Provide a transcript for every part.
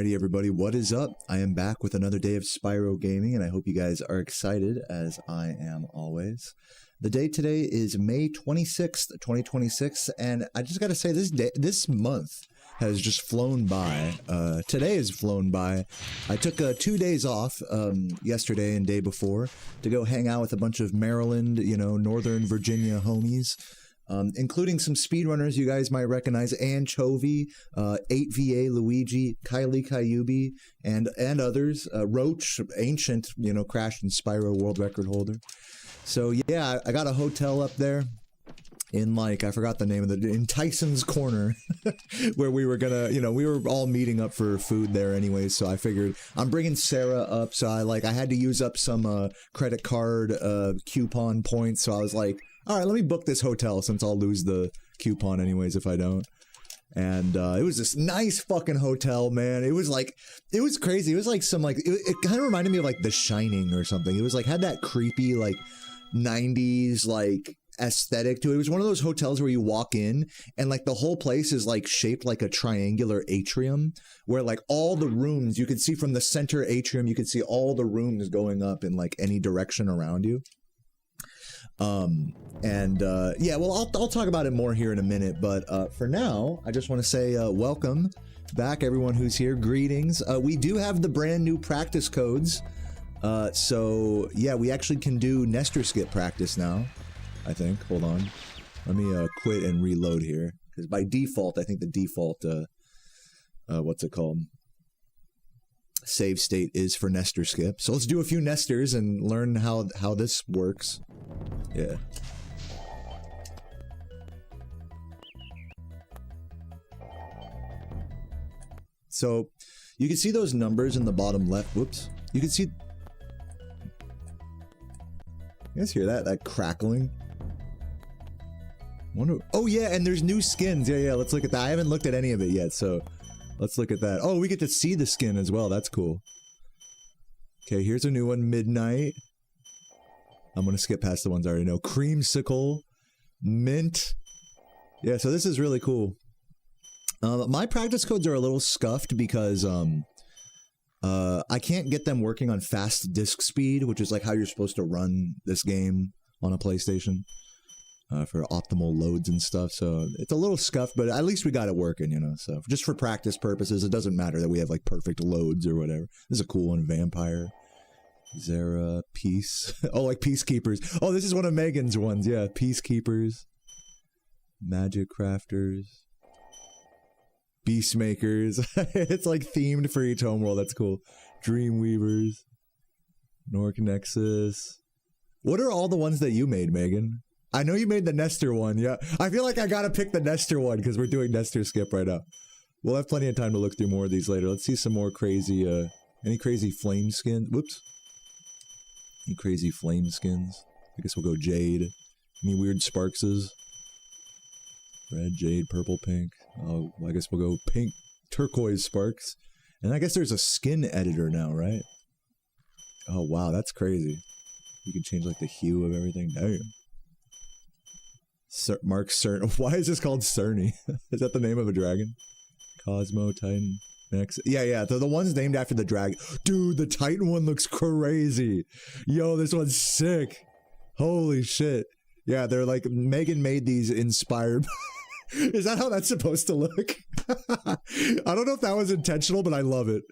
Alrighty everybody, what is up? I am back with another day of Spyro gaming, and I hope you guys are excited, as I am always. The day today is May 26th, 2026, and I just gotta say, this month has just flown by. Today has flown by. I took 2 days off, yesterday and day before, to go hang out with a bunch of Maryland, Northern Virginia homies. Including some speedrunners you guys might recognize, Anchovy, 8VA Luigi, Kylie Kyubi, and others. Roach, ancient, Crash and Spyro world record holder. So yeah, I got a hotel up there in I forgot the name of in Tyson's Corner, where we were gonna, we were all meeting up for food there anyway. So I figured I'm bringing Sarah up, so I had to use up some credit card coupon points. So I was like, all right, let me book this hotel since I'll lose the coupon anyways if I don't. And it was this nice fucking hotel, man. It was crazy. It was like some it kind of reminded me of The Shining or something. It was had that creepy 90s aesthetic to it. It was one of those hotels where you walk in and the whole place is shaped like a triangular atrium, where all the rooms you could see from the center atrium, you could see all the rooms going up in any direction around you. Yeah, well, I'll talk about it more here in a minute, but for now, I just want to say welcome back, everyone who's here. Greetings. We do have the brand new practice codes, so yeah, we actually can do Nestor skip practice now, I think. Hold on, let me quit and reload here, because by default, I think the default what's it called, save state is for Nestor skip. So let's do a few Nestors and learn how this works. Yeah. So you can see those numbers in the bottom left. Whoops. You can see. You guys hear that crackling? Oh yeah, and there's new skins. Yeah, let's look at that. I haven't looked at any of it yet, so let's look at that. Oh, we get to see the skin as well. That's cool. Okay, here's a new one, Midnight. I'm gonna skip past the ones I already know. Creamsicle, Mint. Yeah, so this is really cool. My practice codes are a little scuffed because I can't get them working on fast disk speed, which is how you're supposed to run this game on a PlayStation for optimal loads and stuff. So it's a little scuffed, but at least we got it working, So just for practice purposes, it doesn't matter that we have perfect loads or whatever. This is a cool one, Vampire. Zara, Peace. Oh, Peacekeepers. Oh, this is one of Megan's ones. Yeah, Peacekeepers. Magic Crafters. Beastmakers. It's themed for each homeworld. That's cool. Dreamweavers. Nork Nexus. What are all the ones that you made, Megan? I know you made the Nestor one. Yeah, I feel like I gotta pick the Nestor one because we're doing Nestor skip right now. We'll have plenty of time to look through more of these later. Let's see some more crazy, any crazy flame skin. Whoops. Any crazy flame skins? I guess we'll go Jade. Any weird Sparkses? Red, Jade, purple, pink. Oh, I guess we'll go pink, turquoise Sparks. And I guess there's a skin editor now, right? Oh, wow, that's crazy. You can change the hue of everything. Damn. Mark Cerny. Why is this called Cerny? Is that the name of a dragon? Cosmo, Titan. Next. Yeah, the ones named after the dragon. Dude, the Titan one looks crazy. Yo, this one's sick. Holy shit. Yeah, they're Megan made these inspired. Is that how that's supposed to look? I don't know if that was intentional, but I love it.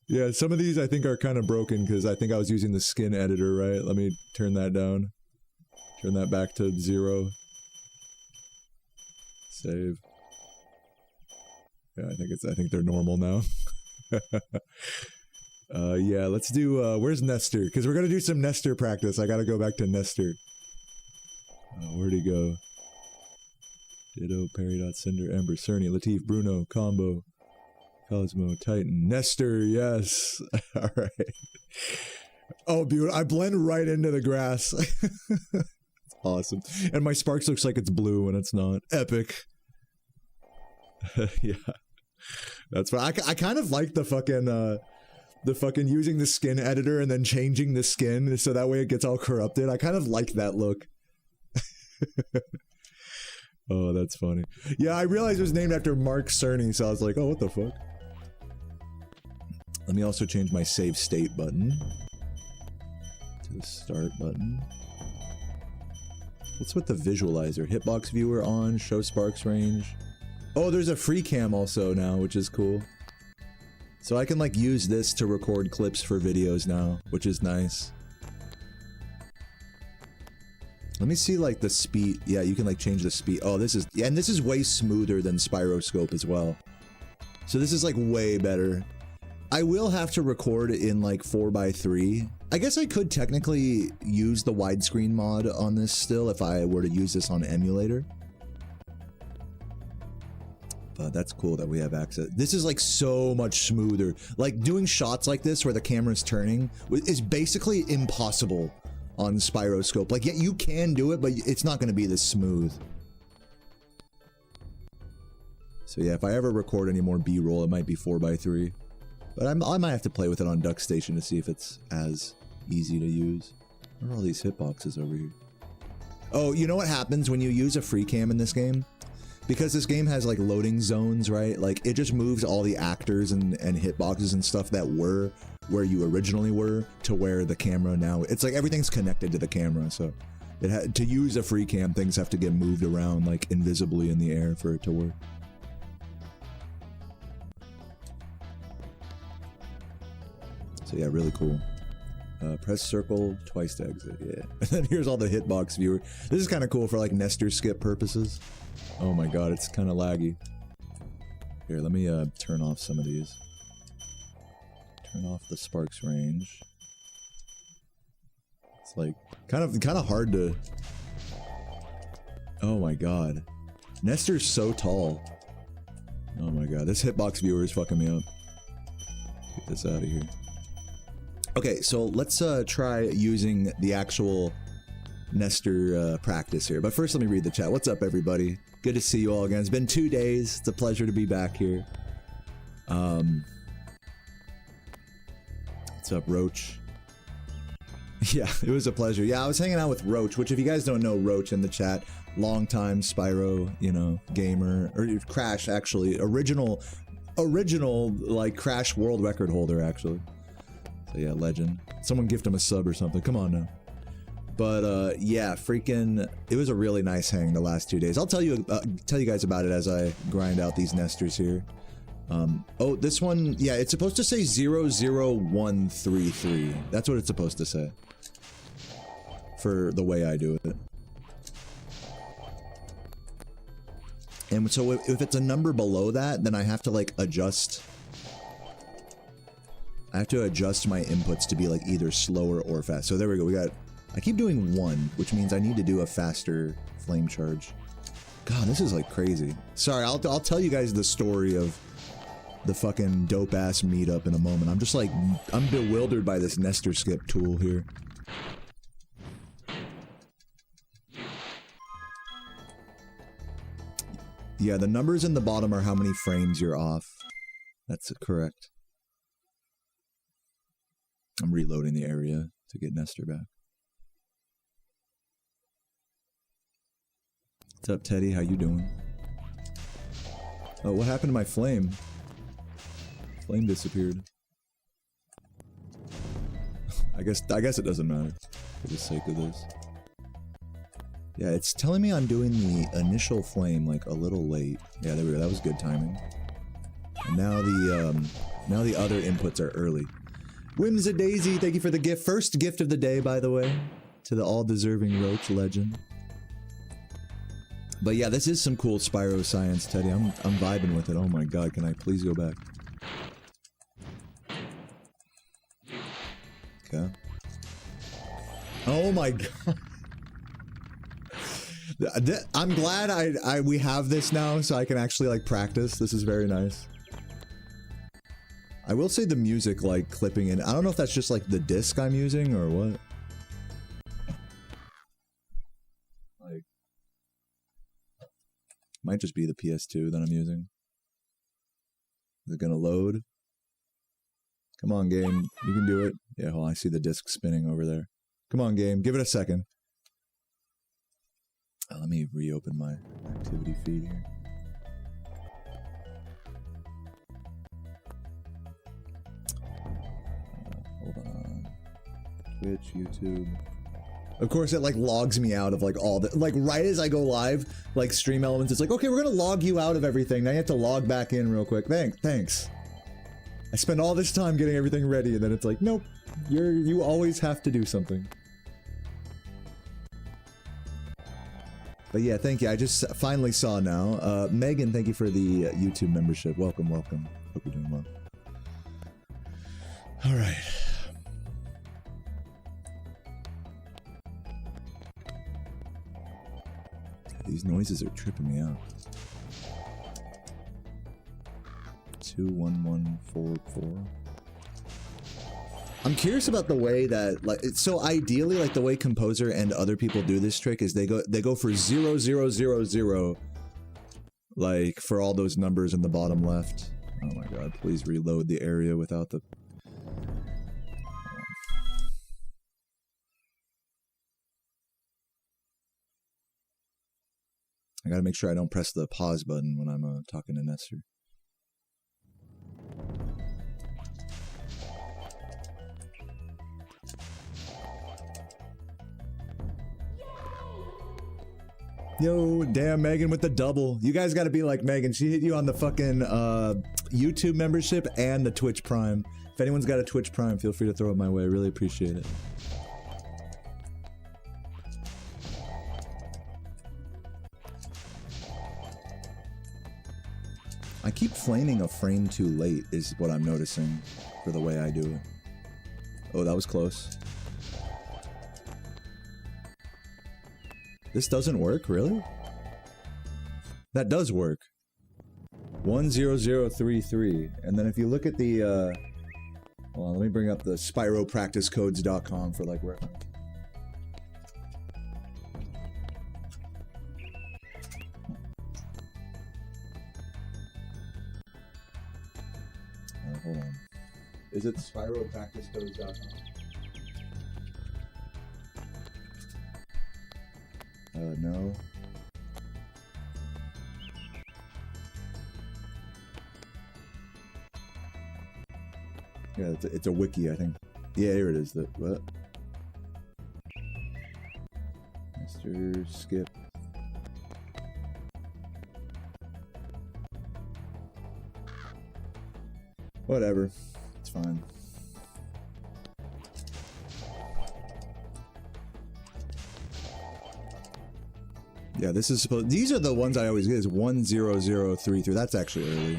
Yeah, some of these I think are kind of broken because I think I was using the skin editor, right? Let me turn that down. Turn that back to 0. Save. Yeah, I think they're normal now. Yeah, let's do, where's Nestor? Because we're gonna do some Nestor practice. I gotta go back to Nestor. Where'd he go? Ditto, Peridot, Cinder, Ember, Cerny, Latif, Bruno, Combo, Cosmo, Titan, Nestor, yes! Alright. Oh, beautiful. I blend right into the grass. It's awesome. And my Sparks looks like it's blue when it's not. Epic. Yeah. That's fine. I kind of like the fucking using the skin editor and then changing the skin so that way it gets all corrupted. I kind of like that look. Oh, that's funny. Yeah, I realized it was named after Mark Cerny, so I was like, oh, what the fuck? Let me also change my save state button to the start button. What's with the visualizer? Hitbox viewer on, show sparks range. Oh, there's a free cam also now, which is cool. So I can like use this to record clips for videos now, which is nice. Let me see like the speed. Yeah, you can like change the speed. Oh, this is, yeah, and this is way smoother than Spyro Scope as well. So this is like way better. I will have to record in like 4:3. I guess I could technically use the widescreen mod on this still if I were to use this on emulator. But that's cool that we have access. This is like so much smoother. Like doing shots like this where the camera's turning is basically impossible on Spyro Scope. Like, yeah, you can do it, but it's not going to be this smooth. So yeah, if I ever record any more B-roll, it might be 4:3. But I might have to play with it on Duck Station to see if it's as easy to use. What are all these hitboxes over here? Oh, you know what happens when you use a free cam in this game? Because this game has like loading zones, right? Like it just moves all the actors and hitboxes and stuff that were where you originally were to where the camera now. It's like everything's connected to the camera, so to use a free cam, things have to get moved around like invisibly in the air for it to work. So yeah, really cool. Press circle twice to exit, yeah. And then here's all the hitbox viewer. This is kind of cool for like Nestor skip purposes. Oh my god, it's kind of laggy. Here, let me turn off some of these. Turn off the sparks range. It's like kind of hard to. Oh my god, Nestor's so tall. Oh my god, this hitbox viewer is fucking me up. Get this out of here. Okay, so let's try using the actual Nestor practice here. But first, let me read the chat. What's up, everybody? Good to see you all again. It's been 2 days. It's a pleasure to be back here. What's up, Roach? Yeah, it was a pleasure. Yeah, I was hanging out with Roach, which if you guys don't know Roach in the chat, longtime Spyro, you know, gamer, or Crash, actually. Original, like, Crash world record holder, actually. So yeah, legend. Someone gift him a sub or something. Come on now. But yeah, freaking, it was a really nice hang the last 2 days. I'll tell you guys about it as I grind out these Nestors here. Oh, this one, yeah, it's supposed to say 00133. That's what it's supposed to say. For the way I do it. And so if it's a number below that, then I have to like adjust. I have to adjust my inputs to be like either slower or fast. So there we go. I keep doing 1, which means I need to do a faster flame charge. God, this is like crazy. Sorry, I'll tell you guys the story of the fucking dope ass meetup in a moment. I'm just like, I'm bewildered by this Nestor skip tool here. Yeah, the numbers in the bottom are how many frames you're off. That's correct. I'm reloading the area to get Nestor back. What's up, Teddy? How you doing? Oh, what happened to my flame? Flame disappeared. I guess it doesn't matter for the sake of this. Yeah, it's telling me I'm doing the initial flame like a little late. Yeah, there we go. That was good timing. And now the other inputs are early. Whims a Daisy, thank you for the gift. First gift of the day, by the way, to the all-deserving Roach legend. But yeah, this is some cool Spyro science, Teddy. I'm vibing with it. Oh my god, can I please go back? Okay. Oh my god. I'm glad we have this now so I can actually like practice. This is very nice. I will say the music like clipping in. I don't know if that's just like the disc I'm using or what. Like, might just be the PS2 that I'm using. Is it gonna load? Come on, game. You can do it. Yeah, hold on. I see the disc spinning over there. Come on, game. Give it a second. Let me reopen my activity feed here. Twitch, YouTube. Of course, it like logs me out of like all the, like right as I go live, like Stream Elements, it's like, okay, we're gonna log you out of everything. Now you have to log back in real quick. Thanks. I spend all this time getting everything ready, and then it's like, nope, you always have to do something. But yeah, thank you. I just finally saw now. Megan, thank you for the YouTube membership. Welcome, welcome. Hope you're doing well. All right. These noises are tripping me out. 21144. I'm curious about the way that, like, so ideally, like the way Composer and other people do this trick is they go for 0000, like for all those numbers in the bottom left. Oh my god! Please reload the area without the. I gotta make sure I don't press the pause button when I'm talking to Nestor. Yo, damn, Megan with the double. You guys gotta be like Megan. She hit you on the fucking YouTube membership and the Twitch Prime. If anyone's got a Twitch Prime, feel free to throw it my way. I really appreciate it. I keep flaming a frame too late is what I'm noticing for the way I do it. Oh, that was close. This doesn't work, really? That does work. 10033. And then if you look at the, hold on, let me bring up the SpyroPracticeCodes.com for like reference. Hold on. Is it SpyroPracticeCodes.com? No. Yeah, it's a wiki, I think. Yeah, here it is. What? Mr. Skip. Whatever. It's fine. Yeah, this is supposed. These are the ones I always get. Is 10033. That's actually early.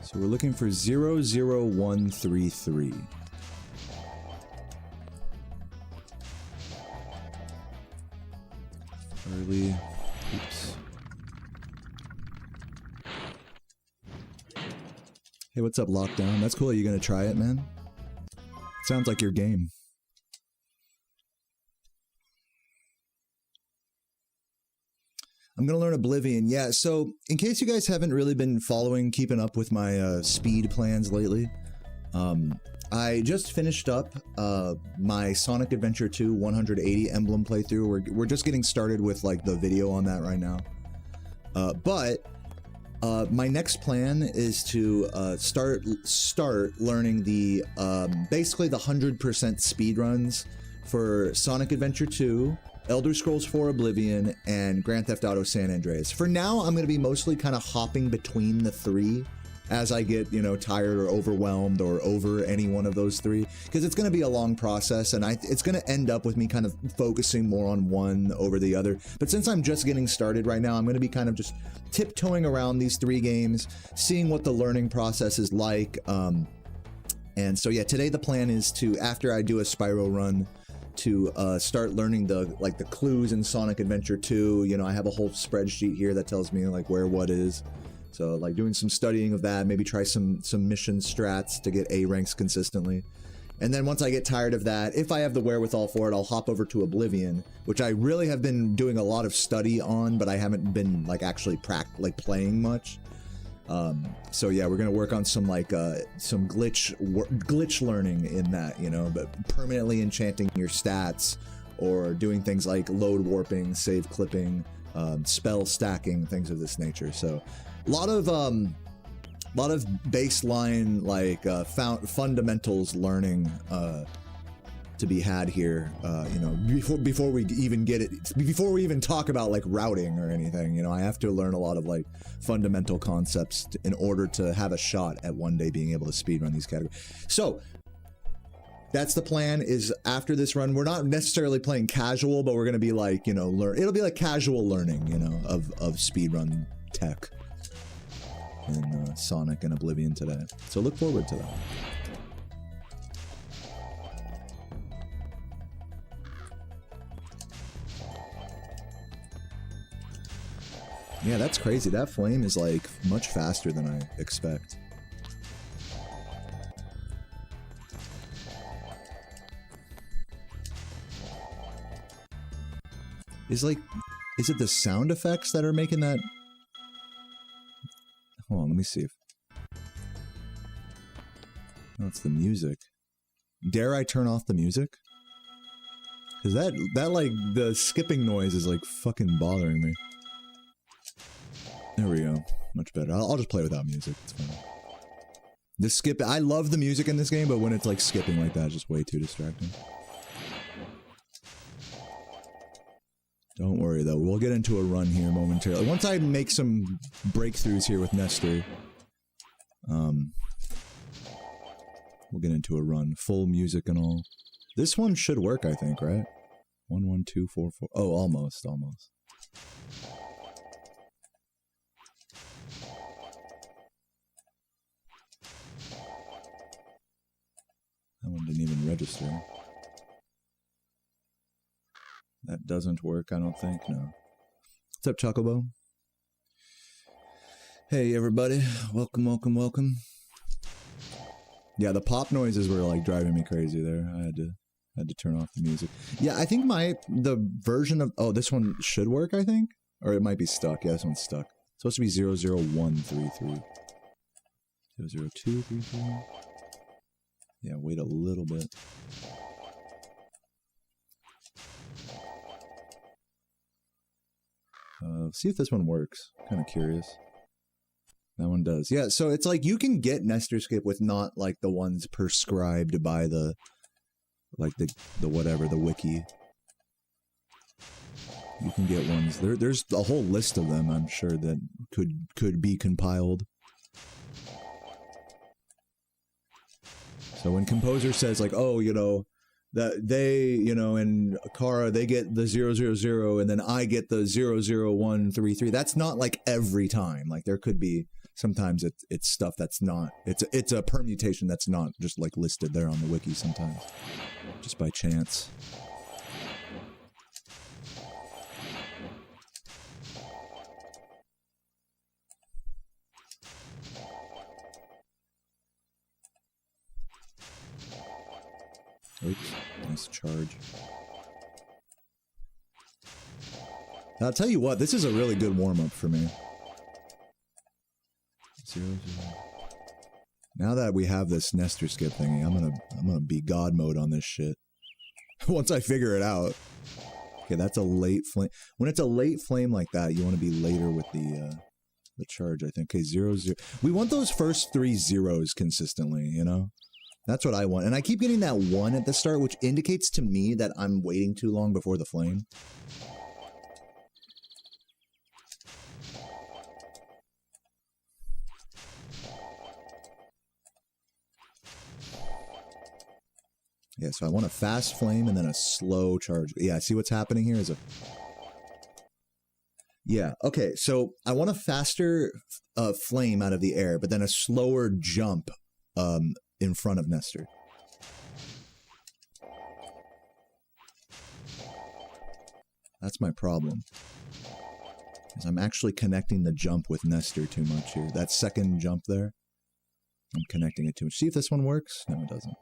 So we're looking for 00133. Early. Oops. Hey, what's up, Lockdown? That's cool. Are you gonna try it, man? Sounds like your game. I'm gonna learn Oblivion. Yeah, so in case you guys haven't really been keeping up with my speed plans lately, I just finished up my Sonic Adventure 2 180 Emblem playthrough. We're just getting started with like the video on that right now. But my next plan is to start learning the basically the 100% speedruns for Sonic Adventure 2, Elder Scrolls 4 Oblivion, and Grand Theft Auto San Andreas. For now, I'm going to be mostly kind of hopping between the three as I get, you know, tired or overwhelmed or over any one of those three, because it's going to be a long process, and it's going to end up with me kind of focusing more on one over the other. But since I'm just getting started right now, I'm going to be kind of just tiptoeing around these three games, seeing what the learning process is like. And so yeah, today the plan is to, after I do a Spyro run, to start learning the clues in Sonic Adventure 2. You know, I have a whole spreadsheet here that tells me like where what is. So like doing some studying of that, maybe try some mission strats to get A ranks consistently. And then once I get tired of that, if I have the wherewithal for it, I'll hop over to Oblivion, which I really have been doing a lot of study on, but I haven't been like actually playing much. So yeah, we're gonna work on some like some glitch learning in that, you know, but permanently enchanting your stats or doing things like load warping, save clipping, spell stacking, things of this nature. So a lot of baseline like fundamentals learning to be had here, you know, before we even talk about like routing or anything. You know, I have to learn a lot of like fundamental concepts in order to have a shot at one day being able to speedrun these categories. So that's the plan. Is after this run, we're not necessarily playing casual, but we're gonna be like, you know, it'll be like casual learning, you know, of speedrun tech in Sonic and Oblivion today. So look forward to that. Yeah, that's crazy. That flame is like much faster than I expect. Is it the sound effects that are making that? Hold on, let me see. No, it's the music. Dare I turn off the music? Cause that like the skipping noise is like fucking bothering me. There we go. Much better. I'll just play without music. It's fine. I love the music in this game, but when it's like skipping like that, it's just way too distracting. Don't worry though, we'll get into a run here momentarily. Once I make some breakthroughs here with Nestor, we'll get into a run. Full music and all. This one should work, I think, right? 1, 1, 2, 4, 4. Oh, almost. That one didn't even register. That doesn't work, I don't think, no. What's up, Chocobo? Hey, everybody. Welcome. Yeah, the pop noises were, like, driving me crazy there. I had to turn off the music. Yeah, I think the version of... Oh, this one should work, I think? Or it might be stuck. Yeah, this one's stuck. It's supposed to be 00133. 00233. Yeah, wait a little bit. See if this one works. Kind of curious. That one does. Yeah, so it's like you can get Nestor Skip with not like the ones prescribed by the like the whatever, the wiki. You can get ones. There's a whole list of them, I'm sure, that could be compiled. So when Composer says like, oh, you know, that they, you know, and Kara, they get the 000 and then I get the 00133. That's not like every time. Like there could be, sometimes it's stuff that's not, it's a permutation that's not just like listed there on the wiki sometimes. Just by chance. Oops, nice charge. I'll tell you what, this is a really good warm-up for me. 0, 0. Now that we have this Nestor Skip thingy, I'm gonna be God mode on this shit. Once I figure it out. Okay, that's a late flame. When it's a late flame like that, you want to be later with the charge, I think. Okay, 0, 0. We want those first 3 zeros consistently, you know? That's what I want. And I keep getting that 1 at the start, which indicates to me that I'm waiting too long before the flame. Yeah, so I want a fast flame and then a slow charge. Yeah, see what's happening here is a... Yeah, okay, so I want a faster flame out of the air, but then a slower jump in front of Nestor. That's my problem. Is I'm actually connecting the jump with Nestor too much here. That second jump there, I'm connecting it too much. See if this one works? No, it doesn't.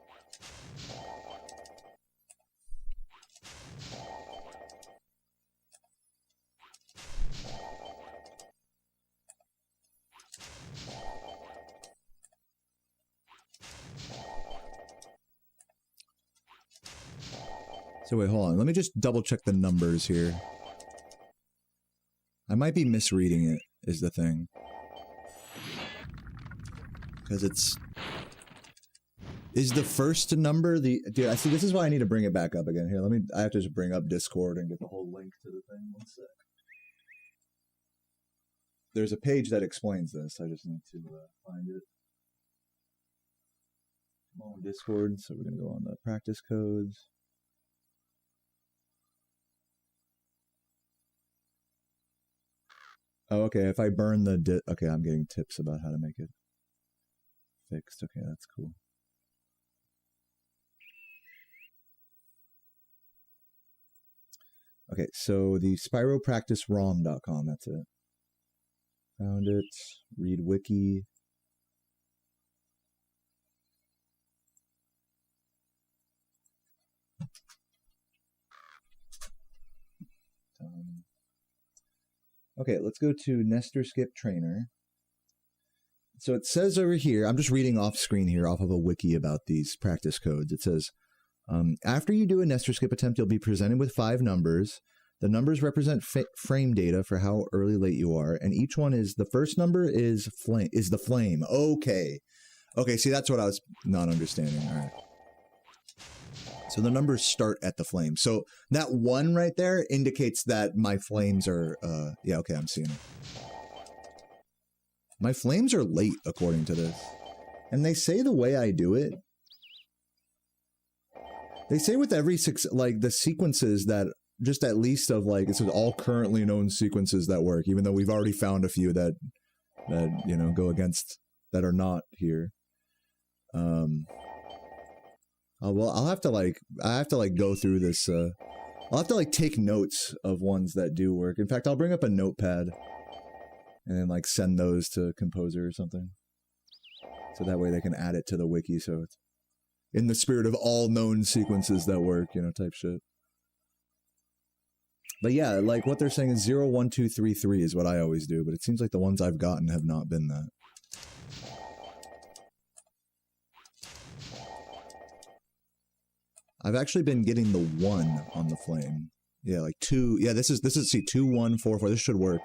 So wait, hold on. Let me just double check the numbers here. I might be misreading it, is the thing. Because it's... Is the first number the... Dude, I see, this is why I need to bring it back up again. Here, I have to just bring up Discord and get the whole link to the thing. One sec. There's a page that explains this. I just need to find it. Come on, Discord. So we're going to go on the practice codes. Oh, okay. If I burn the... Okay, I'm getting tips about how to make it fixed. Okay, that's cool. Okay, so the SpyroPracticeROM.com, that's it. Found it. Read wiki. Okay, let's go to Nestor Skip Trainer. So it says over here, I'm just reading off screen here off of a wiki about these practice codes. It says, after you do a Nestor Skip attempt, you'll be presented with 5 numbers. The numbers represent frame data for how early late you are, and each one is, the first number is the flame. Okay. Okay, see, that's what I was not understanding. All right. So the numbers start at the flame. So that 1 right there indicates that my flames are, yeah, okay, I'm seeing it. My flames are late, according to this. And they say the way I do it, they say with every, like, the sequences that, just at least of, like, it says all currently known sequences that work, even though we've already found a few that you know, go against, that are not here. Well, I have to go through this, I'll have to, like, take notes of ones that do work. In fact, I'll bring up a notepad and then, like, send those to Composer or something. So that way they can add it to the wiki, so it's in the spirit of all known sequences that work, you know, type shit. But yeah, like, what they're saying is 0, 1, 2, 3, 3 is what I always do, but it seems like the ones I've gotten have not been that. I've actually been getting the 1 on the flame. Yeah, like 2. Yeah, this is see, 2, 1, 4, 4. This should work.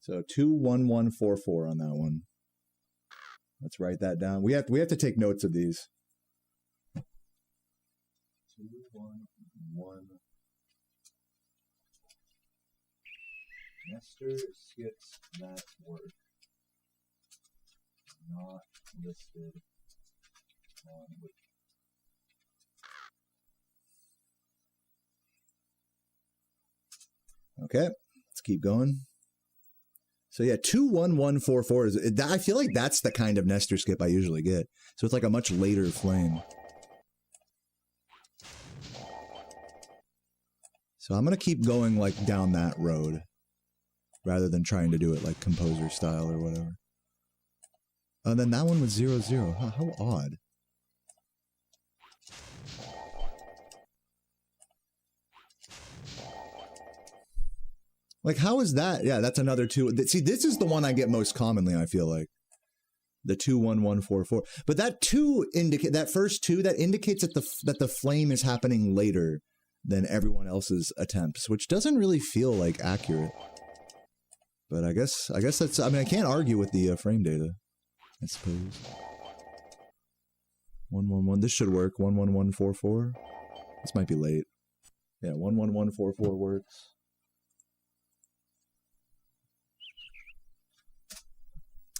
So 2, 1, 1, 4, 4 on that one. Let's write that down. We have to take notes of these. 2, 1, 1. Nestor skips that work. Not listed on wiki. Okay, let's keep going. So yeah, 2, 1, 1, 4, 4 is. I feel like that's the kind of Nestor skip I usually get. So it's like a much later flame. So I'm gonna keep going like down that road, rather than trying to do it like Composer style or whatever. And then that one was 0, 0. How odd. Like, how is that? Yeah, that's another 2. See, this is the one I get most commonly, I feel like. The 2, 1, 1, 4, 4. But that 2 that first 2, that indicates that the flame is happening later than everyone else's attempts, which doesn't really feel like accurate. But I guess that's, I mean, I can't argue with the frame data, I suppose. 1, 1, 1. This should work. 1, 1, 1, 4, 4. This might be late. Yeah, 1, 1, 1, 4, 4 works.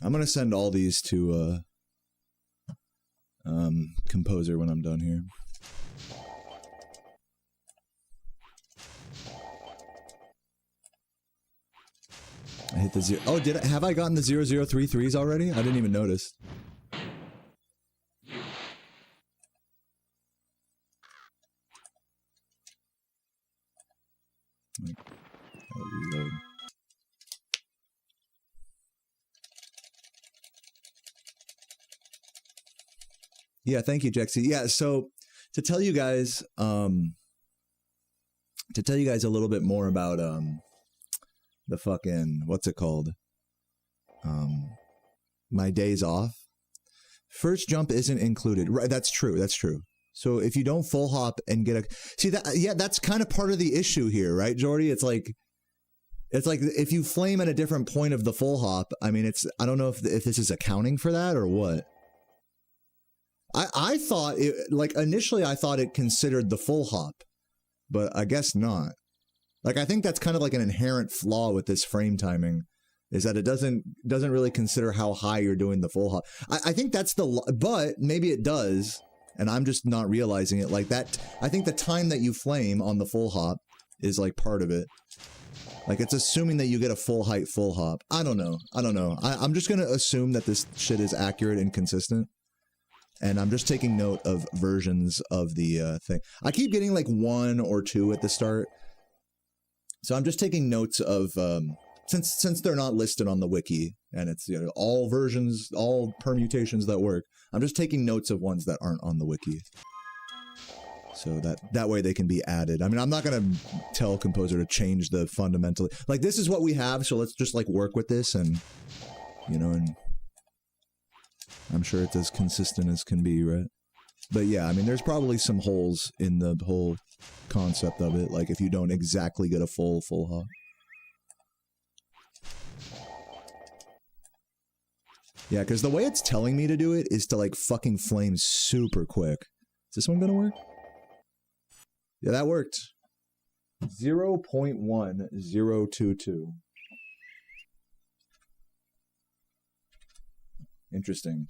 I'm gonna send all these to Composer when I'm done here. I hit the 0. Oh, have I gotten the 0033s already? I didn't even notice. I'll reload. Yeah, thank you, Jexy. Yeah, so to tell you guys a little bit more about the fucking, what's it called? My days off. First jump isn't included. Right, that's true. That's true. So if you don't full hop and get a see that yeah, that's kind of part of the issue here, right, Jordy? It's like if you flame at a different point of the full hop, I mean, I don't know if this is accounting for that or what. I thought it, like, initially I thought it considered the full hop, but I guess not. Like, I think that's kind of like an inherent flaw with this frame timing, is that it doesn't really consider how high you're doing the full hop. I think that's but maybe it does, and I'm just not realizing it like that. I think the time that you flame on the full hop is like part of it. Like, it's assuming that you get a full height full hop. I don't know. I'm just gonna assume that this shit is accurate and consistent. And I'm just taking note of versions of the thing. I keep getting like 1 or 2 at the start. So I'm just taking notes of, since they're not listed on the wiki, and it's, you know, all versions, all permutations that work, I'm just taking notes of ones that aren't on the wiki. So that way they can be added. I mean, I'm not going to tell Composer to change the fundamental, like, this is what we have, so let's just like work with this and, you know, and I'm sure it's as consistent as can be, right? But yeah, I mean, there's probably some holes in the whole concept of it, like if you don't exactly get a full hop. Yeah, because the way it's telling me to do it is to like fucking flame super quick. Is this one gonna work? Yeah, that worked. 0.1022. Interesting.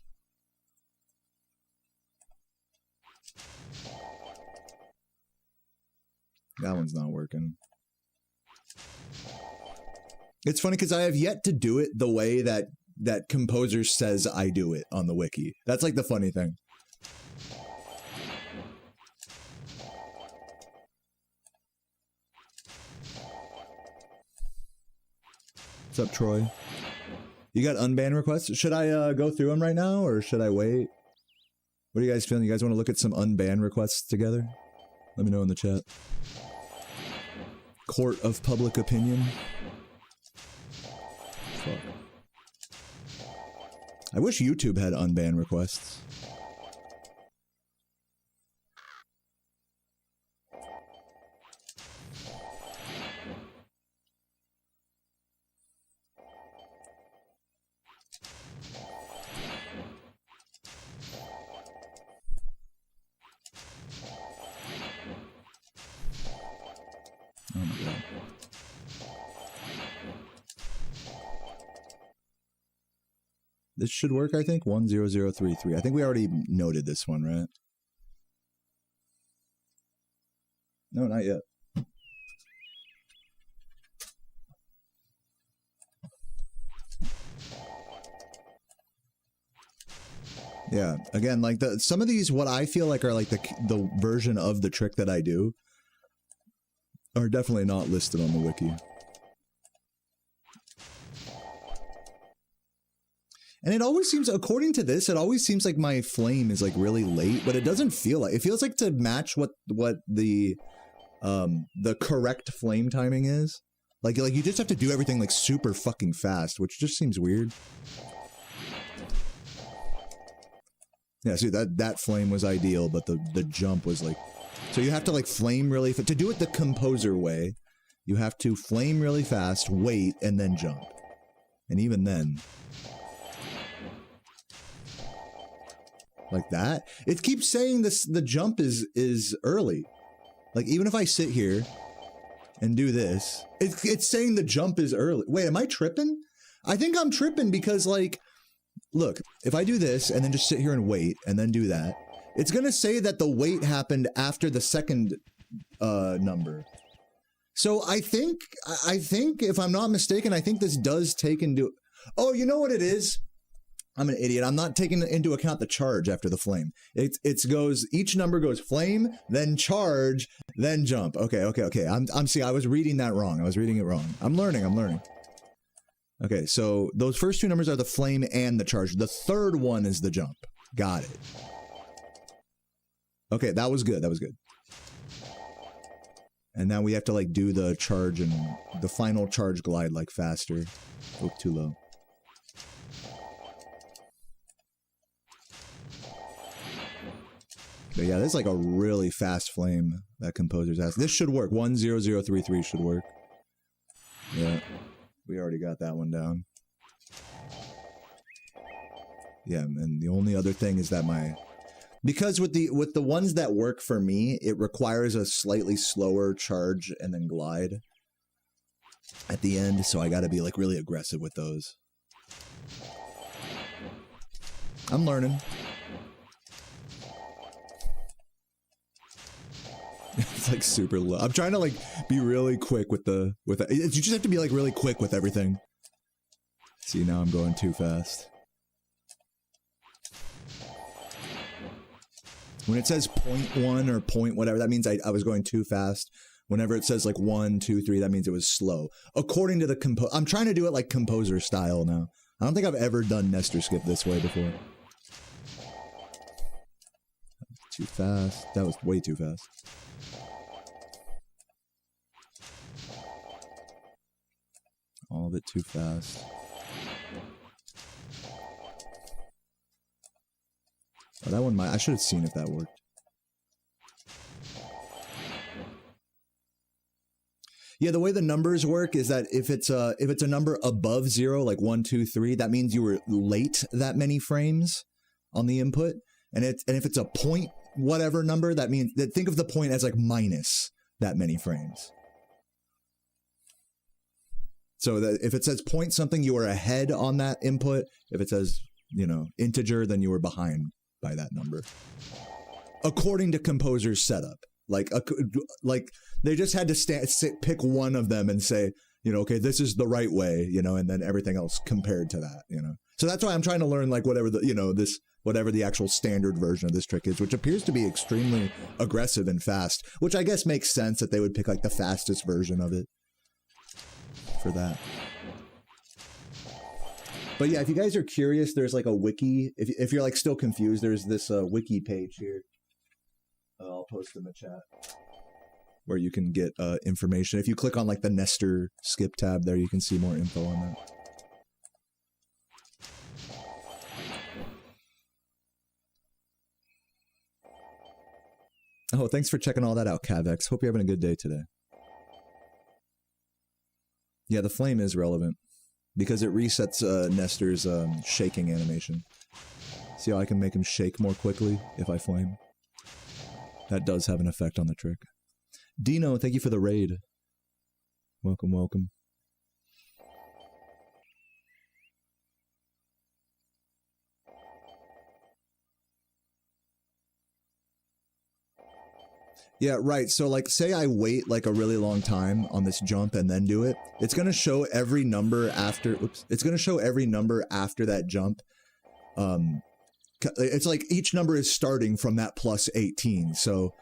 That one's not working. It's funny because I have yet to do it the way that Composer says I do it on the wiki. That's like the funny thing. What's up, Troy? You got unban requests? Should I go through them right now, or should I wait? What are you guys feeling? You guys want to look at some unban requests together? Let me know in the chat. Court of public opinion. Fuck. I wish YouTube had unban requests. Oh my god. This should work, I think. 10033. I think we already noted this one, right? No, not yet. Yeah, again, like some of these, what I feel like are like the version of the trick that I do are definitely not listed on the wiki. And it always seems, according to this, it always seems like my flame is like really late, but it doesn't feel like, it feels like to match what the correct flame timing is. Like you just have to do everything like super fucking fast, which just seems weird. Yeah, see, that flame was ideal, but the jump was like, so you have to like flame really to do it the Composer way. You have to flame really fast, wait, and then jump. And even then, like that, it keeps saying this. The jump is early. Like even if I sit here and do this, it's saying the jump is early. Wait, am I tripping? I think I'm tripping because like, look, if I do this and then just sit here and wait and then do that, it's gonna say that the wait happened after the second number. So I think if I'm not mistaken, I think this does take into, oh, you know what it is? I'm an idiot. I'm not taking into account the charge after the flame. It goes, each number goes flame, then charge, then jump. Okay. See, I was reading that wrong. I was reading it wrong. I'm learning. Okay, so those first two numbers are the flame and the charge. The third one is the jump. Got it. Okay, that was good. And now we have to like do the charge and the final charge glide like faster. Oh, too low. But yeah, this is like a really fast flame that composers has. This should work. 10033 should work. Yeah, we already got that one down. Yeah, and the only other thing is that because with the ones that work for me, it requires a slightly slower charge and then glide at the end, so I got to be like really aggressive with those. I'm learning. It's like super low. I'm trying to like be really quick with the you just have to be like really quick with everything. See, now I'm going too fast. When it says 0.1 or point whatever, that means I was going too fast. Whenever it says like 1, 2, 3, that means it was slow. According to the I'm trying to do it like composer style now. I don't think I've ever done Nestor skip this way before. Too fast. That was way too fast. All of it too fast. Oh, that one I should have seen if that worked. Yeah, the way the numbers work is that if it's a number above 0, like 1, 2, 3, that means you were late that many frames on the input. And if it's a point whatever number, that means that think of the point as like minus that many frames. So that if it says point something, you are ahead on that input. If it says, you know, integer, then you were behind by that number. According to composer's setup. Like they just had to pick one of them and say, you know, okay, this is the right way, you know, and then everything else compared to that, you know. So that's why I'm trying to learn like whatever the, you know, whatever the actual standard version of this trick is, which appears to be extremely aggressive and fast, which I guess makes sense that they would pick like the fastest version of it for that. But yeah, if you guys are curious, there's like a wiki. If you're like still confused, there's this wiki page here. I'll post in the chat where you can get information. If you click on like the Nestor skip tab there, you can see more info on that. Oh, thanks for checking all that out, Cavex. Hope you're having a good day today. Yeah, the flame is relevant because it resets Nestor's shaking animation. See how I can make him shake more quickly if I flame? That does have an effect on the trick. Dino, thank you for the raid. Welcome, welcome. Yeah, right. So like say I wait like a really long time on this jump and then do it. It's going to show every number after, it's going to show every number after that jump. It's like each number is starting from that plus 18. So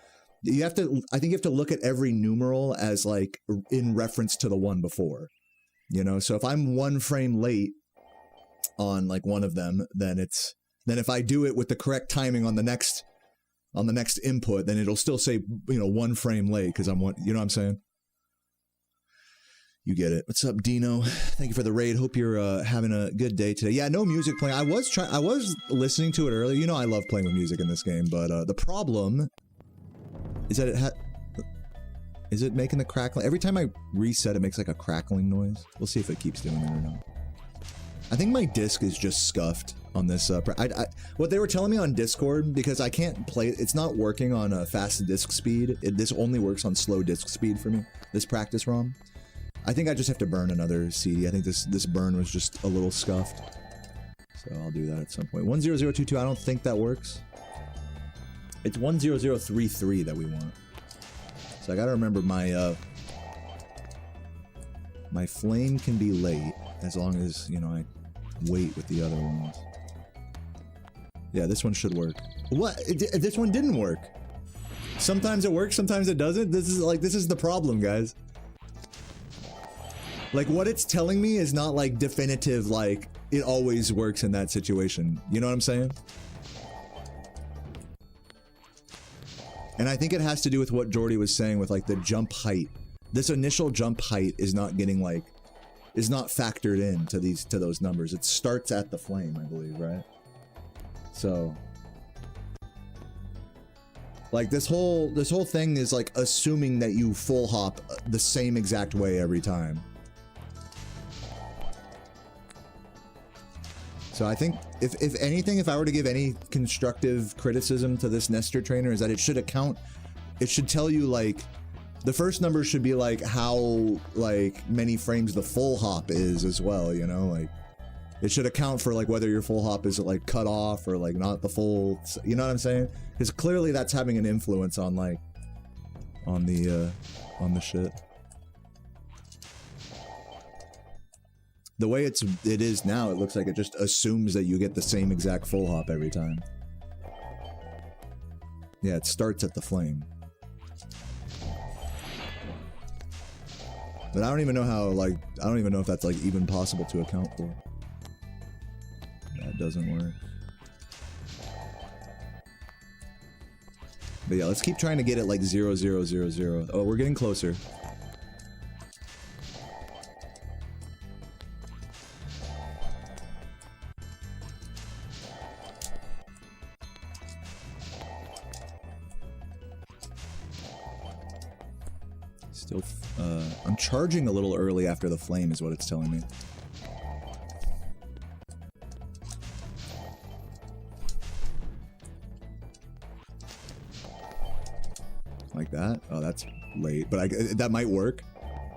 you have to, I think you have to look at every numeral as like in reference to the one before, you know? So if I'm 1 frame late on like one of them, then if I do it with the correct timing on the next input, then it'll still say, you know, 1 frame late because I'm one, you know what I'm saying? You get it. What's up, Dino? Thank you for the raid. Hope you're having a good day today. Yeah, no music playing. I was listening to it earlier. You know I love playing with music in this game, but the problem is that is it making the crackling? Every time I reset, it makes like a crackling noise. We'll see if it keeps doing it or not. I think my disc is just scuffed on this. What they were telling me on Discord, because I can't play it, it's not working on a fast disc speed. This only works on slow disc speed for me, this practice ROM. I think I just have to burn another CD. I think this burn was just a little scuffed. So I'll do that at some point. 10022, I don't think that works. It's 10033 that we want. So I gotta remember my my flame can be late as long as, you know, I wait with the other ones. Yeah, this one should work. What? This one didn't work. Sometimes it works, sometimes it doesn't. This is the problem, guys. Like, what it's telling me is not, like, definitive, like, it always works in that situation. You know what I'm saying? And I think it has to do with what Jordy was saying with, like, the jump height. This initial jump height is not getting, like, is not factored in to those numbers. It starts at the flame, I believe, right? So Like this whole thing is like assuming that you full hop the same exact way every time. So I think if anything, if I were to give any constructive criticism to this Nestor trainer, is that it should tell you like the first number should be like how like many frames the full hop is as well, you know, like it should account for like whether your full hop is like cut off or like not the full, you know what I'm saying? Because clearly that's having an influence on like on the shit. The way it is now, it looks like it just assumes that you get the same exact full hop every time. Yeah, it starts at the flame. But I don't even know how, like, I don't even know if that's, like, even possible to account for. That doesn't work. But yeah, let's keep trying to get it, like, 0, 0, 0, 0. Oh, we're getting closer. Still, I'm charging a little early after the flame is what it's telling me. Like that? Oh, that's late, but that might work.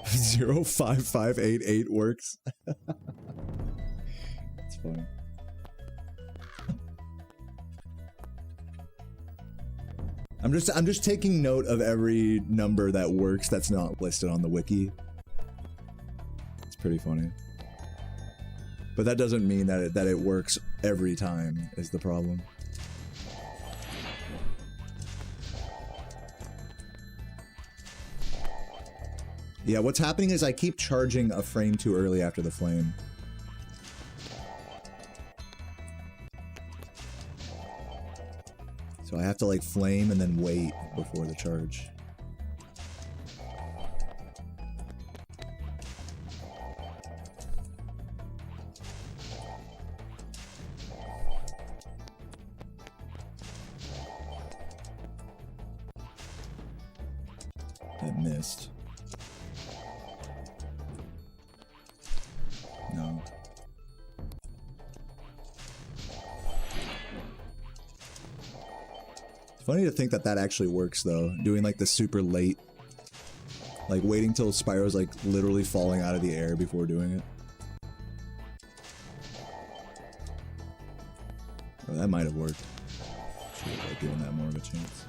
05588 works. That's funny. I'm just taking note of every number that works that's not listed on the wiki. It's pretty funny. But that doesn't mean that it works every time is the problem. Yeah, what's happening is I keep charging a frame too early after the flame. So I have to like flame and then wait before the charge. That missed. No. Funny to think that that actually works though, doing like the super late, like waiting till Spyro's like literally falling out of the air before doing it. Oh, that might have worked. Should have like given that more of a chance.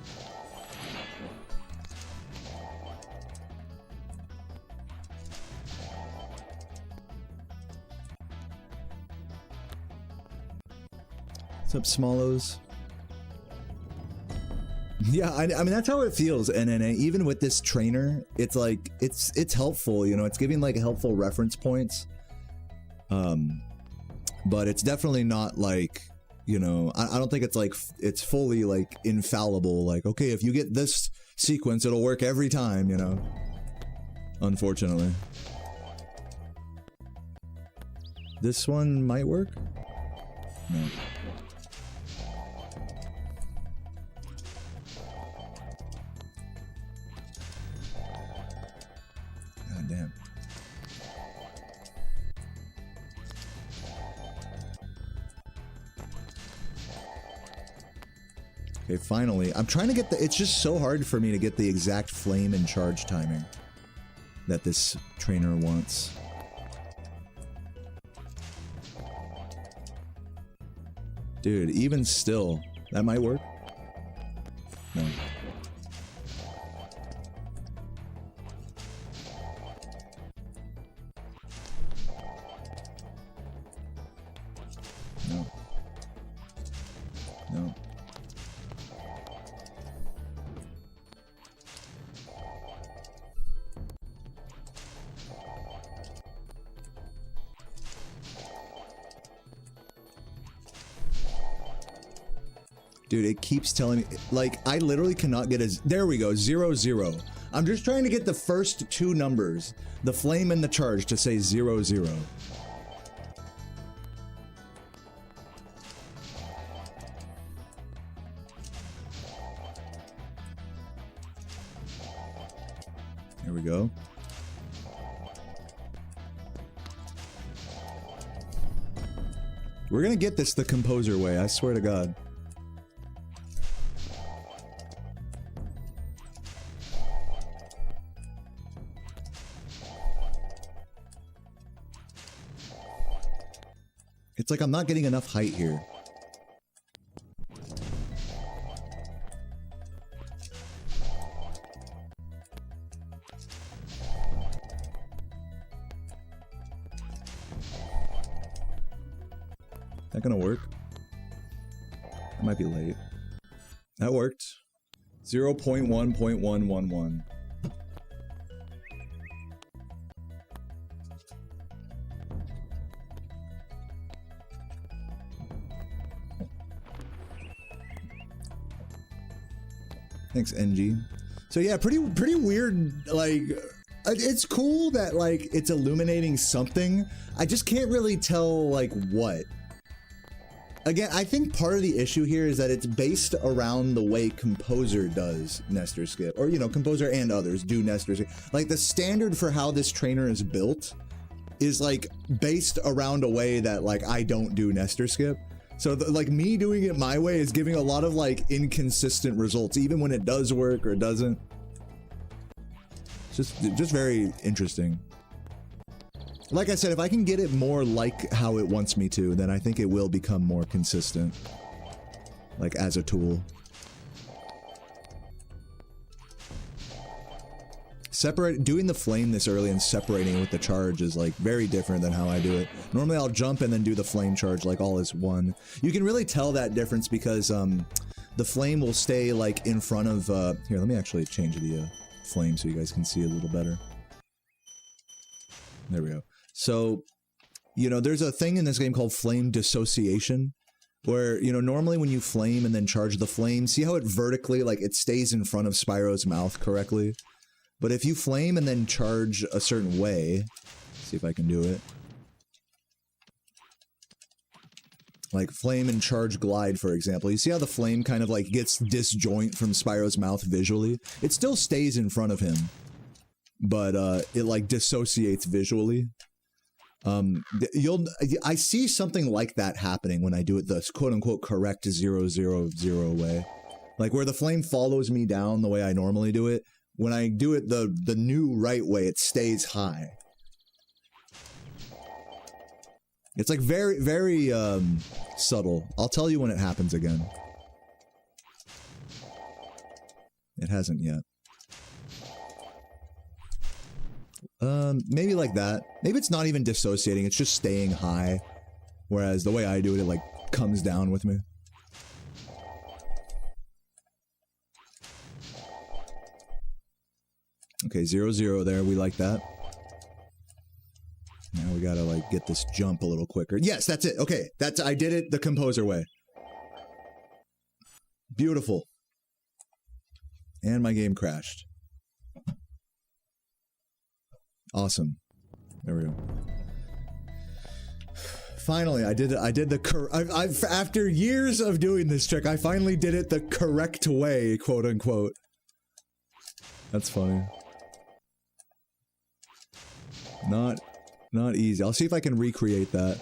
What's up, Smallows? Yeah, I mean that's how it feels, and even with this trainer, it's like it's helpful, you know. It's giving like helpful reference points, but it's definitely not like, you know, I don't think it's like it's fully like infallible. Like, okay, if you get this sequence, it'll work every time, you know. Unfortunately, this one might work. No. Damn. Okay, finally. I'm trying to get the... It's just so hard for me to get the exact flame and charge timing that this trainer wants. Dude, even still, that might work. No. No. No. Dude, it keeps telling me, like, I literally cannot get a, there we go, 0, 0. I'm just trying to get the first two numbers, the flame and the charge, to say 0, 0. go. We're gonna get this the composer way, I swear to God. It's like I'm not getting enough height here. That gonna work? That might be late. That worked. 0.1.111. Thanks, NG. So yeah, pretty weird, like, it's cool that, like, it's illuminating something. I just can't really tell, like, what. Again, I think part of the issue here is that it's based around the way Composer does Nestor Skip. Or, you know, Composer and others do Nestor Skip. Like, the standard for how this trainer is built is, like, based around a way that, like, I don't do Nestor Skip. So, like, me doing it my way is giving a lot of, like, inconsistent results, even when it does work or doesn't. It's just very interesting. Like I said, if I can get it more like how it wants me to, then I think it will become more consistent. Like, as a tool. Doing the flame this early and separating it with the charge is, like, very different than how I do it. Normally I'll jump and then do the flame charge, like, all as one. You can really tell that difference because, the flame will stay, like, in front of, here, let me actually change the, flame so you guys can see a little better. There we go. So, you know, there's a thing in this game called flame dissociation, where, you know, normally when you flame and then charge the flame, see how it vertically, like, it stays in front of Spyro's mouth correctly? But if you flame and then charge a certain way, see if I can do it. Like flame and charge glide, for example. You see how the flame kind of like gets disjoint from Spyro's mouth visually? It still stays in front of him, but it like dissociates visually. I see something like that happening when I do it the quote-unquote correct 000 way. Like where the flame follows me down the way I normally do it. When I do it the new right way, it stays high. It's like very, very subtle. I'll tell you when it happens again. It hasn't yet. Maybe like that. Maybe it's not even dissociating, it's just staying high. Whereas the way I do it, it like comes down with me. Okay, 0-0 there, we like that. Now we gotta like get this jump a little quicker. Yes, that's it. Okay, I did it the composer way. Beautiful. And my game crashed. Awesome. There we go. Finally, I've after years of doing this trick, I finally did it the correct way, quote unquote. That's funny. Not easy. I'll see if I can recreate that.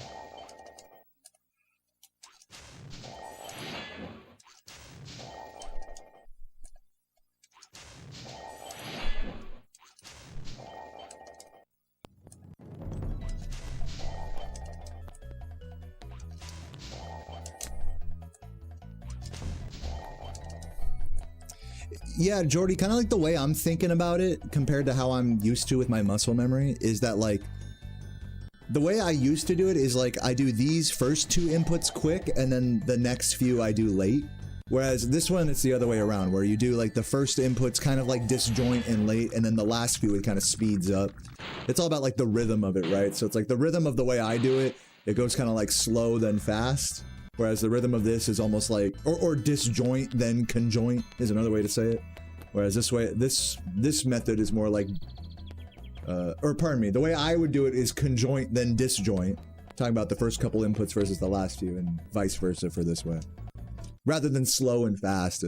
Yeah, Jordy, kind of like the way I'm thinking about it compared to how I'm used to with my muscle memory is that like the way I used to do it is like I do these first two inputs quick and then the next few I do late. Whereas this one, it's the other way around where you do like the first inputs kind of like disjoint and late and then the last few it kind of speeds up. It's all about like the rhythm of it, right? So it's like the rhythm of the way I do it, it goes kind of like slow then fast. Whereas the rhythm of this is almost like, or disjoint then conjoint is another way to say it. Whereas this way, this method is more like, or pardon me, the way I would do it is conjoint then disjoint. Talking about the first couple inputs versus the last few and vice versa for this way. Rather than slow and fast,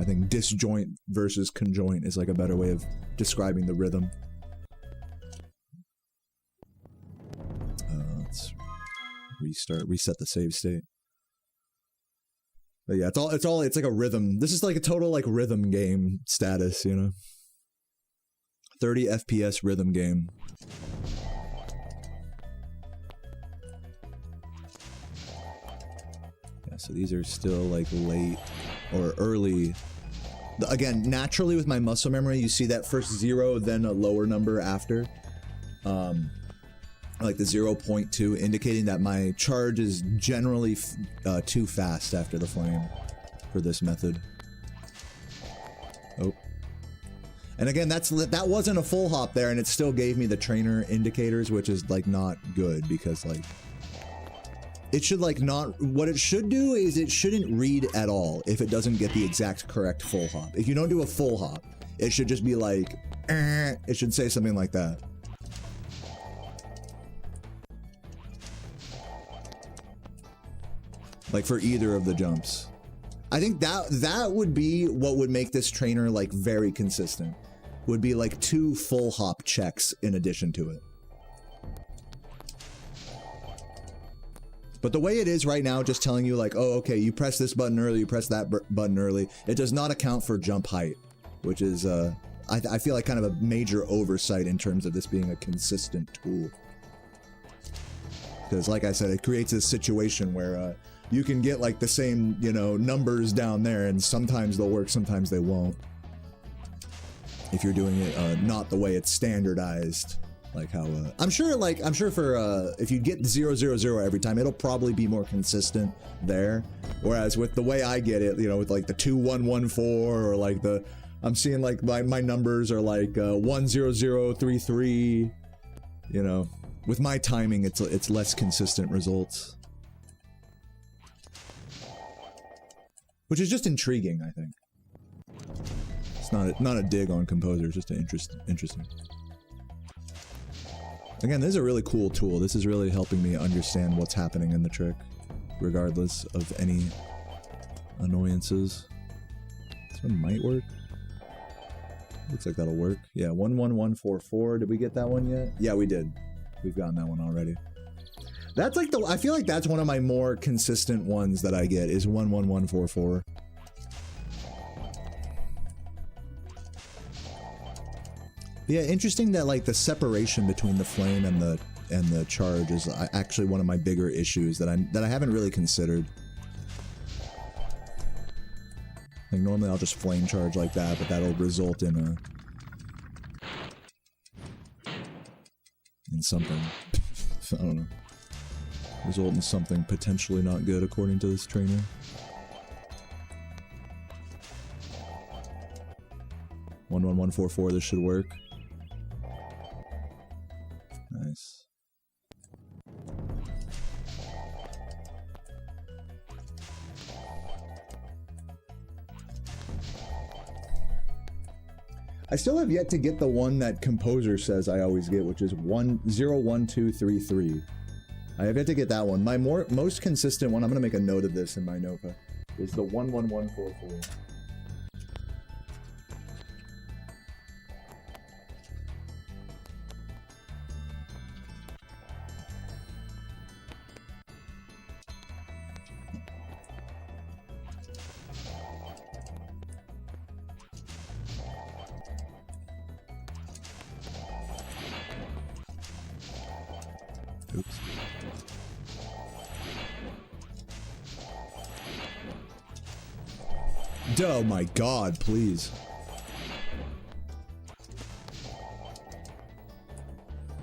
I think disjoint versus conjoint is like a better way of describing the rhythm. Let's reset the save state. But yeah, it's like a rhythm. This is like a total like rhythm game status, you know? 30 FPS rhythm game. Yeah, so these are still like late or early. Again, naturally with my muscle memory, you see that first 0, then a lower number after. Like the 0.2, indicating that my charge is generally too fast after the flame for this method. Oh. And again, that wasn't a full hop there, and it still gave me the trainer indicators, which is like not good, because like it should like not, what it should do is it shouldn't read at all if it doesn't get the exact correct full hop. If you don't do a full hop, it should just be like, it should say something like that. Like for either of the jumps. I think that would be what would make this trainer like very consistent. Would be like 2 full hop checks in addition to it. But the way it is right now, just telling you like, oh, okay, you press this button early, you press that button early, it does not account for jump height, which is, I feel like kind of a major oversight in terms of this being a consistent tool. Because like I said, it creates this situation where, you can get like the same, you know, numbers down there, and sometimes they'll work, sometimes they won't. If you're doing it not the way it's standardized, like how I'm sure for if you get 000 every time, it'll probably be more consistent there. Whereas with the way I get it, you know, with like the 2114 or like the, I'm seeing like my numbers are like 10033. You know, with my timing, it's less consistent results. Which is just intriguing, I think. It's not a dig on composers, just interesting. Again, this is a really cool tool. This is really helping me understand what's happening in the trick, regardless of any annoyances. This one might work. Looks like that'll work. Yeah, 11144. Did we get that one yet? Yeah, we did. We've gotten that one already. That's like I feel like that's one of my more consistent ones that I get is 11144. Yeah, interesting that like the separation between the flame and the charge is actually one of my bigger issues that I haven't really considered. Like normally I'll just flame charge like that, but that'll result in something. I don't know. Result in something potentially not good according to this trainer. One 11144, this should work. Nice. I still have yet to get the one that Composer says I always get, which is 01233. I have yet to get that one. My most consistent one, I'm going to make a note of this in my notebook, is the 11144. Oops. Oh my god, please.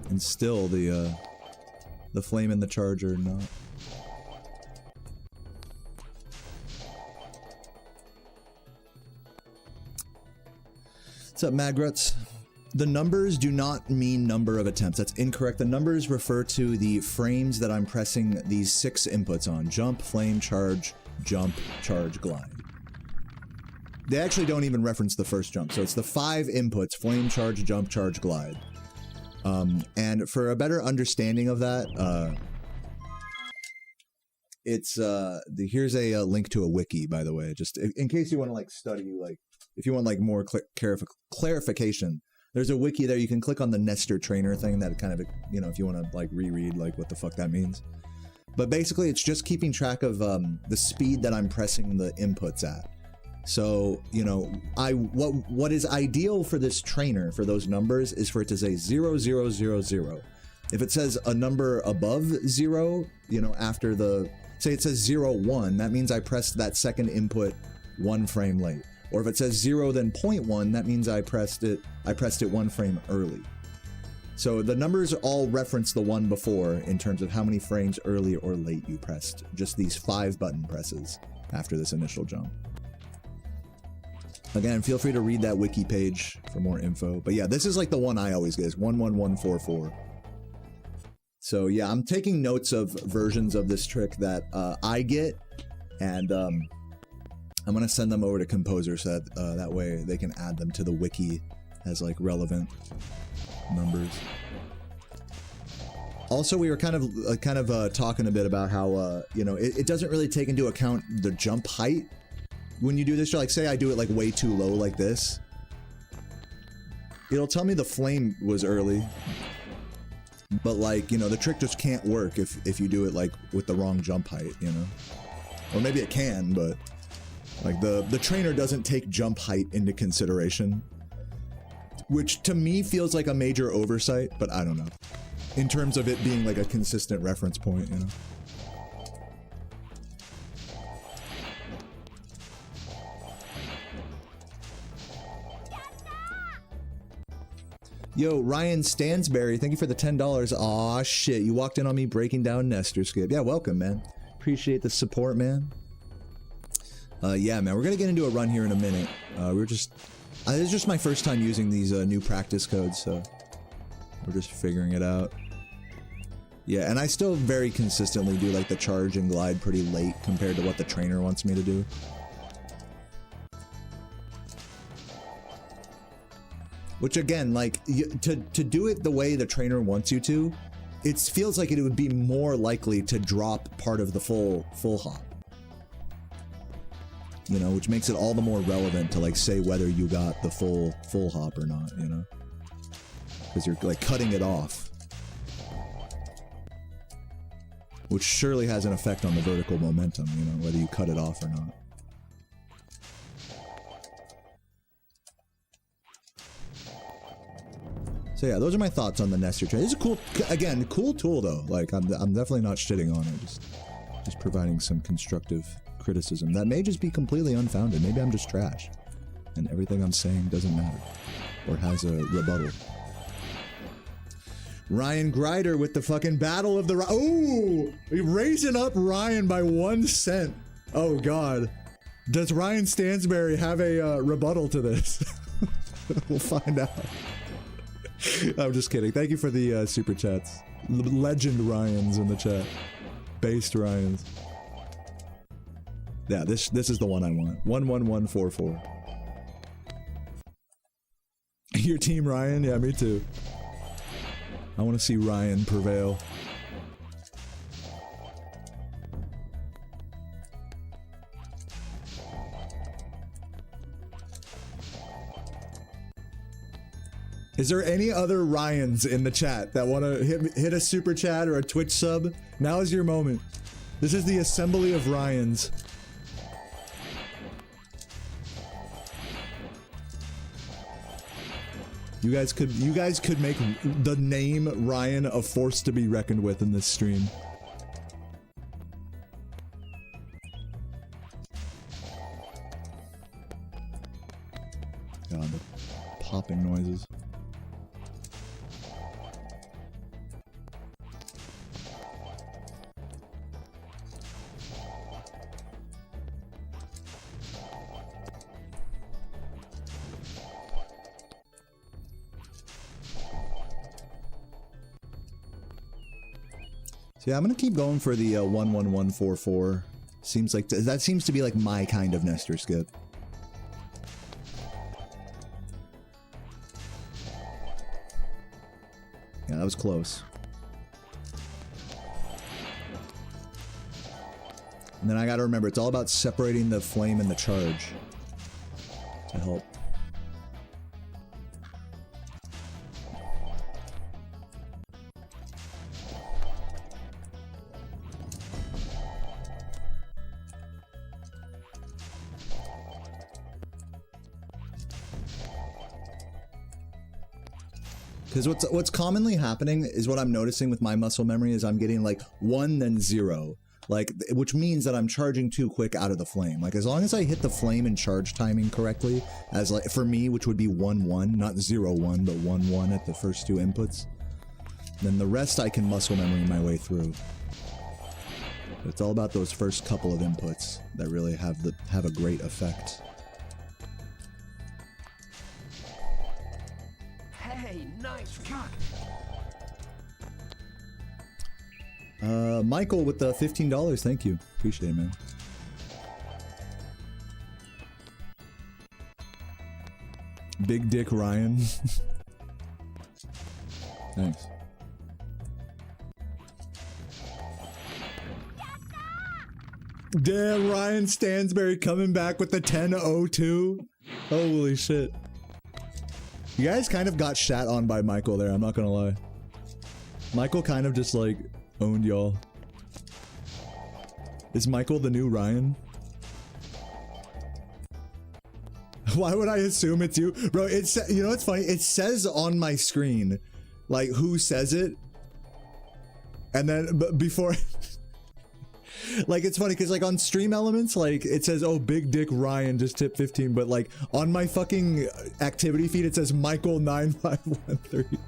And still the flame and the charge are not. What's up, Magruts? The numbers do not mean number of attempts. That's incorrect. The numbers refer to the frames that I'm pressing these 6 inputs on. Jump, flame, charge, jump, charge, glide. They actually don't even reference the first jump. So it's the 5 inputs: flame, charge, jump, charge, glide. And for a better understanding of that, It's here's a link to a wiki, by the way, just in case you want to like study, like if you want like more clarification. There's a wiki there. You can click on the Nestor trainer thing that kind of, you know, if you want to like reread like what the fuck that means. But basically it's just keeping track of the speed that I'm pressing the inputs at. So, you know, what is ideal for this trainer, for those numbers, is for it to say 0, 0, 0, 0. If it says a number above 0, you know, after say it says 0, 1, that means I pressed that second input 1 frame late. Or if it says 0, then 0.1, that means I pressed it 1 frame early. So the numbers all reference the one before in terms of how many frames early or late you pressed. Just these 5 button presses after this initial jump. Again, feel free to read that wiki page for more info. But yeah, this is like the one I always get, is 11144. So yeah, I'm taking notes of versions of this trick that I get, and I'm gonna send them over to Composer so that way they can add them to the wiki as like relevant numbers. Also, we were kind of talking a bit about how you know, it doesn't really take into account the jump height when you do this. Like, say I do it like way too low like this, it'll tell me the flame was early, but like, you know, the trick just can't work if you do it like with the wrong jump height, you know, or maybe it can, but like the trainer doesn't take jump height into consideration, which to me feels like a major oversight, but I don't know, in terms of it being like a consistent reference point, you know. Yo, Ryan Stansberry, thank you for the $10. Aw, shit, you walked in on me breaking down Nestor Skip. Yeah, welcome, man. Appreciate the support, man. Yeah, man, we're gonna get into a run here in a minute. This is just my first time using these new practice codes, so we're just figuring it out. Yeah, and I still very consistently do like the charge and glide pretty late compared to what the trainer wants me to do. Which again, like, to do it the way the trainer wants you to, it feels like it would be more likely to drop part of the full hop. You know, which makes it all the more relevant to like say whether you got the full hop or not, you know? Because you're like cutting it off. Which surely has an effect on the vertical momentum, you know, whether you cut it off or not. So yeah, those are my thoughts on the Nestor trainer. This is a cool, again, cool tool though. Like I'm definitely not shitting on it. Just providing some constructive criticism that may just be completely unfounded. Maybe I'm just trash, and everything I'm saying doesn't matter, or has a rebuttal. Ryan Grider with the fucking battle of the. Ooh, raising up Ryan by 1 cent. Oh God, does Ryan Stansberry have a rebuttal to this? We'll find out. I'm just kidding. Thank you for the super chats. Legend Ryans in the chat. Based Ryans. Yeah, this is the one I want. 11144. Your team Ryan? Yeah, me too. I want to see Ryan prevail. Is there any other Ryans in the chat that want to hit a super chat or a Twitch sub? Now is your moment. This is the assembly of Ryans. You guys could make the name Ryan a force to be reckoned with in this stream. God, the popping noises. So yeah, I'm gonna keep going for the 11144. Seems like that seems to be like my kind of Nestor skip. Yeah, that was close. And then I gotta remember, it's all about separating the flame and the charge to help. Because what's commonly happening is what I'm noticing with my muscle memory is I'm getting like 1 then 0, like, which means that I'm charging too quick out of the flame. Like, as long as I hit the flame and charge timing correctly, as like for me, which would be 1-1, not 0-1, but 1-1 at the first 2 inputs, then the rest I can muscle memory my way through. It's all about those first couple of inputs that really have a great effect. Nice cock. Michael with the $15, thank you. Appreciate it, man. Big Dick Ryan. Thanks. Damn, Ryan Stansberry coming back with the 10-02. Holy shit. You guys kind of got shat on by Michael there, I'm not gonna lie. Michael kind of just like owned y'all. Is Michael the new Ryan? Why would I assume it's you? Bro, you know what's funny? It says on my screen, like, who says it. And then, before... Like, it's funny, because, like, on Stream Elements, like, it says, oh, Big Dick Ryan just tipped 15, but, like, on my fucking activity feed, it says Michael9513.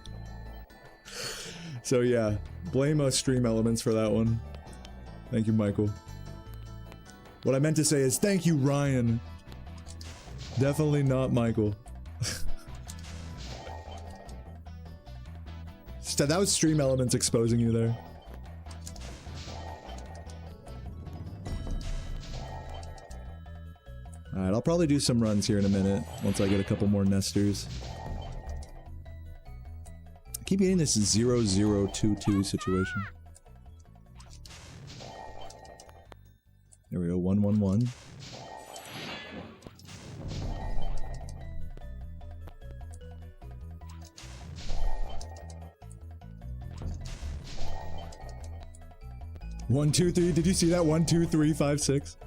So, yeah. Blame us, Stream Elements, for that one. Thank you, Michael. What I meant to say is, thank you, Ryan. Definitely not Michael. So that was Stream Elements exposing you there. Alright, I'll probably do some runs here in a minute, once I get a couple more nesters. I keep getting this 0-0-2-2 situation. There we go, 1-1-1. One, two, three. Did you see that? 1, 2, 3, 5, 6.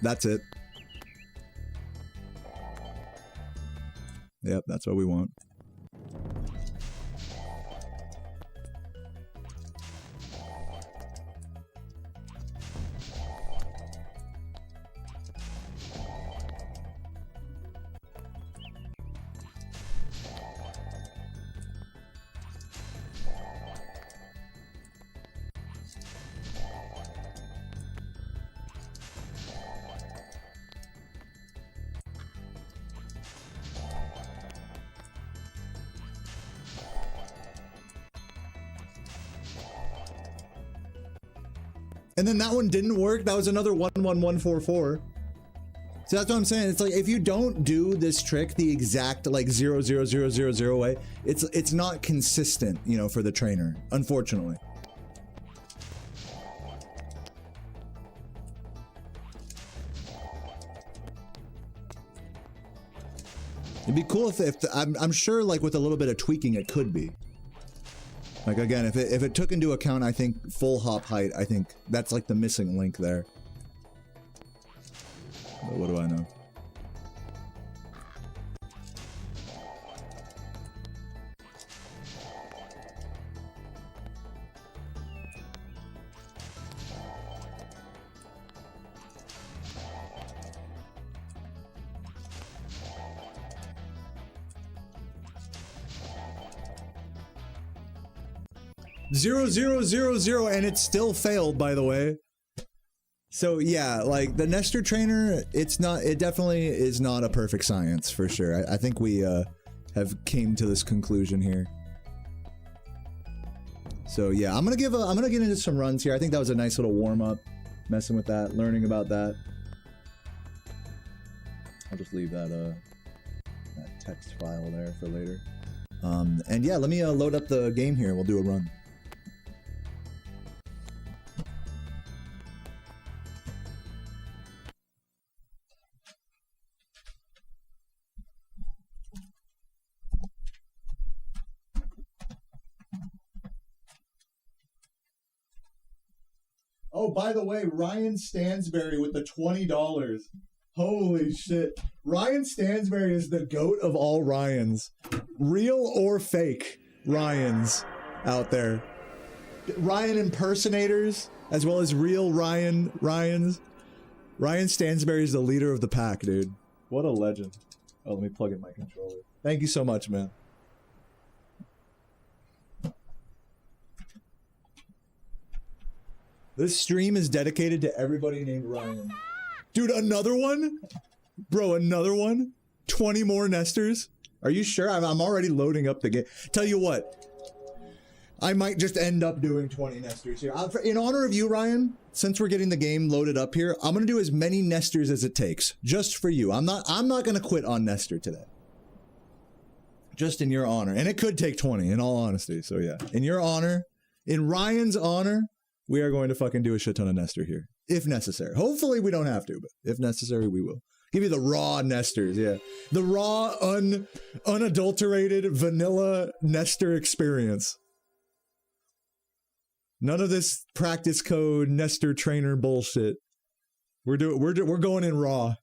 That's it. Yep, that's what we want. And then that one didn't work. That was another 1-1-1-4-4. So that's what I'm saying. It's like, if you don't do this trick the exact like 0-0-0-0-0 way, it's not consistent, you know, for the trainer, unfortunately. It'd be cool if I'm sure, like, with a little bit of tweaking, it could be. Like, again, if it took into account, I think, full hop height, I think that's like the missing link there. But what do I know? Zero, zero, zero, zero, and it still failed, by the way. So yeah, like the Nestor trainer, it definitely is not a perfect science for sure. I think we have came to this conclusion here. So yeah, I'm gonna get into some runs here. I think that was a nice little warm up, messing with that, learning about that. I'll just leave that text file there for later. And yeah, let me load up the game here. We'll do a run. Oh, by the way, Ryan Stansberry with the $20. Holy shit. Ryan Stansberry is the GOAT of all Ryans. Real or fake Ryans out there. Ryan impersonators, as well as real Ryans. Ryan Stansberry is the leader of the pack, dude. What a legend. Oh, let me plug in my controller. Thank you so much, man. This stream is dedicated to everybody named Ryan. Dude, another one? Bro, another one? 20 more nesters? Are you sure? I'm already loading up the game. Tell you what, I might just end up doing 20 nesters here. In honor of you, Ryan, since we're getting the game loaded up here, I'm gonna do as many nesters as it takes, just for you. I'm not gonna quit on Nestor today. Just in your honor. And it could take 20, in all honesty, so yeah. In your honor, in Ryan's honor, we are going to fucking do a shit ton of Nestor here, if necessary. Hopefully we don't have to, but if necessary, we will. Give you the raw Nestors, yeah. The raw, unadulterated, vanilla Nestor experience. None of this practice code Nestor trainer bullshit. We're going in raw.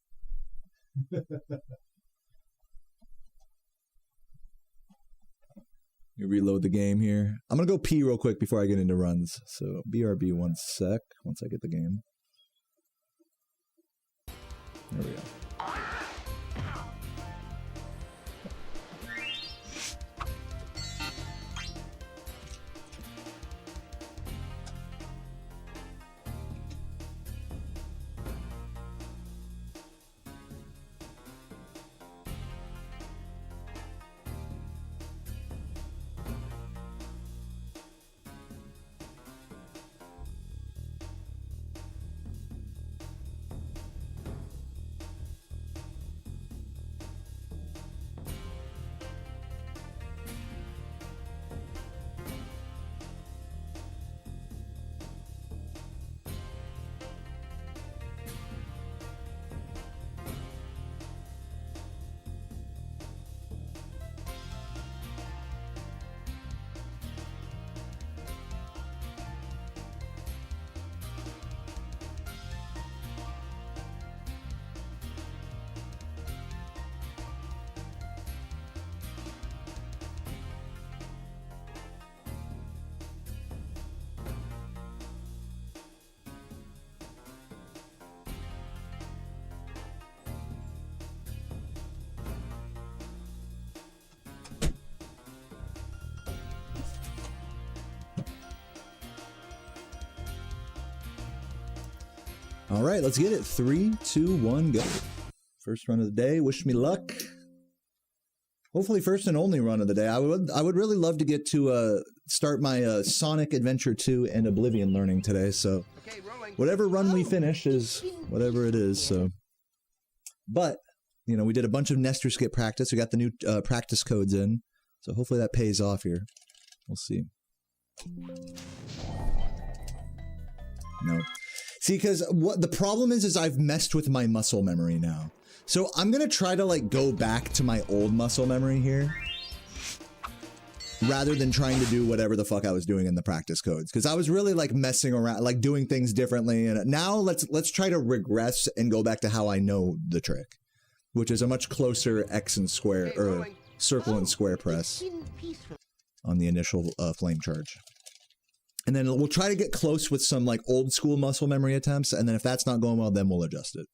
You reload the game here. I'm gonna go pee real quick before I get into runs. So BRB 1 sec once I get the game. There we go. All right, let's get it. 3, 2, 1, go. First run of the day. Wish me luck. Hopefully, first and only run of the day. I would really love to get to start my Sonic Adventure 2 and Oblivion learning today. So, whatever run we finish is whatever it is. So, but you know, we did a bunch of Nestor skip practice. We got the new practice codes in, so hopefully that pays off here. We'll see. No. See, because what the problem is I've messed with my muscle memory now. So I'm going to try to like go back to my old muscle memory here rather than trying to do whatever the fuck I was doing in the practice codes. Because I was really like messing around, like doing things differently. And now let's try to regress and go back to how I know the trick, which is a much closer X and square or circle and square press on the initial flame charge. And then we'll try to get close with some like old school muscle memory attempts. And then if that's not going well, then we'll adjust it.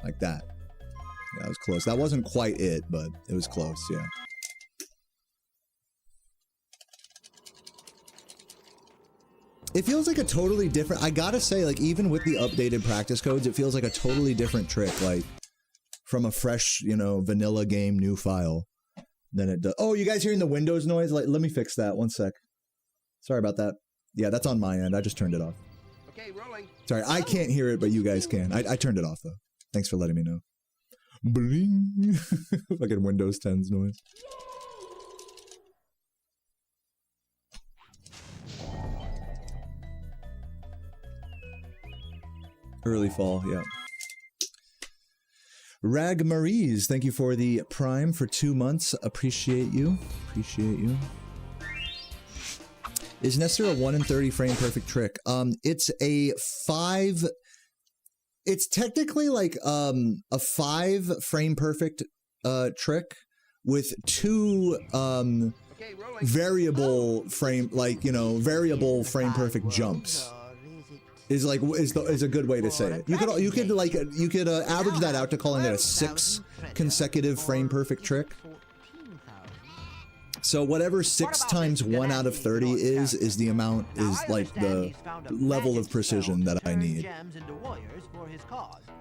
Like that. Yeah, that was close. That wasn't quite it, but it was close, yeah. It feels like a totally different, I gotta say, like even with the updated practice codes, it feels like a totally different trick, like from a fresh, you know, vanilla game, new file. Than it does. Oh, you guys hearing the Windows noise? Like, let me fix that. 1 sec. Sorry about that. Yeah, that's on my end. I just turned it off. Okay, rolling. Sorry, I can't hear it, but you guys can. I turned it off, though. Thanks for letting me know. Bling. Fucking Windows 10's noise. Early fall, yeah. Rag Maries, thank you for the Prime for 2 months. Appreciate you. Appreciate you. Is Nestor a 1 in 30 frame perfect trick? It's a 5. It's technically like a 5 frame perfect trick with 2 variable frame, like, you know, variable frame perfect jumps. Is a good way to say it. You could average that out to calling it a 6 consecutive frame perfect trick. So whatever 6 times 1 out of 30 is the amount, is like the level of precision that I need.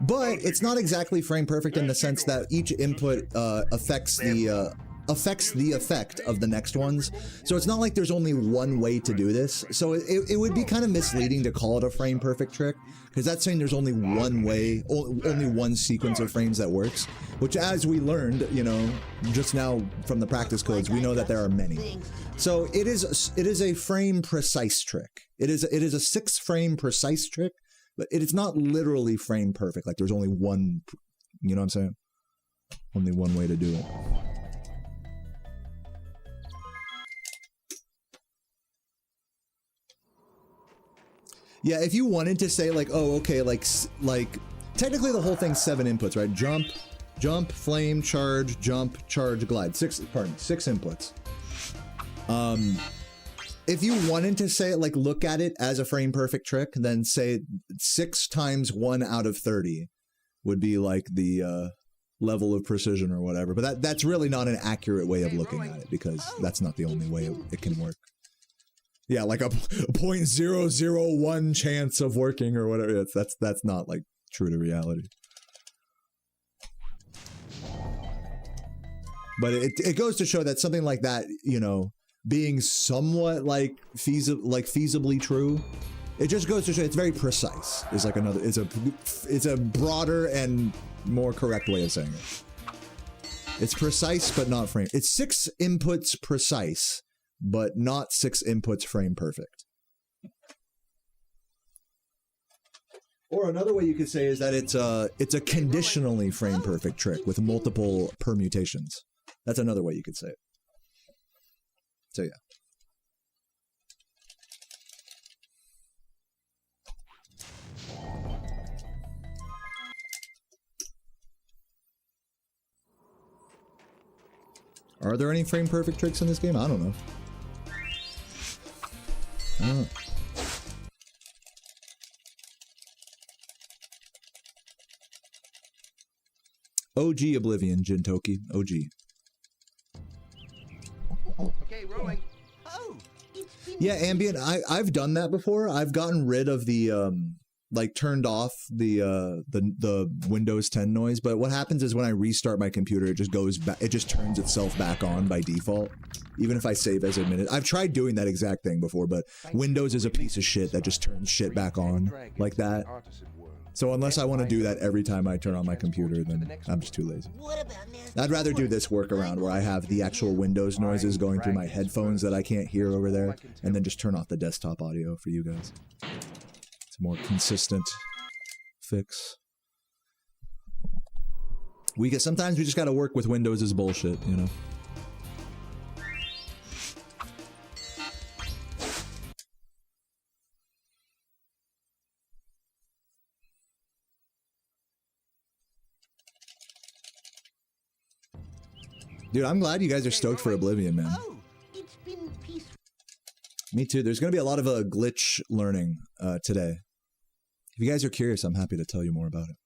But it's not exactly frame perfect in the sense that each input affects the effect of the next ones. So it's not like there's only one way to do this. So it would be kind of misleading to call it a frame perfect trick, because that's saying there's only one way, only one sequence of frames that works, which, as we learned, you know, just now from the practice codes, we know that there are many. So it is a frame precise trick. It is a 6 frame precise trick, but it is not literally frame perfect. Like there's only one, you know what I'm saying? Only one way to do it. Yeah, if you wanted to say like, oh, okay, like technically the whole thing's 7 inputs, right? Jump, flame, charge, glide. 6 inputs. If you wanted to say it, like, look at it as a frame perfect trick, then say 6 times 1 out of 30 would be like the level of precision or whatever. But that's really not an accurate way of looking at it, because that's not the only way it can work. Yeah, like a 0.001 chance of working or whatever. That's not like true to reality. But it goes to show that something like that, you know, being somewhat like feasibly true, it just goes to show it's very precise. It's like another. It's a broader and more correct way of saying it. It's precise but not frame. It's 6 inputs precise, but not 6 inputs frame perfect. Or another way you could say is that it's a conditionally frame perfect trick with multiple permutations. That's another way you could say it. So yeah. Are there any frame perfect tricks in this game? I don't know. OG Oblivion, Jintoki. OG. Okay, rolling. Yeah, ambient. I've done that before. I've gotten rid of the like turned off the Windows 10 noise. But what happens is when I restart my computer, it just goes back. It just turns itself back on by default, even if I save as admitted. I've tried doing that exact thing before, but Windows is a piece of shit that just turns shit back on like that. So unless I want to do that every time I turn on my computer, then I'm just too lazy. I'd rather do this workaround where I have the actual Windows noises going through my headphones that I can't hear over there, and then just turn off the desktop audio for you guys. It's a more consistent fix. Sometimes we just gotta work with Windows' bullshit, you know? Dude, I'm glad you guys are stoked for Oblivion, man. It's been peaceful. Me too. There's going to be a lot of glitch learning today. If you guys are curious, I'm happy to tell you more about it.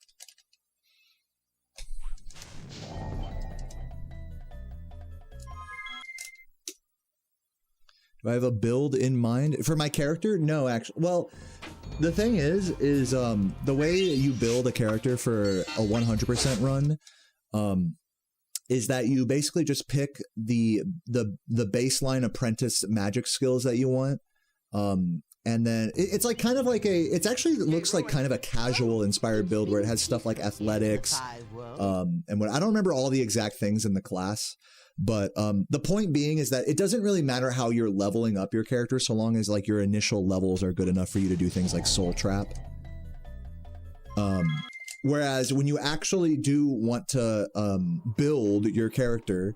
Do I have a build in mind? For my character? No, actually. Well, the thing is the way you build a character for a 100% run, is that you basically just pick the baseline apprentice magic skills that you want, And then it's like kind of like it's actually looks like kind of a casual inspired build where it has stuff like athletics, and what I don't remember all the exact things in the class, but the point being is that it doesn't really matter how you're leveling up your character so long as like your initial levels are good enough for you to do things like Soul Trap. Whereas when you actually do want to build your character,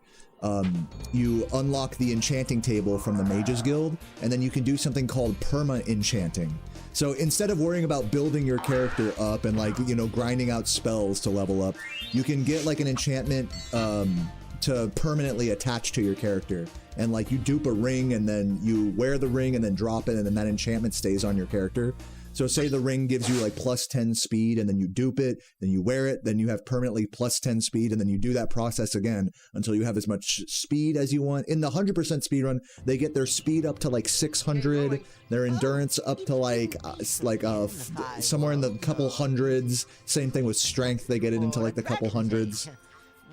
you unlock the enchanting table from the Mages Guild, and then you can do something called perma-enchanting. So instead of worrying about building your character up and like, you know, grinding out spells to level up, you can get like an enchantment to permanently attach to your character. And like you dupe a ring and then you wear the ring and then drop it, and then that enchantment stays on your character. So say the ring gives you like +10 speed, and then you dupe it, then you wear it, then you have permanently +10 speed, and then you do that process again until you have as much speed as you want. In the 100% speedrun, they get their speed up to like 600, their endurance up to like somewhere in the couple hundreds. Same thing with strength, they get it into like the couple hundreds.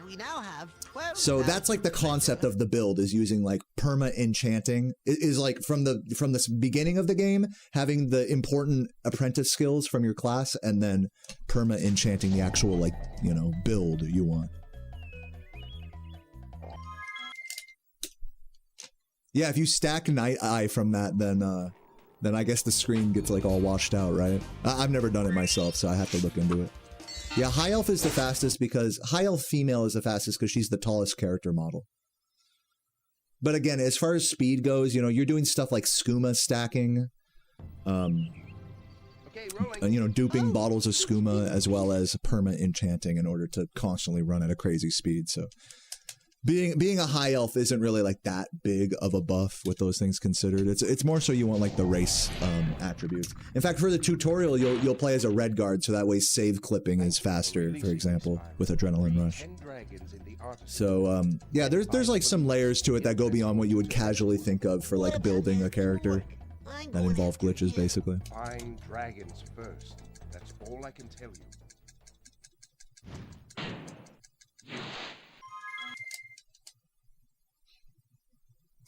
We now have 12. So that's like the concept of the build, is using like perma enchanting is like from the beginning of the game, having the important apprentice skills from your class, and then perma enchanting the actual like, you know, build you want. Yeah, if you stack Night Eye from that, then I guess the screen gets like all washed out, right? I've never done it myself, so I have to look into it. Yeah, High Elf is the fastest because High Elf female is the fastest because she's the tallest character model. But again, as far as speed goes, you know, you're doing stuff like skooma stacking, you know, duping bottles of skooma, as well as perma enchanting in order to constantly run at a crazy speed. So being a High Elf isn't really like that big of a buff with those things considered. It's more so you want like the race attributes. In fact, for the tutorial, you'll play as a red guard, so that way save clipping is faster, for example, with Adrenaline Rush. So yeah, there's like some layers to it that go beyond what you would casually think of for like building a character that involve glitches, basically. Find dragons first. That's all I can tell you.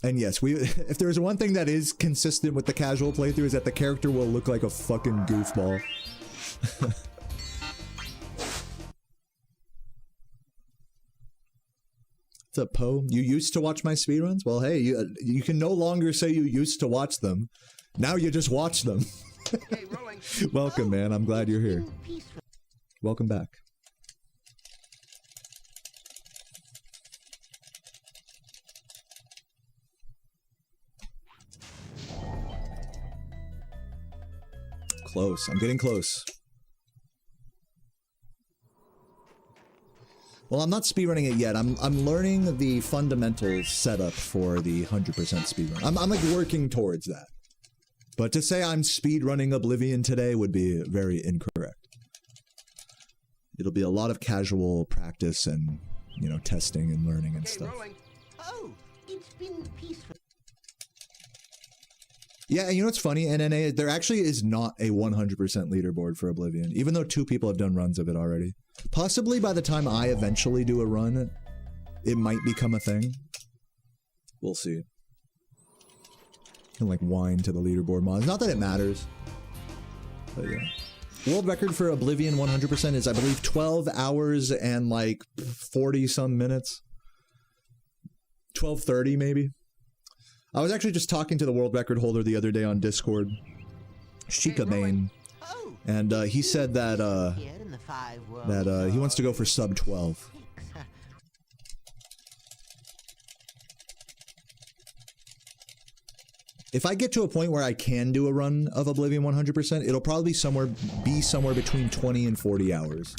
And yes, if there's one thing that is consistent with the casual playthrough, is that the character will look like a fucking goofball. What's up, Poe? You used to watch my speedruns? Well, hey, you can no longer say you used to watch them. Now you just watch them. Okay, rolling. Welcome, man. I'm glad you're here. Welcome back. Close. I'm getting close. Well, I'm not speedrunning it yet. I'm learning the fundamental setup for the 100% speedrun. I'm like working towards that. But to say I'm speedrunning Oblivion today would be very incorrect. It'll be a lot of casual practice and, you know, testing and learning and stuff. Oh, it's been peaceful. Yeah, and you know what's funny, NNA? There actually is not a 100% leaderboard for Oblivion, even though 2 people have done runs of it already. Possibly by the time I eventually do a run, it might become a thing. We'll see. Can like whine to the leaderboard mods. Not that it matters. But yeah. World record for Oblivion 100% is, I believe, 12 hours and like 40 some minutes. 12:30 maybe. I was actually just talking to the world record holder the other day on Discord, Shika Main, and he said that he wants to go for sub 12. If I get to a point where I can do a run of Oblivion 100%, it'll probably be somewhere between 20 and 40 hours,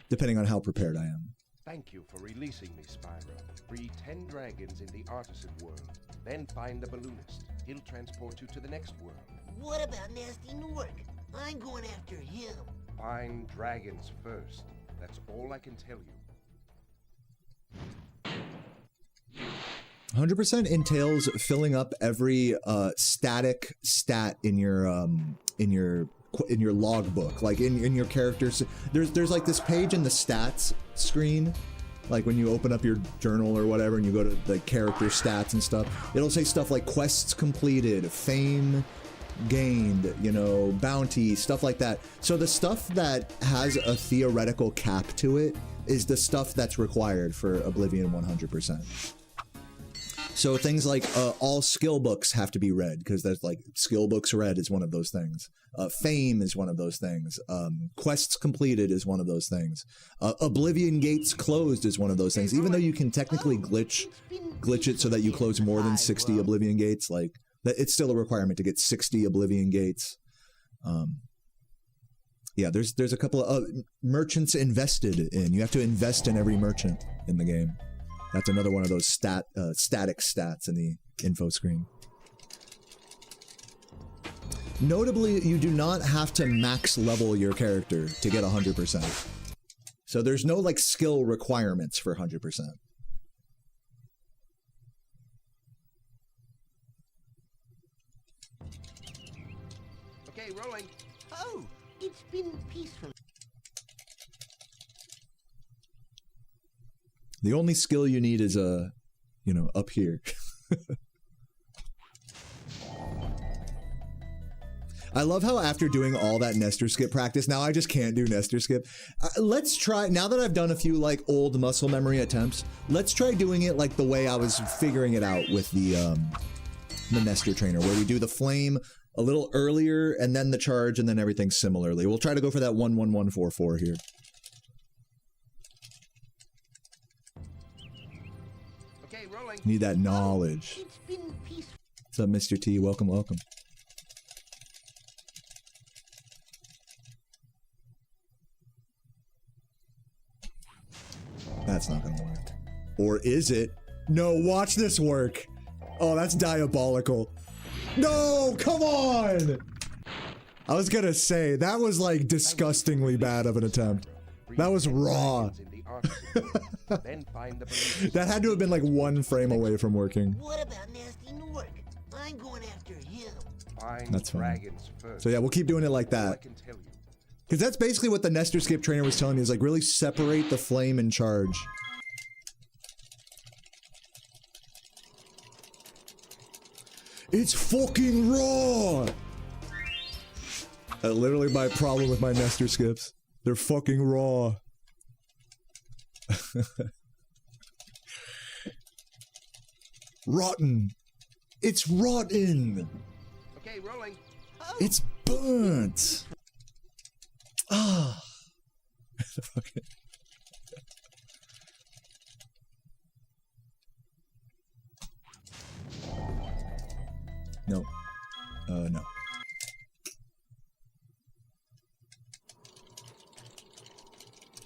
depending on how prepared I am. Thank you for releasing me, Spyro. Free 10 dragons in the artisan world. Then find the balloonist. He'll transport you to the next world. What about Nasty Nork? I'm going after him. Find dragons first. That's all I can tell you. 100% entails filling up every static stat in your logbook, like in your characters. There's like this page in the stats screen, like when you open up your journal or whatever and you go to the character stats and stuff, it'll say stuff like quests completed, fame, gained, you know, bounty, stuff like that. So the stuff that has a theoretical cap to it is the stuff that's required for Oblivion 100%. So things like all skill books have to be read, because there's like skill books read is one of those things. Fame is one of those things. Quests completed is one of those things. Oblivion gates closed is one of those things. Even though you can technically glitch it so that you close more than 60 Oblivion gates, like it's still a requirement to get 60 Oblivion gates. Yeah, there's a couple of merchants invested in. You have to invest in every merchant in the game. That's another one of those static stats in the info screen. Notably, you do not have to max level your character to get 100%. So there's no like skill requirements for 100%. Okay, rolling. Oh, it's been peaceful. The only skill you need is you know, up here. I love how after doing all that Nestor skip practice, now I just can't do Nestor skip. Let's try, now that I've done a few like old muscle memory attempts, let's try doing it like the way I was figuring it out with the Nestor trainer, where we do the flame a little earlier and then the charge and then everything similarly. We'll try to go for that 11144 here. Need that knowledge. What's up, Mr. T? Welcome, welcome. That's not gonna work. Or is it? No, watch this work. Oh, that's diabolical. No, come on! I was gonna say, that was like disgustingly bad of an attempt. That was raw. That had to have been like 1 frame away from working. What about Nasty Newark? I'm going after him. That's fine. So yeah, we'll keep doing it like that. Because that's basically what the Nestor skip trainer was telling me, is like really separate the flame and charge. It's fucking raw! Literally my problem with my Nestor skips. They're fucking raw. Rotten. It's rotten. Okay, rolling. Oh. It's burnt. Ah. No. No.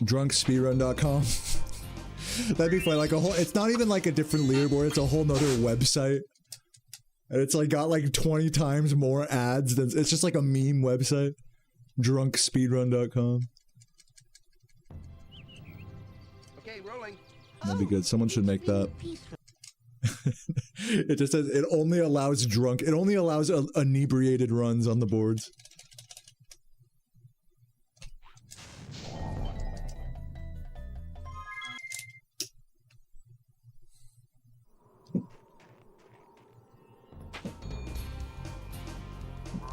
Drunkspeedrun.com. That'd be fun. Like a whole, it's not even like a different leaderboard, it's a whole nother website. And it's like got like 20 times more ads than, it's just like a meme website. Drunkspeedrun.com. Okay, rolling. That'd be good. Someone should make that. It just says it only allows inebriated runs on the boards.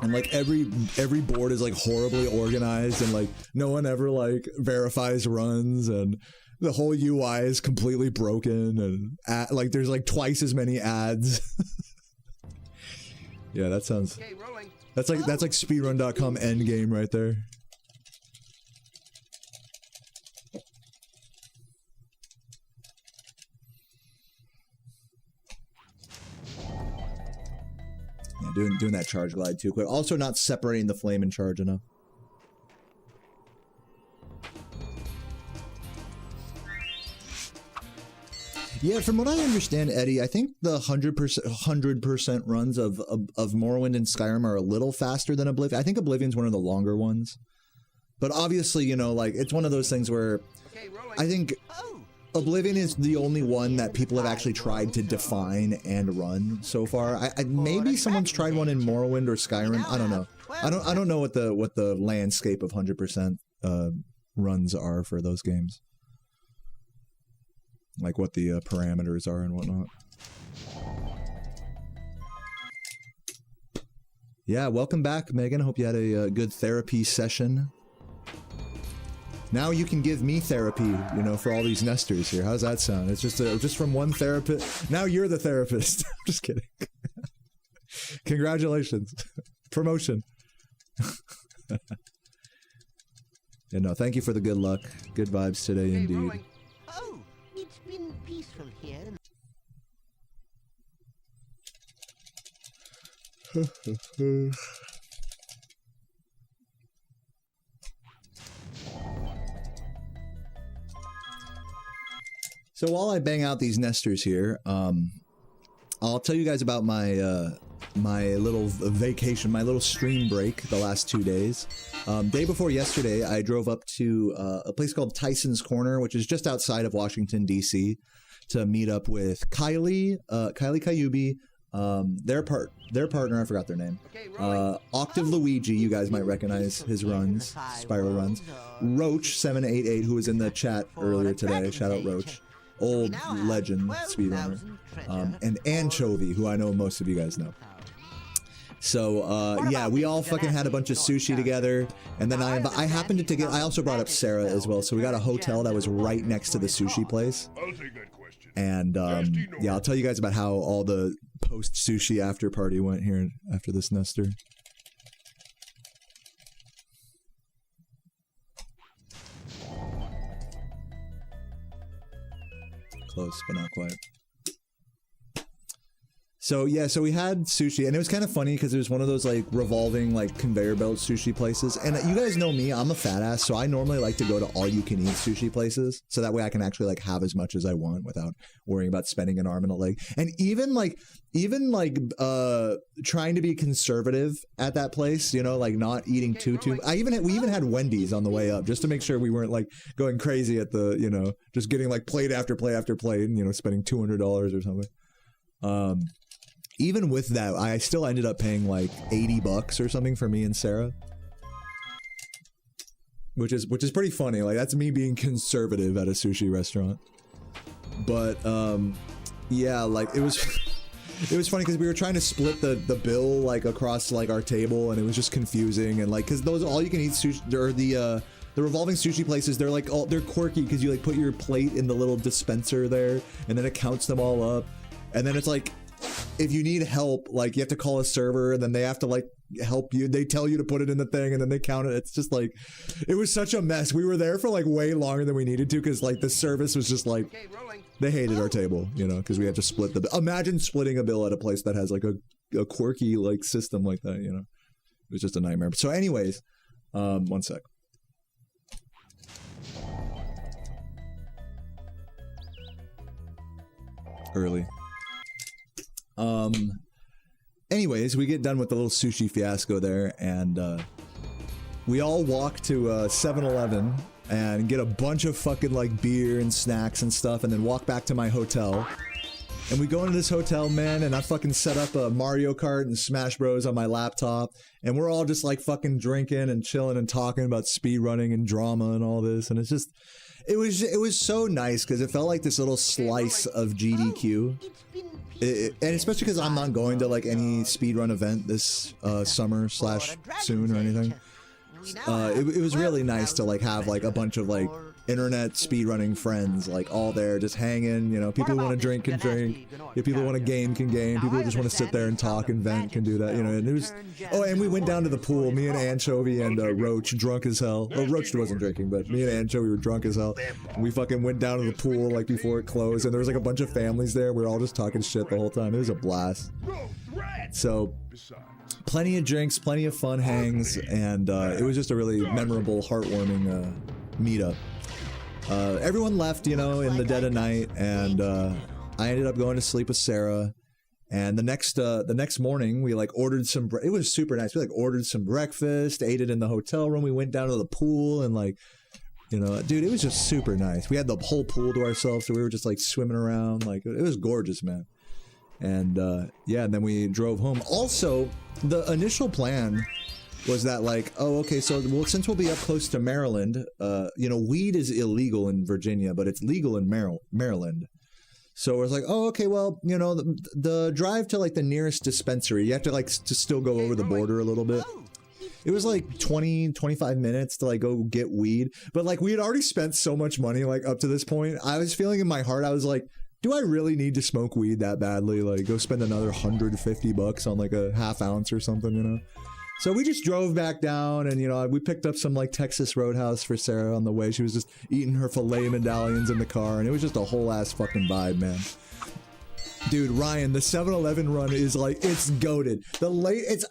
And like every board is like horribly organized, and like no one ever like verifies runs, and the whole UI is completely broken, and like there's like twice as many ads. Yeah, that sounds. Okay, rolling. That's like speedrun.com endgame right there. Yeah, doing that charge glide too quick. Also not separating the flame and charge enough. Yeah, from what I understand, Eddie, I think the 100% runs of Morrowind and Skyrim are a little faster than Oblivion. I think Oblivion's one of the longer ones. But obviously, you know, like, it's one of those things where I think Oblivion is the only one that people have actually tried to define and run so far. Maybe someone's tried one in Morrowind or Skyrim. I don't know. I don't know what the landscape of 100% runs are for those games. Like what the parameters are and whatnot. Yeah, welcome back, Megan. Hope you had a good therapy session. Now you can give me therapy, you know, for all these nesters here. How's that sound? It's just from one therapist. Now you're the therapist. I'm just kidding. Congratulations. Promotion. Yeah, no, thank you for the good luck. Good vibes today, indeed. Rolling. Oh, it's been peaceful here. So while I bang out these nesters here, I'll tell you guys about my my little vacation, my little stream break the last 2 days. Day before yesterday, I drove up to a place called Tyson's Corner, which is just outside of Washington, D.C., to meet up with Kylie Kayubi, their partner, I forgot their name, Octave Luigi, you guys might recognize his runs, Spyro runs, Roach788, who was in the chat earlier today, shout out Roach, old legend speedrunner, and Anchovy, who I know most of you guys know. So, yeah, we all fucking had a bunch of sushi together, and then I happened to get, I also brought up Sarah as well, so we got a hotel that was right next to the sushi place. I'll take that question. And, yeah, I'll tell you guys about how all the post-sushi after party went here after this nester. Close, but not quite. So yeah, so we had sushi, and it was kind of funny because it was one of those like revolving like conveyor belt sushi places. And you guys know me, I'm a fat ass, so I normally like to go to all you can eat sushi places, so that way I can actually like have as much as I want without worrying about spending an arm and a leg. And even trying to be conservative at that place, you know, like not eating too. We even had Wendy's on the way up just to make sure we weren't like going crazy at the, you know, just getting like plate after plate after plate, and you know, spending $200 or something. Even with that, I still ended up paying like $80 or something for me and Sarah, which is pretty funny. Like that's me being conservative at a sushi restaurant. But yeah, like it was funny because we were trying to split the bill like across like our table, and it was just confusing. And like because those all you can eat sushi or the revolving sushi places, they're like they're quirky because you like put your plate in the little dispenser there, and then it counts them all up, and then it's like, if you need help, like you have to call a server, and then they have to like help you. They tell you to put it in the thing, and then they count it. It's just like, it was such a mess. We were there for like way longer than we needed to because like the service was just like, they hated our table, you know, because we had to split the bill. Imagine splitting a bill at a place that has like a quirky like system like that, you know. It was just a nightmare. So anyways, one sec. Early. Anyways, we get done with the little sushi fiasco there, and we all walk to 7-Eleven and get a bunch of fucking like beer and snacks and stuff, and then walk back to my hotel. And we go into this hotel, man, and I fucking set up a Mario Kart and Smash Bros on my laptop, and we're all just like fucking drinking and chilling and talking about speed running and drama and all this, and it's just, it was so nice because it felt like this little slice of GDQ. And especially because I'm not going to like any speedrun event this summer / soon or anything. It was really nice to like have like a bunch of like internet speedrunning friends like all there just hanging, you know. People who want to drink can drink, people who want to game can game, people who just want to sit there and talk and vent can do that, you know. And it was, oh, and we went down to the pool, me and Anchovy and Roach, drunk as hell. Well, Roach wasn't drinking, but me and Anchovy were drunk as hell, and we fucking went down to the pool like before it closed, and there was like a bunch of families there. We were all just talking shit the whole time. It was a blast. So plenty of drinks, plenty of fun hangs, and it was just a really memorable, heartwarming meetup. Everyone left, you know, in the dead of night, and I ended up going to sleep with Sarah. And the next morning, we like ordered some. It was super nice. We like ordered some breakfast, ate it in the hotel room. We went down to the pool, and like, you know, dude, it was just super nice. We had the whole pool to ourselves, so we were just like swimming around. Like, it was gorgeous, man. And yeah, and then we drove home. Also, the initial plan was that like, oh, okay, so well, since we'll be up close to Maryland, you know, weed is illegal in Virginia, but it's legal in Maryland. So I was like, oh, okay, well, you know, the drive to like the nearest dispensary, you have to like to still go over the border a little bit. It was like 20, 25 minutes to like go get weed. But like we had already spent so much money like up to this point. I was feeling in my heart, I was like, do I really need to smoke weed that badly? Like go spend another $150 on like a half ounce or something, you know? So we just drove back down and, you know, we picked up some like Texas Roadhouse for Sarah on the way. She was just eating her filet medallions in the car and it was just a whole ass fucking vibe, man. Dude, Ryan, the 7-Eleven run is like, it's goated.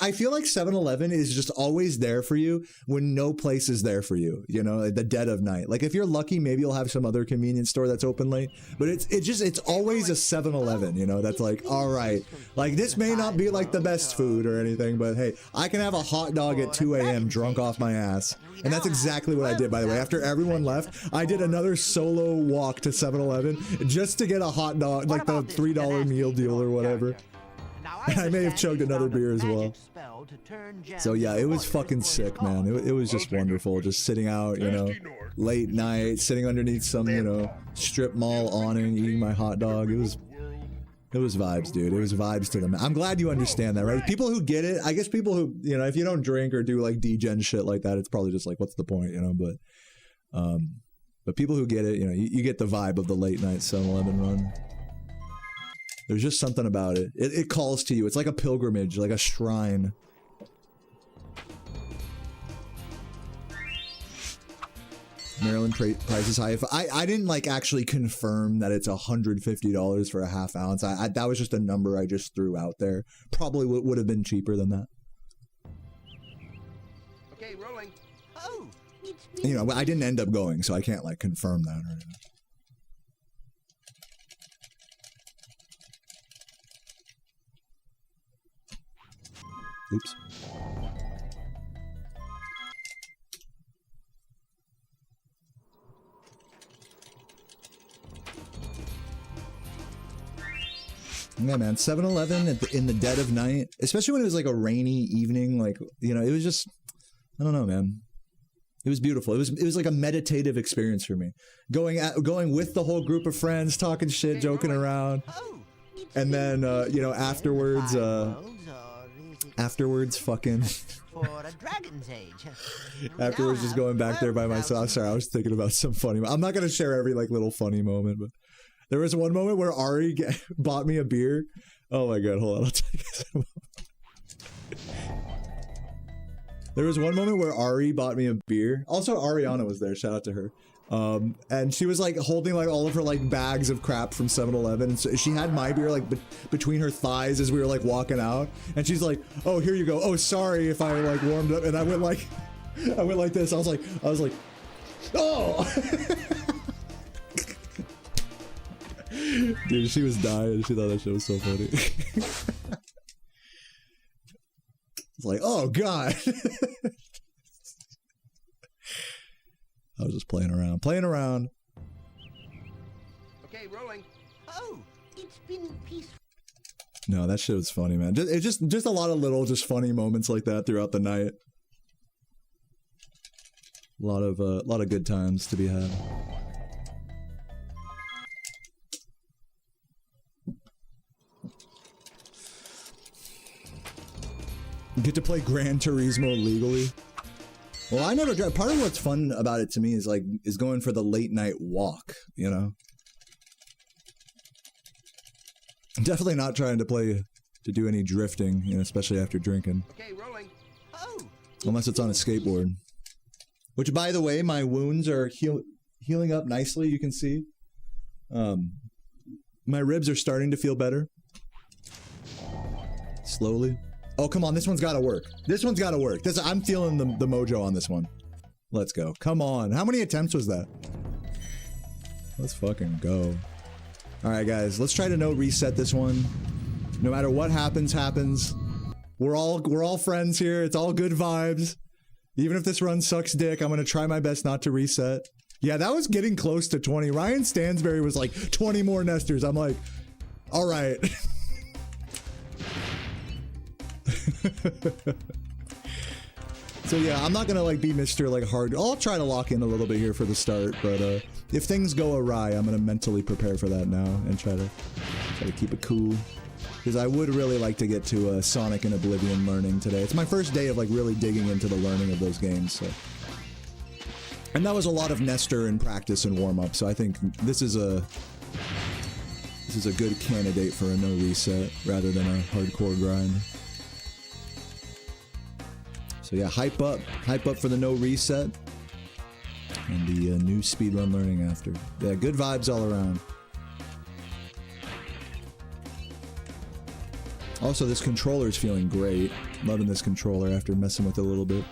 I feel like 7-Eleven is just always there for you when no place is there for you, you know, at the dead of night. Like if you're lucky, maybe you'll have some other convenience store that's open late, but it's always a 7-Eleven, you know, that's like, all right, like this may not be like the best food or anything, but hey, I can have a hot dog at 2 a.m. drunk off my ass. And that's exactly what I did, by the way. After everyone left, I did another solo walk to 7-Eleven just to get a hot dog, like the $3 meal deal or whatever. And I may have chugged another beer as well. So yeah, it was fucking sick, man. It was just wonderful, just sitting out, you know, late night, sitting underneath some, you know, strip mall awning, eating my hot dog. It was vibes, dude. It was vibes to them. I'm glad you understand that, right? People who get it, I guess people who, you know, if you don't drink or do like degen shit like that, it's probably just like, what's the point, you know? But people who get it, you know, you get the vibe of the late night 7-Eleven run. There's just something about it. It calls to you. It's like a pilgrimage, like a shrine. Maryland price is high. If I didn't like actually confirm that it's $150 for a half ounce. That was just a number I just threw out there. Probably would have been cheaper than that. Okay, rolling. Oh, You know, I didn't end up going, so I can't like confirm that or anything. Oops. Yeah, man, 7-Eleven in the dead of night, especially when it was like a rainy evening, like, you know, it was just, I don't know, man. It was beautiful. It was like a meditative experience for me. Going with the whole group of friends, talking shit, joking around. And then, you know, afterwards fucking... Afterwards, just going back there by myself. Sorry, I was thinking about some funny... I'm not going to share every, like, little funny moment, but... There was one moment where Ari bought me a beer. Oh my god, hold on, I'll take this. There was one moment where Ari bought me a beer. Also, Ariana was there, shout out to her. And she was like holding like all of her like bags of crap from 7-Eleven. So she had my beer like between her thighs as we were like walking out. And she's like, oh, here you go. Oh, sorry if I like warmed up. And I went like this. I was like, oh! Dude, she was dying. She thought that shit was so funny. It's like, oh god. I was just playing around. Okay, rolling. Oh, it's been peaceful. No, that shit was funny, man. It's just a lot of little, just funny moments like that throughout the night. A lot of good times to be had. Get to play Gran Turismo legally. Well, I never drive. Part of what's fun about it to me is going for the late night walk, you know? I'm definitely not trying to do any drifting, you know, especially after drinking. Okay, rolling. Oh, Unless it's on a skateboard. Which, by the way, my wounds are healing up nicely, you can see. My ribs are starting to feel better. Slowly. Oh, come on, this one's gotta work. I'm feeling the mojo on this one. Let's go. Come on. How many attempts was that? Let's fucking go. Alright, guys, let's try to no reset this one. No matter what happens. We're all friends here. It's all good vibes. Even if this run sucks dick, I'm gonna try my best not to reset. Yeah, that was getting close to 20. Ryan Stansberry was like 20 more nesters. I'm like, alright. So yeah, I'm not gonna like be Mr. like hard. I'll try to lock in a little bit here for the start, but If things go awry, I'm gonna mentally prepare for that now and try to keep it cool. Because I would really like to get to Sonic and Oblivion learning today. It's my first day of like really digging into the learning of those games. So. And that was a lot of Nestor and practice and warm up. So I think this is a good candidate for a no reset rather than a hardcore grind. So yeah, hype up for the no reset and the new speedrun learning after. Yeah, good vibes all around. Also, this controller is feeling great. Loving this controller after messing with it a little bit.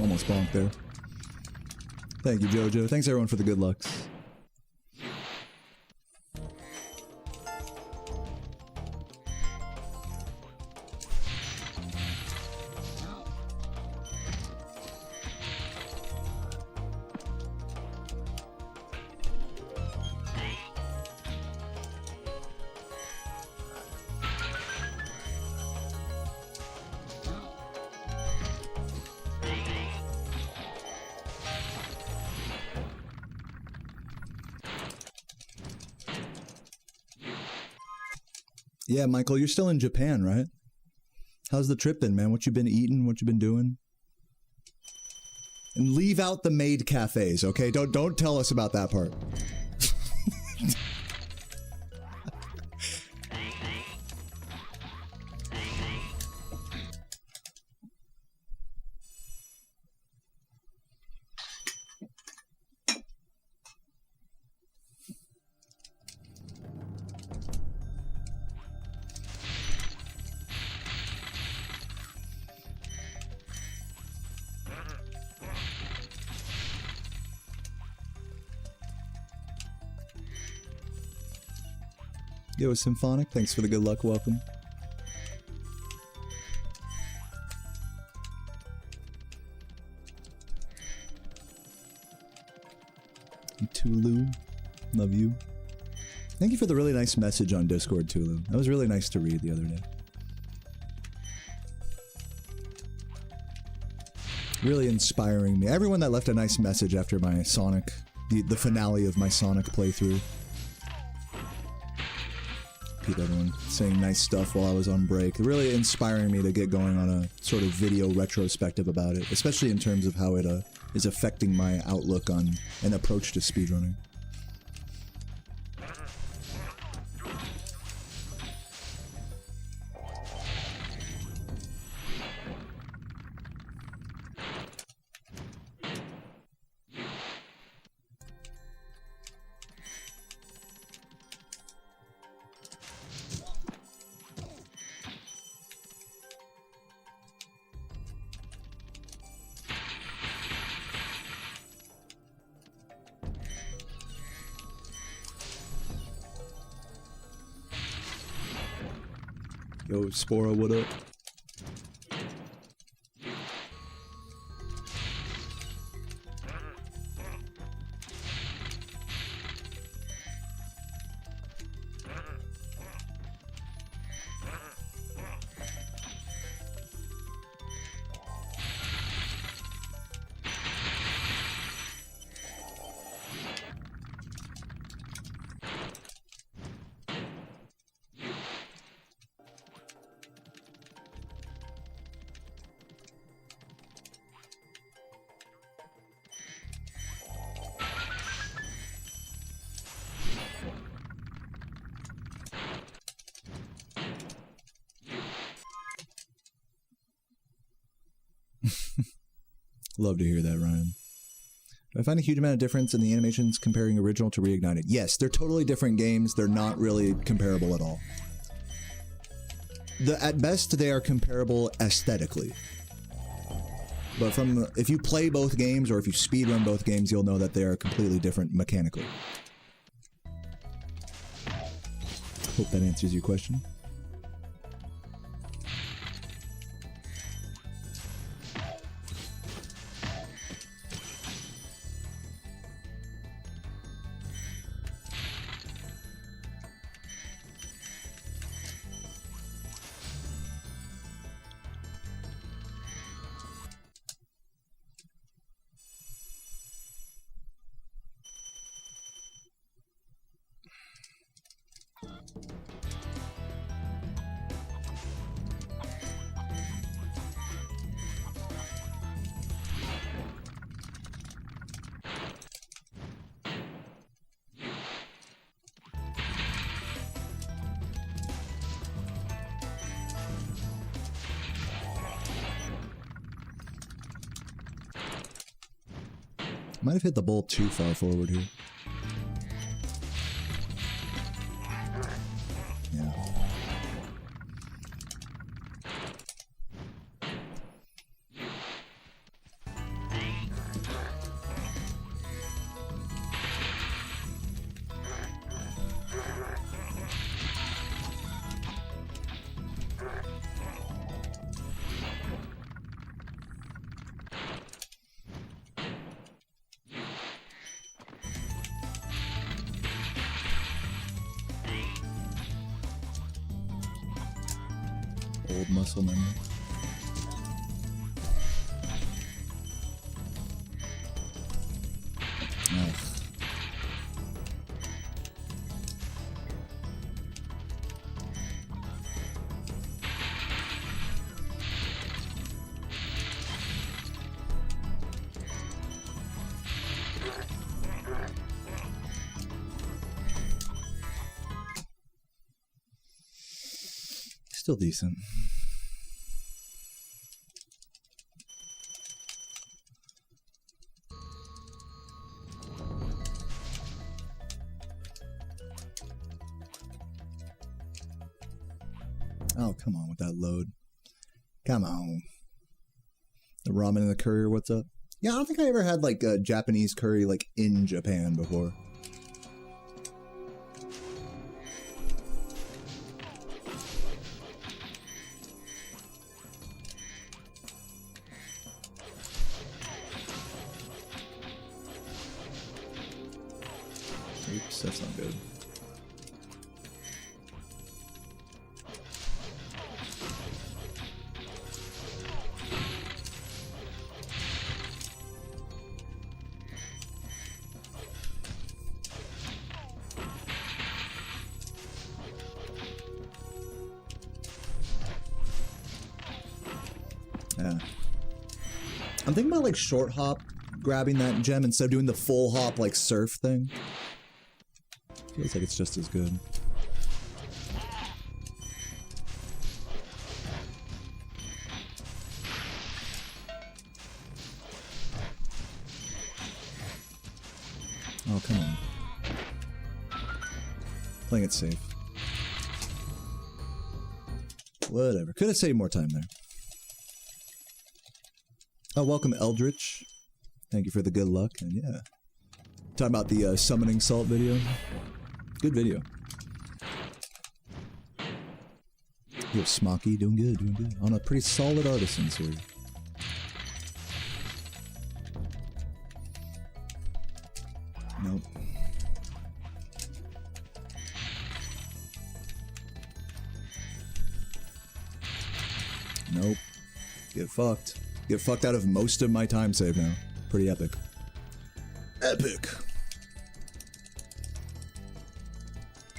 Almost bonked there. Thank you, Jojo. Thanks everyone for the good lucks. Yeah, Michael, you're still in Japan, right? How's the trip been, man? What you been eating? What you been doing? And leave out the maid cafes, okay? Don't tell us about that part. Yo, Symphonic, thanks for the good luck, welcome. Tulu, love you. Thank you for the really nice message on Discord, Tulu. That was really nice to read the other day. Really inspiring me. Everyone that left a nice message after my Sonic, the finale of my Sonic playthrough. Everyone saying nice stuff while I was on break. Really inspiring me to get going on a sort of video retrospective about it, especially in terms of how it is affecting my outlook on an approach to speedrunning. Yo, Spyro, what up? Love to hear that, Ryan. Do I find a huge amount of difference in the animations comparing original to Reignited? Yes, they're totally different games. They're not really comparable at all. At best, they are comparable aesthetically. But if you play both games, or if you speedrun both games, you'll know that they are completely different mechanically. Hope that answers your question. Might have hit the bolt too far forward here. Yeah. Old muscle memory. Ugh. Still decent. Oh, come on with that load. Come on. The ramen and the curry, what's up? Yeah, I don't think I ever had like a Japanese curry like in Japan before. Oops, that's not good. Yeah. I'm thinking about like short hop grabbing that gem instead of doing the full hop like surf thing. Feels like it's just as good. Oh, come on. Playing it safe. Whatever. Could have saved more time there. Oh, welcome Eldritch. Thank you for the good luck. And yeah. Talking about the summoning salt video. Good video. Yo, Smocky, doing good, doing good. On a pretty solid Artisans here. Nope. Nope. Get fucked. Get fucked out of most of my time save now. Pretty epic. Epic!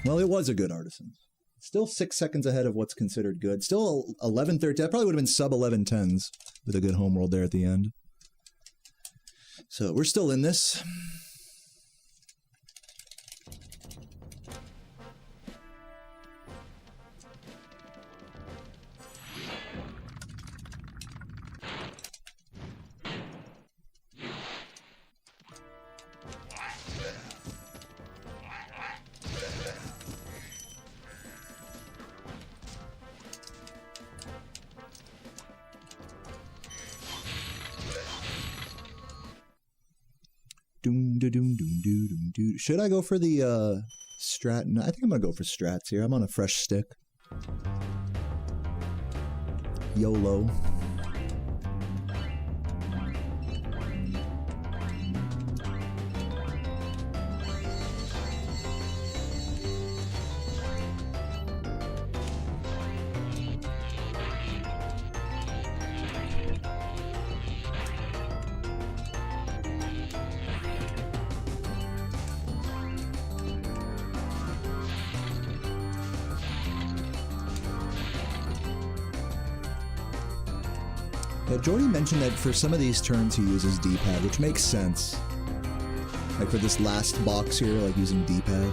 Well, it was a good Artisan. Still 6 seconds ahead of what's considered good. Still 11-13. That probably would have been sub 11-10s with a good homeworld there at the end. So we're still in this. Should I go for the strat? No, I think I'm gonna go for strats here. I'm on a fresh stick. YOLO. Yeah, Jordy mentioned that for some of these turns he uses D-pad, which makes sense. Like for this last box here, like using D-pad.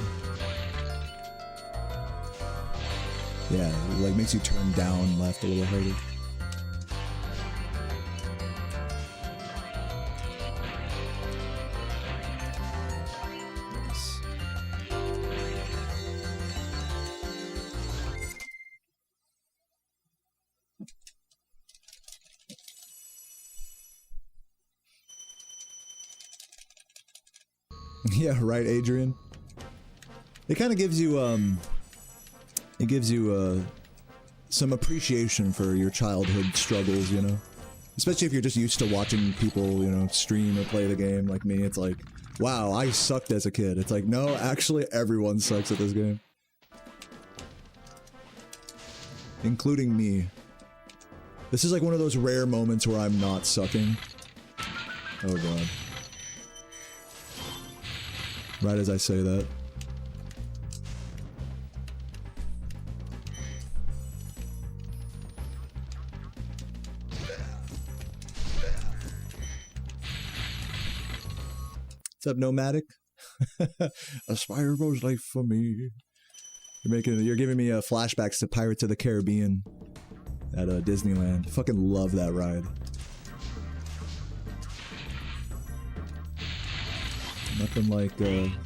Yeah, it like makes you turn down left a little harder. Yeah, right, Adrian. It kind of gives you, some appreciation for your childhood struggles, you know? Especially if you're just used to watching people, you know, stream or play the game like me. It's like, wow, I sucked as a kid. It's like, no, actually everyone sucks at this game. Including me. This is like one of those rare moments where I'm not sucking. Oh god. Right as I say that. What's up, Nomadic? A Spyro's life for me. You're giving me flashbacks to Pirates of the Caribbean at Disneyland. Fucking love that ride. Nothing like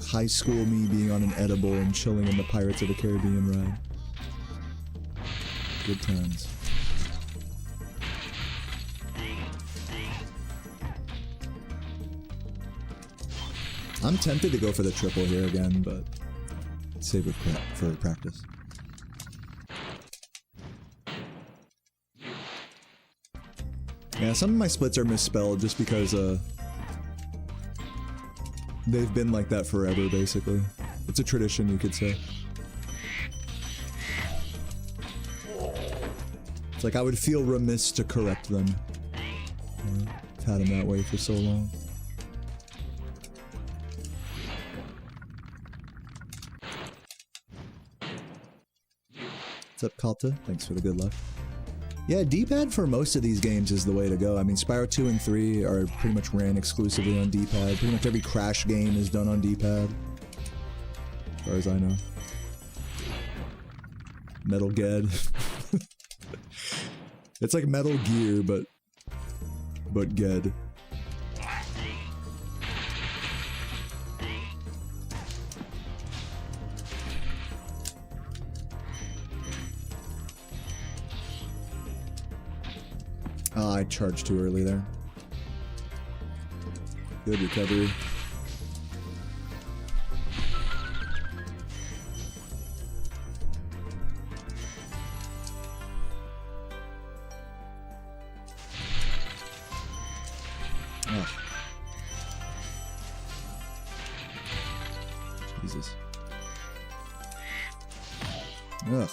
high school me being on an edible and chilling in the Pirates of the Caribbean ride. Good times. I'm tempted to go for the triple here again, but save it for practice. Yeah, some of my splits are misspelled just because they've been like that forever, basically. It's a tradition, you could say. It's like I would feel remiss to correct them. I've had them that way for so long. What's up, Kalta? Thanks for the good luck. Yeah, D-pad for most of these games is the way to go. I mean, Spyro 2 and 3 are pretty much ran exclusively on D-pad. Pretty much every Crash game is done on D-pad, as far as I know. Metal Gear. It's like Metal Gear, but Ged. I charged too early there. Good recovery. Jesus. Ugh.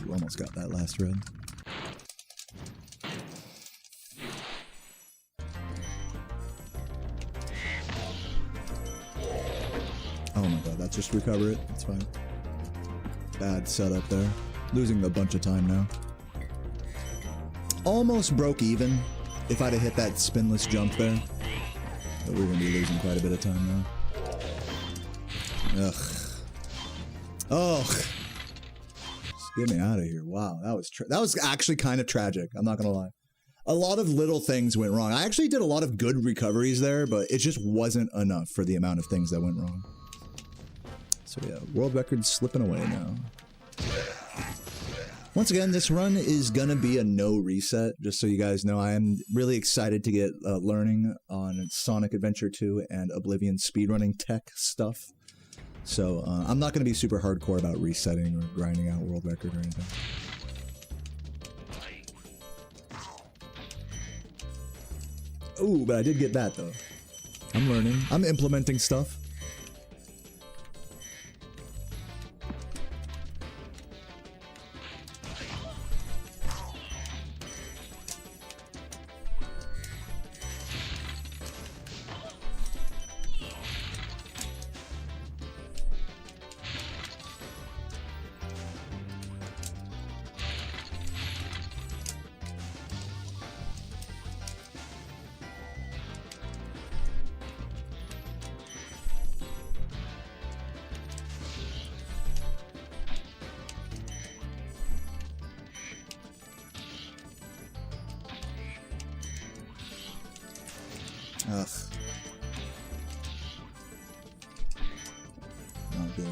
You almost got that last red. Oh my god, that's just recover it. It's fine. Bad setup there. Losing a bunch of time now. Almost broke even if I'd have hit that spinless jump there. But we're gonna be losing quite a bit of time now. Ugh. Ugh. Just get me out of here. Wow, that was actually kind of tragic. I'm not gonna lie. A lot of little things went wrong. I actually did a lot of good recoveries there, but it just wasn't enough for the amount of things that went wrong. So yeah, world record slipping away now. Once again, this run is gonna be a no reset, just so you guys know. I am really excited to get learning on Sonic Adventure 2 and Oblivion speedrunning tech stuff. So I'm not gonna be super hardcore about resetting or grinding out world record or anything. Ooh, but I did get that though. I'm learning. I'm implementing stuff. Ugh. Not good.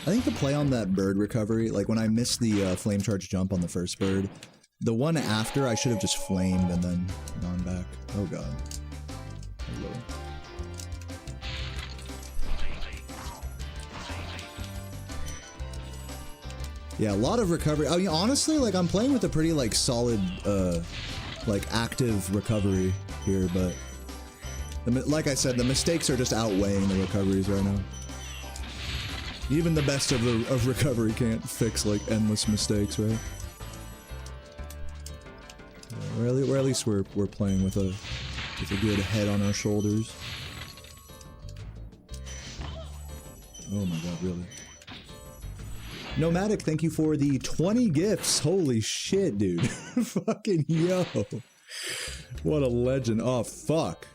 I think the play on that bird recovery, like when I missed the flame charge jump on the first bird, the one after I should have just flamed and then gone back. Oh god. Hello. Yeah, a lot of recovery. I mean, honestly, like I'm playing with a pretty like solid, like active recovery here, but like I said, the mistakes are just outweighing the recoveries right now. Even the best of recovery can't fix like endless mistakes, right? Yeah, or at least we're playing with a good head on our shoulders. Oh my god, really? Nomadic, thank you for the 20 gifts. Holy shit, dude. Fucking yo. What a legend. Oh fuck.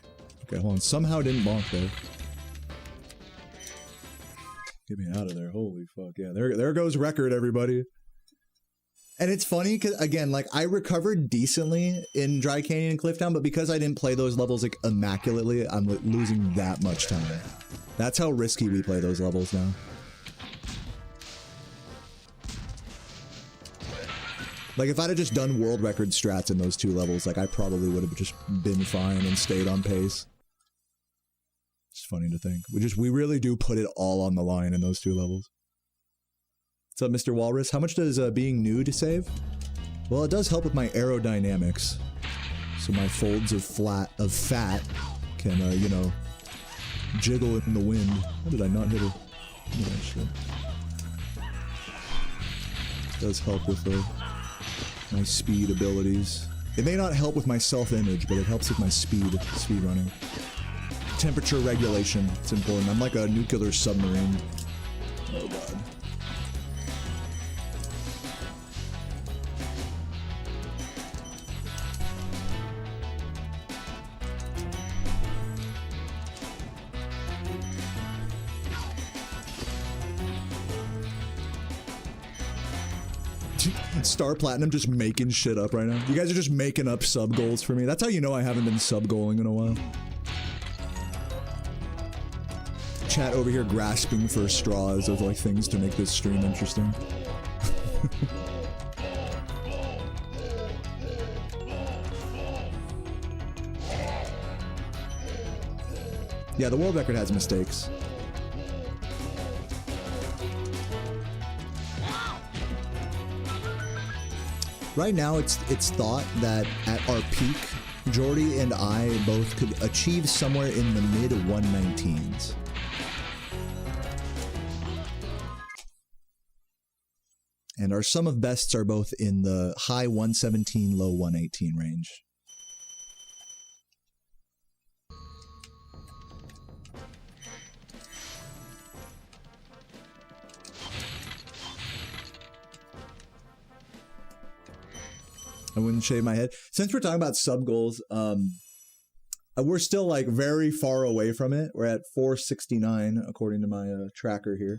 Okay, hold on. Somehow didn't bonk there. Get me out of there. Holy fuck. Yeah, there goes record, everybody. And it's funny because, again, like, I recovered decently in Dry Canyon and Clifftown, but because I didn't play those levels, like, immaculately, I'm losing that much time. That's how risky we play those levels now. Like, if I'd have just done world record strats in those two levels, like, I probably would have just been fine and stayed on pace. It's funny to think. We really do put it all on the line in those two levels. What's up, Mr. Walrus? How much does being nude save? Well, it does help with my aerodynamics. So my folds of fat can, you know, jiggle in the wind. How did I not hit it? Oh, shit. It does help with my speed abilities. It may not help with my self-image, but it helps with my speed running. Temperature regulation, it's important. I'm like a nuclear submarine. Oh god. Star Platinum just making shit up right now. You guys are just making up sub goals for me. That's how you know I haven't been sub goaling in a while. Chat over here grasping for straws of like things to make this stream interesting. Yeah, the world record has mistakes. Right now, it's thought that at our peak, Jordy and I both could achieve somewhere in the mid 119s. And our sum of bests are both in the high 117, low 118 range. I wouldn't shave my head. Since we're talking about sub goals, we're still like very far away from it. We're at 469 according to my tracker here.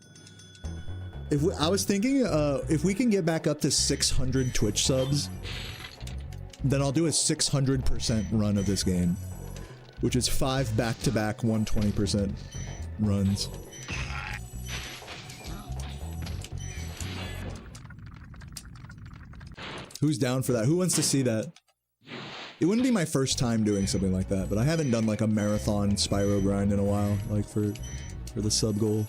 I was thinking if we can get back up to 600 Twitch subs, then I'll do a 600% run of this game, which is 5 back-to-back 120% runs. Who's down for that? Who wants to see that? It wouldn't be my first time doing something like that, but I haven't done like a marathon Spyro grind in a while, like for the sub goal.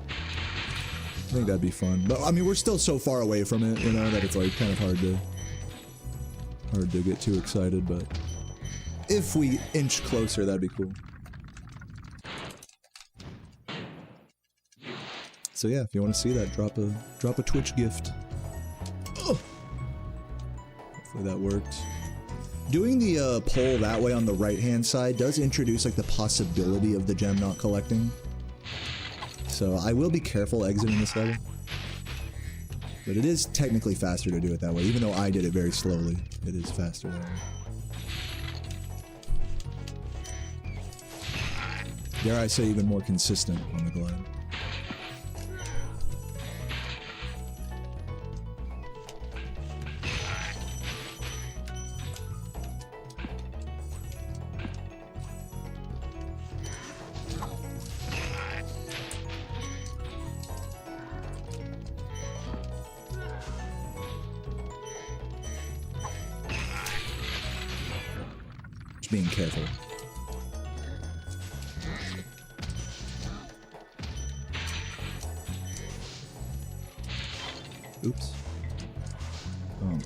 I think that'd be fun. But I mean, we're still so far away from it, you know, that it's like kind of hard to get too excited, but if we inch closer, that'd be cool. So yeah, if you want to see that, drop a Twitch gift. Ugh. Hopefully that worked. Doing the poll that way on the right-hand side does introduce like the possibility of the gem not collecting. So I will be careful exiting this level. But it is technically faster to do it that way, even though I did it very slowly. It is faster that way. Dare I say even more consistent on the glide. Being careful. Oops. Oh.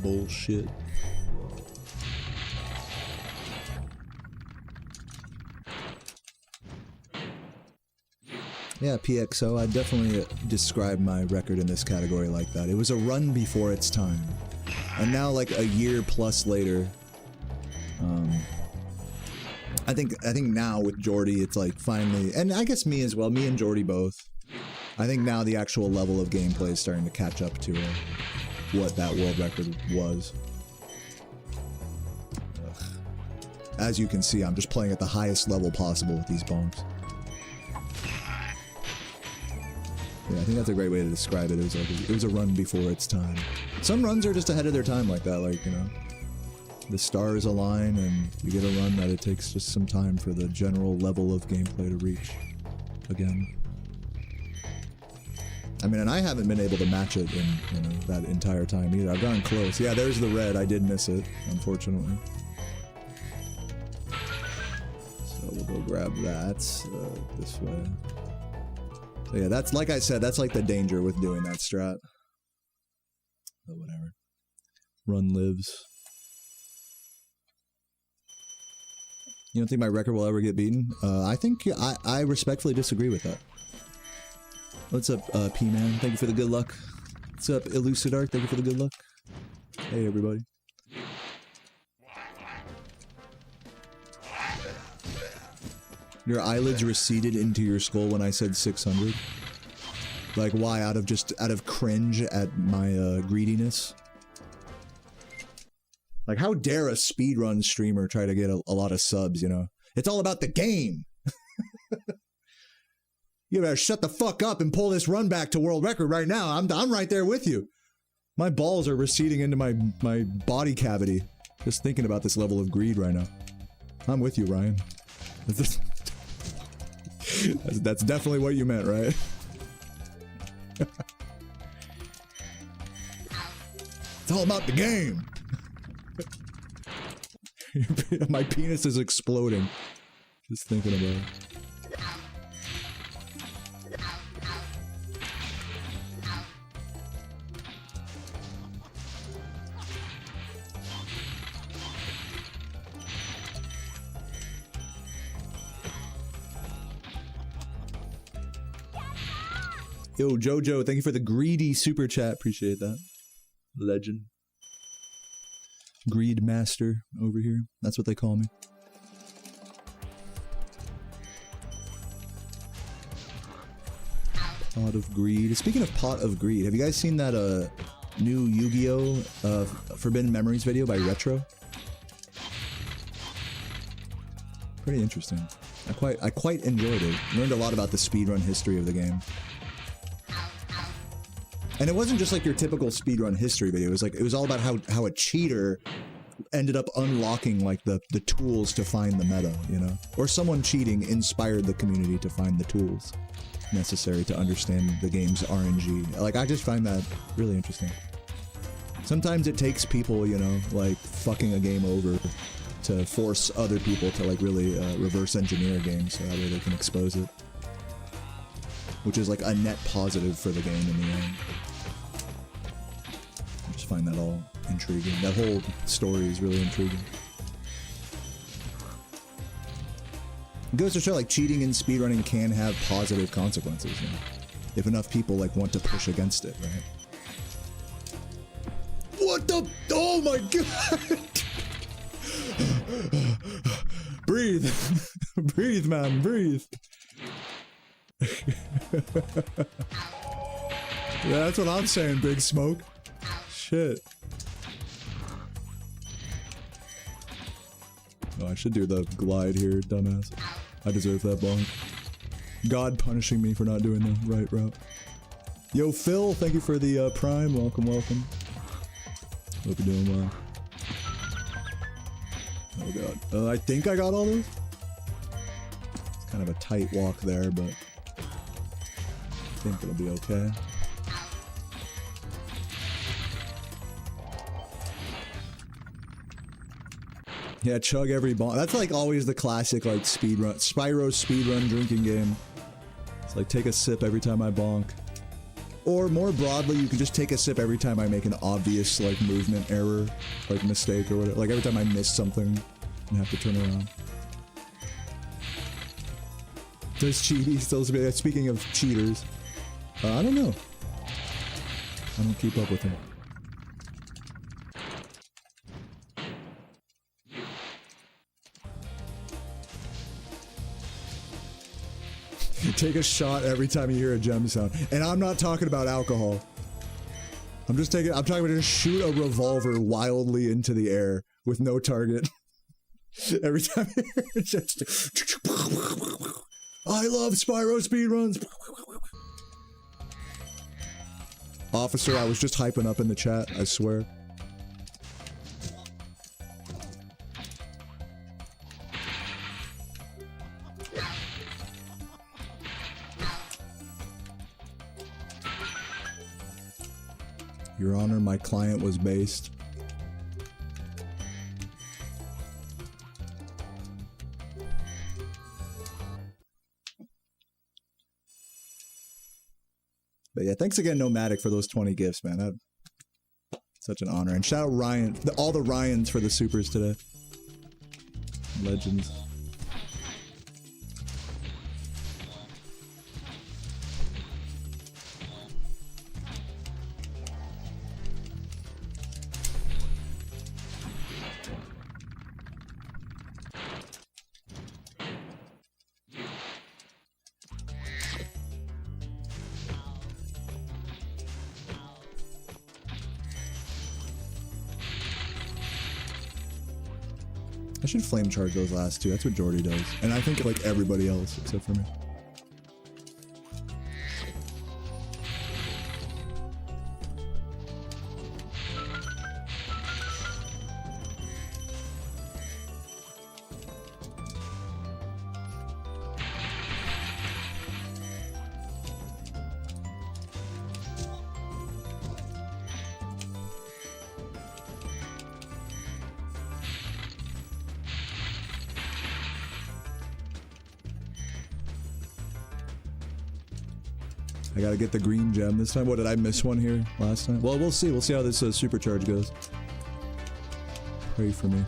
Bullshit. Yeah, PXO, I definitely describe my record in this category like that. It was a run before its time. And now, like a year plus later, I think now with Jordy, it's like finally, and I guess me as well, me and Jordy both. I think now the actual level of gameplay is starting to catch up to what that world record was. Ugh. As you can see, I'm just playing at the highest level possible with these bonks. Yeah, I think that's a great way to describe it. It was a run before its time. Some runs are just ahead of their time like that, like, you know, the stars align and you get a run that it takes just some time for the general level of gameplay to reach again. I mean, and I haven't been able to match it in, you know, that entire time either. I've gone close. Yeah, there's the red. I did miss it, unfortunately. So we'll go grab that this way. So yeah, that's, like I said, that's like the danger with doing that strat. But whatever. Run lives. You don't think my record will ever get beaten? I think I respectfully disagree with that. What's up, P-Man? Thank you for the good luck. What's up, Elucidark? Thank you for the good luck. Hey, everybody. Your eyelids receded into your skull when I said 600. Like, why? Out of cringe at my greediness? Like, how dare a speedrun streamer try to get a lot of subs, you know? It's all about the game! You better shut the fuck up and pull this run back to world record right now. I'm right there with you. My balls are receding into my body cavity. Just thinking about this level of greed right now. I'm with you, Ryan. That's definitely what you meant, right? It's all about the game. My penis is exploding. Just thinking about it. Yo, Jojo, thank you for the greedy super chat. Appreciate that. Legend. Greed master over here. That's what they call me. Pot of greed. Speaking of pot of greed, have you guys seen that new Yu-Gi-Oh! Forbidden Memories video by Retro? Pretty interesting. I quite enjoyed it. Learned a lot about the speedrun history of the game. And it wasn't just like your typical speedrun history video. It was all about how a cheater ended up unlocking like the tools to find the meta, you know? Or someone cheating inspired the community to find the tools necessary to understand the game's RNG. Like, I just find that really interesting. Sometimes it takes people, you know, like fucking a game over to force other people to like really reverse engineer a game so that way they can expose it. Which is like a net positive for the game in the end. I just find that all intriguing. That whole story is really intriguing. It goes to show like cheating in speedrunning can have positive consequences, you know? If enough people like want to push against it, right? What the? Oh my god! Breathe. Breathe, man, breathe. Yeah, that's what I'm saying, Big Smoke. Shit. Oh, I should do the glide here, dumbass. I deserve that bonk. God punishing me for not doing the right route. Yo, Phil, thank you for the prime. Welcome, welcome. Hope you're doing well. Oh god. I think I got all those. It's kind of a tight walk there, but I think it'll be okay. Yeah, chug every bonk. That's like always the classic like speedrun, Spyro speedrun drinking game. It's like take a sip every time I bonk. Or more broadly, you can just take a sip every time I make an obvious like movement error, like mistake or whatever. Like every time I miss something and have to turn around. Does Cheaty still speak? Speaking of cheaters, I don't know. I don't keep up with him. Take a shot every time you hear a gem sound. And I'm not talking about alcohol. I'm talking about just shoot a revolver wildly into the air with no target. Every time you hear it, just I love Spyro speedruns. Officer, I was just hyping up in the chat, I swear. Your Honor, my client was based. But yeah, thanks again, Nomadic, for those 20 gifts, man. Such an honor. And shout out Ryan, all the Ryans for the supers today. Legends. I should flame charge those last two. That's what Jordy does. And I think like everybody else except for me. I gotta get the green gem this time. What, did I miss one here last time? Well, we'll see. We'll see how this supercharge goes. Pray for me.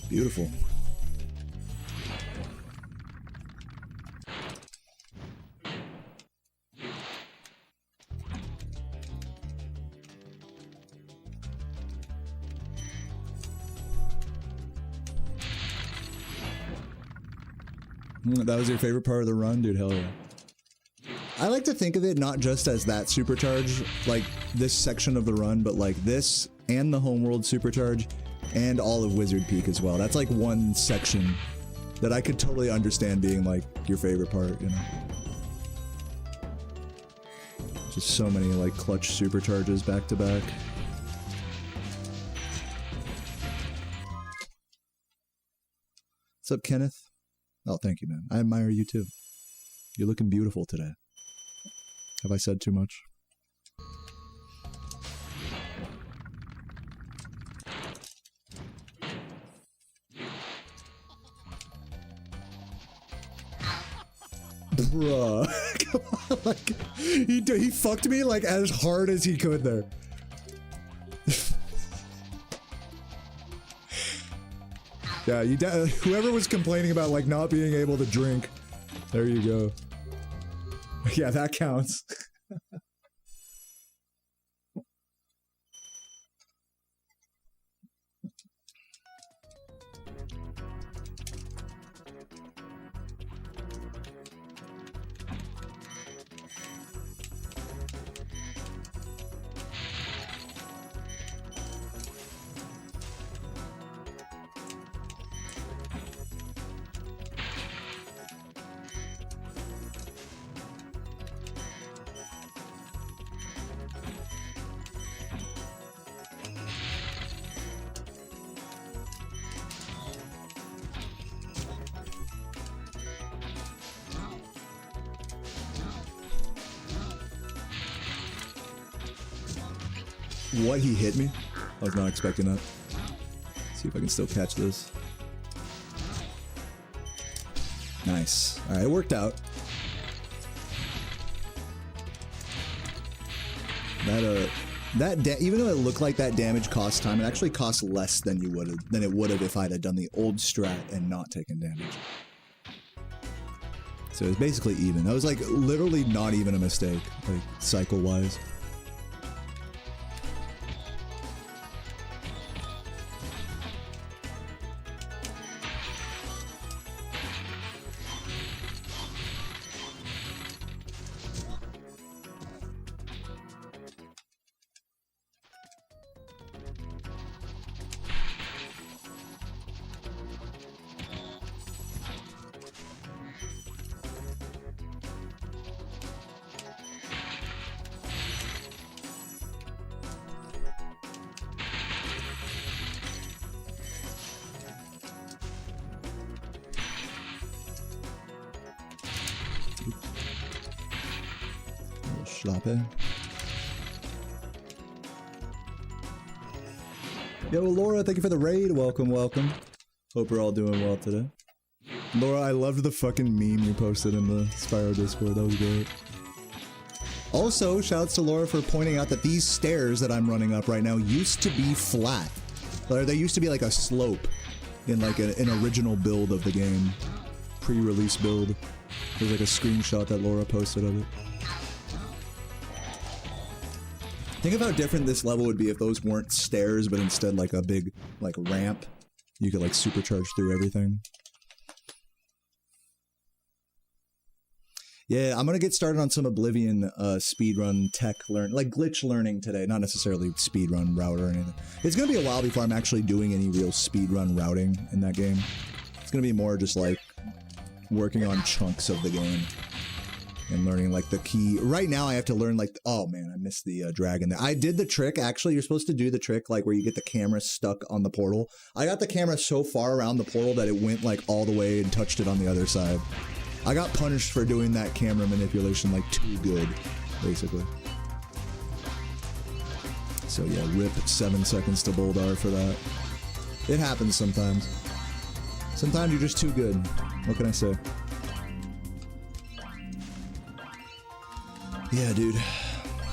Beautiful. That was your favorite part of the run? Dude, hell yeah. I like to think of it not just as that supercharge, like this section of the run, but like this and the homeworld supercharge and all of Wizard Peak as well. That's like one section that I could totally understand being like your favorite part, you know? Just so many like clutch supercharges back to back. What's up, Kenneth? Oh, thank you, man. I admire you too. You're looking beautiful today. Have I said too much? Bruh. Come on, like, he fucked me like as hard as he could there. Yeah, whoever was complaining about like not being able to drink, there you go. Yeah, that counts. What, he hit me? I was not expecting that. See if I can still catch this. Nice. Alright, it worked out. Even though it looked like that damage cost time, it actually cost less than it would have if I'd have done the old strat and not taken damage. So it was basically even. That was like literally not even a mistake, like cycle-wise. Schlappe. Yo, Laura, thank you for the raid. Welcome, welcome. Hope we're all doing well today. Laura, I loved the fucking meme you posted in the Spyro Discord. That was great. Also, shouts to Laura for pointing out that these stairs that I'm running up right now used to be flat. Or they used to be like a slope in like an original build of the game. Pre-release build. There's like a screenshot that Laura posted of it. Think of how different this level would be if those weren't stairs, but instead like a big, like, ramp. You could, like, supercharge through everything. Yeah, I'm gonna get started on some Oblivion speedrun tech like glitch learning today. Not necessarily speedrun route or anything. It's gonna be a while before I'm actually doing any real speedrun routing in that game. It's gonna be more just, like, working on chunks of the game. and learning like the key. Right now I have to learn like, oh man, I missed the dragon there. I did the trick. Actually, you're supposed to do the trick like where you get the camera stuck on the portal. I got the camera so far around the portal that it went like all the way and touched it on the other side. I got punished for doing that camera manipulation like too good, basically. So yeah, rip 7 seconds to Boldar for that. It happens sometimes. Sometimes you're just too good. What can I say? Yeah, dude.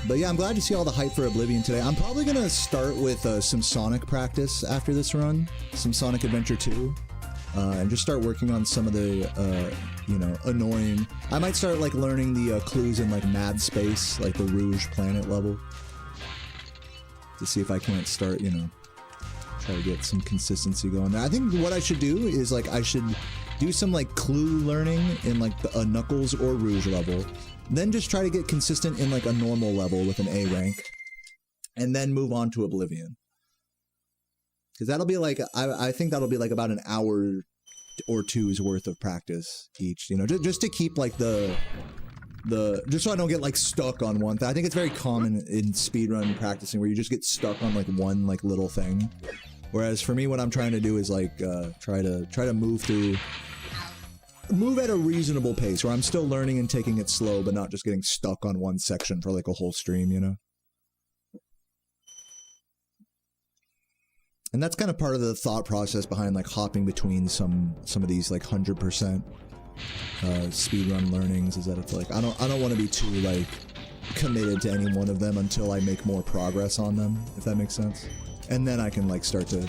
But yeah, I'm glad to see all the hype for Oblivion today. I'm probably gonna start with some Sonic practice after this run. Some Sonic Adventure 2. And just start working on some of the, you know, annoying... I might start, like, learning the clues in, like, Mad Space, like the Rouge Planet level. To see if I can't start, you know, try to get some consistency going there. I think what I should do is, like, I should do some, like, clue learning in, like, a Knuckles or Rouge level. Then just try to get consistent in, like, a normal level with an A rank. And then move on to Oblivion. Because that'll be, like, I think that'll be, like, about an hour or two's worth of practice each, you know, just to keep, like, just so I don't get, like, stuck on one thing. I think it's very common in speedrun practicing where you just get stuck on, like, one, like, little thing. Whereas for me, what I'm trying to do is, like, try to move at a reasonable pace where I'm still learning and taking it slow, but not just getting stuck on one section for, like, a whole stream, you know? And that's kind of part of the thought process behind, like, hopping between some of these, like, 100% speedrun learnings, is that it's like I don't want to be too like committed to any one of them until I make more progress on them, if that makes sense. And then I can like start to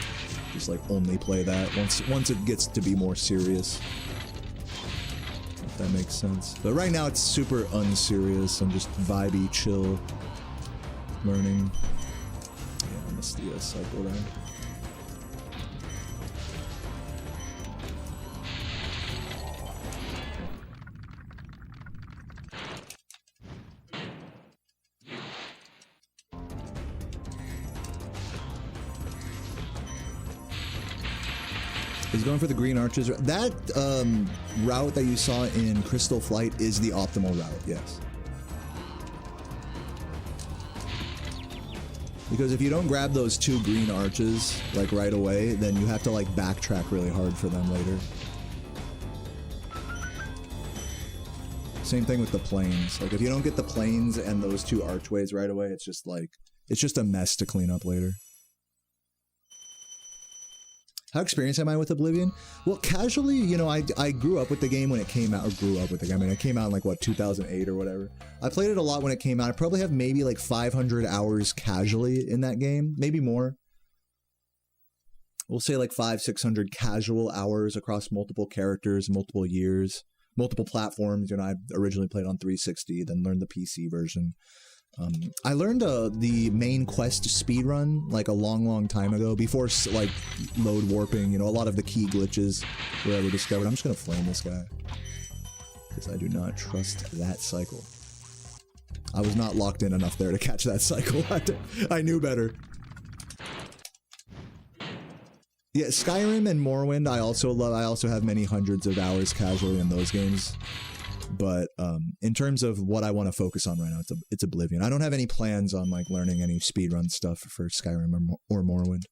just like only play that once it gets to be more serious, if that makes sense. But right now it's super unserious and just vibey, chill learning. Yeah, I missed the cycle there. He's going for the green arches. That route that you saw in Crystal Flight is the optimal route, yes. Because if you don't grab those 2 green arches, like, right away, then you have to, like, backtrack really hard for them later. Same thing with the planes. Like, if you don't get the planes and those 2 archways right away, it's just, like, it's just a mess to clean up later. How experienced am I with Oblivion? Well, casually, you know, I grew up with the game when it came out, or grew up with the game. I mean, it came out in like, what, 2008 or whatever. I played it a lot when it came out. I probably have maybe like 500 hours casually in that game, maybe more. We'll say like 500-600 casual hours across multiple characters, multiple years, multiple platforms. You know, I originally played on 360, then learned the PC version. I learned the main quest speedrun like a long time ago, before like load warping, you know, a lot of the key glitches were ever discovered. I'm just gonna flame this guy because I do not trust that cycle. I was not locked in enough there to catch that cycle. I knew better. Yeah, Skyrim and Morrowind I also love. I also have many hundreds of hours casually in those games. But in terms of what I want to focus on right now, it's Oblivion. I don't have any plans on like learning any speedrun stuff for Skyrim or Morrowind.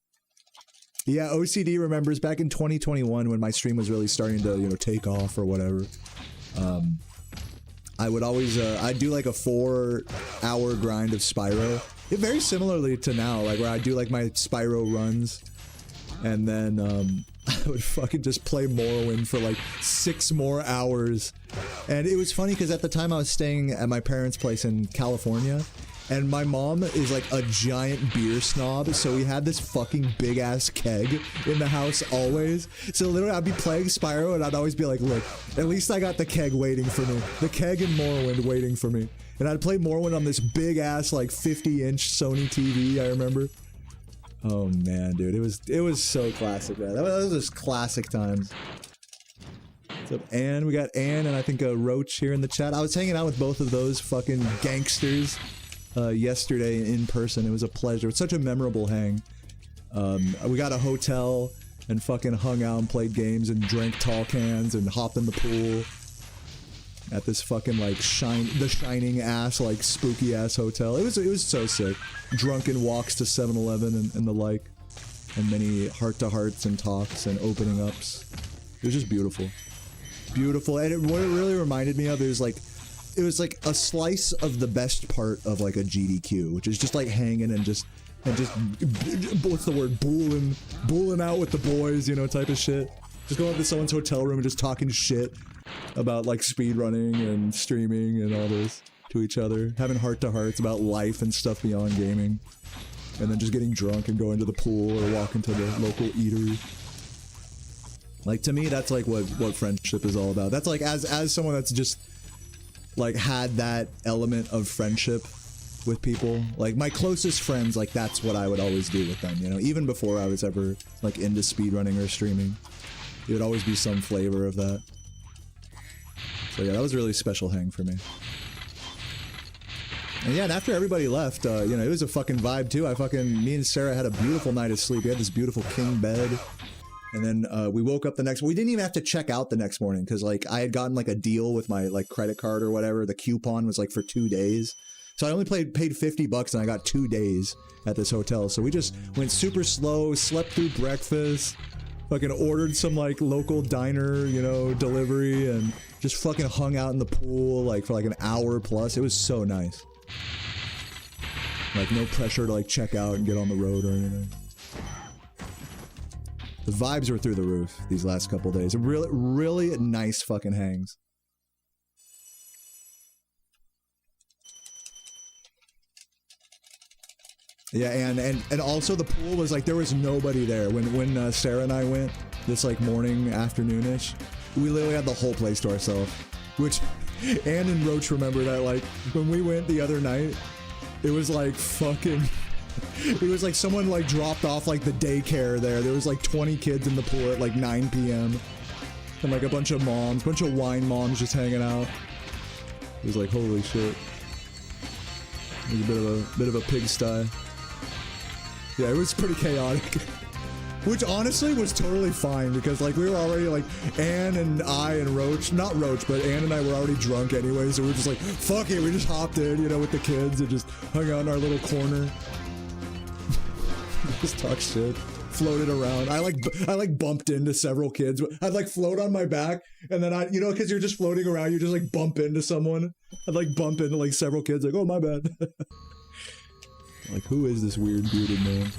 Yeah, OCD remembers back in 2021 when my stream was really starting to, you know, take off or whatever. I would always I'd do like a 4-hour grind of Spyro. Very similarly to now, like where I do like my Spyro runs, and then I would fucking just play Morrowind for like 6 more hours. And it was funny because at the time I was staying at my parents' place in California, and my mom is like a giant beer snob, so we had this fucking big ass keg in the house always. So literally I'd be playing Spyro and I'd always be like, look, at least I got the keg waiting for me. The keg and Morrowind waiting for me. And I'd play Morrowind on this big ass like 50-inch Sony TV, I remember. Oh man, dude, it was so classic, man. That was just classic times. What's up, Ann? We got Ann and I think Roach here in the chat. I was hanging out with both of those fucking gangsters yesterday in person. It was a pleasure. It's such a memorable hang. We got a hotel and fucking hung out and played games and drank tall cans and hopped in the pool. at this fucking like the shining ass like spooky ass hotel. It was so sick. Drunken walks to 7-Eleven and the like, and many heart-to-hearts and talks and opening ups. It was just beautiful, beautiful. And what it really reminded me of is like, it was like a slice of the best part of like a GDQ, which is just like hanging and just what's the word, booling out with the boys, you know, type of shit. Just going up to someone's hotel room and just talking shit about like speedrunning and streaming and all this to each other, having heart-to-hearts about life and stuff beyond gaming, and then just getting drunk and going to the pool or walking to the local eatery. Like, to me, that's like what friendship is all about. That's like, as someone that's just like had that element of friendship with people, like my closest friends, like that's what I would always do with them, you know, even before I was ever like into speedrunning or streaming. It would always be some flavor of that. So yeah, that was a really special hang for me. And yeah, and after everybody left, you know, it was a fucking vibe too. Me and Sarah had a beautiful night of sleep. We had this beautiful king bed. And then we woke up the next, we didn't even have to check out the next morning because like I had gotten like a deal with my like credit card or whatever. The coupon was like for 2 days. So I only paid $50 and I got 2 days at this hotel. So we just went super slow, slept through breakfast, fucking ordered some like local diner, you know, delivery, and just fucking hung out in the pool like for like an hour plus. It was so nice. Like no pressure to like check out and get on the road or anything. The vibes were through the roof these last couple days. Really, really nice fucking hangs. Yeah, and also the pool was like, there was nobody there when Sarah and I went this like morning, afternoonish. We literally had the whole place to ourselves, which Ann and Roach remember that like when we went the other night, it was like fucking, it was like someone like dropped off like the daycare there. There was like 20 kids in the pool at like 9 p.m. and like a bunch of wine moms just hanging out. It was like, holy shit. It was a bit of a pigsty. Yeah, it was pretty chaotic. Which honestly was totally fine because like we were already like, Ann and I and Roach, not Roach, but Ann and I were already drunk anyway, so we were just like, fuck it, we just hopped in, you know, with the kids and just hung out in our little corner. Just talk shit. Floated around. I like bumped into several kids. I'd like float on my back and then you know, cause you're just floating around, you just like bump into someone. I'd like bump into like several kids like, oh my bad. Like, who is this weird bearded man?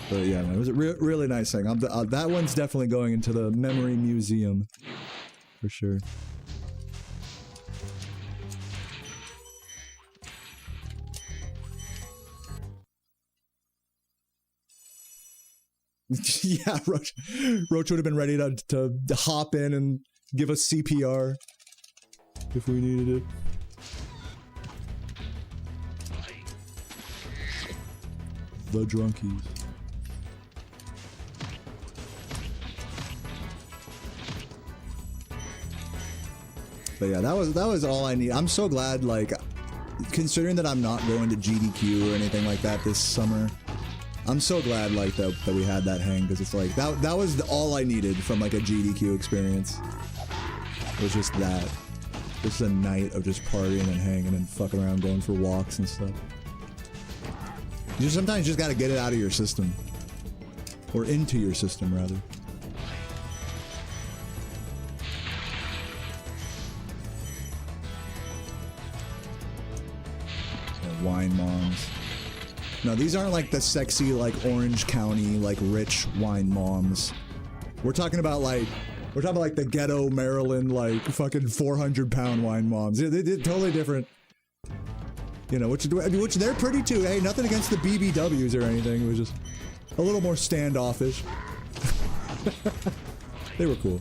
But yeah, man, it was a really nice thing. That one's definitely going into the memory museum. For sure. Yeah, Roach would have been ready to hop in and give us CPR. If we needed it. The drunkies. But yeah, that was all I need. I'm so glad, like, considering that I'm not going to GDQ or anything like that this summer, I'm so glad, like, that we had that hang, because it's like, that was all I needed from, like, a GDQ experience. It was just that. Just a night of just partying and hanging and fucking around, going for walks and stuff. You sometimes just gotta get it out of your system. Or into your system, rather. Yeah, wine moms. No, these aren't like the sexy, like, Orange County, like, rich wine moms. We're talking about, like, the ghetto Maryland, like, fucking 400-pound wine moms. They're totally different. You know, which they're pretty too. Hey, nothing against the BBWs or anything. It was just a little more standoffish. They were cool.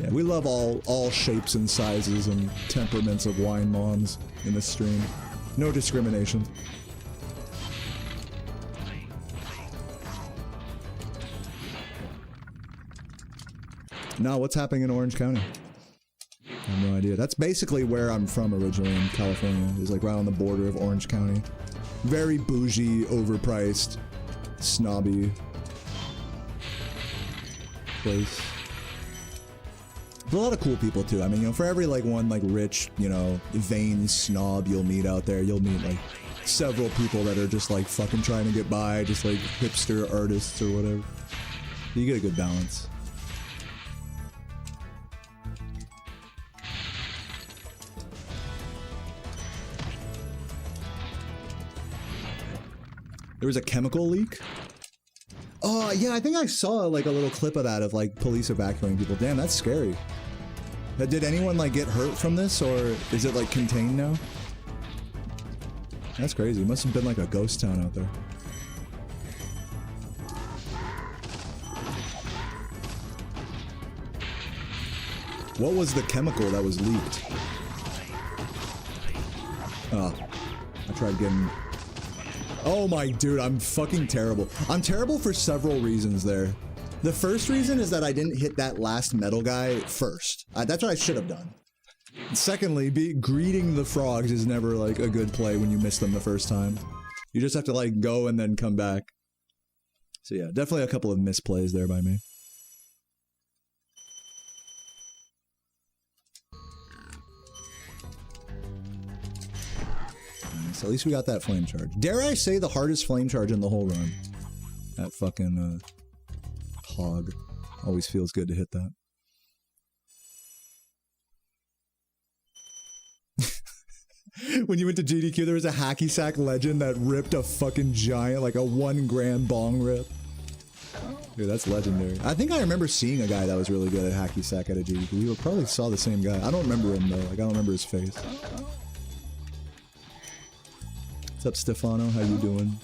Yeah, we love all shapes and sizes and temperaments of wine moms in this stream. No discrimination. No, what's happening in Orange County? I have no idea. That's basically where I'm from originally, in California. It's like right on the border of Orange County. Very bougie, overpriced, snobby place. There's a lot of cool people too. I mean, you know, for every like one like rich, you know, vain snob you'll meet out there, you'll meet like several people that are just like fucking trying to get by, just like hipster artists or whatever. You get a good balance. There was a chemical leak? Oh, yeah, I think I saw like a little clip of that of like police evacuating people. Damn, that's scary. Did anyone like get hurt from this, or is it like contained now? That's crazy. It must have been like a ghost town out there. What was the chemical that was leaked? Oh, I tried getting... Oh my dude, I'm fucking terrible. I'm terrible for several reasons there. The first reason is that I didn't hit that last metal guy first. That's what I should have done. Secondly, greeting the frogs is never like a good play when you miss them the first time. You just have to like go and then come back. So yeah, definitely a couple of misplays there by me. Nice, at least we got that flame charge. Dare I say the hardest flame charge in the whole run. That fucking hog. Always feels good to hit that. When you went to GDQ, there was a hacky sack legend that ripped a fucking giant, like a 1 grand bong rip. Dude, that's legendary. I think I remember seeing a guy that was really good at hacky sack at a GDQ. We probably saw the same guy. I don't remember him though. Like, I don't remember his face. What's up, Stefano? How you doing?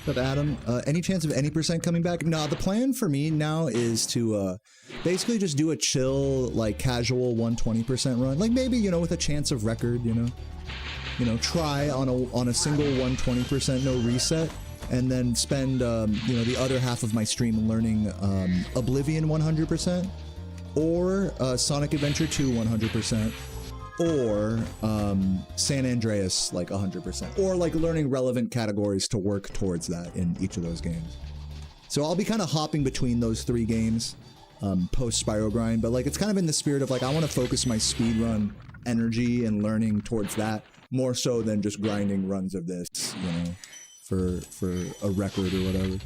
What's up, Adam? Any chance of any percent coming back? No, the plan for me now is to basically just do a chill, like casual 120% run. Like maybe, you know, with a chance of record, you know, try on a single 120% no reset, and then spend you know, the other half of my stream learning Oblivion 100%, or Sonic Adventure 2 100%. Or San Andreas like 100%, or like learning relevant categories to work towards that in each of those games. So I'll be kind of hopping between those 3 games post Spyro grind, but like it's kind of in the spirit of like I want to focus my speedrun energy and learning towards that more so than just grinding runs of this, you know, for a record or whatever.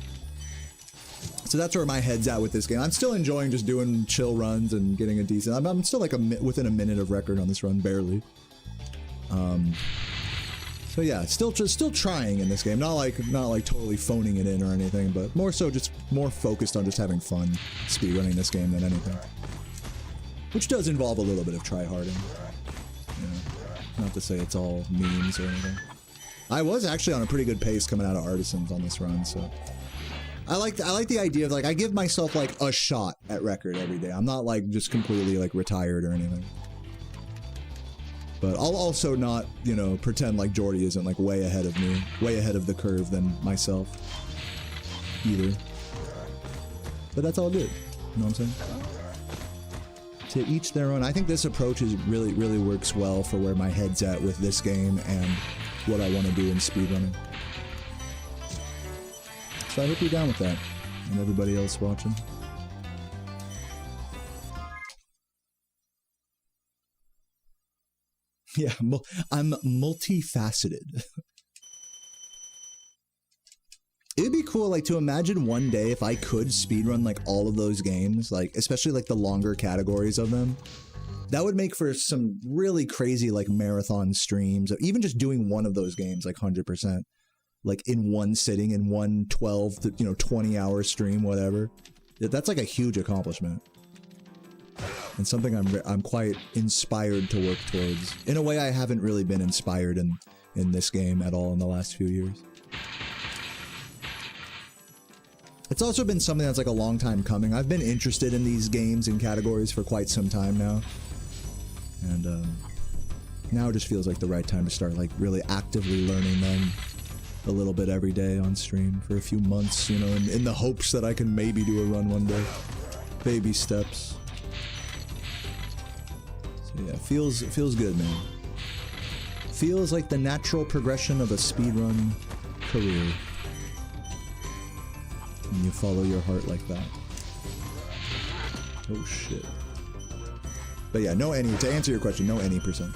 So that's where my head's at with this game. I'm still enjoying just doing chill runs and getting a decent... I'm still like within a minute of record on this run, barely. So yeah, still trying in this game. Not like totally phoning it in or anything, but more so just more focused on just having fun speedrunning this game than anything. Which does involve a little bit of try-harding. You know, not to say it's all memes or anything. I was actually on a pretty good pace coming out of Artisans on this run, so... I like the idea of like I give myself like a shot at record every day. I'm not like just completely like retired or anything. But I'll also not, you know, pretend like Jordy isn't like way ahead of me, way ahead of the curve than myself either. But that's all good. You know what I'm saying? To each their own. I think this approach is really works well for where my head's at with this game and what I want to do in speedrunning. So I hope you're down with that, and everybody else watching. Yeah, I'm multifaceted. It'd be cool, like, to imagine one day if I could speedrun, like, all of those games, like, especially, like, the longer categories of them. That would make for some really crazy, like, marathon streams, even just doing one of those games, like, 100%. Like in one sitting, in one 12 to, you know, 20-hour stream, whatever. That's like a huge accomplishment. And something I'm quite inspired to work towards. In a way I haven't really been inspired in this game at all in the last few years. It's also been something that's like a long time coming. I've been interested in these games and categories for quite some time now. And now it just feels like the right time to start like really actively learning them a little bit every day on stream for a few months, you know, in the hopes that I can maybe do a run one day. Baby steps. So yeah, feels good, man. Feels like the natural progression of a speedrun career. And you follow your heart like that. Oh shit. But yeah, no any, to answer your question, no any %.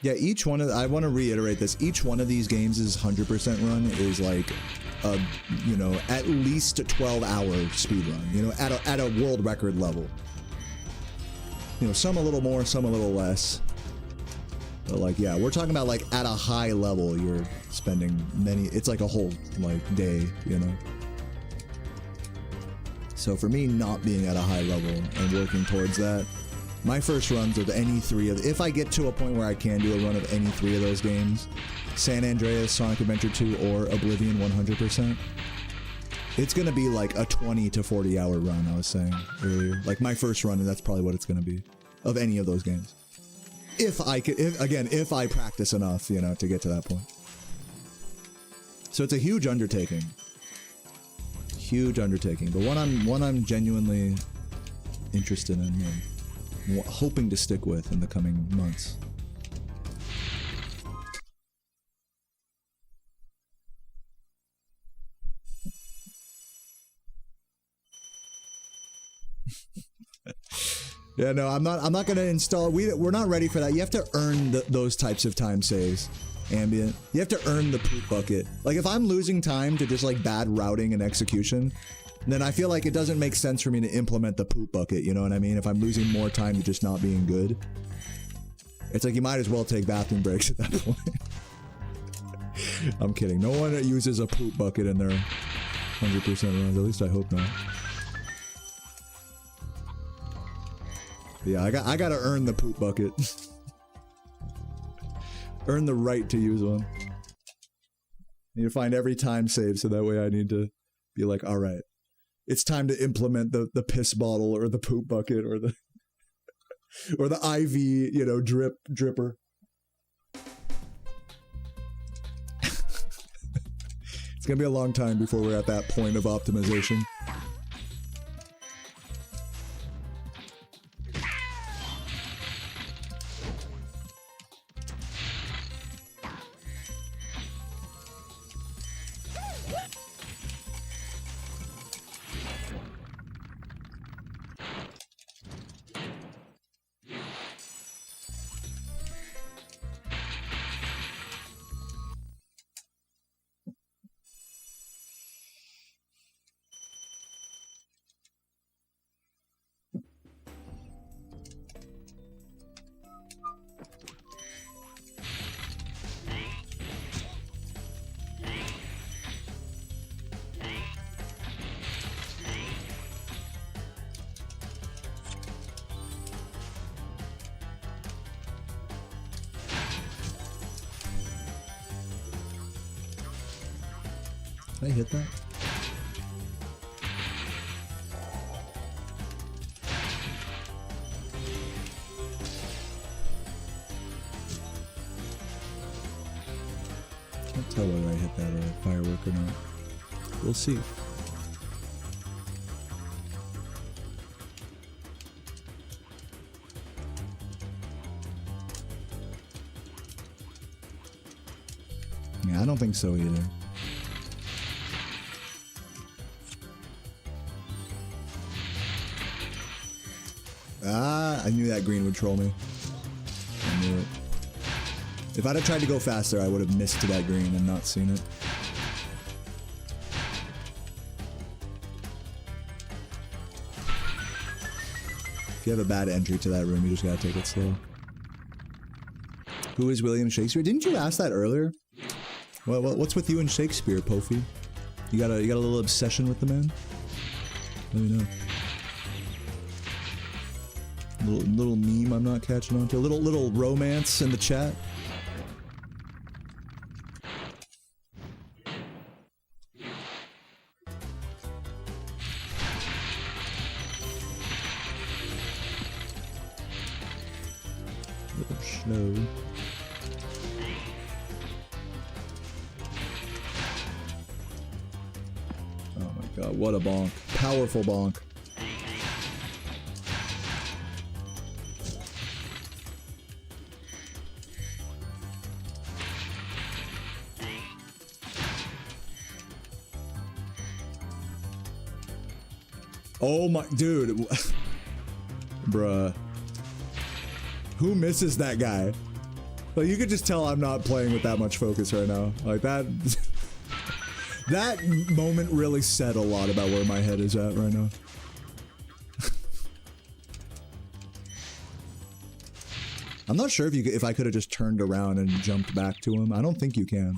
Yeah, each one of, I want to reiterate this, each one of these games is 100% run is like a, you know, at least a 12-hour speed run, you know, at a world record level. You know, some a little more, some a little less. But like, yeah, we're talking about like at a high level, you're spending many, it's like a whole like day, you know. So for me, not being at a high level and working towards that, my first runs of any three of, if I get to a point where I can do a run of any three of those games, San Andreas, Sonic Adventure 2, or Oblivion 100%, it's gonna be like a 20 to 40 hour run, I was saying earlier. Like my first run, and that's probably what it's gonna be, of any of those games. If I could, if I practice enough, you know, to get to that point. So it's a huge undertaking. Huge undertaking, but one I'm genuinely interested in and hoping to stick with in the coming months. Yeah, no, I'm not gonna install. We're not ready for that. You have to earn those types of time saves. Ambient. You have to earn the poop bucket. Like if I'm losing time to just like bad routing and execution, then I feel like it doesn't make sense for me to implement the poop bucket, you know what I mean? If I'm losing more time to just not being good. It's like you might as well take bathroom breaks at that point. I'm kidding. No one uses a poop bucket in their 100% runs. At least I hope not. Yeah, I gotta earn the poop bucket. Earn the right to use one. I need to find every time save so that way I need to be like, alright. It's time to implement the piss bottle or the poop bucket or the or the IV, you know, dripper. It's gonna be a long time before we're at that point of optimization. Did I hit that? Can't tell whether I hit that or a firework or not. We'll see. Yeah, I don't think so either. Ah, I knew that green would troll me. I knew it. If I'd have tried to go faster, I would have missed to that green and not seen it. If you have a bad entry to that room, you just gotta take it slow. Who is William Shakespeare? Didn't you ask that earlier? What's with you and Shakespeare, Pofi? You got a little obsession with the man? Let me know. Little meme I'm not catching on to. Little romance in the chat. Little snow. Oh my god, what a bonk. Powerful bonk. Oh my, dude. Bruh. Who misses that guy? Like, you could just tell I'm not playing with that much focus right now. Like, that... that moment really said a lot about where my head is at right now. I'm not sure if I could have just turned around and jumped back to him. I don't think you can.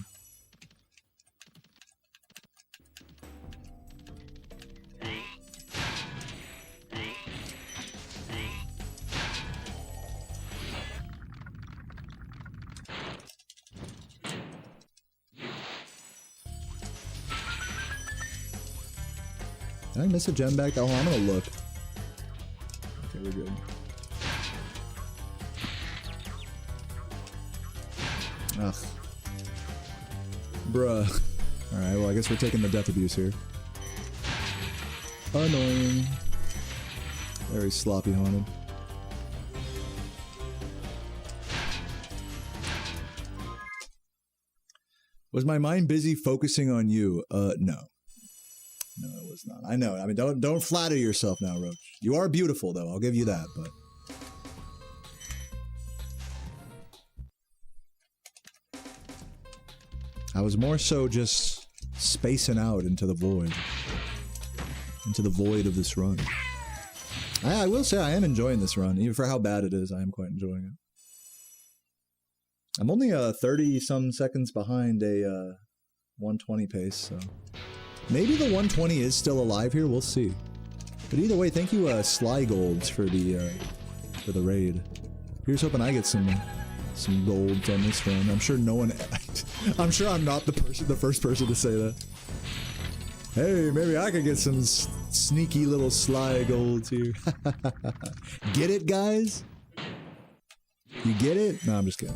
Did I miss a gem back? Oh, I'm gonna look. Okay, we're good. Ugh. Bruh. Alright, well, I guess we're taking the death abuse here. Annoying. Very sloppy haunted. Was my mind busy focusing on you? No. No, it was not. I know. I mean, don't flatter yourself now, Roach. You are beautiful, though. I'll give you that, but... I was more so just spacing out into the void. Into the void of this run. I will say I am enjoying this run. Even for how bad it is, I am quite enjoying it. I'm only 30-some seconds behind a 120 pace, so... Maybe the 120 is still alive here, we'll see. But either way, thank you, Sly Golds, for the raid. Here's hoping I get some golds on this one. I'm sure no one... I'm sure I'm not the first person to say that. Hey, maybe I could get some sneaky little Sly Golds here. Get it, guys? You get it? No, I'm just kidding.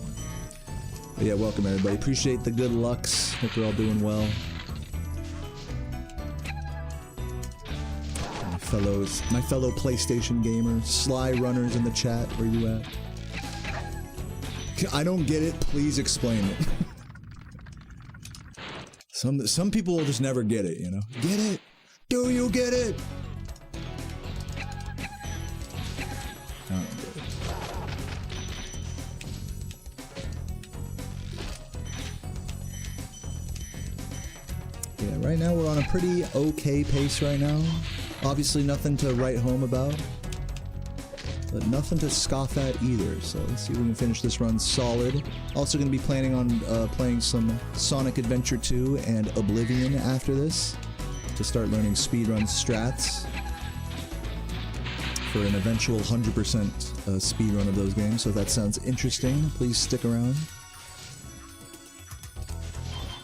But yeah, welcome everybody. Appreciate the good lucks. Hope you're all doing well. My fellow PlayStation gamers, Sly runners in the chat, where you at? I don't get it, please explain it. Some people will just never get it, you know? Get it? Do you get it? I don't get it. Yeah, right now we're on a pretty okay pace right now. Obviously nothing to write home about, but nothing to scoff at either, so let's see if we can finish this run solid. Also going to be planning on playing some Sonic Adventure 2 and Oblivion after this, to start learning speedrun strats for an eventual 100% speedrun of those games, so if that sounds interesting, please stick around.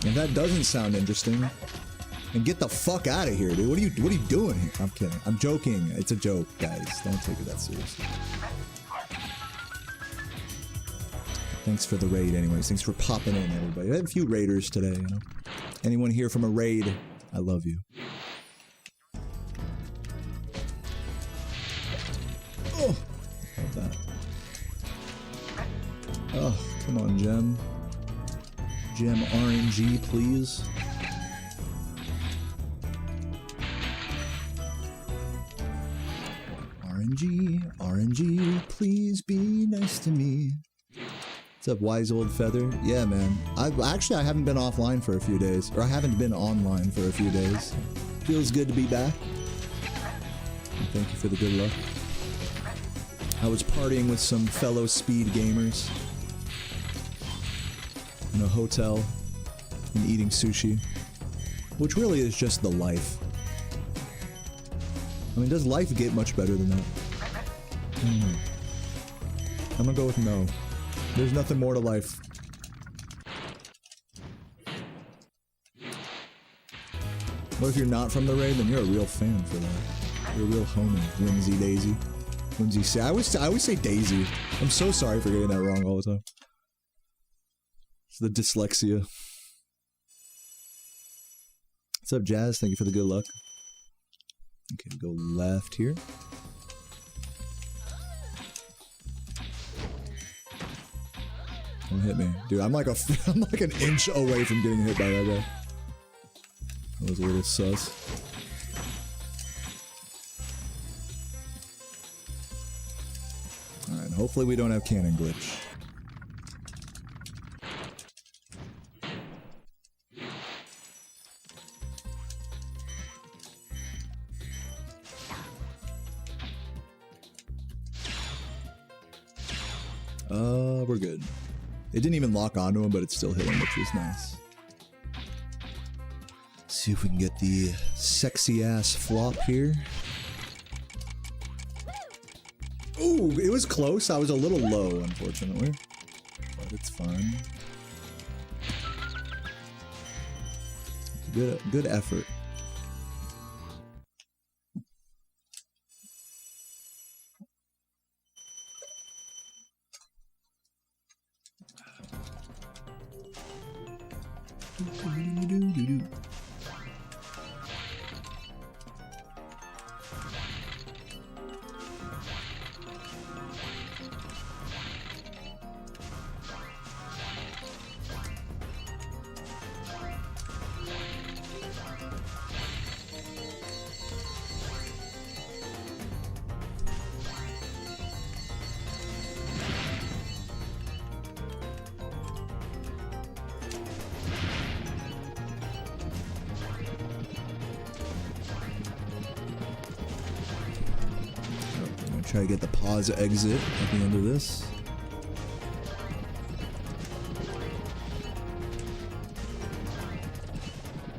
If that doesn't sound interesting, and get the fuck out of here, dude. What are you doing here? I'm kidding. I'm joking. It's a joke, guys. Don't take it that seriously. Thanks for the raid anyways. Thanks for popping in, everybody. I had a few raiders today, you know. Anyone here from a raid, I love you. Oh! Love that. Oh, come on, Gem. Gem RNG, please. RNG, please be nice to me. What's up, wise old feather? Yeah, man. I haven't been offline for a few days, or I haven't been online for a few days. Feels good to be back. And thank you for the good luck. I was partying with some fellow speed gamers in a hotel and eating sushi, which really is just the life. I mean, does life get much better than that? I'm gonna go with no. There's nothing more to life. What if you're not from the raid? Then you're a real fan for that. You're a real homie. Whimsy Daisy. Whimsy. I always say Daisy. I'm so sorry for getting that wrong all the time. It's the dyslexia. What's up, Jazz? Thank you for the good luck. Okay, go left here. Don't hit me. Dude, I'm like an inch away from getting hit by that guy. That was a little sus. Alright, hopefully we don't have cannon glitch. We're good. It didn't even lock onto him, but it still hit him, which was nice. See if we can get the sexy ass flop here. Ooh, it was close. I was a little low, unfortunately. But it's fine. Good effort. Try to get the pause exit at the end of this.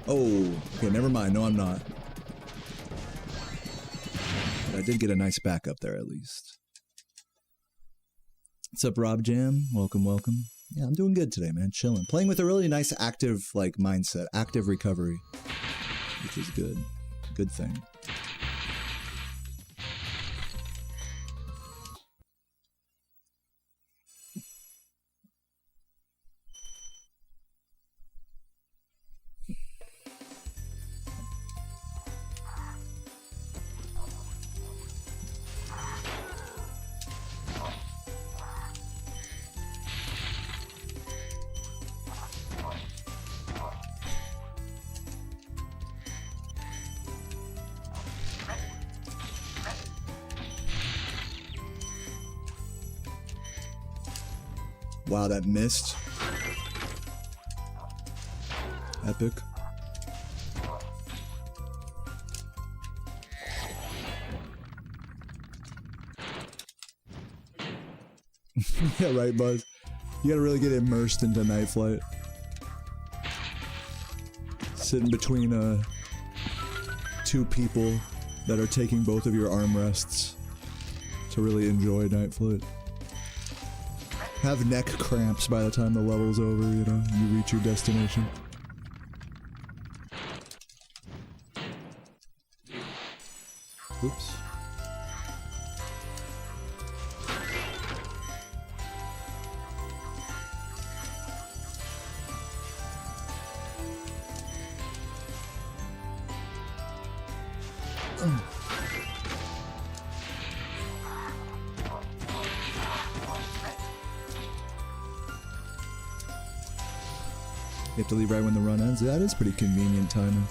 Oh, okay, never mind. No, I'm not. But I did get a nice backup there at least. What's up, Rob Jam? Welcome, welcome. Yeah, I'm doing good today, man. Chilling. Playing with a really nice active, like, mindset. Active recovery. Which is good. Good thing. Wow, that missed. Epic. Yeah, right, Buzz. You gotta really get immersed into Night Flight. Sitting between two people that are taking both of your armrests to really enjoy Night Flight. Have neck cramps by the time the level's over, you know, you reach your destination. Oops. You have to leave right when the run ends. That is pretty convenient timing.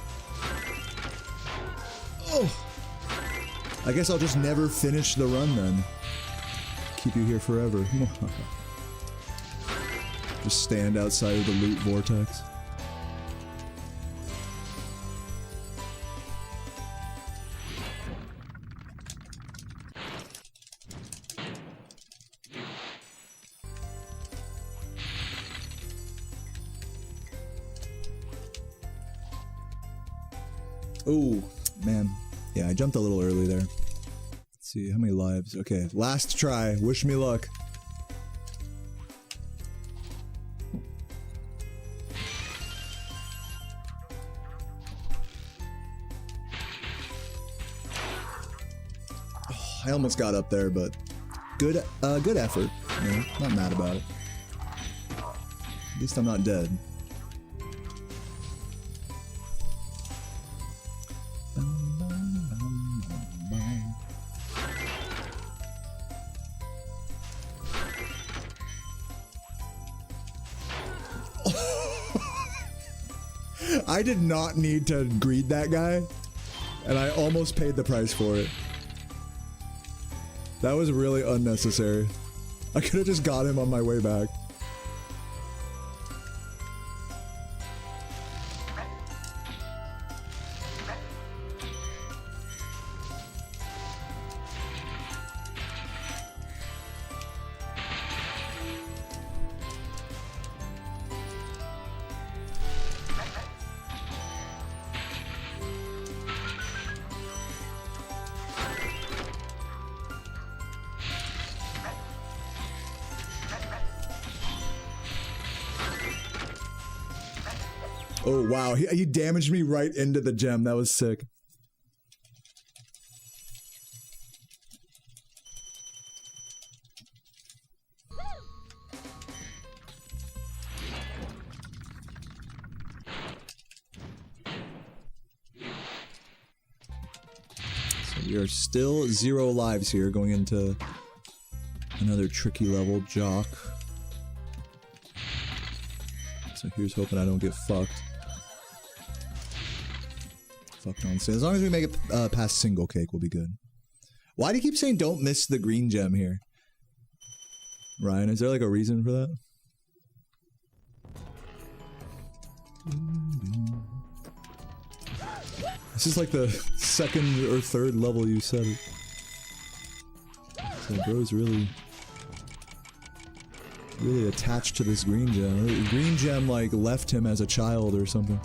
Oh! I guess I'll just never finish the run then. Keep you here forever. Just stand outside of the loot vortex. Oh, man. Yeah, I jumped a little early there. Let's see, how many lives? Okay, last try. Wish me luck. I almost got up there, but good effort. You know, not mad about it. At least I'm not dead. I did not need to greet that guy, and I almost paid the price for it. That was really unnecessary. I could have just got him on my way back. Oh wow, he damaged me right into the gem. That was sick. So we are still 0 lives here going into another tricky level, Jock. So here's hoping I don't get fucked. Fuck nonsense. As long as we make it past single cake, we'll be good. Why do you keep saying don't miss the green gem here? Ryan, is there like a reason for that? This is like the 2nd or 3rd level you said it. So bro's really attached to this green gem. The green gem like left him as a child or something.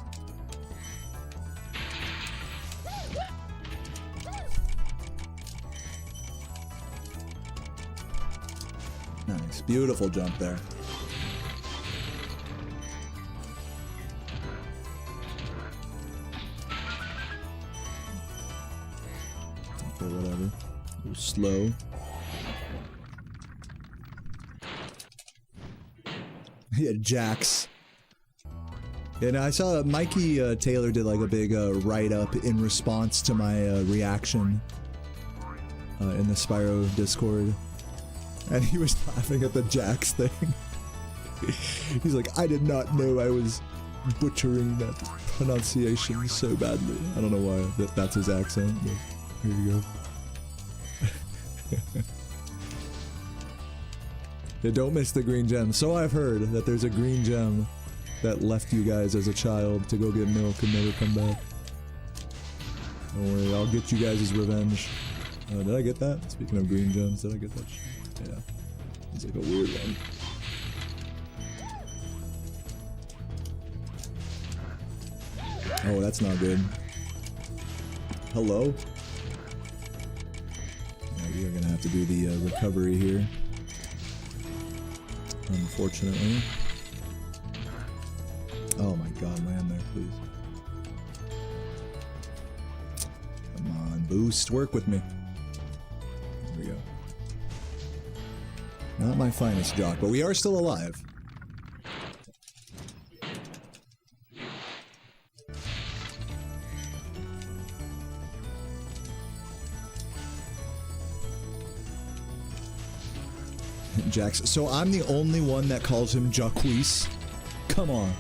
Nice, beautiful jump there. Okay, whatever. A little slow. Yeah, Jax. And I saw Mikey Taylor did like a big write-up in response to my reaction in the Spyro Discord. And he was laughing at the Jax thing. He's like, I did not know I was butchering that pronunciation so badly. I don't know why that's his accent, but here you go. Yeah, don't miss the green gem. So I've heard that there's a green gem that left you guys as a child to go get milk and never come back. Don't worry, I'll get you guys' revenge. Did I get that? Speaking of green gems, did I get that shit? Yeah. It's like a weird one. Oh, that's not good. Hello? Yeah, we are gonna have to do the recovery here. Unfortunately. Oh my god, land there, please. Come on, boost, work with me. There we go. Not my finest jock, but we are still alive. Jax. So I'm the only one that calls him Jaquees. Come on.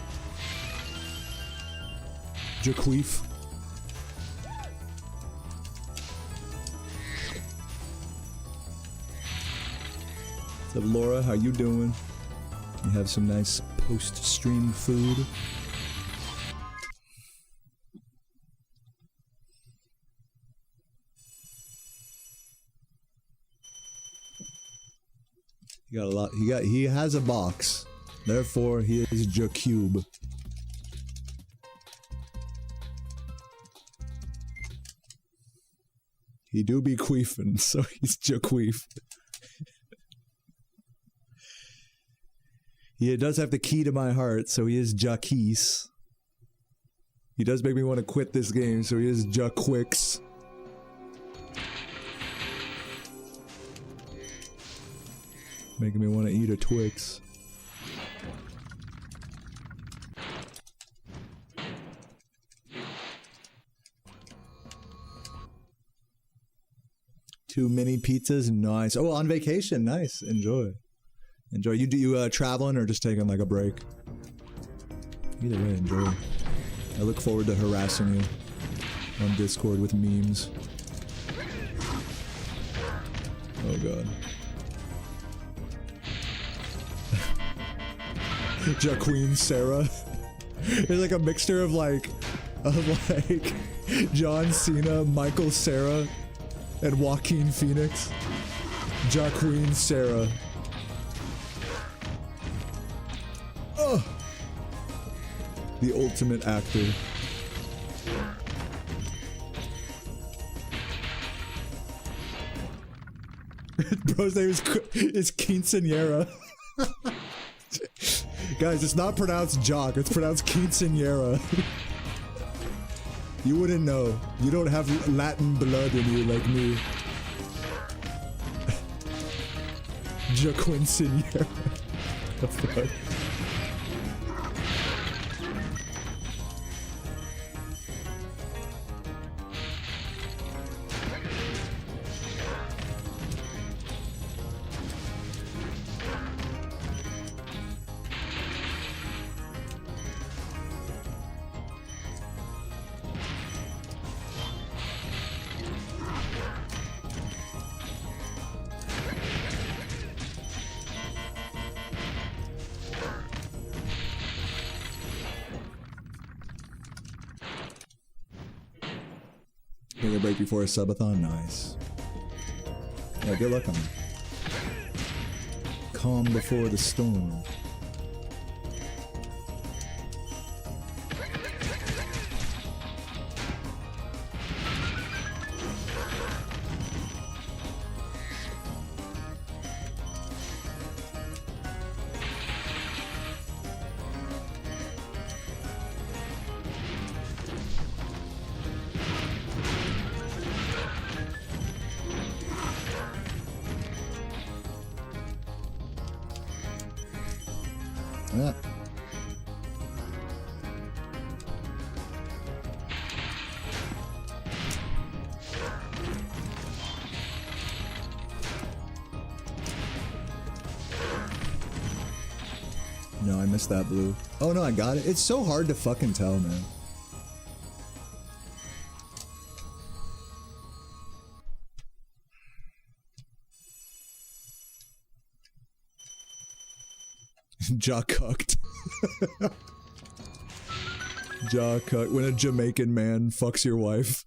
Jaqueef. What's up, Laura? How you doing? You have some nice post-stream food? He got a lot. He has a box. Therefore, he is Jacube. He do be queefing, so he's Jaqueef. He does have the key to my heart, so he is Jaquees. He does make me want to quit this game, so he is Jaquix. Making me want to eat a Twix. Two mini pizzas, nice. Oh, on vacation, nice. Enjoy. Enjoy. You traveling or just taking like a break? Either way, enjoy. I look forward to harassing you on Discord with memes. Oh god. Jaqueen Sarah. It's like a mixture of like John Cena, Michael Cera, and Joaquin Phoenix. Jaqueen Sarah. Oh, the ultimate actor. Bro's name is Quinceañera. Guys, it's not pronounced Jock, it's pronounced Quinceañera. You wouldn't know. You don't have Latin blood in you like me. Jaquinceañera. The fuck? Take a break before a subathon? Nice. Yeah, good luck on it. Calm before the storm. Yeah. No, I missed that blue. Oh no, I got it. It's so hard to fucking tell, man. Jaw cucked. Jaw cucked. When a Jamaican man fucks your wife.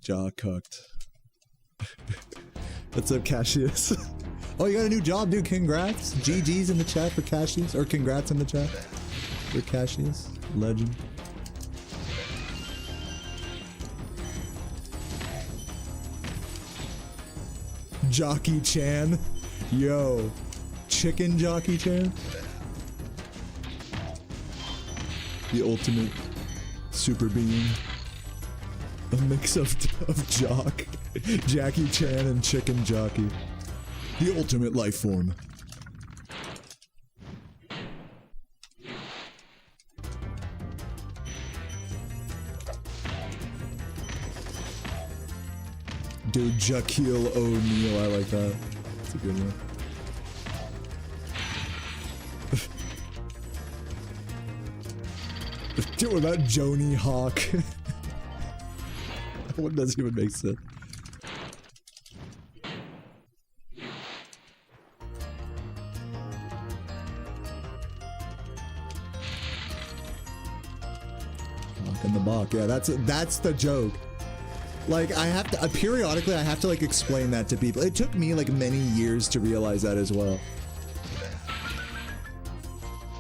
Jaw cucked. What's up, Cassius? Oh, you got a new job, dude. Congrats. GG's in the chat for Cassius. Or congrats in the chat for Cassius. Legend. Jockey Chan. Yo. Chicken Jockey Chan. The ultimate super being. A mix of Jock, Jackie Chan, and Chicken Jockey. The ultimate life form. Dude, Shaquille O'Neal, I like that. That's a good one. Dude, what about Joni Hawk? That one doesn't even make sense. Hawk in the Bach, yeah, that's the joke. Like, I have to, periodically I have to like explain that to people. It took me like many years to realize that as well.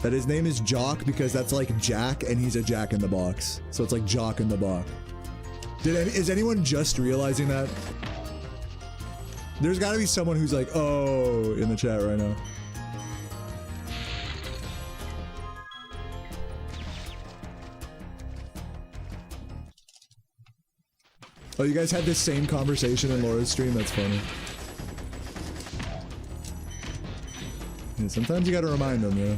That his name is Jock because that's like Jack and he's a Jack in the Box. So it's like Jock in the Box. Is anyone just realizing that? There's gotta be someone who's like, oh, in the chat right now. Oh, you guys had this same conversation in Laura's stream? That's funny. Yeah, sometimes you gotta remind them, yeah.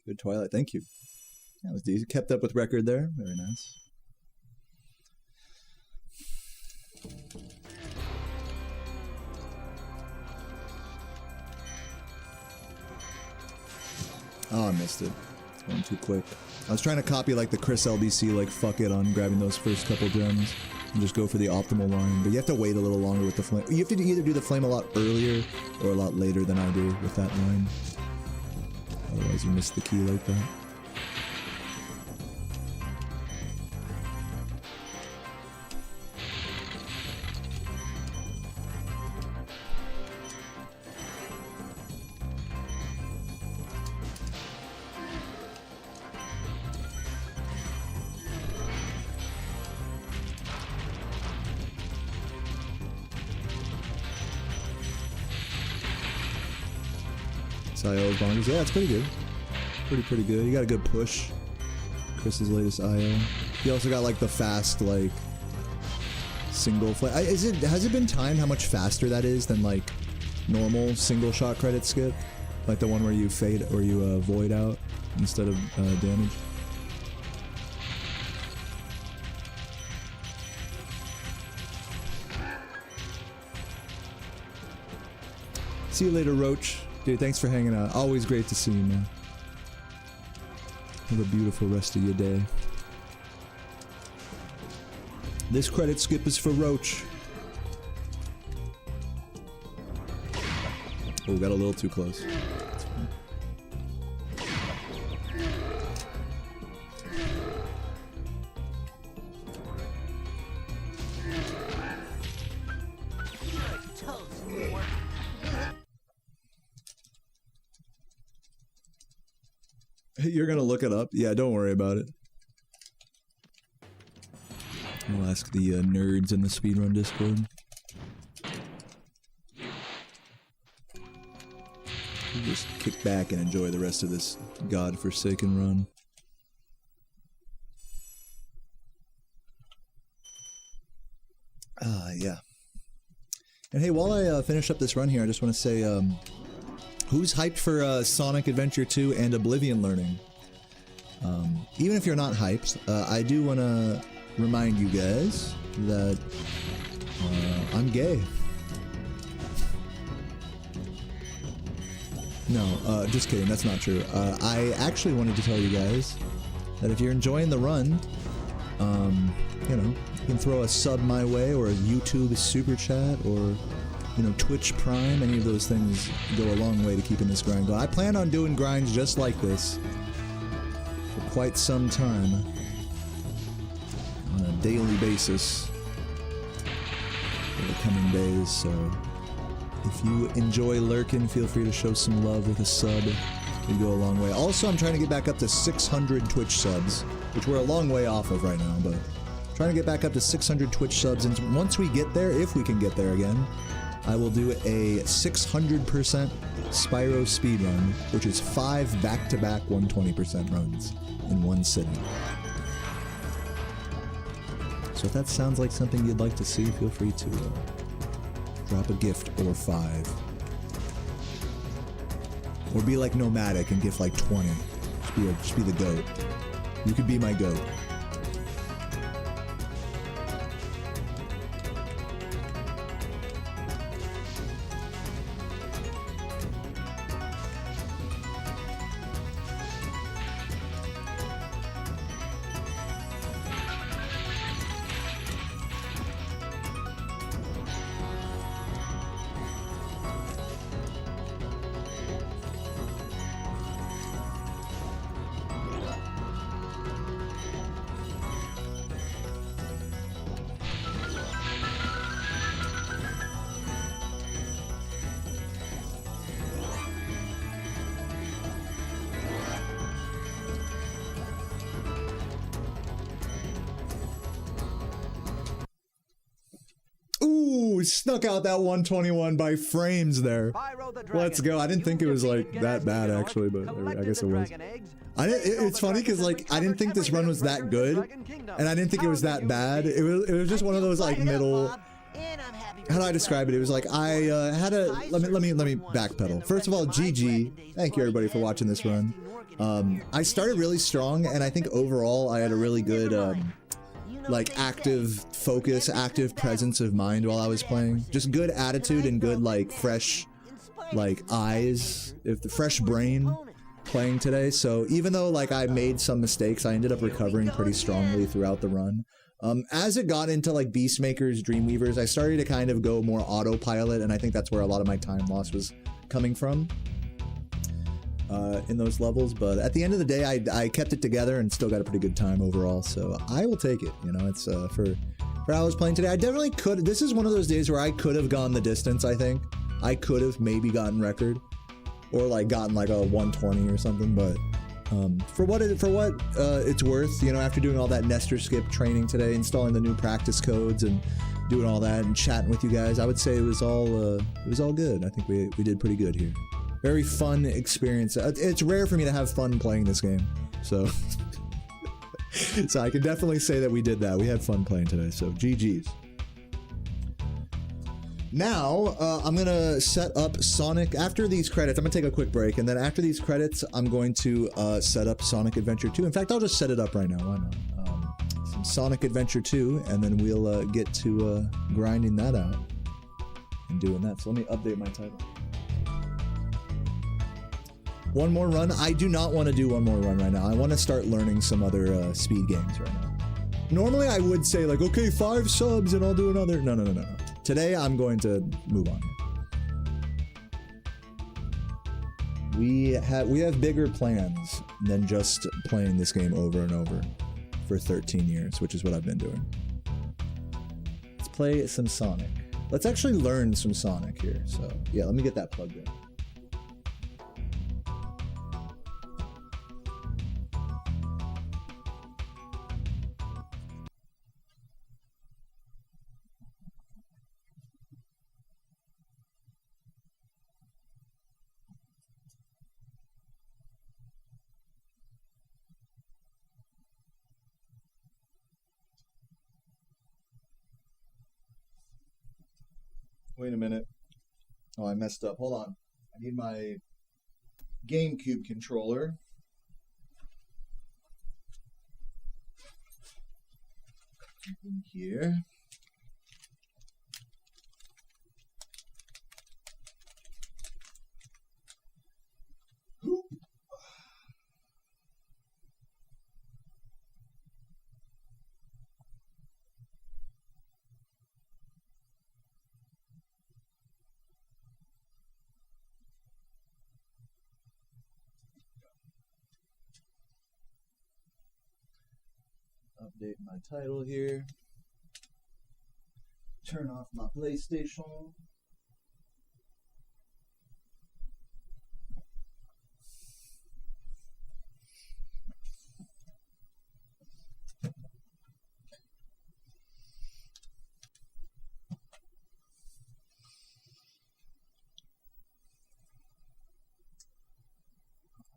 Good Twilight, thank you. That was decent. Kept up with record there. Very nice. Oh, I missed it. It's going too quick. I was trying to copy like the Chris LBC, like fuck it on grabbing those first couple gems and just go for the optimal line. But you have to wait a little longer with the flame. You have to either do the flame a lot earlier or a lot later than I do with that line. Otherwise you miss the key like that. IO bonkers. Yeah, it's pretty good. Pretty good. You got a good push. Chris's latest IO. You also got like the fast, like single flame. Has it been timed how much faster that is than like normal single shot credit skip? Like the one where you fade or you void out instead of damage? See you later, Roach. Dude, thanks for hanging out. Always great to see you, man. Have a beautiful rest of your day. This credit skip is for Roach. Oh, got a little too close. You're gonna look it up? Yeah, don't worry about it. I'll ask the nerds in the Speedrun Discord. You just kick back and enjoy the rest of this godforsaken run. Yeah. And hey, while I finish up this run here, I just want to say, who's hyped for Sonic Adventure 2 and Oblivion learning? Even if you're not hyped, I do want to remind you guys that I'm gay. No, just kidding, that's not true. I actually wanted to tell you guys that if you're enjoying the run, you know, you can throw a sub my way or a YouTube super chat or, you know, Twitch Prime. Any of those things go a long way to keeping this grind going. I plan on doing grinds just like this for quite some time on a daily basis for the coming days, so if you enjoy lurking, feel free to show some love with a sub. It'd go a long way. Also, I'm trying to get back up to 600 Twitch subs, which we're a long way off of right now, but trying to get back up to 600 Twitch subs, and once we get there, if we can get there again, I will do a 600% Spyro speedrun, which is 5 back-to-back 120% runs in one sitting. So if that sounds like something you'd like to see, feel free to drop a gift or 5. Or be like Nomadic and gift like 20. Just be the goat. You could be my goat. we snuck out that 121 by frames there. Let's go. I didn't think it was like that bad actually, but I guess it was. It's funny because like I didn't think this run was that good, and I didn't think it was that bad. It was just one of those like middle. How do I describe it? It was like I had a let me backpedal. First of all, GG. Thank you everybody for watching this run. I started really strong, and I think overall I had a really good like active focus, active presence of mind while I was playing. Just good attitude and good like fresh like eyes, if the fresh brain playing today. So even though like I made some mistakes, I ended up recovering pretty strongly throughout the run. As it got into like Beastmakers, Dreamweavers, I started to kind of go more autopilot, and I think that's where a lot of my time loss was coming from in those levels. But at the end of the day, I kept it together and still got a pretty good time overall, so I will take it. You know, it's for how I was playing today. I definitely could. This is one of those days where I could have gone the distance. I think I could have maybe gotten record or like gotten like a 120 or something, but for what it's worth, you know, after doing all that Nestor skip training today, installing the new practice codes and doing all that and chatting with you guys, I would say it was all good. I think we did pretty good here. Very fun experience. It's rare for me to have fun playing this game, so so I can definitely say that we did that. We had fun playing today, so GG's. Now, I'm going to set up Sonic. After these credits, I'm going to take a quick break, and then after these credits, I'm going to set up Sonic Adventure 2. In fact, I'll just set it up right now. Why not? Some Sonic Adventure 2, and then we'll get to grinding that out and doing that. So let me update my title. One more run. I do not want to do one more run right now. I want to start learning some other speed games right now. Normally, I would say like, okay, 5 subs and I'll do another. No. Today, I'm going to move on. We have bigger plans than just playing this game over and over for 13 years, which is what I've been doing. Let's play some Sonic. Let's actually learn some Sonic here. So yeah, let me get that plugged in. Wait a minute. Oh, I messed up. Hold on. I need my GameCube controller. In here. Update my title here. Turn off my PlayStation.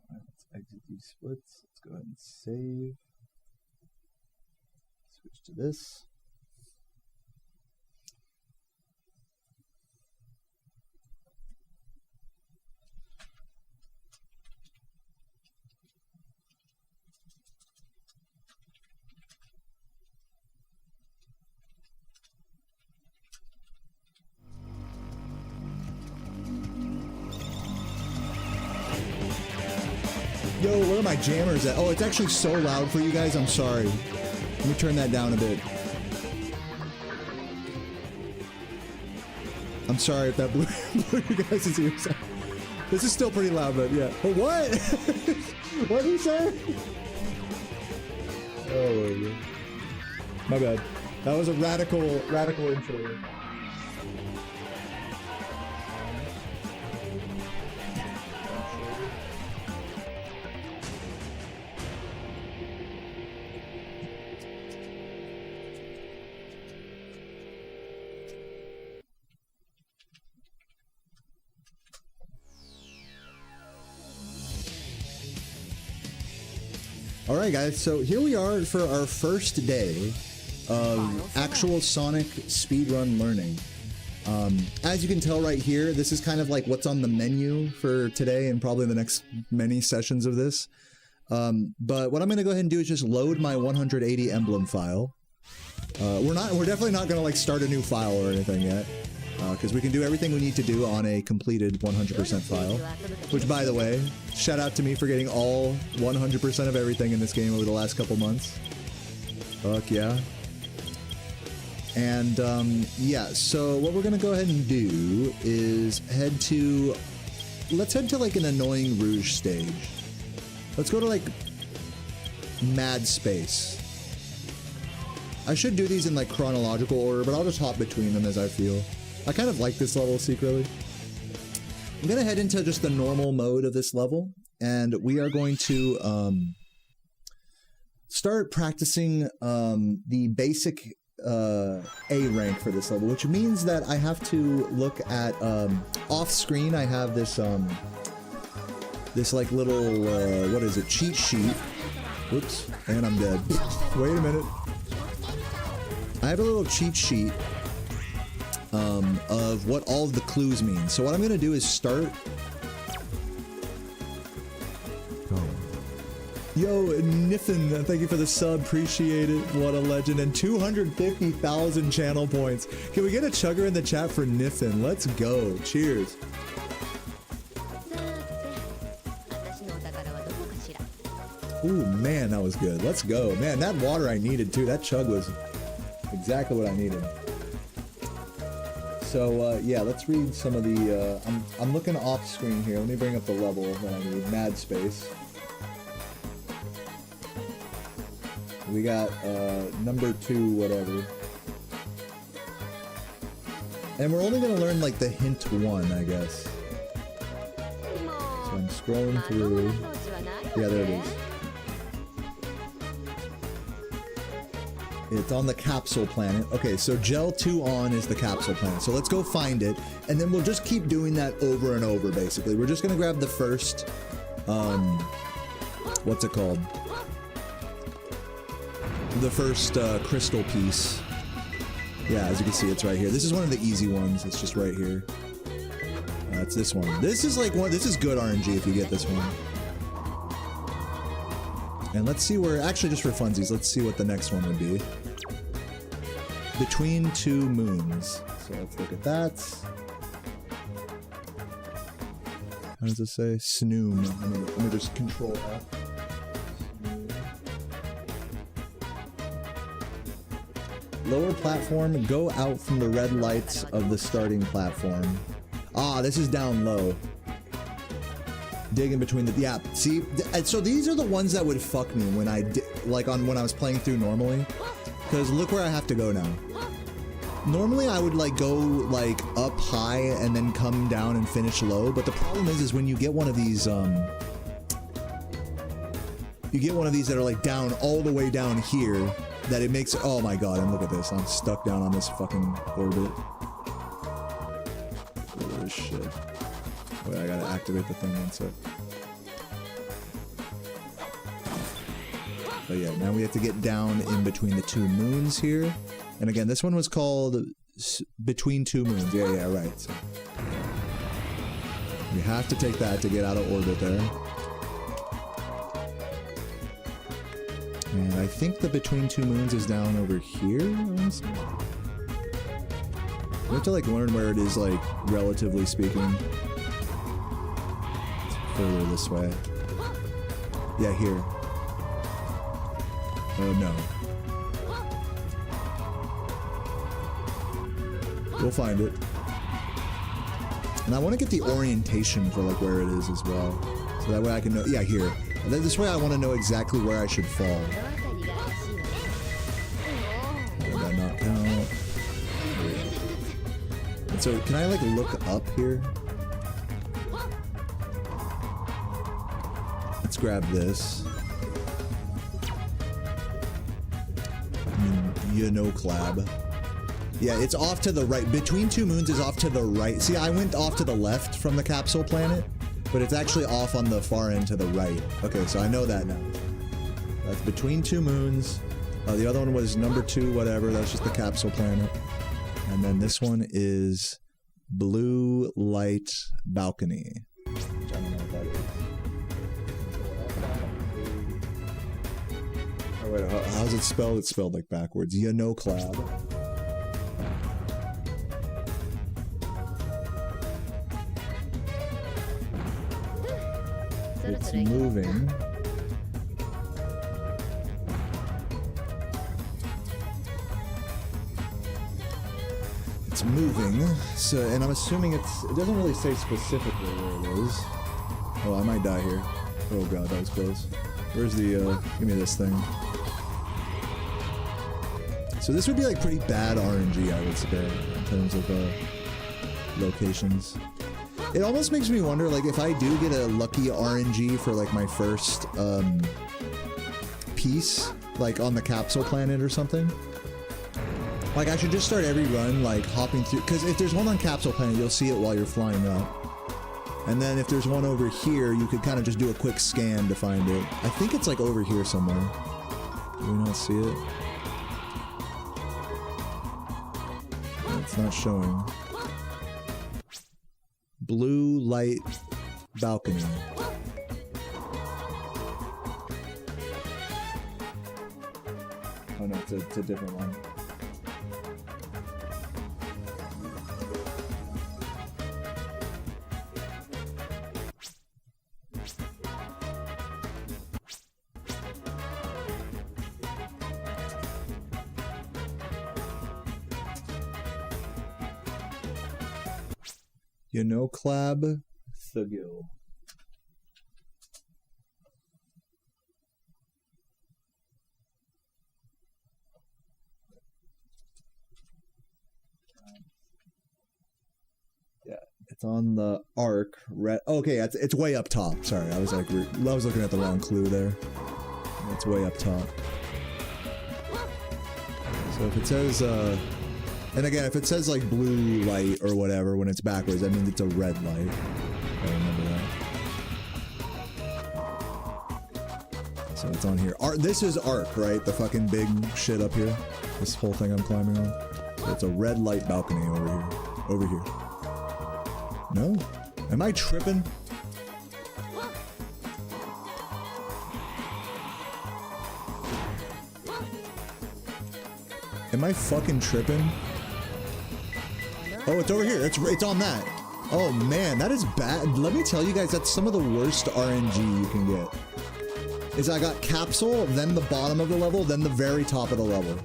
Alright, let's exit these splits. Let's go ahead and save. Switch to this. Yo, where are my jammers at? Oh, it's actually so loud for you guys. I'm sorry. Let me turn that down a bit. I'm sorry if that blew you guys' ears out. This is still pretty loud, but yeah. But what? What did he say? Oh, my bad. That was a radical intro. Alright guys, so here we are for our first day of actual Sonic speedrun learning. As you can tell right here, this is kind of like what's on the menu for today and probably the next many sessions of this. But what I'm going to go ahead and do is just load my 180 emblem file. We're definitely not going to like start a new file or anything yet, because we can do everything we need to do on a completed 100% file. Which, by the way, shout out to me for getting all 100% of everything in this game over the last couple months. Fuck yeah. And yeah, so what we're going to go ahead and do is let's head to like an annoying Rouge stage. Let's go to like Mad Space. I should do these in like chronological order, but I'll just hop between them as I feel. I kind of like this level secretly. I'm gonna head into just the normal mode of this level, and we are going to start practicing the basic A rank for this level, which means that I have to look at off screen. I have this this like little what is it, cheat sheet. Whoops, and I'm dead. Wait a minute. I have a little cheat sheet of what all of the clues mean. So what I'm gonna do is start. Yo, Niffin, thank you for the sub, appreciate it. What a legend. And 250,000 channel points. Can we get a chugger in the chat for Niffin? Let's go. Cheers. Ooh, man, that was good. Let's go. Man, that water I needed too. That chug was exactly what I needed. So, yeah, let's read some of the, I'm looking off screen here. Let me bring up the level that I need. Mad Space. We got, number 2, whatever. And we're only gonna learn, like, the hint 1, I guess. So I'm scrolling through. Yeah, there it is. It's on the capsule planet. Okay, so Gel 2 on is the capsule planet. So let's go find it, and then we'll just keep doing that over and over, basically. We're just gonna grab the first, what's it called? The first crystal piece. Yeah, as you can see, it's right here. This is one of the easy ones. It's just right here. It's this one. This is like this is good RNG if you get this one. And let's see where, actually just for funsies, let's see what the next one would be. Between Two Moons. So let's look at that. How does it say? Snoom. Let me just control F. Lower platform, go out from the red lights of the starting platform. Ah, this is down low. Dig in between the, yeah, see, so these are the ones that would fuck me when when I was playing through normally, because look where I have to go now. Normally I would like go like up high and then come down and finish low, but the problem is when you get one of these that are like down all the way down here, that it makes, oh my god, and look at this, I'm stuck down on this fucking orbit. Oh shit. Wait, I gotta activate the thing one sec. But yeah, now we have to get down in between the two moons here. And again, this one was called Between Two Moons. Yeah, right. So you have to take that to get out of orbit there. And I think the Between Two Moons is down over here. Honestly. We have to like learn where it is, like, relatively speaking. Further this way. Yeah, here. Oh no. We'll find it. And I want to get the orientation for like where it is as well. So that way I can know, yeah, here. And then this way I want to know exactly where I should fall. Did that not count? And so can I like look up here? Let's grab this. You know, Clab. Yeah, it's off to the right. Between Two Moons is off to the right. See, I went off to the left from the capsule planet, but it's actually off on the far end to the right. Okay, so I know that now. That's between two moons. The other one was number 2, whatever. That's just the capsule planet. And then this one is Blue Light Balcony. Which I don't know what that is. Oh, wait, how's it spelled? It's spelled like backwards. Yanoclab. It's moving. It's moving, so, and I'm assuming it doesn't really say specifically where it is. Oh, I might die here. Oh god, that was close. Where's the, give me this thing. So this would be like pretty bad RNG, I would say, in terms of, locations. It almost makes me wonder, like, if I do get a lucky RNG for, like, my first, piece, like, on the capsule planet or something. Like, I should just start every run, like, hopping through, because if there's one on Capsule Planet, you'll see it while you're flying up. And then if there's one over here, you could kind of just do a quick scan to find it. I think it's, like, over here somewhere. Do we not see it? It's not showing. Blue Light Balcony. Oh no, it's a different one. Yanoclab Thugil. Yeah, it's on the arc. Okay, it's way up top. Sorry, I was looking at the wrong clue there. It's way up top. So if it says and again, if it says like blue light or whatever when it's backwards, that means it's a red light. I remember that. So it's on here. This is Arc, right? The fucking big shit up here. This whole thing I'm climbing on. So it's a red light balcony over here. Over here. No? Am I tripping? Am I fucking tripping? Oh, it's over here. It's on that. Oh man, that is bad. Let me tell you guys, that's some of the worst RNG you can get. Is I got capsule, then the bottom of the level, then the very top of the level.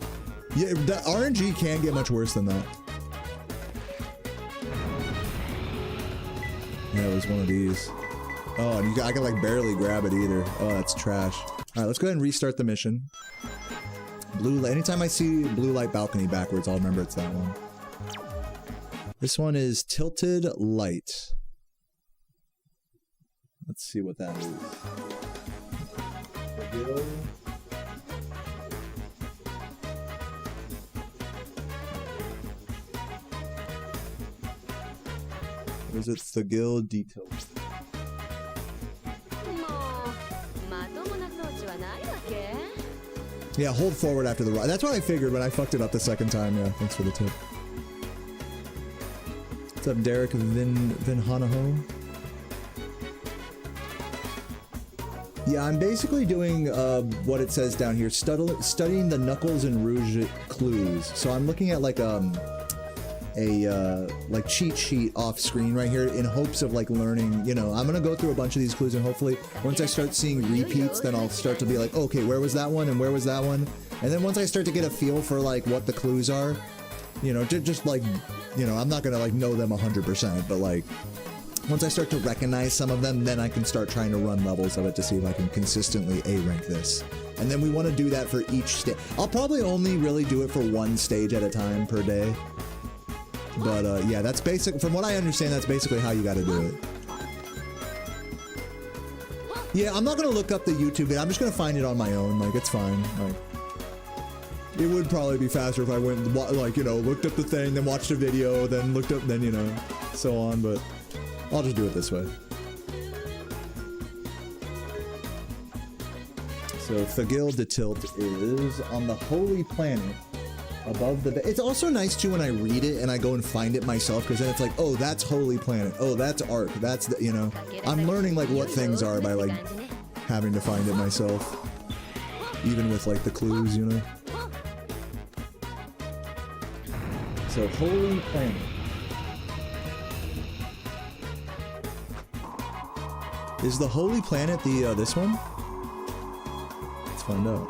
Yeah, the RNG can't get much worse than that. Yeah, it was one of these. Oh, and I can like barely grab it either. Oh, that's trash. All right, let's go ahead and restart the mission. Anytime I see blue light balcony backwards, I'll remember it's that one. This one is Tilted Light. Let's see what that is. Or is it Thugil Detail? Yeah, hold forward after the ride. That's what I figured when I fucked it up the second time. Yeah, thanks for the tip. What's up, Derek Vinhanaho? Yeah, I'm basically doing what it says down here, studying the Knuckles and Rouge clues. So I'm looking at like like cheat sheet off screen right here in hopes of like learning, you know, I'm gonna go through a bunch of these clues and hopefully once I start seeing repeats, then I'll start to be like, okay, where was that one and where was that one? And then once I start to get a feel for like what the clues are, you know, just like, you know, I'm not gonna like know them 100%, but like once I start to recognize some of them, then I can start trying to run levels of it to see if I can consistently A-rank this. And then we want to do that for each stage. I'll probably only really do it for one stage at a time per day. But yeah, that's basic. From what I understand, that's basically how you got to do it. Yeah, I'm not going to look up the YouTube video. I'm just going to find it on my own. Like, it's fine. Like, it would probably be faster if I went, like, you know, looked up the thing, then watched a video, then looked up, then, you know, so on. But I'll just do it this way. So Thagil de Tilt is on the Holy Planet above the... It's also nice too when I read it and I go and find it myself, because then it's like, oh, that's Holy Planet. Oh, that's Ark. That's the, you know, I'm learning like what things are by like having to find it myself. Even with like the clues, you know. So Holy Planet. Is the Holy Planet the this one? Let's find out.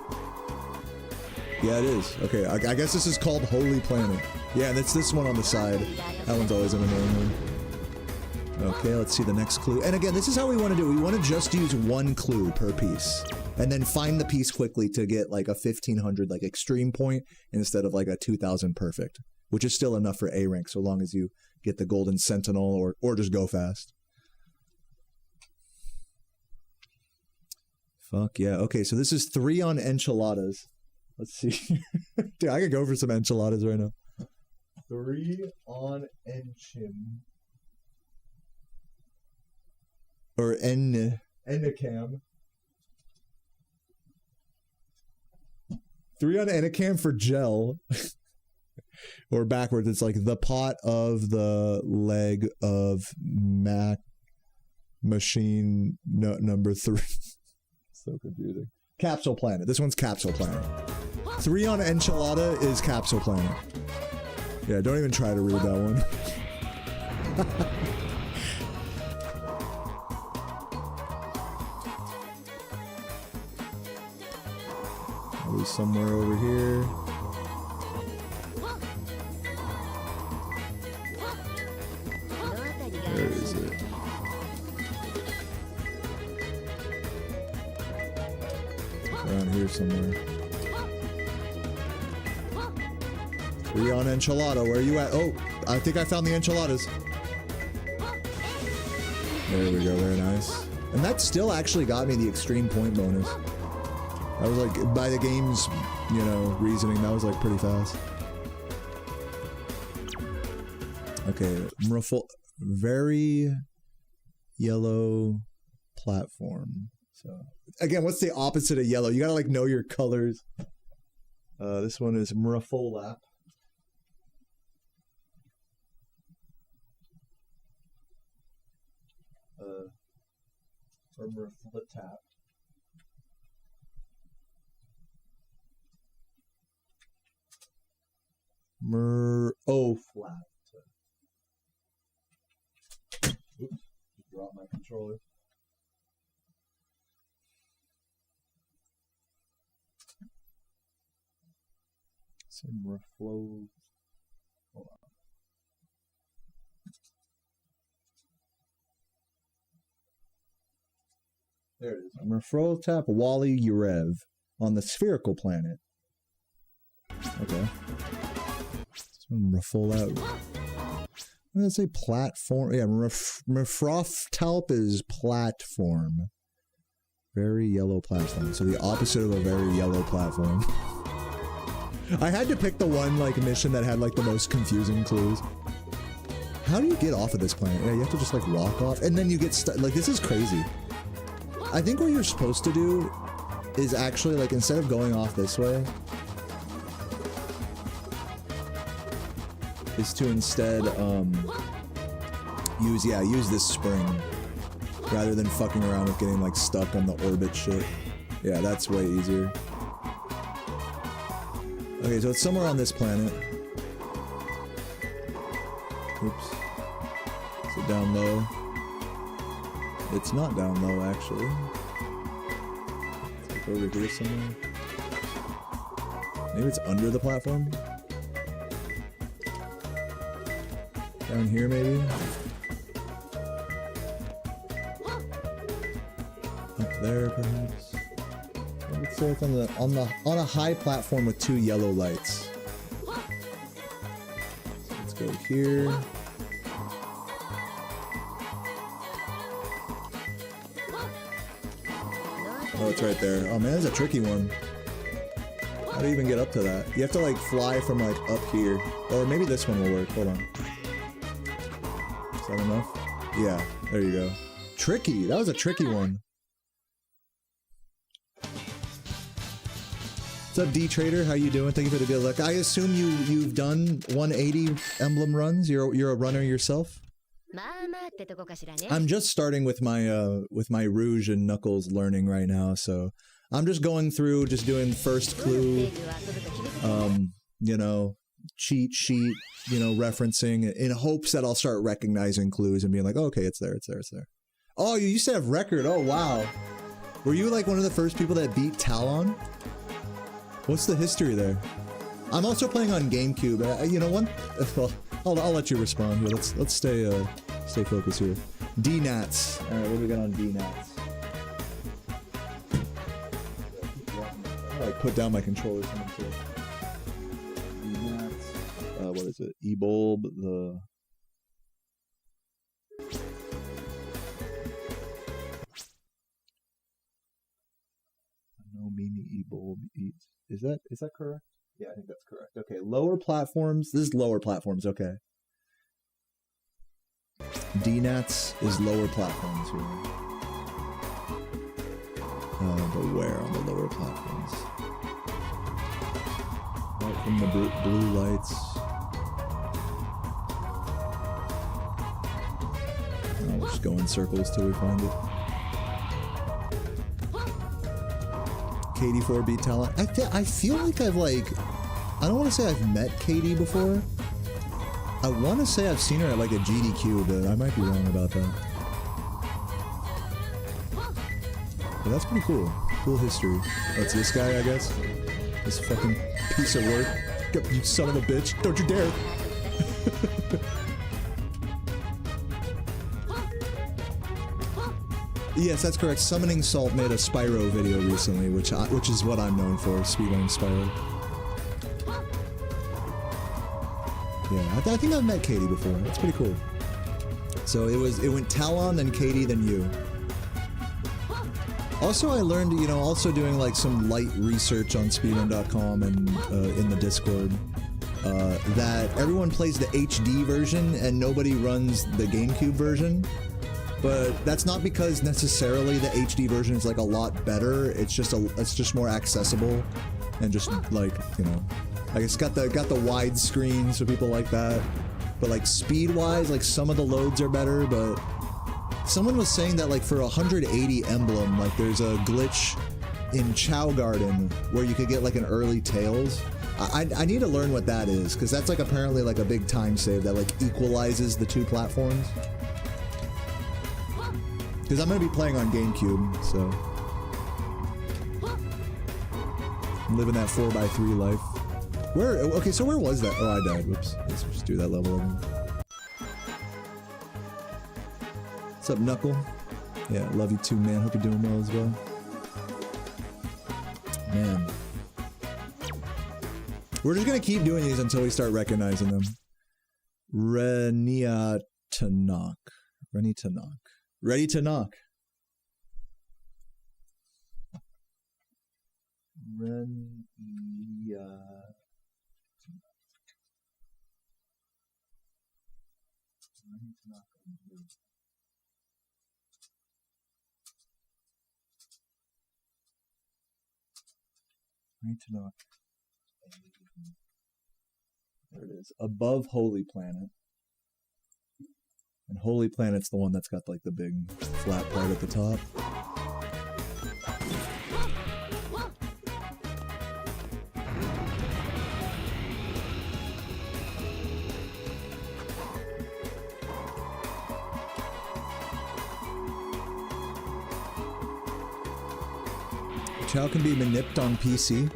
Yeah, it is. Okay, I guess this is called Holy Planet. Yeah, that's this one on the side. That one's always an annoying one. Okay, let's see the next clue. And again, this is how we want to do it. We want to just use one clue per piece. And then find the piece quickly to get like a 1500 like extreme point instead of like a 2000 perfect. Which is still enough for A rank so long as you get the Golden Sentinel or just go fast. Fuck yeah. Okay, so this is 3 on enchiladas. Let's see. Dude, I could go for some enchiladas right now. 3 on enchim. Or enicam. 3 on enicam for gel. Or backwards, it's like the pot of the leg of Mac machine number 3. So confusing. Capsule Planet. This one's Capsule Planet. 3 on enchilada is Capsule Planet. Yeah, don't even try to read that one. Probably somewhere over here. Where is it? Around here somewhere. 3 on enchilada. Where are you at? Oh, I think I found the enchiladas. There we go. Very nice. And that still actually got me the extreme point bonus. That was like, by the game's, you know, reasoning, that was like pretty fast. Okay, very yellow platform. So again, what's the opposite of yellow? You gotta like know your colors. This one is Mrafolap. Or Mraflatap. Flat. Oops, dropped my controller. Some reflow. Hold on. There it is. Mraflatap Wally Urev on the spherical planet. Okay. Mrafolap. I'm gonna say platform. Yeah, Mraftalp is platform. Very yellow platform. So the opposite of a very yellow platform. I had to pick the one like mission that had like the most confusing clues. How do you get off of this planet? Yeah, you have to just like walk off, and then you get stuck. Like, this is crazy. I think what you're supposed to do is actually like, instead of going off this way, is to instead use this spring rather than fucking around with getting like stuck on the orbit shit. Yeah, that's way easier. Okay, so it's somewhere on this planet. Oops. Is it down low? It's not down low, actually. It's like over here somewhere. Maybe it's under the platform? Down here, maybe? Up there, perhaps? Let's say it's on a high platform with 2 yellow lights. So let's go here. Oh, it's right there. Oh man, that's a tricky one. How do you even get up to that? You have to like fly from like up here. Or maybe this one will work. Hold on. Is that enough? Yeah, there you go. Tricky. That was a tricky one. What's up, D Trader? How you doing? Thank you for the good luck. I assume you've done 180 emblem runs. You're a runner yourself. I'm just starting with my Rouge and Knuckles learning right now, so I'm just going through, just doing first clue, you know, cheat sheet, you know, referencing in hopes that I'll start recognizing clues and being like, oh, okay, it's there, it's there, it's there. Oh, you used to have record. Oh, wow. Were you like one of the first people that beat Talon? What's the history there? I'm also playing on GameCube. You know what? Well, I'll let you respond here. Let's stay focused here. D-Nats. All right, what do we got on D-Nats? I put down my controller. D-Nats. What is it? E-Bulb. The. No mini E-Bulb eats. Is that correct? Yeah, I think that's correct. Okay, lower platforms. This is lower platforms. Okay. D-Nats is lower platforms here. But where on the lower platforms? Right from the blue lights. We'll just go in circles till we find it. KD4 beat Talon. I feel like I don't want to say I've met Katie before. I want to say I've seen her at like a GDQ, but I might be wrong about that. But that's pretty cool. Cool history. That's this guy, I guess. This fucking piece of work. You son of a bitch. Don't you dare. Yes, that's correct. Summoning Salt made a Spyro video recently, which is what I'm known for, speedrunning Spyro. Yeah, I think I've met Katie before. That's pretty cool. So it went Talon, then Katie, then you. Also, I learned, you know, also doing like some light research on speedrun.com and in the Discord, that everyone plays the HD version and nobody runs the GameCube version. But that's not because necessarily the HD version is like a lot better. It's just more accessible, and just like, you know, like it's got the wide screen, so people like that. But like speed wise, like some of the loads are better. But someone was saying that like for 180 emblem, like there's a glitch in Chow Garden where you could get like an early Tails. I need to learn what that is, because that's like apparently like a big time save that like equalizes the two platforms. Because I'm going to be playing on GameCube, so I'm living that 4x3 life. Okay, so where was that? Oh, I died. Whoops. Let's just do that level again. What's up, Knuckle? Yeah, love you too, man. Hope you're doing well as well. Man. We're just going to keep doing these until we start recognizing them. Renia to knock. Ready to knock. Ready to knock. Ready to knock. There it is. Above Holy Planet. And Holy Planet's the one that's got like the big flat part at the top. Chow can be manipped on PC.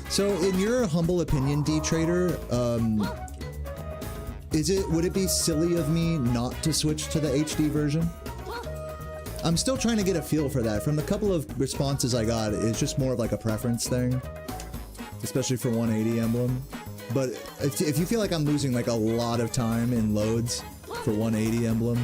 So in your humble opinion, D-Trader, would it be silly of me not to switch to the HD version? I'm still trying to get a feel for that. From the couple of responses I got, it's just more of like a preference thing, especially for 180 emblem. But if you feel like I'm losing like a lot of time in loads for 180 emblem,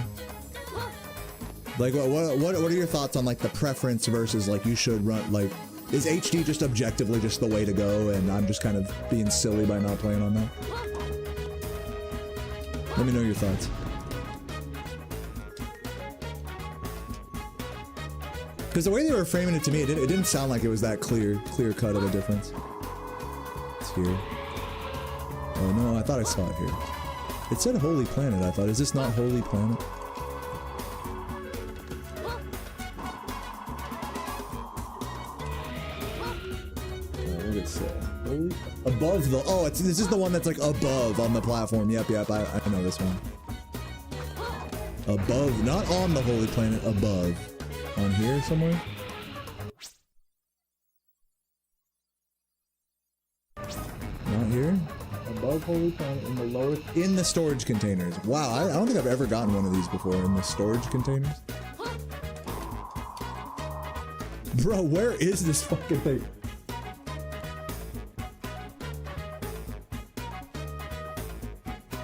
like what are your thoughts on like the preference versus like you should run, like is HD just objectively just the way to go and I'm just kind of being silly by not playing on that? Let me know your thoughts. Because the way they were framing it to me, it didn't sound like it was that clear cut of a difference. here. Oh no, I thought I saw it here. It said Holy Planet, I thought. Is this not Holy Planet? What did it say? Holy? Above the... Oh, this is the one that's like above on the platform. Yep, I know this one. Above, not on the Holy Planet, above. On here somewhere? Not here? Above Holy Planet in the lower... In the storage containers. Wow, I don't think I've ever gotten one of these before in the storage containers. Bro, where is this fucking thing?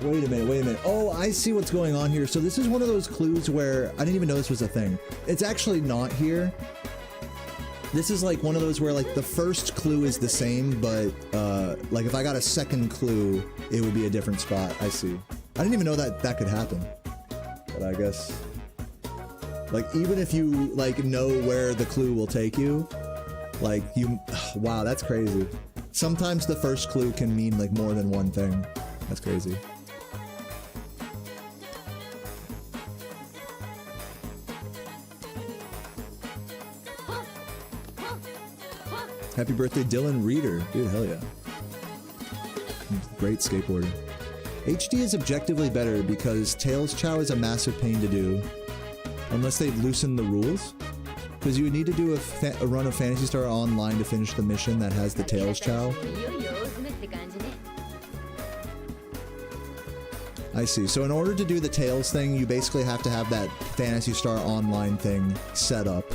Wait a minute. Oh, I see what's going on here. So this is one of those clues where I didn't even know this was a thing. It's actually not here. This is like one of those where like the first clue is the same, but like if I got a second clue, it would be a different spot. I see. I didn't even know that that could happen. But I guess like even if you like know where the clue will take you, like you, wow, that's crazy. Sometimes the first clue can mean like more than one thing. That's crazy. Happy birthday, Dylan Reeder. Dude, hell yeah. Great skateboarder. HD is objectively better because Tails Chow is a massive pain to do. Unless they've loosened the rules. Because you would need to do a run of Phantasy Star Online to finish the mission that has the Tails Chow. I see. So in order to do the Tails thing, you basically have to have that Phantasy Star Online thing set up.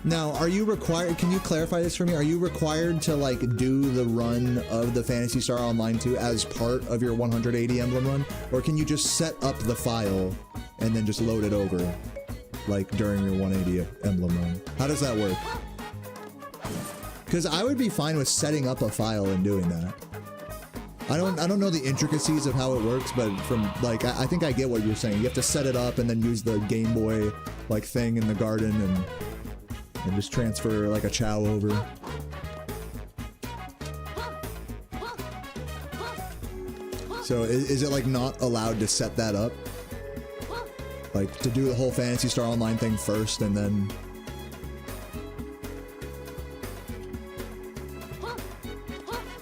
Now, are you required, can you clarify this for me? Are you required to like do the run of the Phantasy Star Online 2 as part of your 180 emblem run? Or can you just set up the file and then just load it over like during your 180 emblem run? How does that work? Because I would be fine with setting up a file and doing that. I don't know the intricacies of how it works, but from like I think I get what you're saying. You have to set it up and then use the Game Boy like thing in the garden and just transfer like a Chow over. So is it like not allowed to set that up? Like to do the whole Phantasy Star Online thing first and then...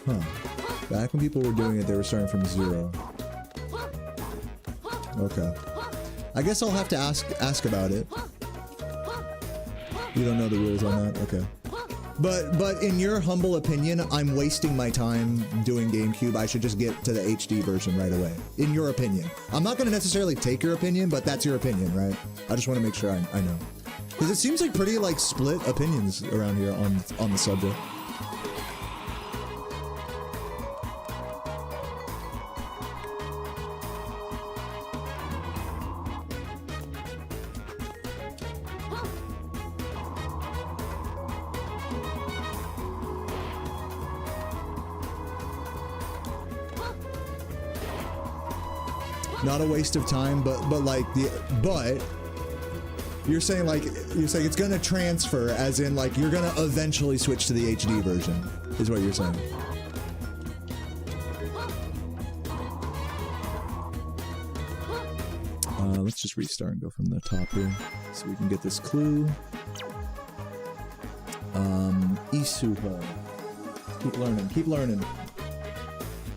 Huh. Back when people were doing it, they were starting from 0. Okay. I guess I'll have to ask about it. You don't know the rules on that? Okay. But in your humble opinion, I'm wasting my time doing GameCube. I should just get to the HD version right away. In your opinion. I'm not going to necessarily take your opinion, but that's your opinion, right? I just want to make sure I know. Because it seems like pretty like split opinions around here on the subject. Not a waste of time, but you're saying it's gonna transfer, as in like you're gonna eventually switch to the HD version, is what you're saying. Let's just restart and go from the top here, so we can get this clue. Isuho. Keep learning. Keep learning.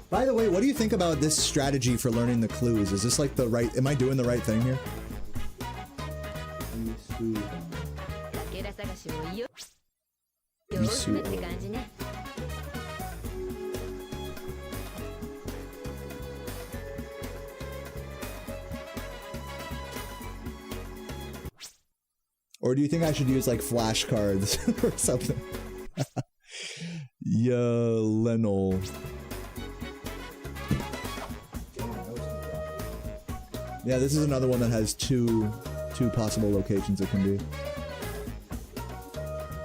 By the way, what do you think about this strategy for learning the clues? Is this like the right... Am I doing the right thing here? Or do you think I should use like flashcards or something? Lenol. Yeah, this is another one that has two possible locations it can be.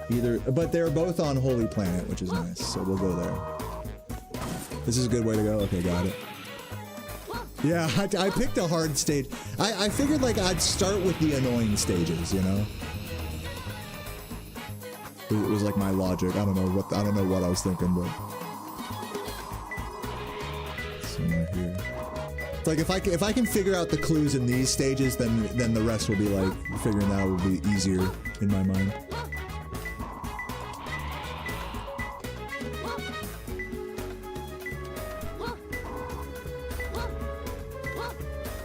Either, but they're both on Holy Planet, which is nice, so we'll go there. This is a good way to go. Okay, got it. Yeah, I picked a hard stage. I figured like I'd start with the annoying stages, you know? It was like my logic. I don't know what I was thinking, but somewhere here. It's like if I can figure out the clues in these stages, then the rest will be like figuring that out will be easier in my mind.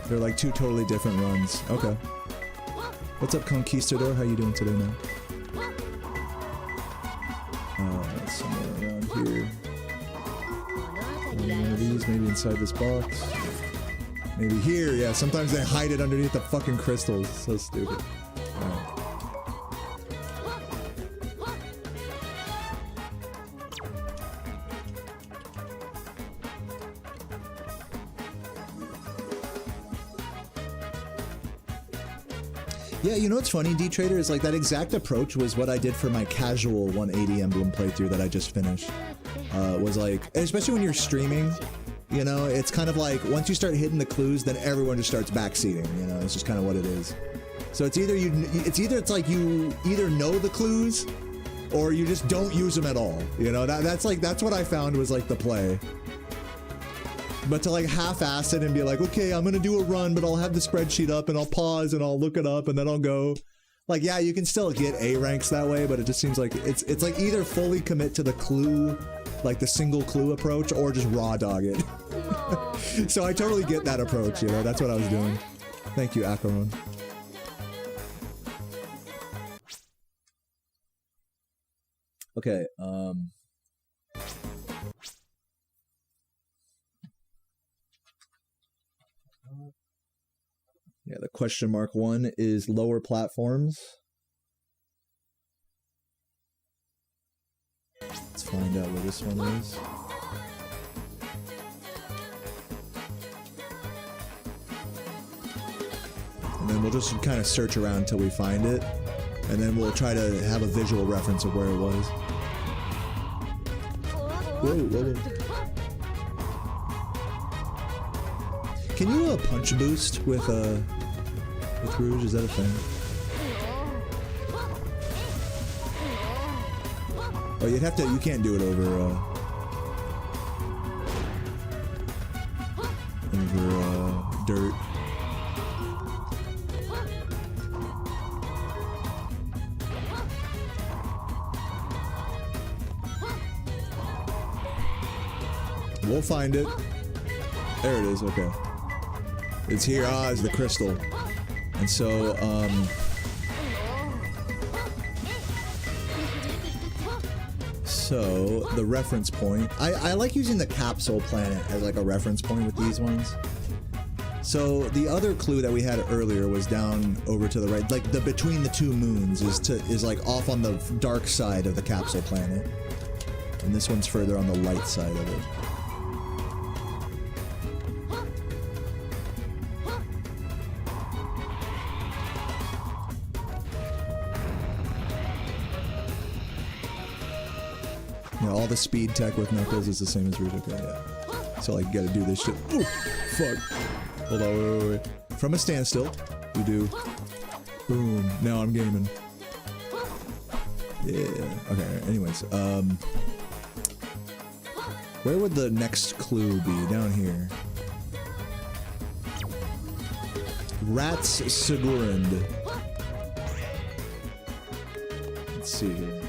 They're like two totally different runs. Okay. What's up, Conquistador? How you doing today, man? Somewhere around here. One of these, maybe inside this box. Maybe here, yeah. Sometimes they hide it underneath the fucking crystals. So stupid. Alright. Yeah, you know what's funny, D-Trader, is like that exact approach was what I did for my casual 180 Emblem playthrough that I just finished. Was like, especially when you're streaming, you know, it's kind of like once you start hitting the clues, then everyone just starts backseating, you know, it's just kind of what it is. So it's either it's like you either know the clues or you just don't use them at all, you know, that's what I found was like the play. But to like half-ass it and be like, okay, I'm gonna do a run, but I'll have the spreadsheet up and I'll pause and I'll look it up and then I'll go. Like, yeah, you can still get A ranks that way, but it just seems like it's like either fully commit to the clue, like the single clue approach, or just raw dog it. So I totally get that approach, you know, that's what I was doing. Thank you, Acheron. Okay, yeah, the question mark one is lower platforms. Let's find out where this one is. And then we'll just kind of search around until we find it. And then we'll try to have a visual reference of where it was. Whoa, whoa, whoa. Can you punch boost with Rouge? Is that a thing? Oh, you'd have to. You can't do it over dirt. We'll find it. There it is. Okay. It's here. Ah, it's the crystal. And so, so the reference point. I like using the capsule planet as like a reference point with these ones. So the other clue that we had earlier was down over to the right, like the between the two moons is like off on the dark side of the capsule planet, and this one's further on the light side of it. Yeah, all the speed tech with Knuckles is the same as Rouge. Okay, yeah. So like, you gotta do this shit. Ooh, fuck. Hold on, wait. From a standstill, you do. Boom. Now I'm gaming. Yeah. Okay. Anyways, where would the next clue be? Down here. Rats Sigurand. Let's see here.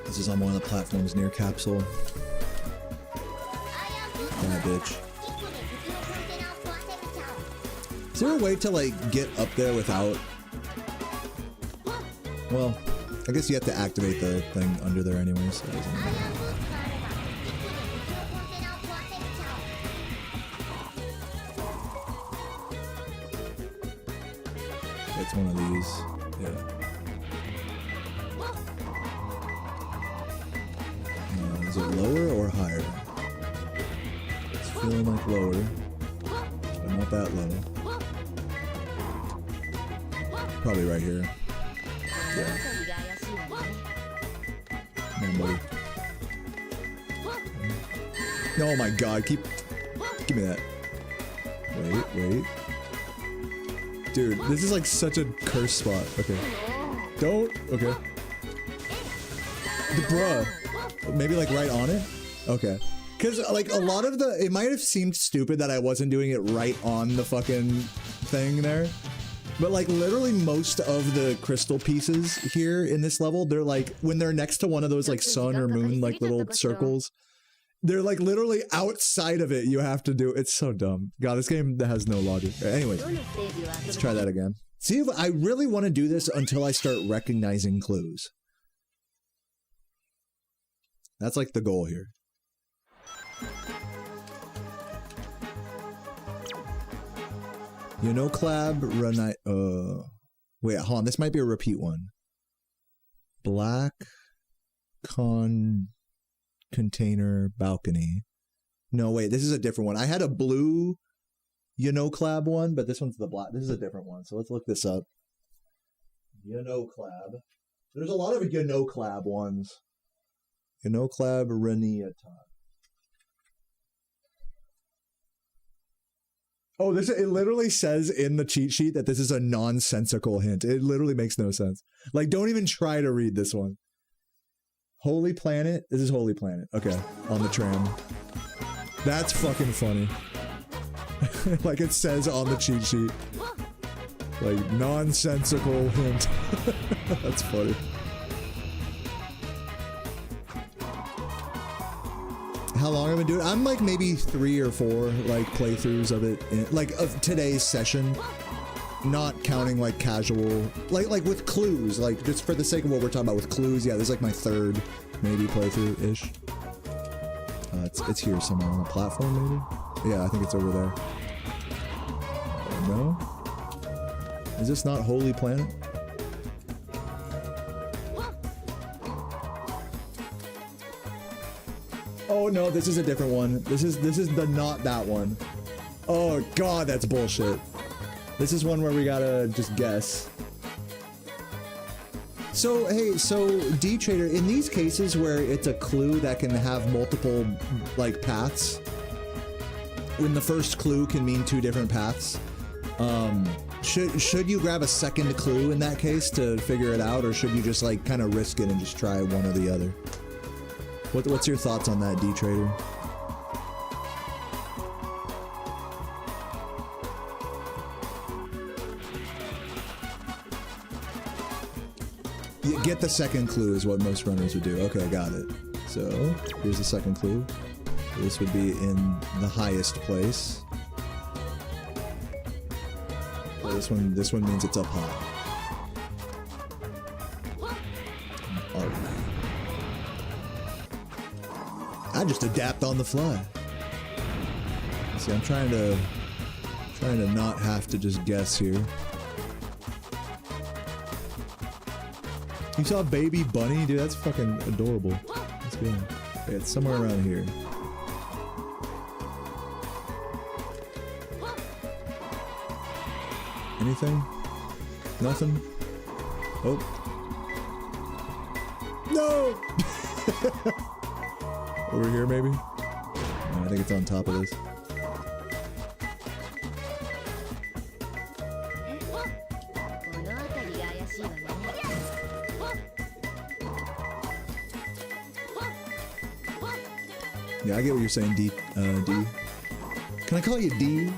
This is on one of the platforms near Capsule. That bitch. Is there a way to like get up there without? Well, I guess you have to activate the thing under there anyway, so it doesn't matter. It's one of these, yeah. Is it lower or higher? It's feeling like lower, but not that low. Probably right here. Yeah. Come on, buddy. Oh my god, give me that. Wait. Dude, this is like such a cursed spot. Okay. Don't. Okay. Bruh. Maybe like right on it? Okay. Because like a lot of it might have seemed stupid that I wasn't doing it right on the fucking thing there. But like literally most of the crystal pieces here in this level, they're like, when they're next to one of those like sun or moon like little circles, they're like literally outside of it. You have to do, it's so dumb. God, this game has no logic. Anyway, let's try that again. See if I really want to do this until I start recognizing clues. That's like the goal here. You know, Clab, run. Wait, hold on. This might be a repeat one. Black container balcony. No, wait. This is a different one. I had a blue, you know, Clab one, but this one's the black. This is a different one. So let's look this up. You know, Clab. There's a lot of you know, Clab ones. You know, Clab, Reniata. Oh, it literally says in the cheat sheet that this is a nonsensical hint. It literally makes no sense. Like, don't even try to read this one. Holy Planet? This is Holy Planet. Okay, on the tram. That's fucking funny. Like it says on the cheat sheet. Like, nonsensical hint. That's funny. How long I've been doing it? I'm like maybe 3 or 4 like playthroughs of it, like of today's session, not counting like casual, like with clues, like just for the sake of what we're talking about with clues. Yeah, this is like my 3rd maybe playthrough ish. It's here somewhere on the platform maybe. Yeah, I think it's over there. No, is this not Holy Planet? Oh no, this is a different one. This is the not that one. Oh god, that's bullshit. This is one where we gotta just guess. So hey, so D-Trader, in these cases where it's a clue that can have multiple like paths, when the first clue can mean 2 different paths, should you grab a second clue in that case to figure it out, or should you just like kind of risk it and just try one or the other? What's your thoughts on that, D-Trader? You get the second clue is what most runners would do. Okay, got it. So, here's the second clue. This would be in the highest place. So this one means it's up high. I just adapt on the fly. See, I'm trying to not have to just guess here. You saw Baby Bunny? Dude, that's fucking adorable. Let's go. Okay, it's somewhere around here. Anything? Nothing? Oh. No! Over here, maybe? No, I think it's on top of this. Yeah, I get what you're saying, D. D. Can I call you D?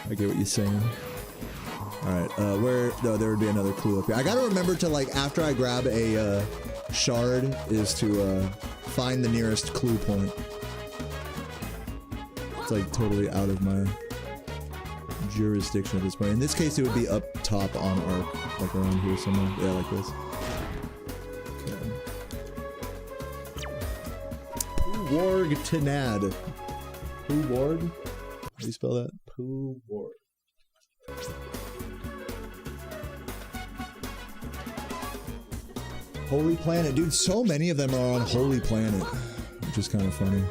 I get what you're saying. Alright, where... No, there would be another clue up here. I gotta remember to, like, after I grab a, shard, is to, find the nearest clue point. It's, like, totally out of my jurisdiction at this point. In this case, it would be up top on arc, like around here somewhere. Yeah, like this. Warg Tanad. Poo Ward? How do you spell that? Poo Ward. Holy Planet. Dude, so many of them are on Holy Planet, which is kind of funny.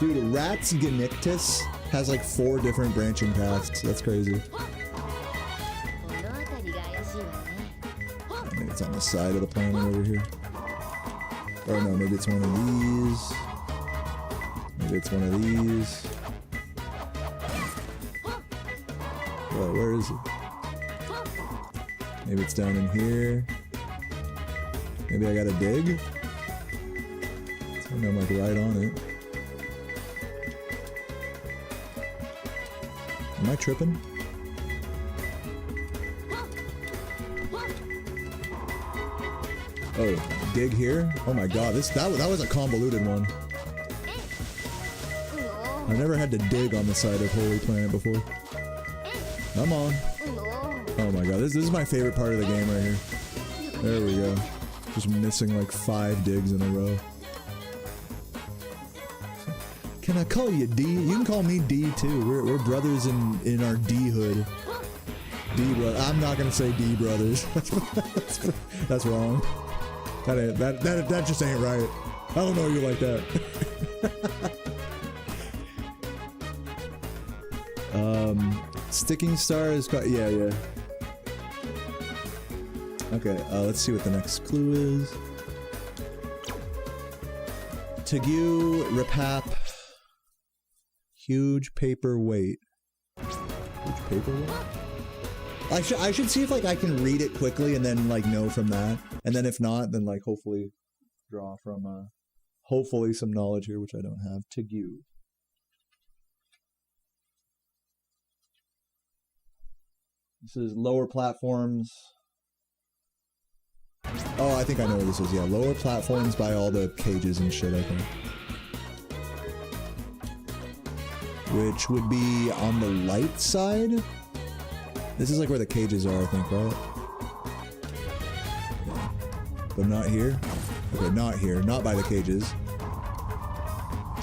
Dude, Rats Genictus has like 4 different branching paths. That's crazy. I think it's on the side of the planet over here. Or no, maybe it's one of these. Maybe it's one of these. Whoa, where is it? Maybe it's down in here. Maybe I gotta dig? I'm like right on it. Am I tripping? Oh, dig here? Oh my god, that was a convoluted one. I've never had to dig on the side of Holy Planet before. Come on. Oh my god, this is my favorite part of the game right here. There we go. Just missing like 5 digs in a row. Can I call you D? You can call me D too. We're brothers in our D hood. D brother. I'm not gonna say D brothers. That's wrong. That just ain't right. I don't know you like that. Sticking star is quite, yeah. Okay, let's see what the next clue is. Tegu, Repap, huge paperweight. Huge paperweight? I should see if like I can read it quickly and then like know from that. And then if not, then like hopefully draw from hopefully some knowledge here, which I don't have. Tegu. This is lower platforms. Oh, I think I know what this is. Yeah, lower platforms by all the cages and shit, I think. Which would be on the light side? This is like where the cages are, I think, right? Yeah. But not here? Okay, not here. Not by the cages.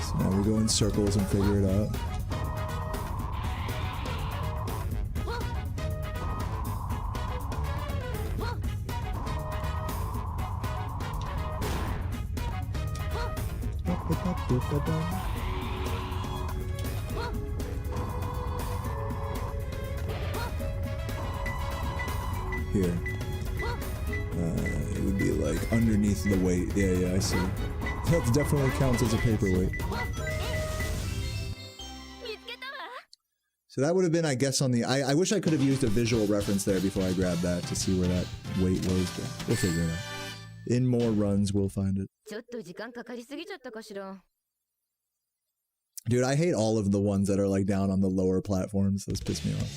So now we go in circles and figure it out. Here. It would be like underneath the weight. Yeah, I see. That definitely counts as a paperweight. So that would have been, I guess, on the... I wish I could have used a visual reference there before I grabbed that to see where that weight was, but we'll figure it out. In more runs, we'll find it. Dude, I hate all of the ones that are like down on the lower platforms. Those piss me off.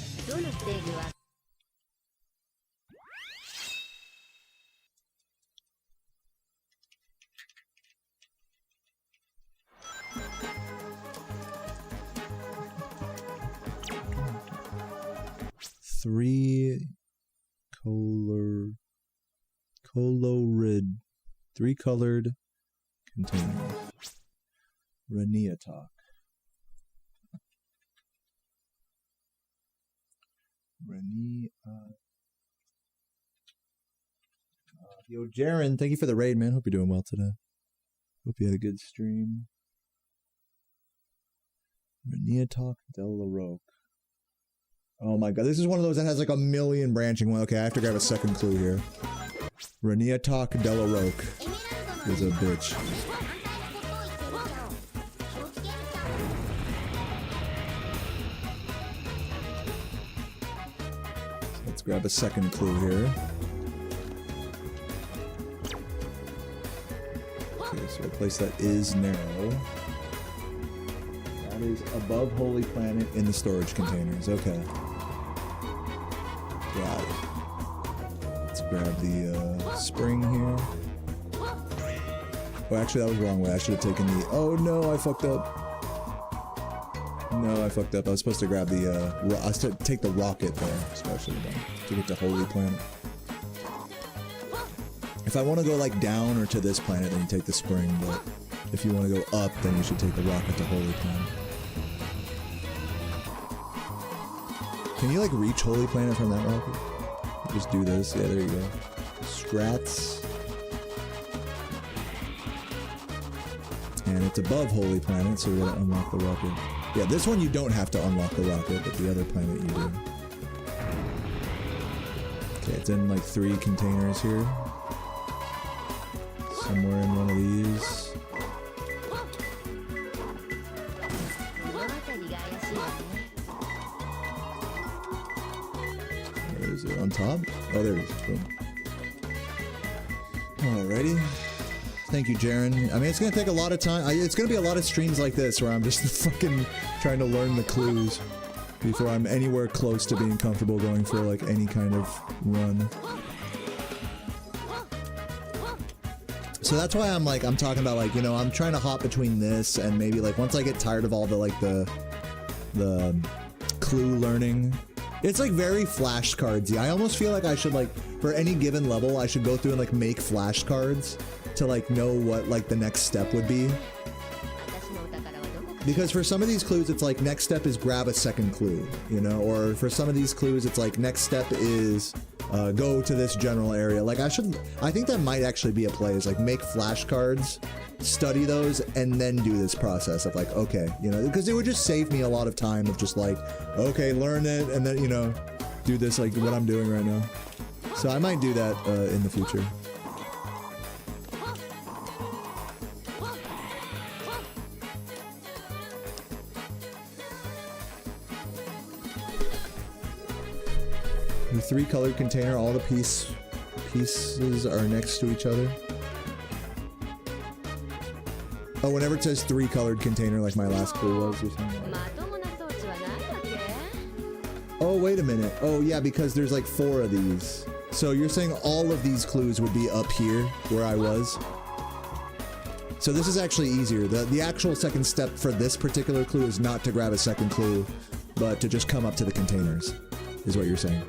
Three-colored containers. Rania talk. Yo, Jaren, thank you for the raid, man. Hope you're doing well today. Hope you had a good stream. Rania talk Del La Roque. Oh my god, this is one of those that has like a million branching ones. Okay, I have to grab a second clue here. Rania talk De La Roque is a bitch. So let's grab a second clue here. Okay, so a place that is narrow. That is above Holy Planet in the storage containers. Okay. Got it. Let's grab the spring here. Oh, actually, that was the wrong way. I should have taken the... Oh, no, I fucked up. No, I fucked up. I was supposed to grab the... I was to take the rocket there. So I should have done. To get to Holy Planet. If I want to go, like, down or to this planet, then you take the spring. But if you want to go up, then you should take the rocket to Holy Planet. Can you, like, reach Holy Planet from that rocket? Just do this. Yeah, there you go. Strats. And it's above Holy Planet, so we gotta unlock the rocket. Yeah, this one you don't have to unlock the rocket, but the other planet you do. Okay, it's in like 3 containers here. Somewhere in one of these. it on top? Oh, there it is. Boom. Alrighty. Thank you, Jaren. I mean, it's gonna take a lot of time. It's gonna be a lot of streams like this where I'm just fucking trying to learn the clues before I'm anywhere close to being comfortable going for like any kind of run. So that's why I'm talking about, like, you know, I'm trying to hop between this and maybe like once I get tired of all the like the clue learning. It's like very flashcardsy. I almost feel like I should, like, for any given level, I should go through and like make flashcards to like know what like the next step would be. Because for some of these clues, it's like next step is grab a second clue, you know, or for some of these clues, it's like next step is go to this general area. Like I think that might actually be a play, is like make flashcards, study those, and then do this process of like, okay, you know, because it would just save me a lot of time of just like, okay, learn it, and then, you know, do this like what I'm doing right now. So I might do that in the future. The 3-colored container, all the pieces are next to each other. Oh, whenever it says 3-colored container, like my last clue was or something. Oh, wait a minute. Oh, yeah, because there's like 4 of these. So you're saying all of these clues would be up here where I was? So this is actually easier. The actual second step for this particular clue is not to grab a second clue, but to just come up to the containers, is what you're saying.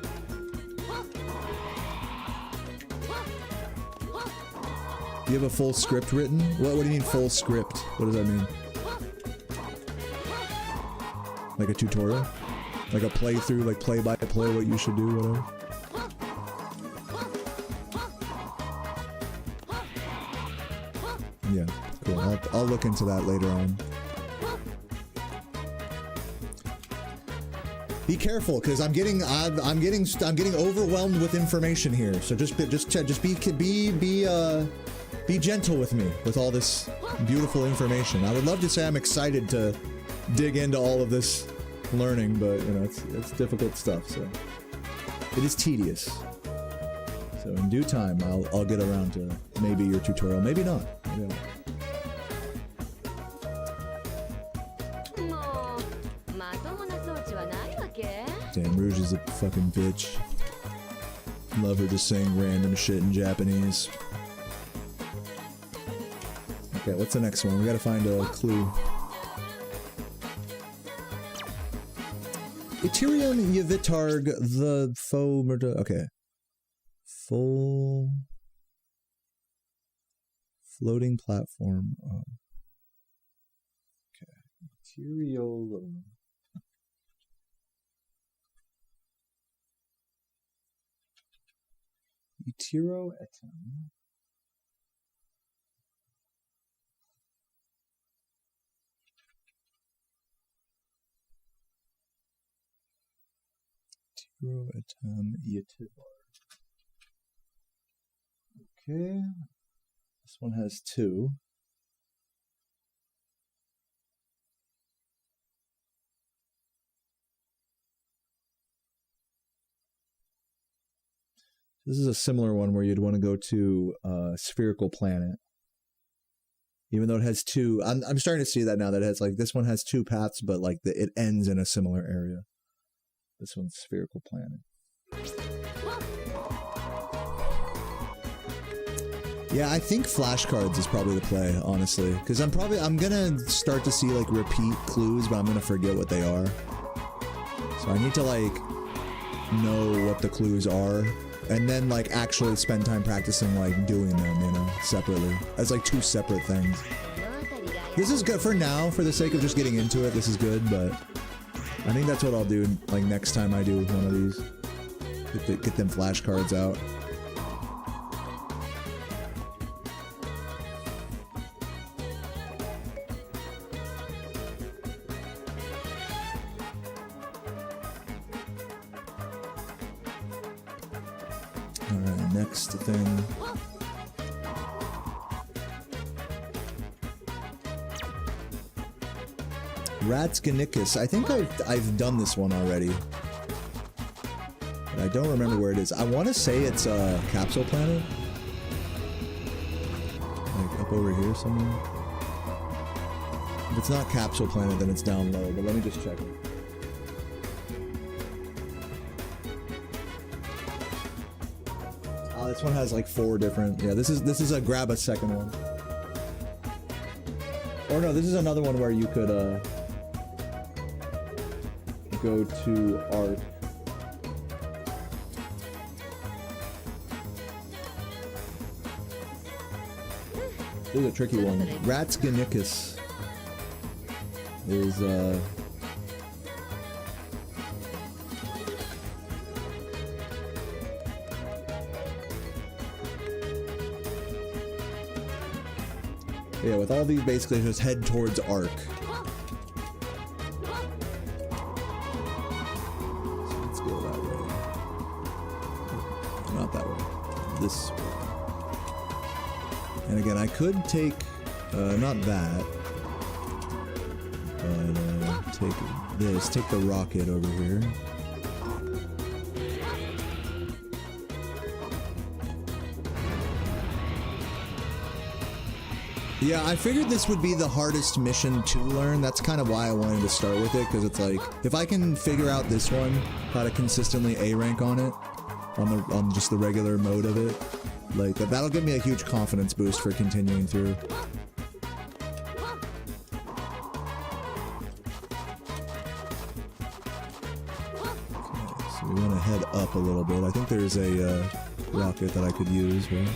You have a full script written? What do you mean full script? What does that mean? Like a tutorial? Like a playthrough, like play by play what you should do, whatever? Yeah, cool. I'll look into that later on. Be careful, because I'm getting overwhelmed with information here. So just be gentle with me with all this beautiful information. I would love to say I'm excited to dig into all of this learning, but you know, it's difficult stuff. So it is tedious. So in due time, I'll get around to maybe your tutorial, maybe not. Maybe not. Damn, Rouge is a fucking bitch. Love her just saying random shit in Japanese. Okay, what's the next one? We gotta find a clue. Ethereum Yvitarg the faux murder. Okay. Full floating platform. Okay. Material. Etero etam. Etero etam Yetivar. Okay. This one has 2. This is a similar one where you'd want to go to spherical planet. Even though it has 2, I'm starting to see that now, that it has like, this one has 2 paths, but like it ends in a similar area. This one's spherical planet. Yeah, I think flashcards is probably the play, honestly, because I'm gonna start to see like repeat clues, but I'm gonna forget what they are. So I need to like know what the clues are, and then like actually spend time practicing like doing them, you know, separately, as like 2 separate things. This is good for now, for the sake of just getting into it. This is good, but I think that's what I'll do like next time I do one of these. Get them flashcards out. Alright, next thing. Ratsganicus. I think I've done this one already. But I I don't remember where it is. I want to say it's Capsule Planet. Like up over here somewhere. If it's not Capsule Planet, then it's down low, but let me just check it. This one has like 4 different. Yeah, this is a grab a second one. Or no, this is another one where you could go to art. This is a tricky one. Ratsganicus is yeah, with all these basically just head towards arc. So let's go that way. Not that way. This way. And again, I could take, not that, but take this, take the rocket over here. Yeah, I figured this would be the hardest mission to learn. That's kind of why I wanted to start with it, because it's like, if I can figure out this one, how to consistently A rank on it, on just the regular mode of it, like that'll give me a huge confidence boost for continuing through. Okay, so we want to head up a little bit. I think there's a rocket that I could use, right?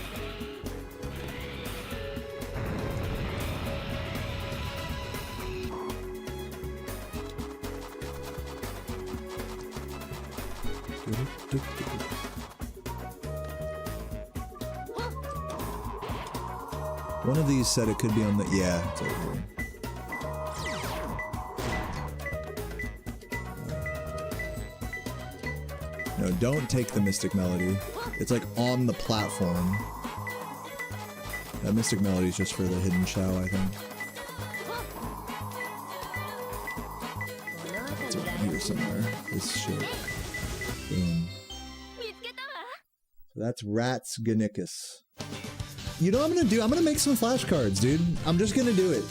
One of these said it could be on the... Yeah, it's over here. No, don't take the Mystic Melody. It's like on the platform. That Mystic Melody is just for the hidden Shao, I think. It's over here somewhere. This shit. Boom. So that's Ratsganicus. You know what I'm gonna do? I'm gonna make some flashcards, dude. I'm just gonna do it.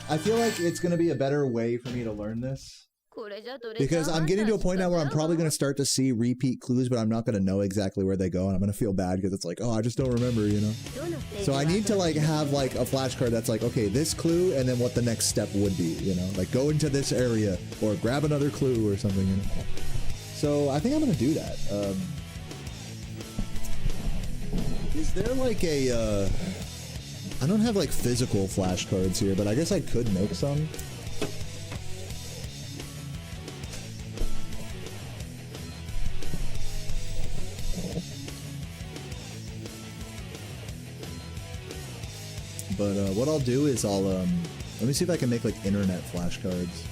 I feel like it's gonna be a better way for me to learn this. Because I'm getting to a point now where I'm probably gonna start to see repeat clues, but I'm not gonna know exactly where they go, and I'm gonna feel bad because it's like, oh, I just don't remember, you know? So I need to like have like a flashcard that's like, okay, this clue, and then what the next step would be, you know? Like go into this area, or grab another clue or something, you know? So I think I'm gonna do that. Is there like a, I don't have like physical flashcards here, but I guess I could make some. But what I'll do is I'll, let me see if I can make like internet flashcards.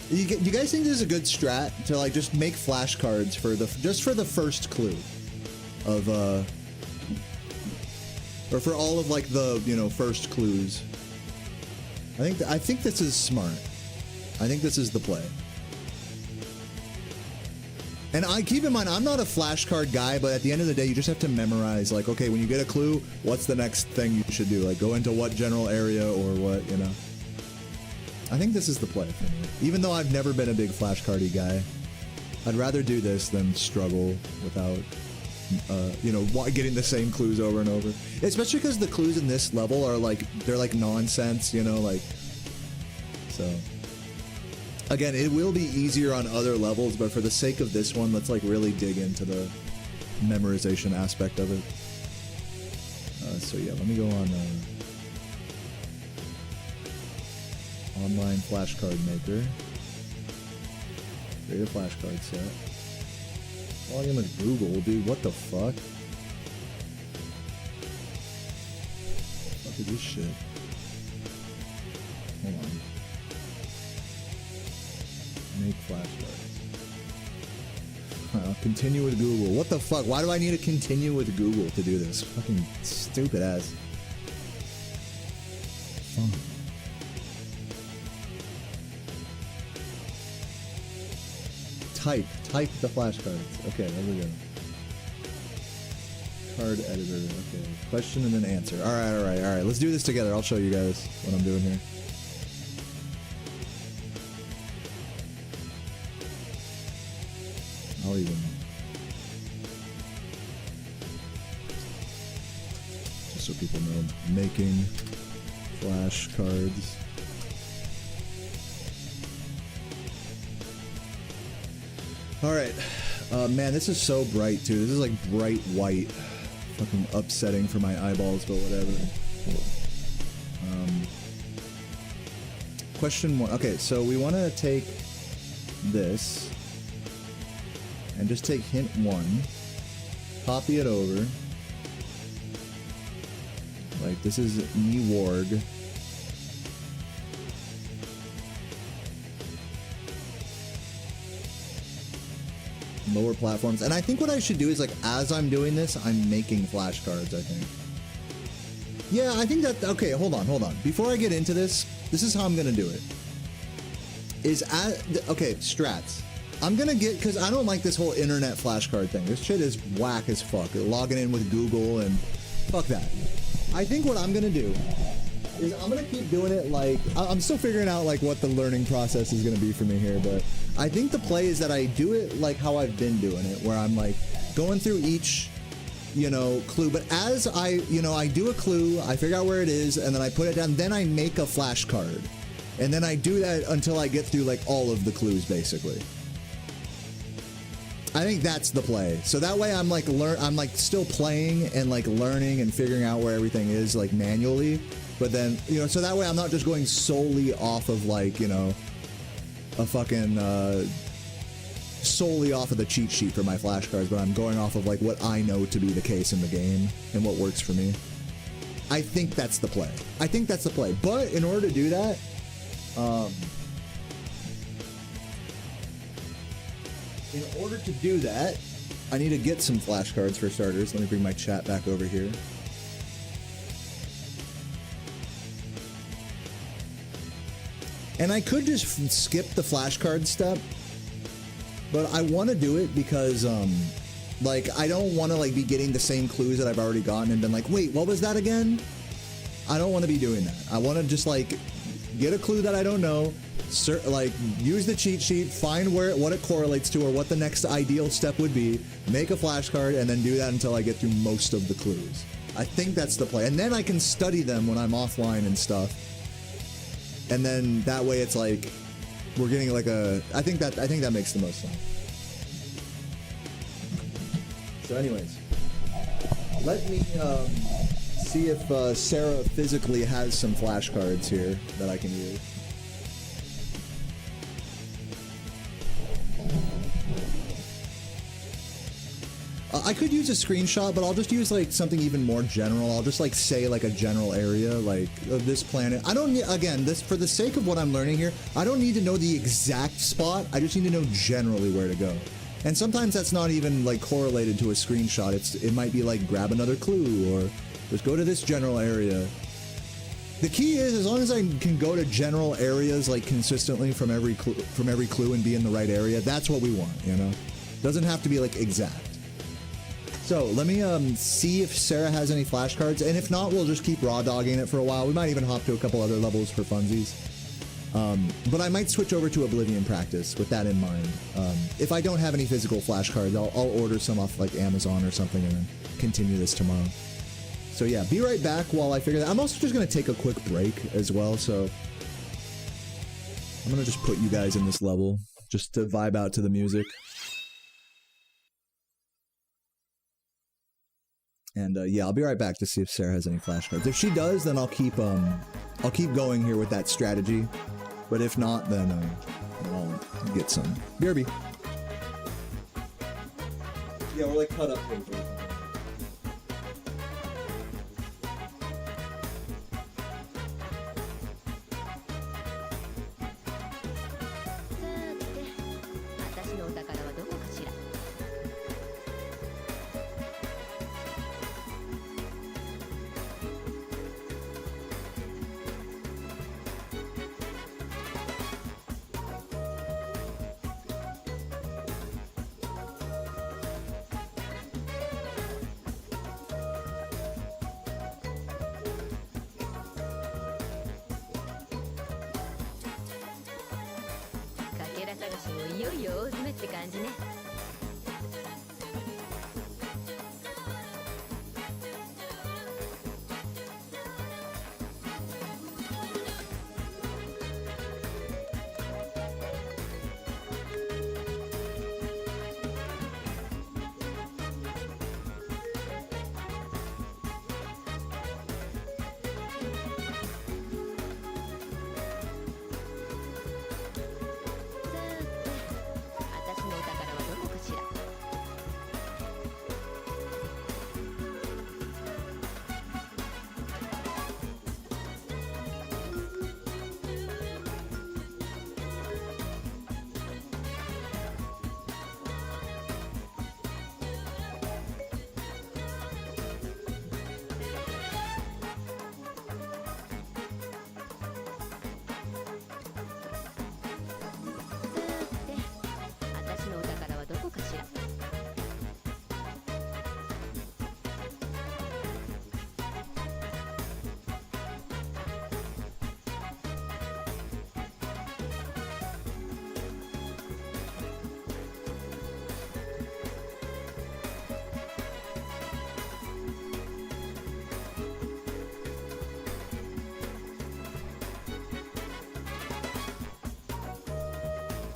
You guys think this is a good strat to like just make flashcards for the the first clue of or for all of like the, you know, first clues? I think this is smart. I think this is the play. And I keep in mind, I'm not a flashcard guy, but at the end of the day, you just have to memorize, like, okay, when you get a clue, what's the next thing you should do? Like, go into what general area or what, you know? I think this is the play for me. Even though I've never been a big flashcardy guy, I'd rather do this than struggle without, you know, getting the same clues over and over. Especially because the clues in this level are like, they're like nonsense, you know, like, so. Again, it will be easier on other levels, but for the sake of this one, let's like really dig into the memorization aspect of it. So yeah, let me go on online flashcard maker. Create a flashcard set. Volume of Google, dude, what the fuck? fuck is this shit? Hold on. Make flashcards. Continue with Google. What the fuck? Why do I need to continue with Google to do this? Fucking stupid ass. Fun. Type the flashcards. Okay, there we go. Card editor. Okay. Question and then answer. Alright. Let's do this together. I'll show you guys what I'm doing here. I'll even... just so people know, making flashcards. Alright. Man, this is so bright too. This is like bright white. Fucking upsetting for my eyeballs, but whatever. Question 1. Okay, so we want to take this and just take hint 1, copy it over. Like, this is me warg. Lower platforms. And I think what I should do is, like, as I'm doing this, I'm making flashcards, I think. Yeah, I think that... Okay, hold on. Before I get into this, this is how I'm gonna do it. Okay, strats. I'm gonna get... Because I don't like this whole internet flashcard thing. This shit is whack as fuck. Logging in with Google and... Fuck that. I think what I'm gonna do is I'm gonna keep doing it like... I'm still figuring out, like, what the learning process is gonna be for me here, but... I think the play is that I do it like how I've been doing it, where I'm like going through each, you know, clue. But as I do a clue, I figure out where it is, and then I put it down. Then I make a flashcard, and then I do that until I get through like all of the clues, basically. I think that's the play. So that way I'm like still playing and like learning and figuring out where everything is like manually. But then, you know, so that way I'm not just going solely off of like, you know, a fucking solely off of the cheat sheet for my flashcards, but I'm going off of like what I know to be the case in the game and what works for me. I think that's the play. But in order to do that, I need to get some flashcards for starters. Let me bring my chat back over here. And I could just skip the flashcard step, but I want to do it because, like, I don't want to, like, be getting the same clues that I've already gotten and been like, wait, what was that again? I don't want to be doing that. I want to just, like, get a clue that I don't know, like, use the cheat sheet, find what it correlates to or what the next ideal step would be, make a flashcard, and then do that until I get through most of the clues. I think that's the play. And then I can study them when I'm offline and stuff. And then that way it's like we're getting like I think that makes the most sense. So anyways, let me see if Sarah physically has some flashcards here that I can use. I could use a screenshot, but I'll just use like something even more general. I'll just like say like a general area like of this planet. I don't need, again, this for the sake of what I'm learning here, I don't need to know the exact spot. I just need to know generally where to go. And sometimes that's not even like correlated to a screenshot. It might be like grab another clue or just go to this general area. The key is, as long as I can go to general areas like consistently from every clue and be in the right area, that's what we want, you know? Doesn't have to be like exact. So let me see if Sarah has any flashcards, and if not, we'll just keep raw dogging it for a while. We might even hop to a couple other levels for funsies. But I might switch over to Oblivion practice with that in mind. If I don't have any physical flashcards, I'll order some off like Amazon or something and then continue this tomorrow. So yeah, be right back while I figure that. I'm also just going to take a quick break as well, so I'm going to just put you guys in this level just to vibe out to the music. And yeah, I'll be right back to see if Sarah has any flashcards. If she does, then I'll keep going here with that strategy. But if not, then I'll get some. BRB. Yeah, we're like cut up paper. しもいよいよ大詰めって感じね。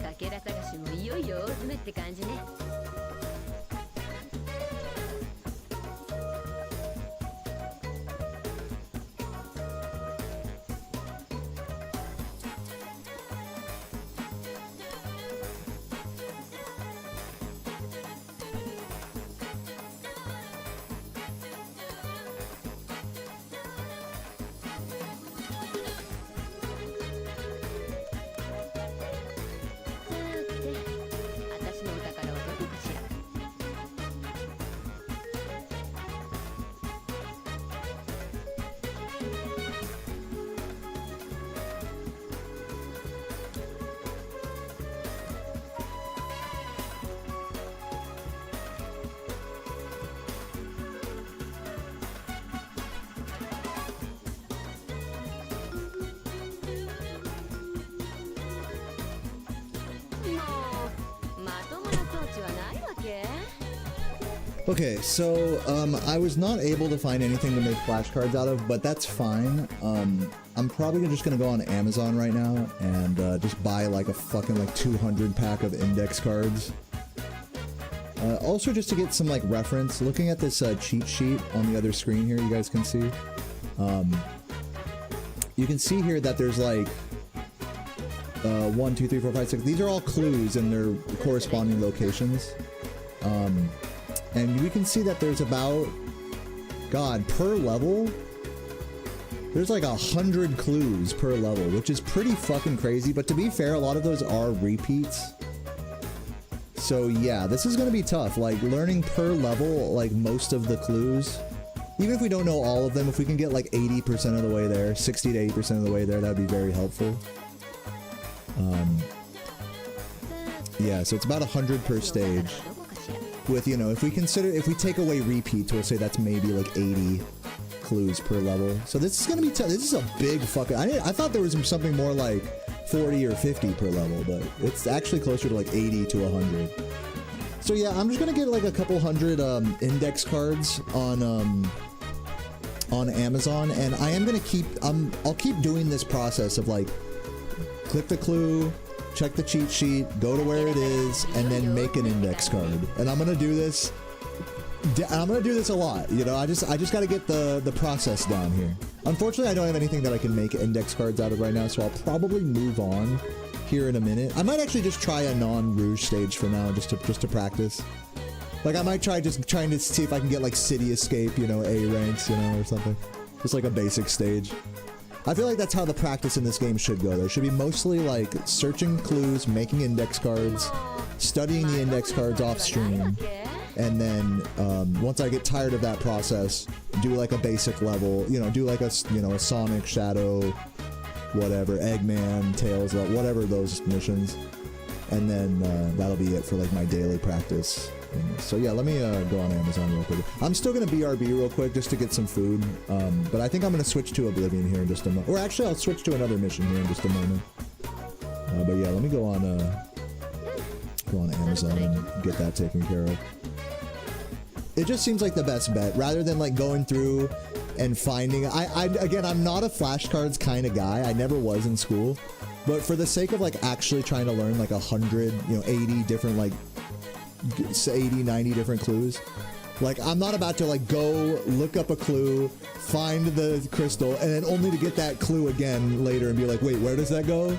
かけら探しもいよいよ大詰めって感じね。Okay, so I was not able to find anything to make flashcards out of, but that's fine. I'm probably just gonna go on Amazon right now and just buy like a fucking like 200 pack of index cards. Also, just to get some like reference, looking at this cheat sheet on the other screen here, you guys can see. You can see here that there's like 1, 2, 3, 4, 5, 6. These are all clues in their corresponding locations. And we can see that there's about, God, per level, there's like 100 clues per level, which is pretty fucking crazy. But to be fair, a lot of those are repeats. So yeah, this is gonna be tough. Like learning per level, like most of the clues, even if we don't know all of them, if we can get like 80% of the way there, 60 to 80% of the way there, that'd be very helpful. Yeah, so it's about 100 per stage. With, you know, if we take away repeats, we'll say that's maybe like 80 clues per level. So this is gonna be tough. This is a big fucking, I thought there was something more like 40 or 50 per level, but it's actually closer to like 80 to 100. So yeah, I'm just gonna get like a couple hundred index cards on Amazon, and I am gonna keep, I'll keep doing this process of like, click the clue, check the cheat sheet, go to where it is, and then make an index card. And I'm gonna do this. I'm gonna do this a lot. You know, I just got to get the process down here. Unfortunately, I don't have anything that I can make index cards out of right now, so I'll probably move on here in a minute. I might actually just try a non-Rouge stage for now, just to practice. Like I might try just trying to see if I can get like City Escape, you know, A ranks, you know, or something. Just like a basic stage. I feel like that's how the practice in this game should go. There should be mostly like searching clues, making index cards, studying the index cards off stream, and then once I get tired of that process, do like a basic level, you know, do like a, you know, a Sonic, Shadow, whatever, Eggman, Tails, whatever those missions, and then that'll be it for like my daily practice. So yeah, let me go on Amazon real quick. I'm still gonna BRB real quick just to get some food, but I think I'm gonna switch to Oblivion here in just a moment. Or actually, I'll switch to another mission here in just a moment. But yeah, let me go on go on Amazon and get that taken care of. It just seems like the best bet, rather than like going through and finding. Again, I'm not a flashcards kind of guy. I never was in school, but for the sake of like actually trying to learn like 100, 80 different, like 80, 90 different clues. Like, I'm not about to like go look up a clue, find the crystal, and then only to get that clue again later and be like, wait, where does that go?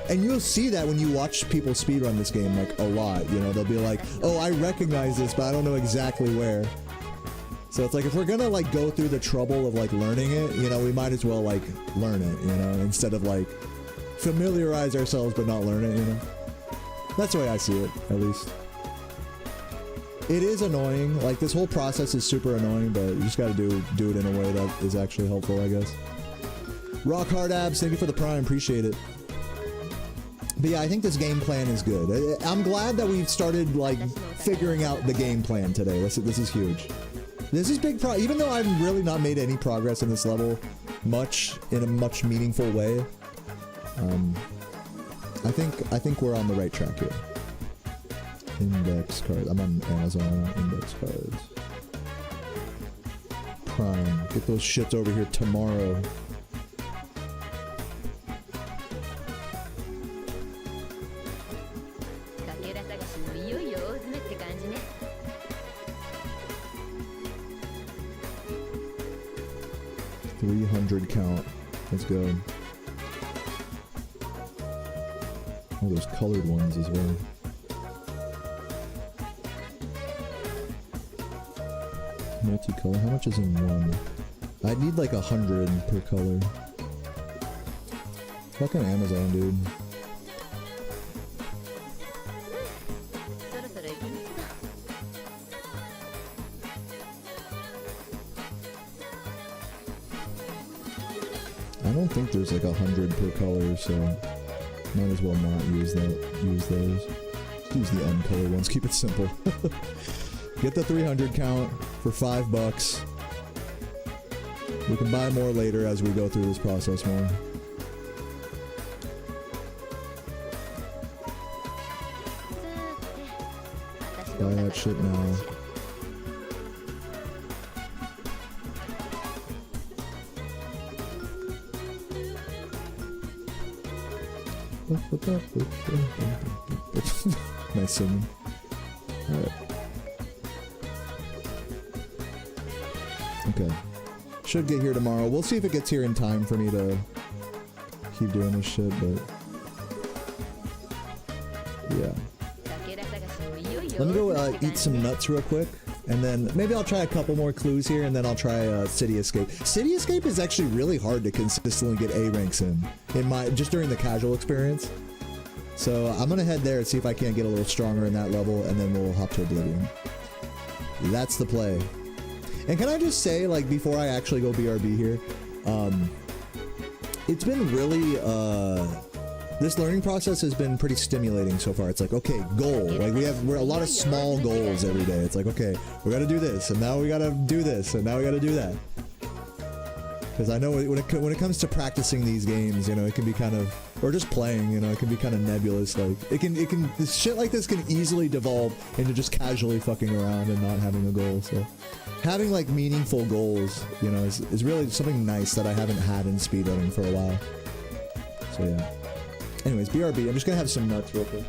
And you'll see that when you watch people speedrun this game, like, a lot, they'll be like, oh, I recognize this, but I don't know exactly where. So it's like, if we're gonna, like, go through the trouble of, like, learning it, we might as well, like, learn it, instead of, like, familiarize ourselves but not learn it, That's the way I see it, at least. It is annoying, like, this whole process is super annoying, but you just gotta do it in a way that is actually helpful, I guess. Rock Hard Abs, thank you for the prime, appreciate it. But yeah, I think this game plan is good. I'm glad that we've started, like, figuring out the game plan today. This is huge. This is big even though I've really not made any progress in this level in a much meaningful way. I think we're on the right track here. Index cards. I'm on Amazon. Index cards. Prime. Get those shits over here tomorrow. $300 count. Let's go. Oh, those colored ones as well. Multicolor. How much is in one? I'd need like 100 per color. Fucking Amazon, dude. I don't think there's like 100 per color, so might as well not use those. Use the uncolored ones. Keep it simple. Get the 300 count for $5. We can buy more later as we go through this process more. Buy that shit now. Nice singing. Alright. Okay. Should get here tomorrow. We'll see if it gets here in time for me to keep doing this shit, but yeah. Let me go eat some nuts real quick, and then maybe I'll try a couple more clues here, and then I'll try City Escape. City Escape is actually really hard to consistently get A ranks in just during the casual experience. So I'm gonna head there and see if I can't get a little stronger in that level, and then we'll hop to Oblivion. That's the play. And can I just say, like, before I actually go BRB here, it's been really, this learning process has been pretty stimulating so far. It's like, okay, goal. Like, we're a lot of small goals every day. It's like, okay, we gotta do this, and now we gotta do this, and now we gotta do that. Because I know when it comes to practicing these games, it can be kind of, or just playing, it can be kind of nebulous. Like, this shit like this can easily devolve into just casually fucking around and not having a goal. So having like meaningful goals, is really something nice that I haven't had in speedrunning for a while. So yeah. Anyways, BRB. I'm just gonna have some nuts real quick.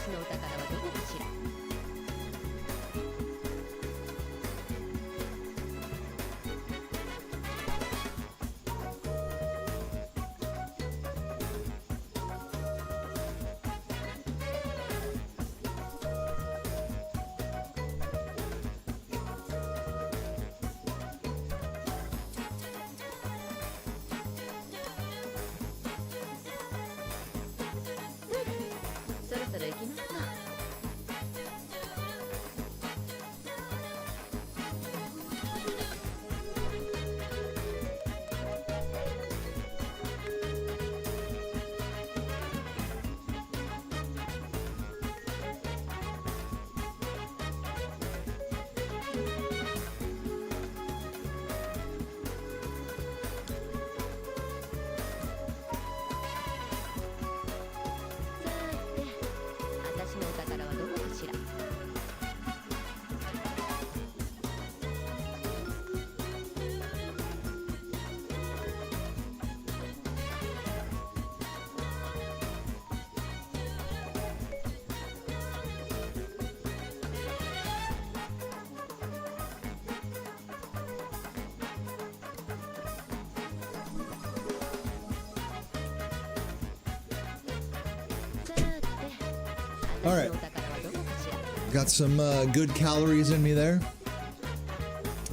私のお宝はどこかしら。そろそろ行きますか。私のお宝はどこかしら。All right. Got some good calories in me there.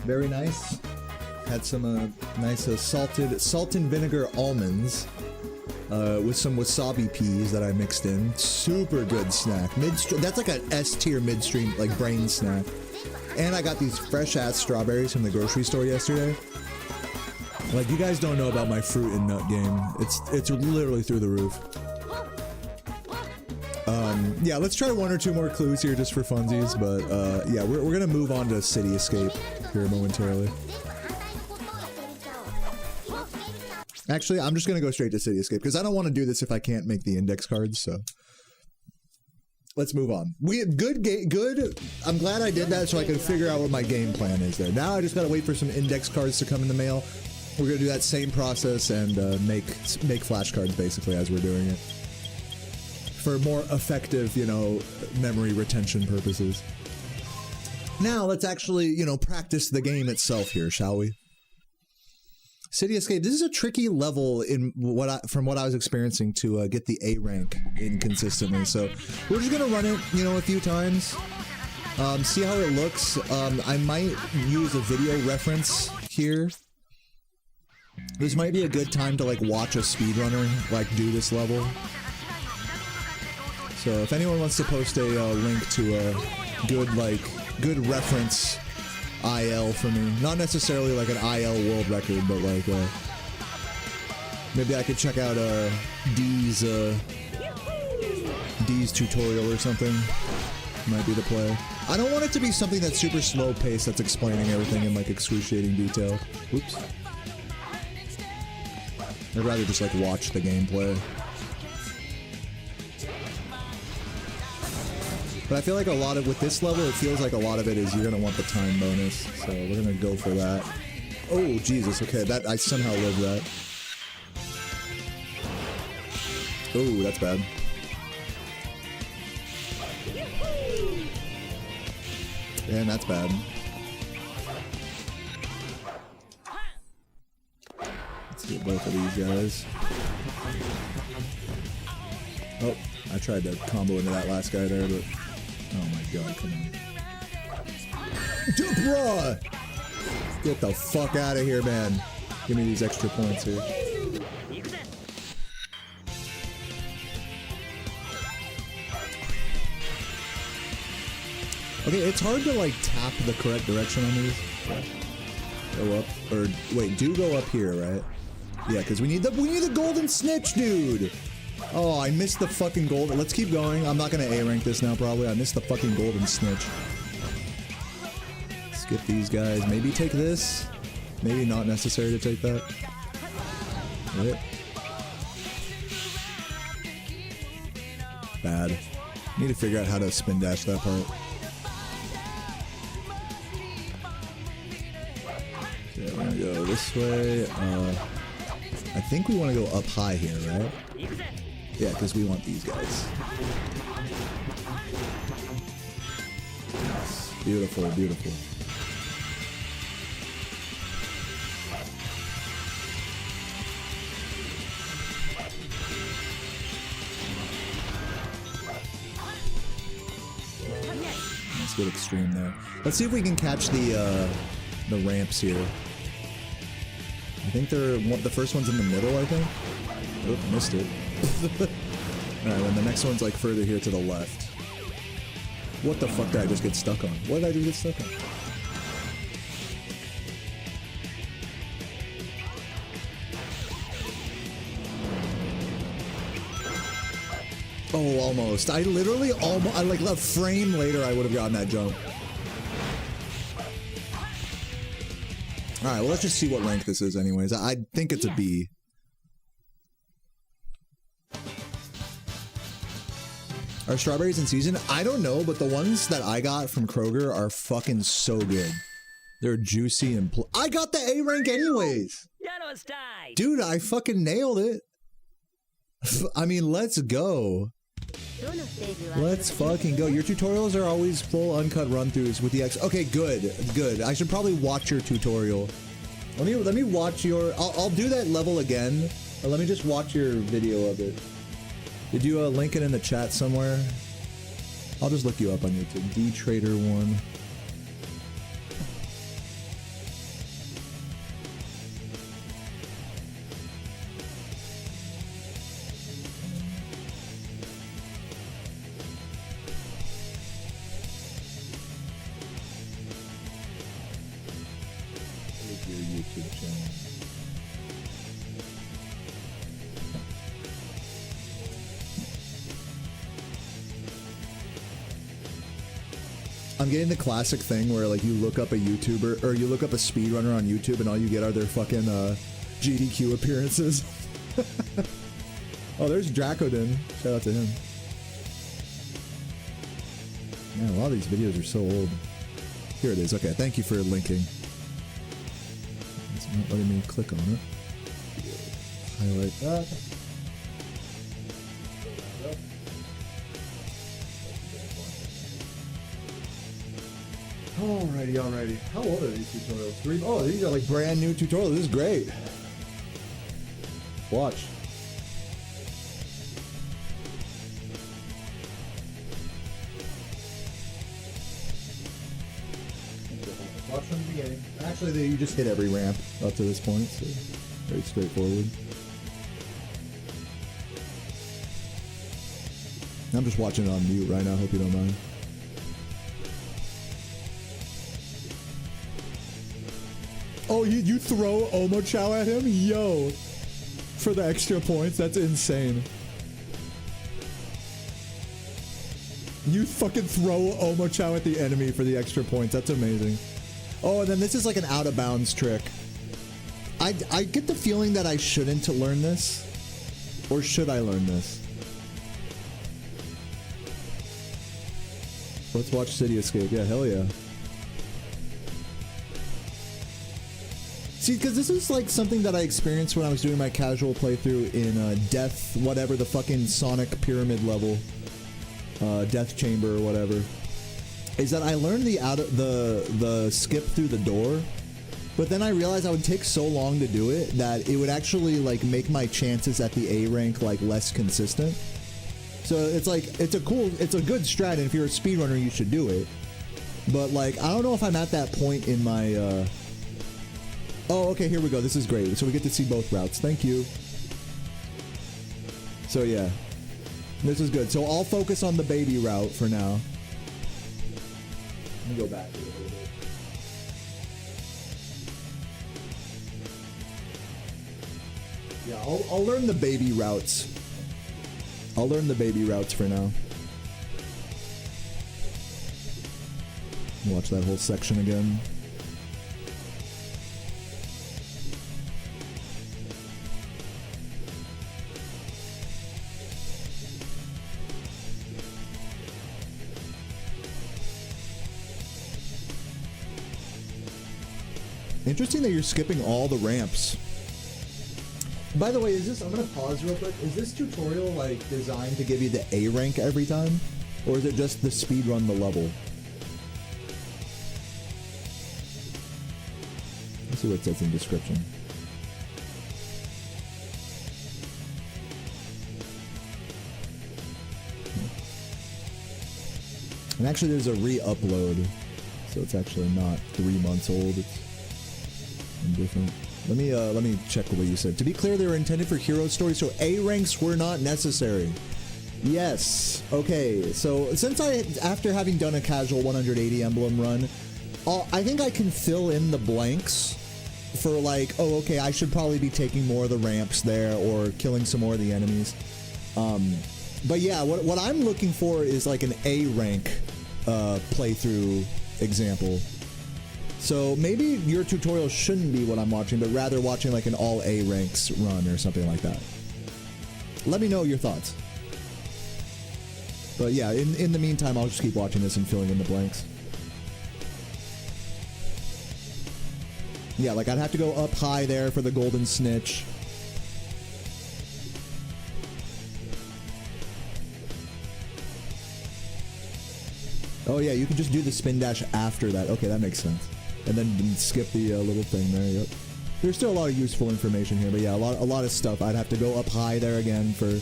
Very nice. Had some nice salt and vinegar almonds with some wasabi peas that I mixed in. Super good snack. That's like an S tier midstream like brain snack. And I got these fresh ass strawberries from the grocery store yesterday. Like, you guys don't know about my fruit and nut game. It's literally through the roof. Yeah, let's try one or two more clues here just for funsies, but yeah, we're gonna move on to City Escape here momentarily. Actually, I'm just gonna go straight to City Escape because I don't want to do this if I can't make the index cards, so let's move on. We have good. I'm glad I did that so I could figure out what my game plan is there. Now I just gotta wait for some index cards to come in the mail. We're gonna do that same process and make flashcards basically as we're doing it, for more effective, you know, memory retention purposes. Now, let's actually, you know, practice the game itself here, shall we? City Escape. This is a tricky level in from what I was experiencing to get the A rank in consistently. So we're just gonna run it, you know, a few times, see how it looks. I might use a video reference here. This might be a good time to like watch a speedrunner like do this level. So if anyone wants to post a link to a good reference IL for me, not necessarily like an IL world record, but like maybe I could check out D's tutorial or something. Might be the play. I don't want it to be something that's super slow paced that's explaining everything in like excruciating detail. Oops. I'd rather just like watch the gameplay. But I feel like a lot of, with this level, it feels like a lot of it is you're going to want the time bonus. So we're going to go for that. Oh, Jesus. Okay, that I somehow lived that. Oh, that's bad. And that's bad. Let's get both of these guys. Oh, I tried to combo into that last guy there, but... Oh my god, come on. Dude, bruh! Get the fuck out of here, man. Give me these extra points here. Okay, it's hard to like tap the correct direction on these. Go up, or wait, do go up here, right? Yeah, because we need the golden snitch, dude. Oh, I missed the fucking golden. Let's keep going. I'm not gonna A rank this now, probably. I missed the fucking golden snitch. Skip these guys. Maybe take this. Maybe not necessary to take that. Right? Bad. Need to figure out how to spin dash that part. Yeah, we're gonna go this way. I think we want to go up high here, right? Yeah, because we want these guys. Beautiful, beautiful. Let's get extreme there. Let's see if we can catch the ramps here. I think the first one's in the middle, I think. Oop, missed it. Alright, and the next one's like further here to the left. What the fuck did I just get stuck on? What did I just get stuck on? Oh, almost. I literally almost, like a frame later I would have gotten that jump. Alright, well let's just see what rank this is anyways. I think it's a B. Are strawberries in season? I don't know, but the ones that I got from Kroger are fucking so good. They're juicy and I got the A rank anyways! Dude, I fucking nailed it! I mean, let's go. Let's fucking go. Your tutorials are always full uncut run-throughs with the X. Okay, good, good. I should probably watch your tutorial. Let me watch your. I'll do that level again. But let me just watch your video of it. Did you link it in the chat somewhere? I'll just look you up on YouTube. DTrader1. Your YouTube channel. I'm getting the classic thing where like you look up a YouTuber or you look up a speedrunner on YouTube and all you get are their fucking GDQ appearances. Oh, there's Dracodin. Shout out to him. Man, a lot of these videos are so old. Here it is. Okay, thank you for linking. It's not letting me click on it. Highlight that. Alrighty, alrighty. How old are these tutorials? Oh, these are like brand new tutorials. This is great. Watch. Watch from the beginning. Actually, you just hit every ramp up to this point, so very straightforward. I'm just watching it on mute right now. Hope you don't mind. Oh, you throw Omochow at him? Yo! For the extra points? That's insane. You fucking throw Omochow at the enemy for the extra points. That's amazing. Oh, and then this is like an out of bounds trick. I get the feeling that I shouldn't learn this. Or should I learn this? Let's watch City Escape. Yeah, hell yeah. See, because this is like something that I experienced when I was doing my casual playthrough in Death, whatever, the fucking Sonic Pyramid level, Death Chamber or whatever. Is that I learned the skip through the door, but then I realized I would take so long to do it that it would actually like make my chances at the A rank like less consistent. So it's like it's a good strat, and if you're a speedrunner, you should do it. But like I don't know if I'm at that point in my. Oh, okay, here we go. This is great. So we get to see both routes. Thank you. So yeah, this is good. So I'll focus on the baby route for now. Let me go back a little bit. Yeah, I'll learn the baby routes. I'll learn the baby routes for now. Watch that whole section again. Interesting that you're skipping all the ramps. By the way, is this, I'm gonna pause real quick. Is this tutorial like designed to give you the A rank every time? Or is it just the speed run the level? Let's see what it says in the description. And actually there's a re-upload, so it's actually not 3 months old. It's indifferent. Let me check what you said. To be clear, they were intended for hero stories, so A ranks were not necessary. Yes. Okay. So since after having done a casual 180 emblem run, I think I can fill in the blanks for like, oh, okay, I should probably be taking more of the ramps there or killing some more of the enemies. But yeah, what I'm looking for is like an A rank playthrough example. So maybe your tutorial shouldn't be what I'm watching, but rather watching like an all A ranks run or something like that. Let me know your thoughts. But yeah, in the meantime, I'll just keep watching this and filling in the blanks. Yeah, like I'd have to go up high there for the golden snitch. Oh yeah, you can just do the spin dash after that. Okay, that makes sense. And then skip the little thing there. Yep. There's still a lot of useful information here, but yeah, a lot of stuff. I'd have to go up high there again for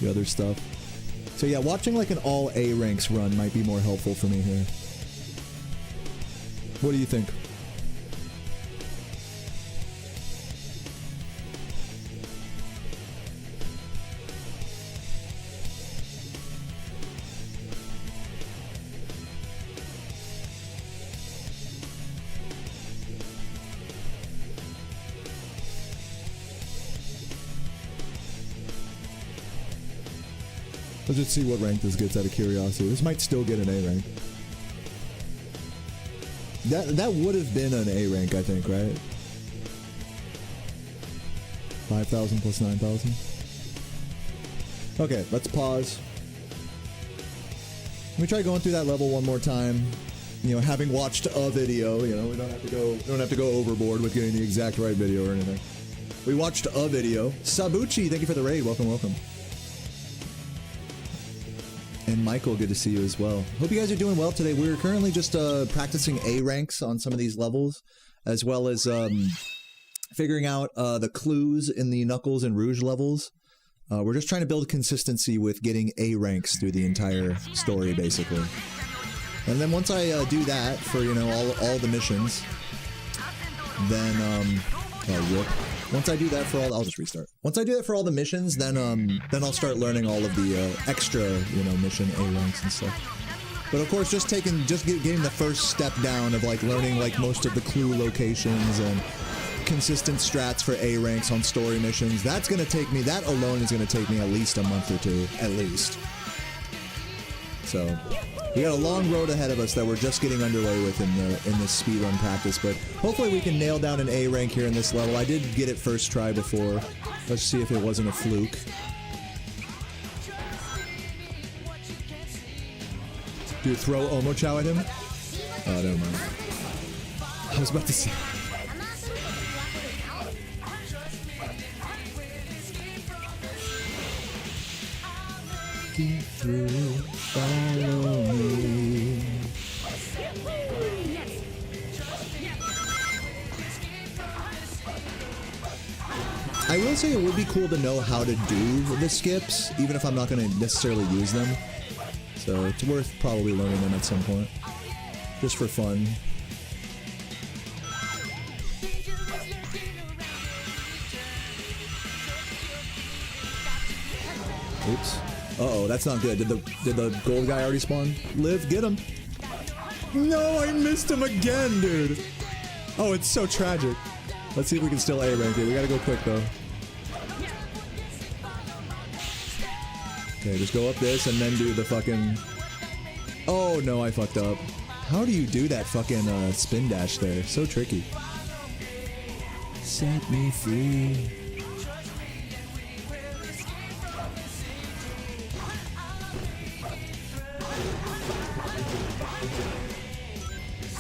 the other stuff. So yeah, watching like an all A ranks run might be more helpful for me here. What do you think? Let's just see what rank this gets out of curiosity. This might still get an A rank. That would have been an A rank, I think, right? 5,000 plus 9,000. Okay, let's pause. Let me try going through that level one more time. You know, having watched a video, you know, we don't have to go overboard with getting the exact right video or anything. We watched a video. Sabuchi, thank you for the raid. Welcome, welcome. And Michael, good to see you as well. Hope you guys are doing well today. We're currently just practicing A ranks on some of these levels, as well as figuring out the clues in the Knuckles and Rouge levels. We're just trying to build consistency with getting A ranks through the entire story, basically. And then once I do that for, you know, all the missions, then rip. Once I do that for all, I'll just restart. Once I do that for all the missions, then I'll start learning all of the extra, you know, mission A ranks and stuff. But of course, just getting the first step down of like learning like most of the clue locations and consistent strats for A ranks on story missions. That alone is gonna take me at least a month or two, at least. So we got a long road ahead of us that we're just getting underway with in this speedrun practice, but hopefully we can nail down an A rank here in this level. I did get it first try before. Let's see if it wasn't a fluke. Dude, throw Omochao at him? Oh, never mind. I was about to say... Through, follow me. I will say it would be cool to know how to do the skips, even if I'm not going to necessarily use them. So it's worth probably learning them at some point, just for fun. Oops. Uh-oh, that's not good. Did the gold guy already spawn? Liv, get him. No, I missed him again, dude. Oh, it's so tragic. Let's see if we can still A rank it. We gotta go quick, though. Okay, just go up this and then do the fucking... Oh, no, I fucked up. How do you do that fucking spin dash there? So tricky. Set me free.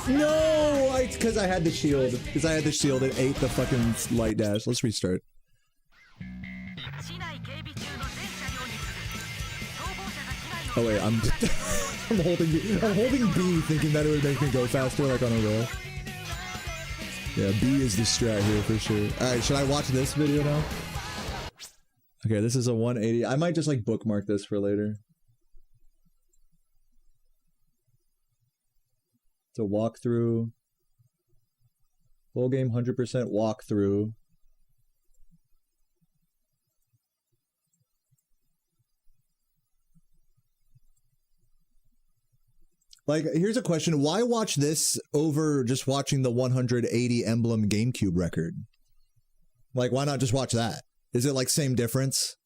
No! Because I had the shield. Because I had the shield, it ate the fucking light dash. Let's restart. Oh wait, I'm I'm holding B thinking that it would make me go faster like on a roll. Yeah, B is the strat here for sure. Alright, should I watch this video now? Okay, this is a 180. I might just like bookmark this for later. It's a walkthrough. Full game 100% walkthrough. Like, here's a question. Why watch this over just watching the 180 emblem GameCube record? Like, why not just watch that? Is it like same difference?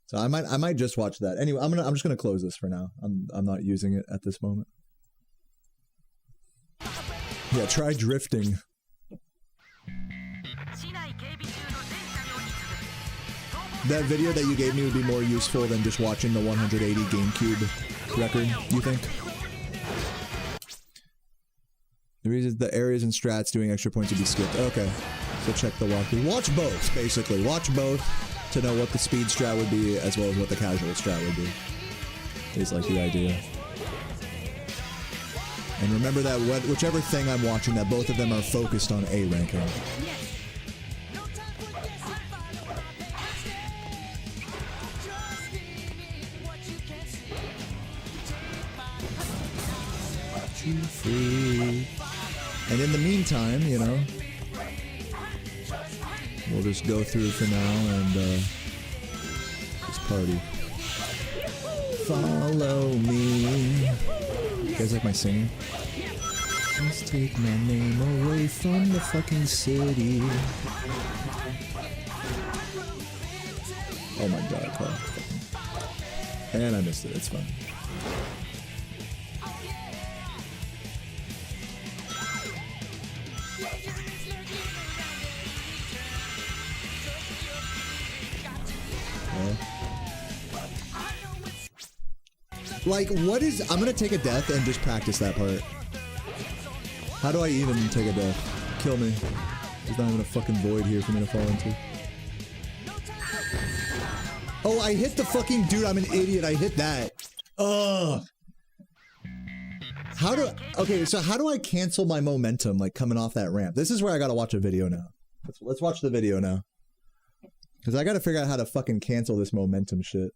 So I might just watch that. Anyway, I'm just gonna close this for now. I'm not using it at this moment. Yeah, try drifting. That video that you gave me would be more useful than just watching the 180 GameCube record, you think? The reason the areas and strats doing extra points would be skipped. Okay, so check the walkthrough. Watch both, basically. Watch both to know what the speed strat would be as well as what the casual strat would be. Is like the idea. And remember that whichever thing I'm watching, that both of them are focused on A ranking. Free. And in the meantime, you know, we'll just go through for now and just party. Follow me. You guys like my singing? Just take my name away from the fucking city. Oh my god, Carl. And I missed it, it's fine. Like, what is... I'm gonna take a death and just practice that part. How do I even take a death? Kill me. There's not even a fucking void here for me to fall into. Oh, I hit the fucking... Dude, I'm an idiot. I hit that. Ugh. How do... Okay, so how do I cancel my momentum, like, coming off that ramp? This is where I gotta watch a video now. Let's watch the video now. Because I gotta figure out how to fucking cancel this momentum shit.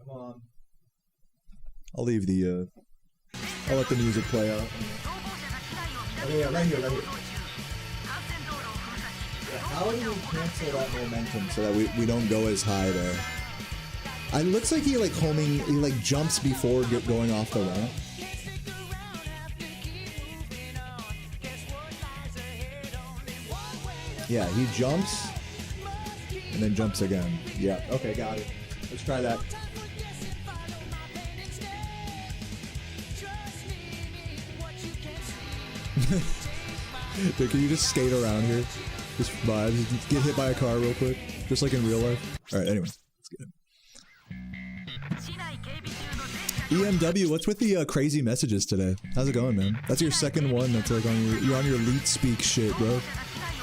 Come on. I'll leave the, I'll let the music play out. Okay, yeah, right here, right here. Yeah, how do we cancel that momentum so that we don't go as high there? It looks like he like homing, he like jumps before going off the ramp. Yeah, he jumps and then jumps again. Yeah, okay, got it. Let's try that. Dude, can you just skate around here? Just vibes. Just get hit by a car real quick. Just like in real life. Alright, anyway. Let's get it. EMW, what's with the crazy messages today? How's it going, man? That's your second one that's like on your... You're on your elite speak shit, bro.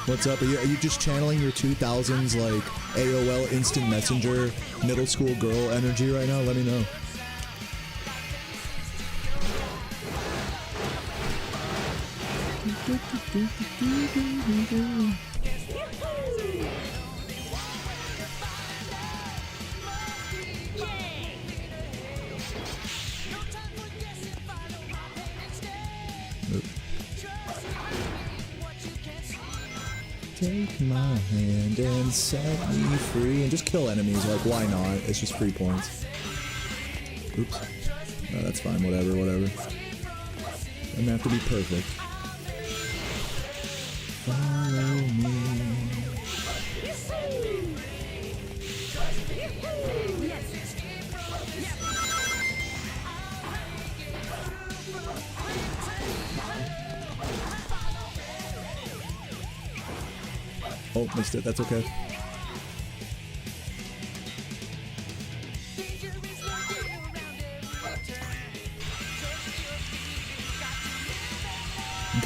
What's up? Are you just channeling your 2000s, like, AOL instant messenger middle school girl energy right now? Let me know. Take my hand and set me free. And just kill enemies, like, why not? It's just free points. Oops. No, that's fine, whatever. Doesn't have to be perfect. Follow me. Oh, missed it. That's okay.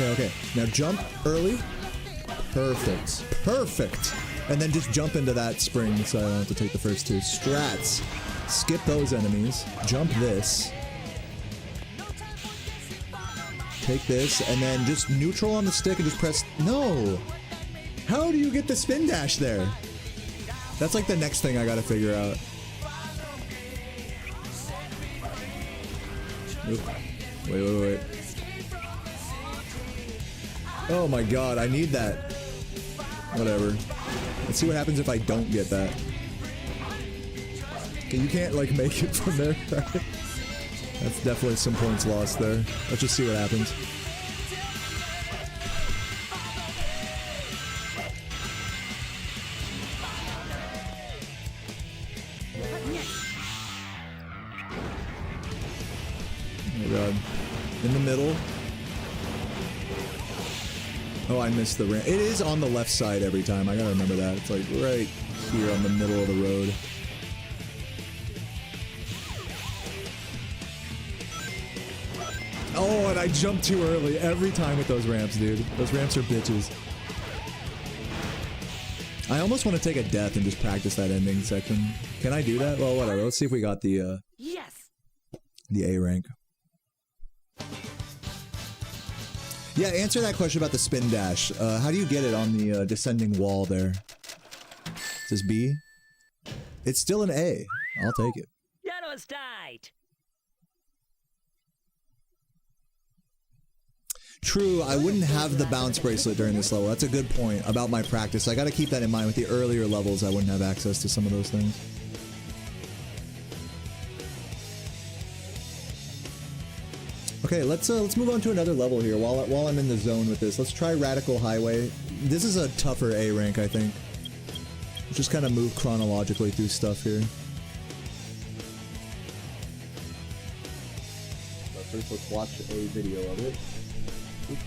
Okay, okay. Now jump early. Perfect. Perfect. And then just jump into that spring so I don't have to take the first two. Strats. Skip those enemies. Jump this. Take this, and then just neutral on the stick and just press... No! How do you get the spin dash there? That's like the next thing I gotta figure out. Oop. Wait. Oh my god, I need that. Whatever. Let's see what happens if I don't get that. Okay, you can't, like, make it from there, right? That's definitely some points lost there. Let's just see what happens. Oh god. In the middle. Oh, I missed the ramp. It is on the left side every time. I gotta remember that. It's like right here on the middle of the road. Oh, and I jumped too early every time with those ramps, dude. Those ramps are bitches. I almost want to take a death and just practice that ending section. Can I do that? Well, whatever. Let's see if we got the Yes. the A rank. Yeah, answer that question about the spin dash. How do you get it on the descending wall there? Is this B? It's still an A. I'll take it. True, I wouldn't have the bounce bracelet during this level. That's a good point about my practice. I gotta keep that in mind. With the earlier levels, I wouldn't have access to some of those things. Okay, let's move on to another level here while I'm in the zone with this. Let's try Radical Highway. This is a tougher A rank, I think. Let's just kind of move chronologically through stuff here. But first, let's watch a video of it. Oops.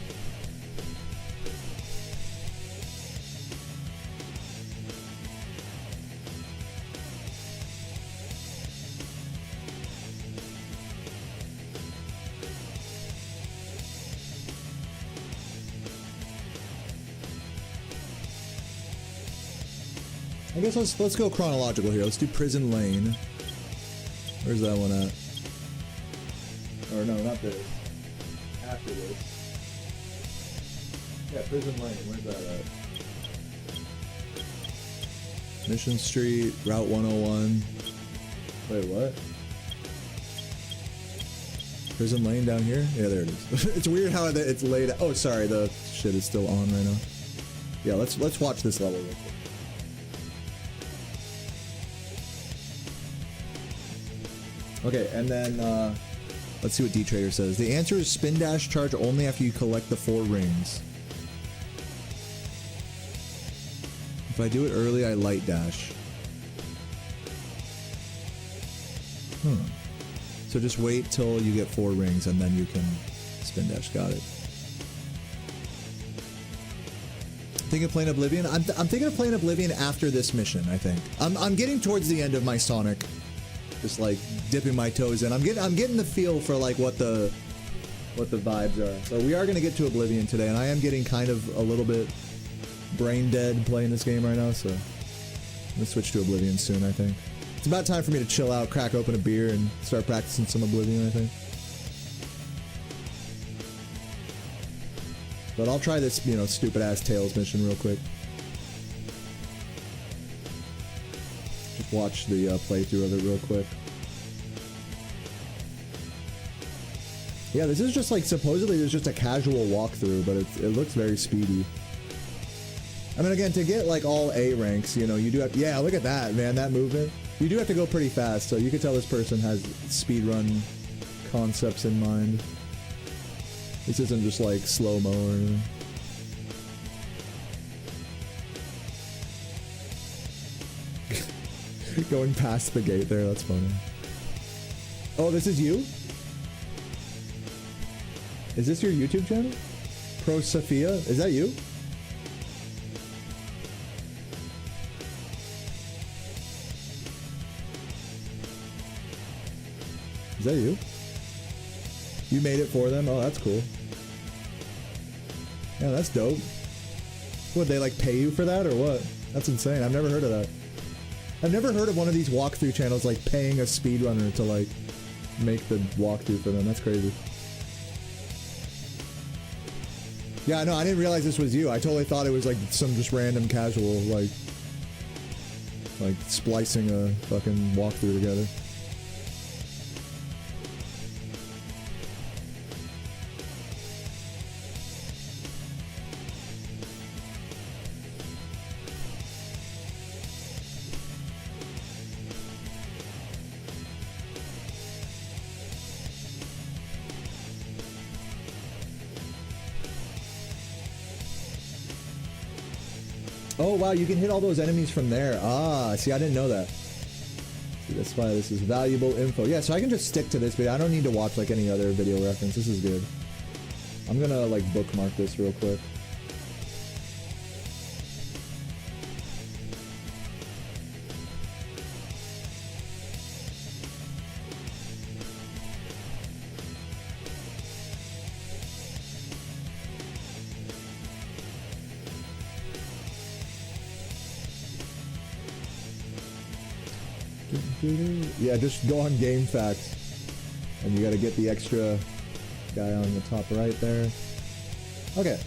I guess let's go chronological here. Let's do Prison Lane. Where's that one at? Or no, not this. After this. Yeah, Prison Lane. Where's that at? Mission Street, Route 101. Wait, what? Prison Lane down here? Yeah, there it is. It's weird how it's laid out. Oh, sorry, the shit is still on right now. Yeah, let's watch this level real quick. Okay, and then, let's see what D-Trader says. The answer is spin dash charge only after you collect the 4 rings. If I do it early, I light dash. So just wait till you get 4 rings and then you can spin dash. Got it. Thinking of playing Oblivion? I'm thinking of playing Oblivion after this mission, I think. I'm getting towards the end of my Sonic. Just like dipping my toes in. I'm getting the feel for like what the vibes are. So we are gonna get to Oblivion today, and I am getting kind of a little bit brain dead playing this game right now, so I'm gonna switch to Oblivion soon, I think. It's about time for me to chill out, crack open a beer, and start practicing some Oblivion, I think. But I'll try this, stupid ass Tails mission real quick. Just watch the playthrough of it real quick. Yeah, this is just like, supposedly there's just a casual walkthrough, but it looks very speedy. I mean, again, to get like all A ranks, you do have, yeah, look at that, man, that movement. You do have to go pretty fast, so you can tell this person has speedrun concepts in mind. This isn't just like slow-mo or anything. Going past the gate there, that's funny. Oh, this is you? Is this your YouTube channel? Pro Sophia? Is that you? Is that you? You made it for them? Oh, that's cool. Yeah, that's dope. Would they like pay you for that or what? That's insane. I've never heard of that. I've never heard of one of these walkthrough channels like paying a speedrunner to like make the walkthrough for them. That's crazy. Yeah, no, I didn't realize this was you. I totally thought it was like some just random casual like splicing a fucking walkthrough together. Oh wow, you can hit all those enemies from there. Ah, see, I didn't know that. See, that's why this is valuable info. Yeah, so I can just stick to this video. I don't need to watch like any other video reference. This is good. I'm gonna like bookmark this real quick. Yeah, just go on Game Facts, and you gotta get the extra guy on the top right there. Okay.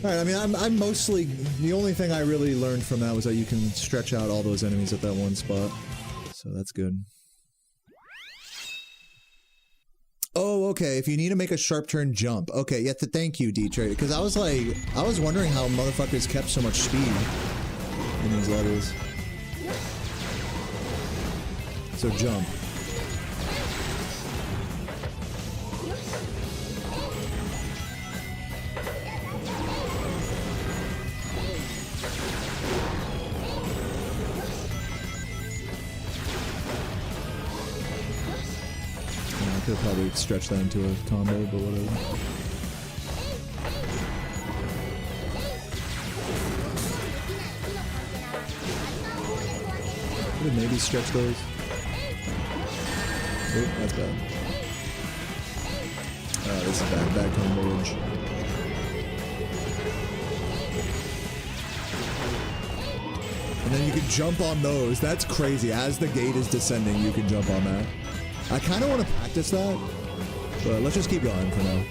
Alright, I mean, I'm mostly... The only thing I really learned from that was that you can stretch out all those enemies at that one spot. So that's good. Oh, okay, if you need to make a sharp turn, jump. Okay, yeah, thank you, D-Trade, because I was wondering how motherfuckers kept so much speed in these levels. So jump. I could probably stretch that into a combo, but whatever. Could maybe stretch those. Oh, that's bad. Oh, this is bad. Bad combo-age. And then you can jump on those. That's crazy. As the gate is descending, you can jump on that. I kind of want to practice that, but let's just keep going for now.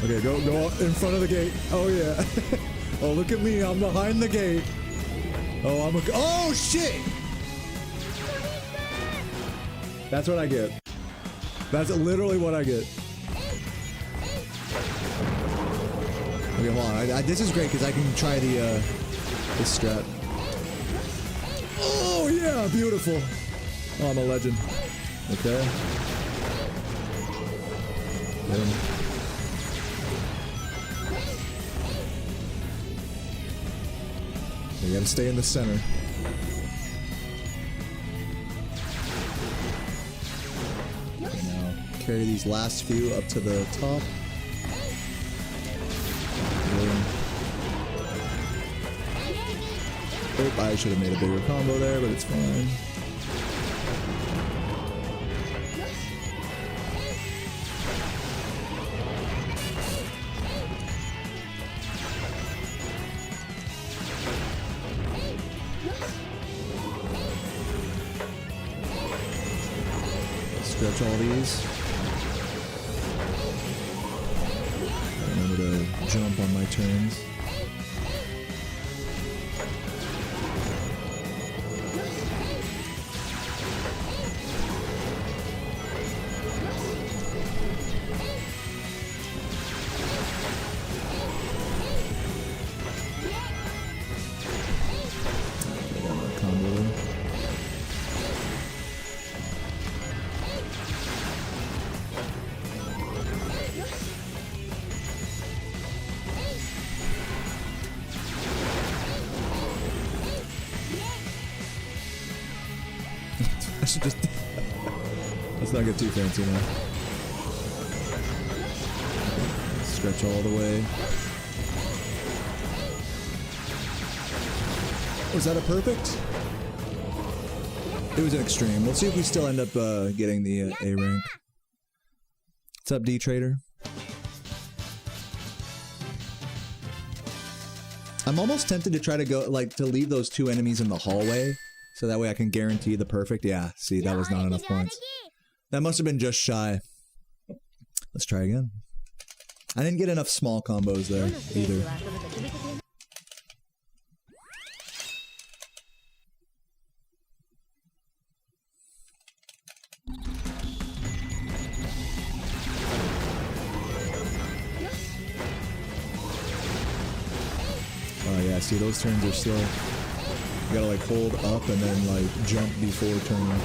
Okay, go in front of the gate. Oh, yeah. Oh, look at me. I'm behind the gate. Oh, oh, shit! That's what I get. That's literally what I get. Okay, hold on. This is great because I can try this strat. Oh, yeah! Beautiful. Oh, I'm a legend. Okay. Get him. You gotta stay in the center. Okay, now carry these last few up to the top. Oh, I should have made a bigger combo there, but it's fine. Stretch all these. Remember to jump on my turns. I should just... Let's not get too fancy now. Stretch all the way. Was that a perfect? It was an extreme. We'll see if we still end up getting the A rank. What's up, D Trader? I'm almost tempted to try to go, like, to leave those two enemies in the hallway, so that way I can guarantee the perfect. Yeah, see, that was not enough points. That must have been just shy. Let's try again. I didn't get enough small combos there, either. Oh yeah, see, those turns are slow. You gotta like hold up and then like jump before turning.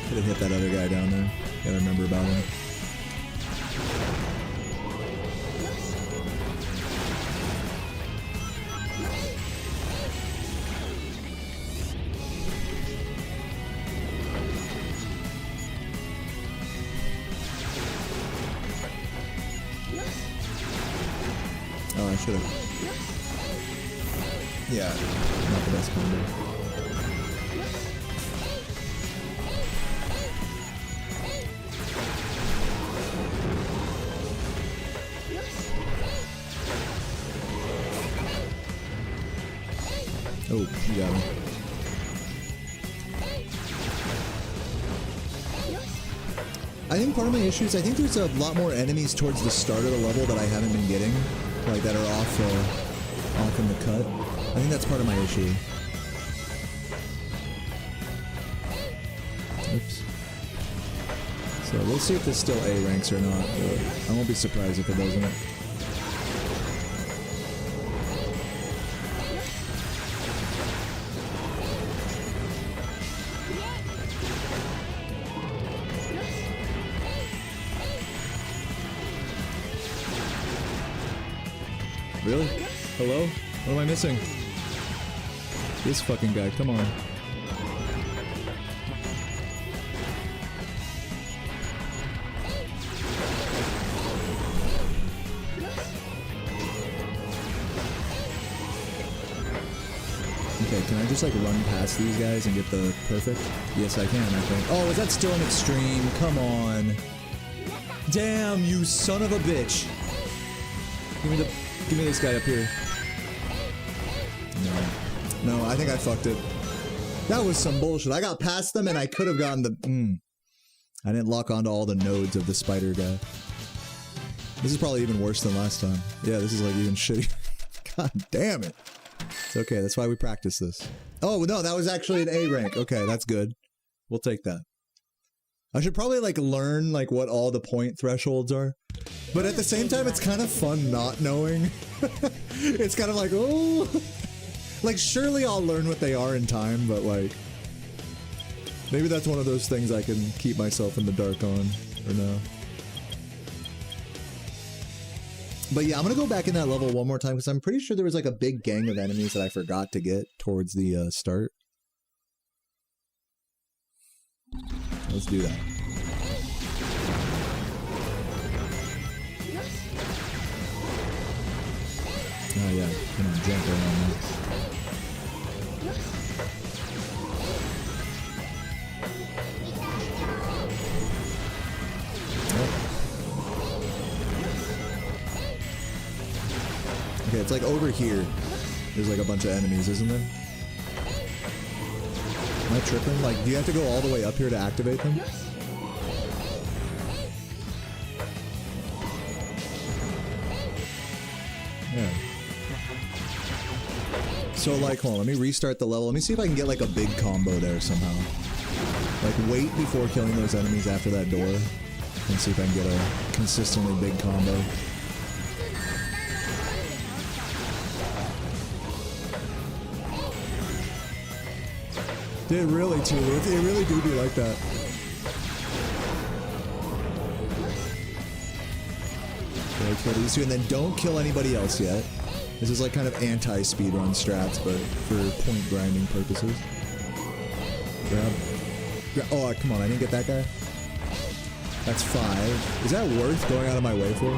Could have hit that other guy down there. Gotta remember about him. Oh, I should have. Yeah, not the best combo. Oh, you got him. I think part of my issue is I think there's a lot more enemies towards the start of the level that I haven't been getting, like that are off in the cut. I think that's part of my issue. Oops. So we'll see if this still A ranks or not. But I won't be surprised if it doesn't. Really? Hello? What am I missing? This fucking guy, come on. Okay, can I just like run past these guys and get the perfect? Yes, I can, I think. Oh, is that still an extreme? Come on. Damn, you son of a bitch. Give me this guy up here. No, I think I fucked it. That was some bullshit. I got past them and I could have gotten the... I didn't lock onto all the nodes of the spider guy. This is probably even worse than last time. Yeah, this is like even shitty. God damn it. It's okay, that's why we practice this. Oh, no, that was actually an A rank. Okay, that's good. We'll take that. I should probably like learn like what all the point thresholds are. But at the same time, it's kind of fun not knowing. It's kind of like, oh... Like, surely I'll learn what they are in time, but like... Maybe that's one of those things I can keep myself in the dark on, or no. But yeah, I'm gonna go back in that level one more time, because I'm pretty sure there was like a big gang of enemies that I forgot to get towards the start. Let's do that. Oh yeah, come on, jump around that. Okay, it's like over here. There's like a bunch of enemies, isn't there? Am I tripping? Like, do you have to go all the way up here to activate them? Yeah. So like, hold on, let me restart the level. Let me see if I can get like a big combo there somehow. Like, wait before killing those enemies after that door. And see if I can get a consistently big combo. Did really too. It really do be like that. Okay, kill these two, and then don't kill anybody else yet. This is like kind of anti-speedrun strats, but for point grinding purposes. Grab. Oh, come on, I didn't get that guy. That's 5. Is that worth going out of my way for?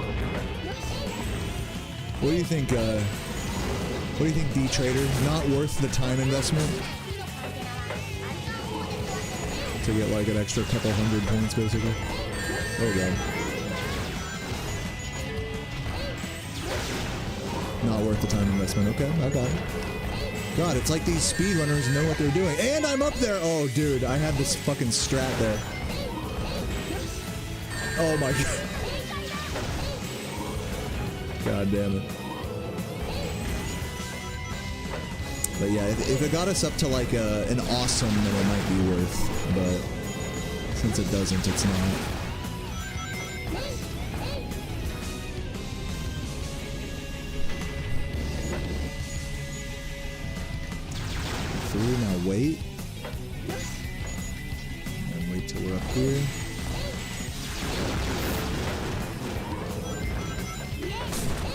What do you think, D-Trader? Not worth the time investment? To get like an extra couple hundred points, basically. Oh god. Not worth the time investment. Okay, I got it. God, it's like these speedrunners know what they're doing. And I'm up there! Oh, dude, I had this fucking strat there. Oh my god. God damn it. But yeah, if it got us up to like an awesome, then it might be worth. But since it doesn't, it's not. Through, now wait. And wait till we're up here.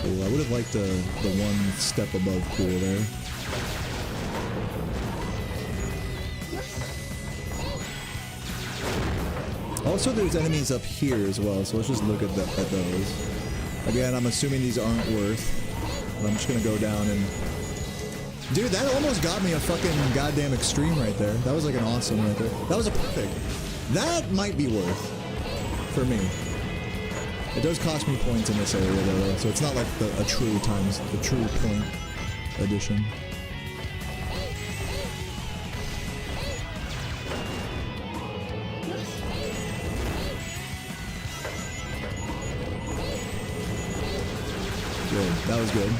Cool, I would have liked the one step above cool there. Also, there's enemies up here as well, so let's just look at those. Again, I'm assuming these aren't worth. But I'm just gonna go down and... Dude, that almost got me a fucking goddamn extreme right there. That was like an awesome right there. That was a perfect. That might be worth for me. It does cost me points in this area though, so it's not like a true point addition. Good. That was good.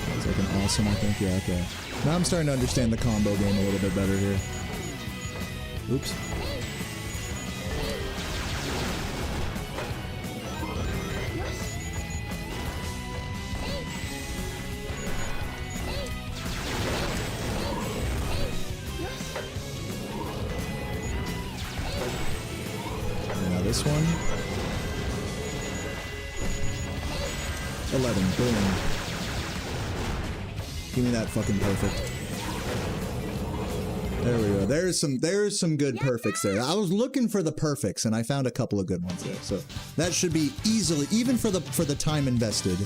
That was like an awesome, I think. Yeah, okay. Now I'm starting to understand the combo game a little bit better here. Oops. Now this one. 11, boom. Give me that fucking perfect. There we go. There's some good perfects there. I was looking for the perfects and I found a couple of good ones there. So that should be easily, even for the time invested.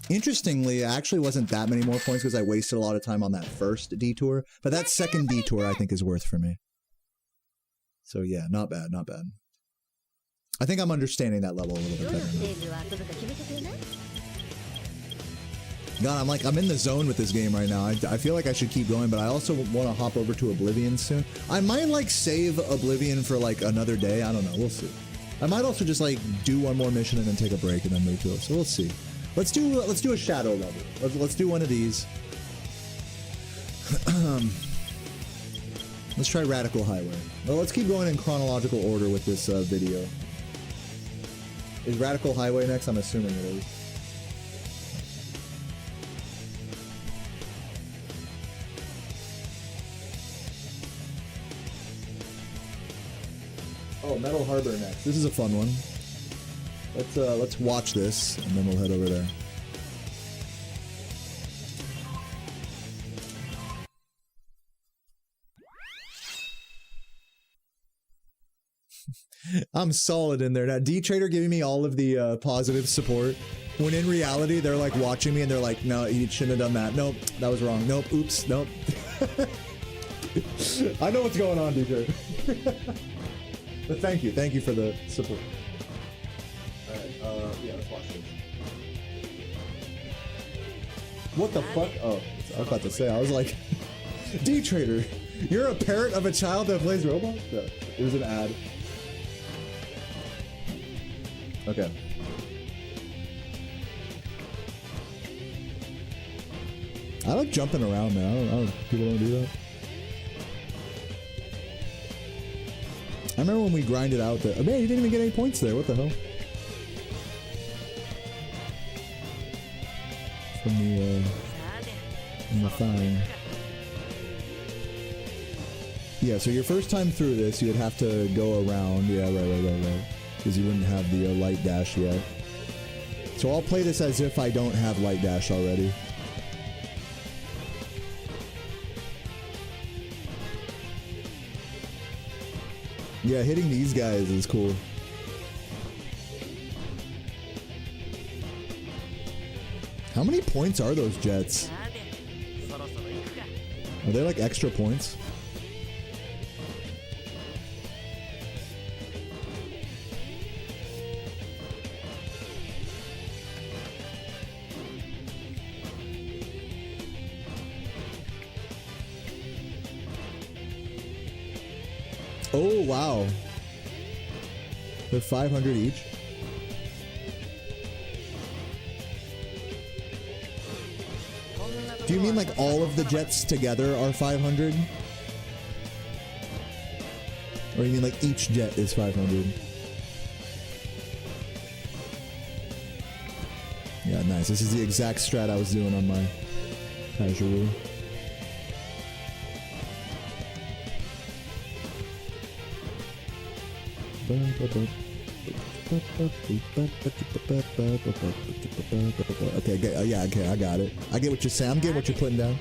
Interestingly, it actually wasn't that many more points because I wasted a lot of time on that first detour, but that second detour I think is worth for me. So yeah, not bad, not bad. I think I'm understanding that level a little bit better now. God, I'm in the zone with this game right now. I feel like I should keep going, but I also want to hop over to Oblivion soon. I might like save Oblivion for like another day. I don't know. We'll see. I might also just like do one more mission and then take a break and then move to it. So we'll see. Let's do a shadow level. Let's do one of these. Let's try Radical Highway. Well, let's keep going in chronological order with this video. Is Radical Highway next? I'm assuming it is. Oh, Metal Harbor next. This is a fun one. Let's watch this and then we'll head over there. I'm solid in there. Now, D-Trader giving me all of the positive support, when in reality, they're like watching me and they're like, no, you shouldn't have done that. Nope, that was wrong. Nope, oops, nope. I know what's going on, D-Trader. But thank you for the support. Alright, yeah, let's watch this. What the fuck? Oh, I was about to say, I was like, D-Trader, you're a parent of a child that plays Roblox? No, it was an ad. Okay. I like jumping around, man. I don't people don't do that. I remember when we grinded out the... Oh, man, you didn't even get any points there. What the hell? From the thing. Yeah, so your first time through this, you would have to go around. Yeah, right. Because you wouldn't have the light dash yet. So I'll play this as if I don't have light dash already. Yeah, hitting these guys is cool. How many points are those jets? Are they like extra points? Oh, wow. They're 500 each. Do you mean like all of the jets together are 500? Or you mean like each jet is 500? Yeah, nice. This is the exact strat I was doing on my casual. Okay, yeah, okay, I got it. I get what you're saying. I'm getting what you're putting down.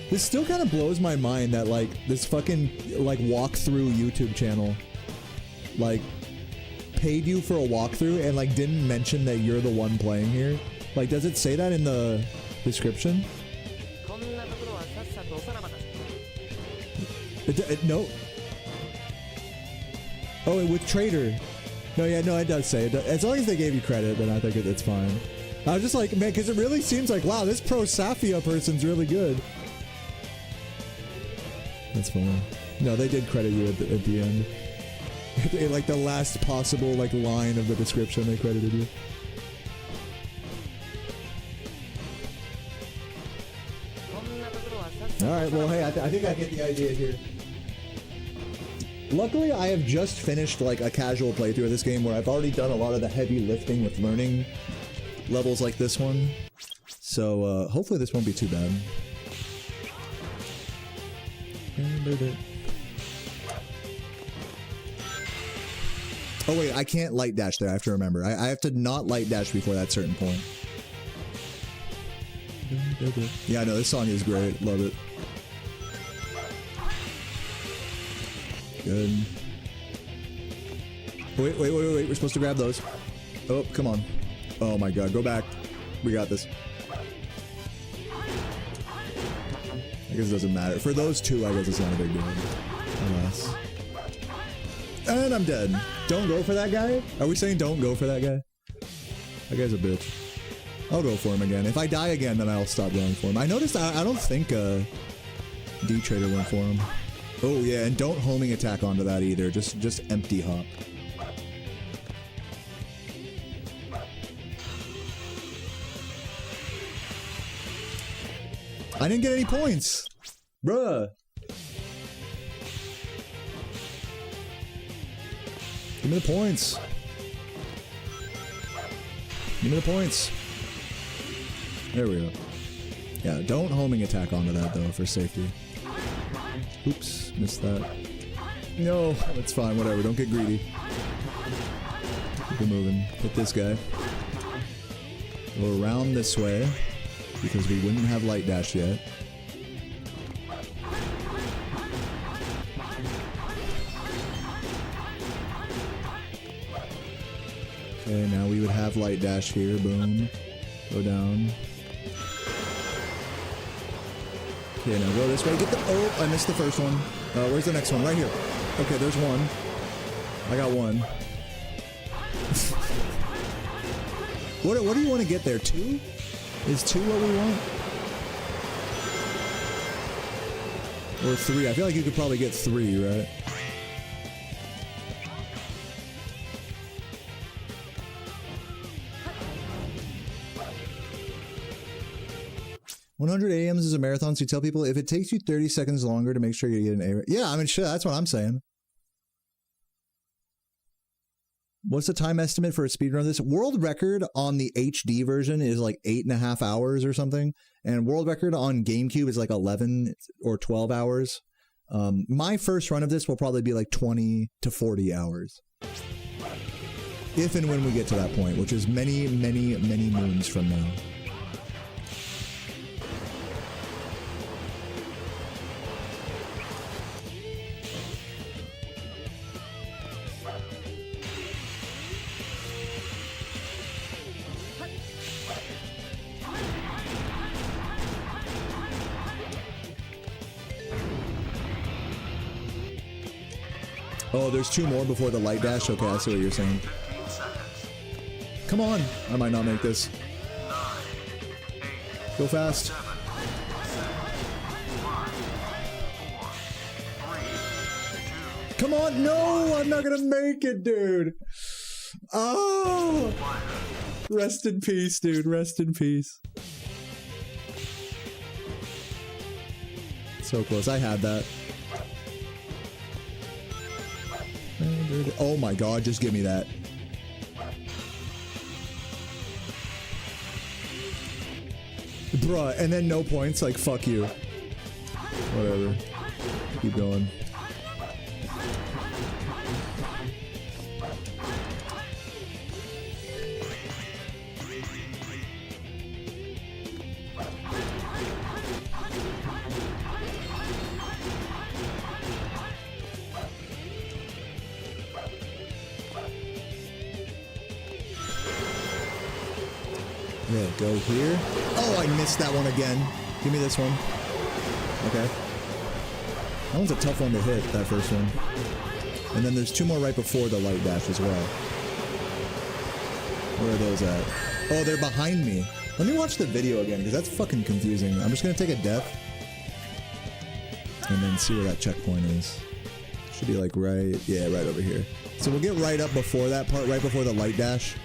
This still kind of blows my mind that like this fucking like walkthrough YouTube channel like paid you for a walkthrough and like didn't mention that you're the one playing here. Like, does it say that in the description? No. Oh, with Trader. No, yeah, no, it does say it. As long as they gave you credit, then I think it's fine. I was just like, man, because it really seems like, wow, this Pro Safia person's really good. That's funny. No, they did credit you at the end. In like the last possible like line of the description, they credited you. Alright, well hey, I think I get the idea here. Luckily, I have just finished like a casual playthrough of this game where I've already done a lot of the heavy lifting with learning levels like this one. So hopefully this won't be too bad. Oh wait, I can't light dash there, I have to remember. I have to not light dash before that certain point. Yeah, no, this song is great. Love it. Good. Wait, we're supposed to grab those. Oh, come on. Oh my god, go back. We got this. I guess it doesn't matter. For those two, I guess it's not a big deal. Unless... And I'm dead. Don't go for that guy? Are we saying don't go for that guy? That guy's a bitch. I'll go for him again. If I die again, then I'll stop going for him. I noticed I don't think D-Trader went for him. Oh yeah, and don't homing attack onto that either. Just empty hop. I didn't get any points. Bruh. Give me the points. Give me the points. There we go. Yeah, don't homing attack onto that though for safety. Oops, missed that. No, it's fine, whatever, don't get greedy. Keep it moving. Hit this guy. Go around this way, because we wouldn't have light dash yet. Okay, now we would have light dash here, boom. Go down. Okay, now go this way. Get the... Oh, I missed the first one. Where's the next one? Right here. Okay, there's one. I got one. What do you want to get there? 2? Is 2 what we want? Or 3? I feel like you could probably get 3, right? 100 AMs is a marathon, so you tell people if it takes you 30 seconds longer to make sure you get an A. Yeah, I mean, shit, that's what I'm saying. What's the time estimate for a speedrun? This world record on the HD version is like 8.5 hours or something. And world record on GameCube is like 11 or 12 hours. My first run of this will probably be like 20 to 40 hours. If and when we get to that point, which is many, many, many moons from now. Oh, there's 2 more before the light dash? Okay, I see what you're saying. Come on! I might not make this. Go fast. Come on! No! I'm not gonna make it, dude! Oh! Rest in peace, dude. Rest in peace. So close. I had that. Oh my god, just give me that. Bruh, and then no points, like, fuck you. Whatever. Keep going. Yeah, go here. Oh, I missed that one again. Give me this one. Okay. That one's a tough one to hit, that first one. And then there's 2 more right before the light dash as well. Where are those at? Oh, they're behind me. Let me watch the video again, because that's fucking confusing. I'm just gonna take a death. And then see where that checkpoint is. Should be like right, yeah, right over here. So we'll get right up before that part, right before the light dash.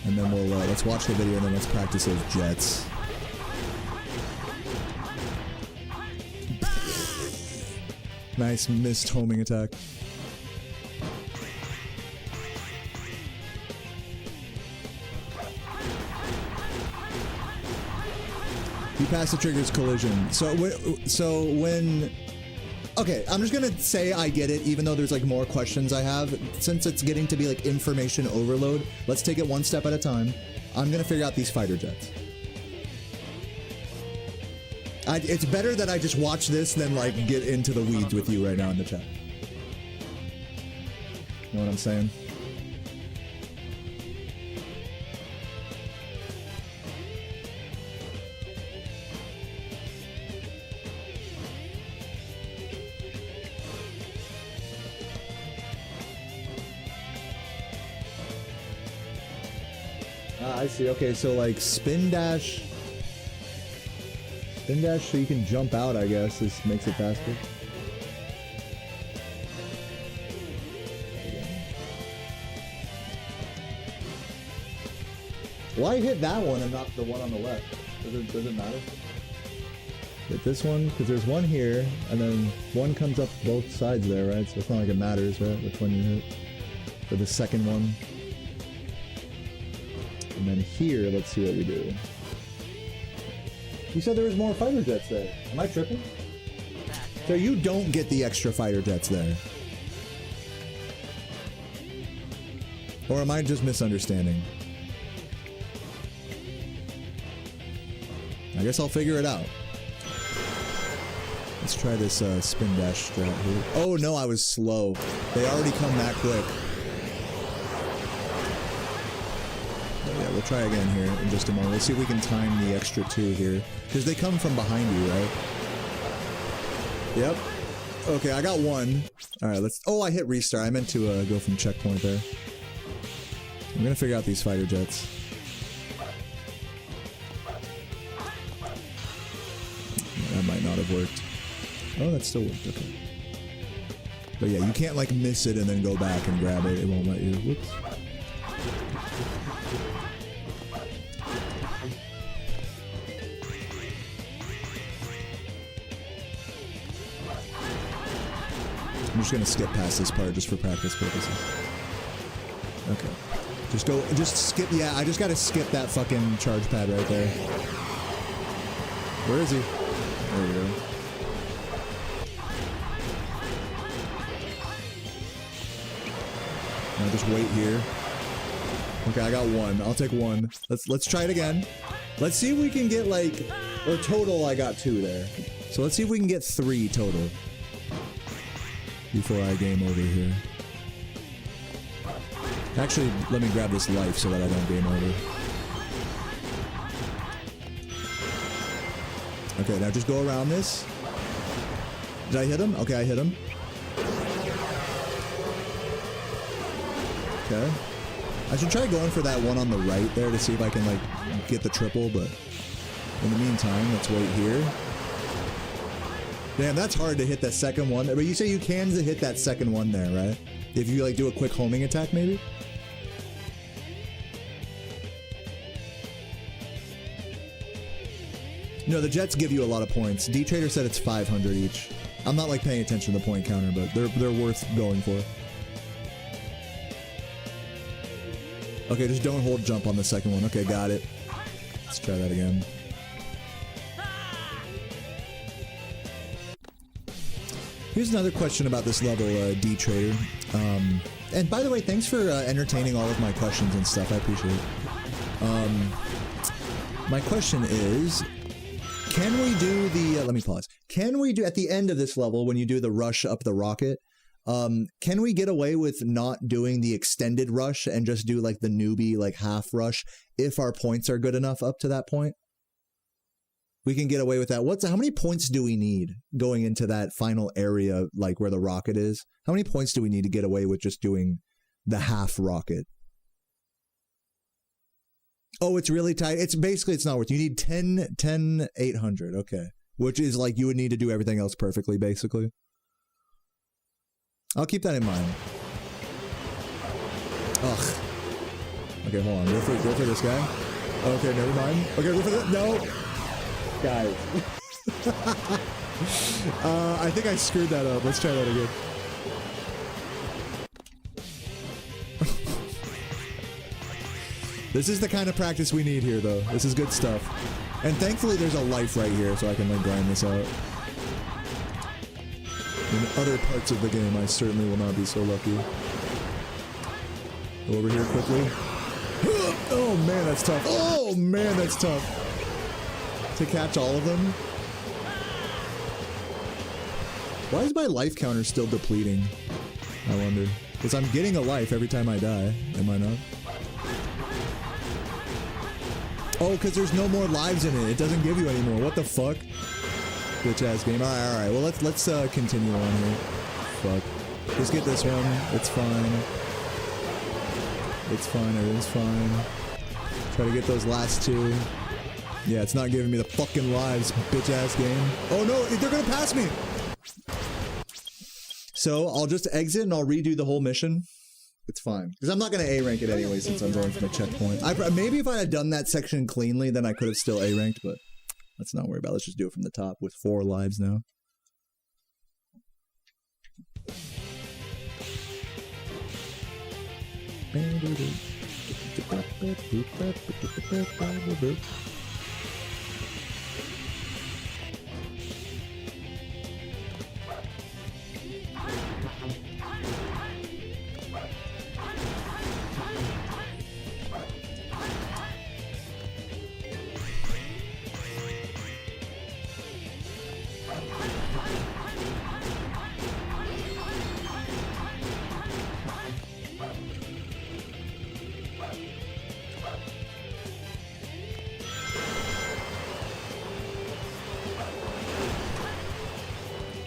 And then we'll, let's watch the video and then let's practice those jets. Nice missed homing attack. You pass the trigger's collision. So when... Okay, I'm just gonna say I get it, even though there's like more questions I have. Since it's getting to be like information overload, let's take it one step at a time. I'm gonna figure out these fighter jets. It's better that I just watch this than like get into the weeds with you right now in the chat. Know what I'm saying? I see. Okay, so like spin dash so you can jump out, I guess. This makes it faster. Why hit that one and not the one on the left? Does it matter? Hit this one, because there's one here, and then one comes up both sides there, right? So it's not like it matters, right? Which one you hit. For the second one. And then here, let's see what we do. You said there was more fighter jets there. Am I tripping? So you don't get the extra fighter jets there. Or am I just misunderstanding? I guess I'll figure it out. Let's try this spin dash strat here. Oh no, I was slow. They already come that quick. Yeah, we'll try again here in just a moment. Let's see if we can time the extra 2 here. Because they come from behind you, right? Yep. Okay, I got 1. Alright, let's... Oh, I hit restart. I meant to go from checkpoint there. I'm gonna figure out these fighter jets. That might not have worked. Oh, that still worked. Okay. But yeah, you can't like miss it and then go back and grab it. It won't let you. Whoops. I'm just gonna skip past this part just for practice purposes. Okay. Just skip, yeah, I just gotta skip that fucking charge pad right there. Where is he? There we go. Now just wait here. Okay, I got one. I'll take one. Let's try it again. Let's see if we can get like, or total I got 2 there. So let's see if we can get 3 total before I game over here. Actually, let me grab this life so that I don't game over. Okay, now just go around this. Did I hit him? Okay, I hit him. Okay. I should try going for that one on the right there to see if I can, like, get the triple, but in the meantime, let's wait here. Damn, that's hard to hit that second one. But you say you can hit that second one there, right? If you, like, do a quick homing attack, maybe? No, the jets give you a lot of points. D-Trader said it's 500 each. I'm not, like, paying attention to the point counter, but they're worth going for. Okay, just don't hold jump on the second one. Okay, got it. Let's try that again. Here's another question about this level, D-Trader. And by the way, thanks for entertaining all of my questions and stuff. I appreciate it. My question is, can we do the... let me pause. Can we do, at the end of this level, when you do the rush up the rocket, can we get away with not doing the extended rush and just do like the newbie like half rush if our points are good enough up to that point? We can get away with that. How many points do we need going into that final area, like where the rocket is? How many points do we need to get away with just doing the half rocket? Oh, it's really tight. It's basically, it's not worth. You need 10, 800. Okay. Which is like you would need to do everything else perfectly, basically. I'll keep that in mind. Ugh. Okay, hold on. Go for this guy. Okay, never mind. Okay, go for that. No. Guys. I think I screwed that up. Let's try that again. This is the kind of practice we need here, though. This is good stuff. And thankfully, there's a life right here, so I can like grind this out. In other parts of the game, I certainly will not be so lucky. Go over here quickly. Oh man, that's tough. Oh man, that's tough. To catch all of them. Why is my life counter still depleting? I wonder. Because I'm getting a life every time I die. Am I not? Oh, because there's no more lives in it. It doesn't give you any more. What the fuck? Bitch ass game. Alright. Well, let's continue on here. Fuck. Just get this one. It's fine. It's fine. Everything's fine. Try to get those last two. Yeah, it's not giving me the fucking lives, bitch ass game. Oh no, they're gonna pass me! So, I'll just exit and I'll redo the whole mission. It's fine. Because I'm not gonna A-rank it anyway since I'm going from a checkpoint. Maybe if I had done that section cleanly, then I could have still A-ranked, but let's not worry about it. Let's just do it from the top with 4 lives now.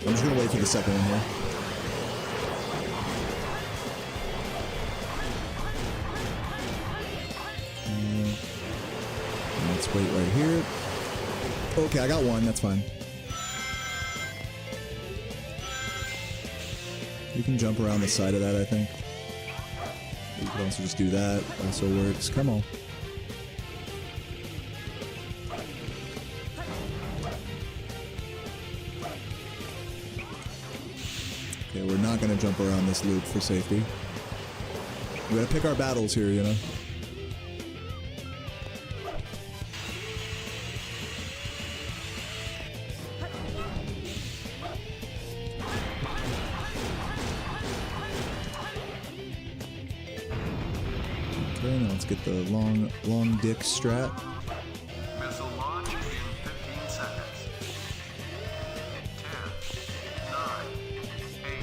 I'm just gonna wait for the second one here. Let's wait right here. Okay, I got one. That's fine. You can jump around the side of that, I think. You can also just do that. Also works. Come on. Okay, we're not gonna jump around this loop for safety. We gotta pick our battles here, you know? Okay, now let's get the long dick strat. Missile launch in 15 seconds. 10, 9, 8,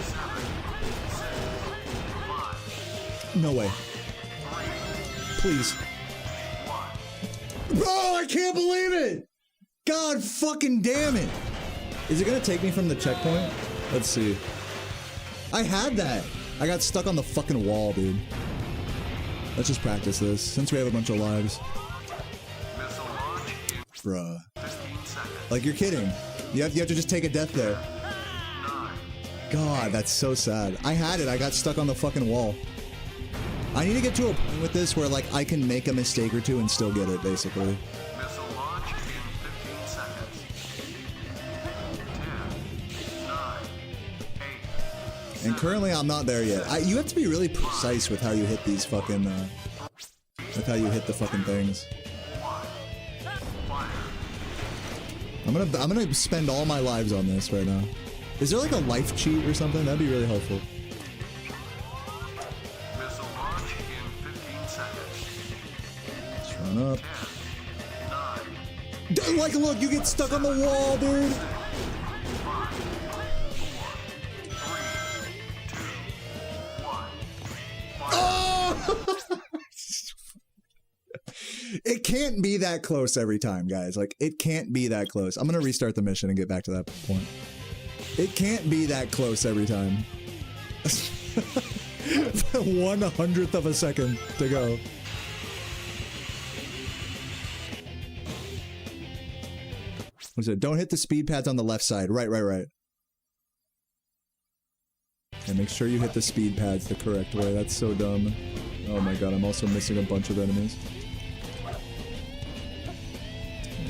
7, 6, 5, No way. 3, Please. 1. Bro, I can't believe it! God fucking damn it! Is it gonna take me from the checkpoint? Let's see. I had that! I got stuck on the fucking wall, dude. Let's just practice this, since we have a bunch of lives. Missile launch in Bruh. 15 seconds. Like, you're kidding. You have to just take a death there. 9, God, that's so sad. I had it, I got stuck on the fucking wall. I need to get to a point with this where, like, I can make a mistake or two and still get it, basically. missile launch in 15 seconds. 10, 9, 8, And currently, I'm not there yet. You have to be really precise with how you hit these fucking, with how you hit the fucking things. 1. Fire. I'm gonna spend all my lives on this right now. Is there like a life cheat or something? That'd be really helpful. Missile launch in 15 seconds. Let's run up. 10, 9, Like, look, you get stuck on the wall, dude. 5, 4, 3, 2, 1. Oh! It can't be that close every time, guys. Like, it can't be that close. I'm gonna restart the mission and get back to that point. It can't be that close every time. 1/100th of a second to go. What's it? Don't hit the speed pads on the left side. Right. And make sure you hit the speed pads the correct way. That's so dumb. Oh my god, I'm also missing a bunch of enemies.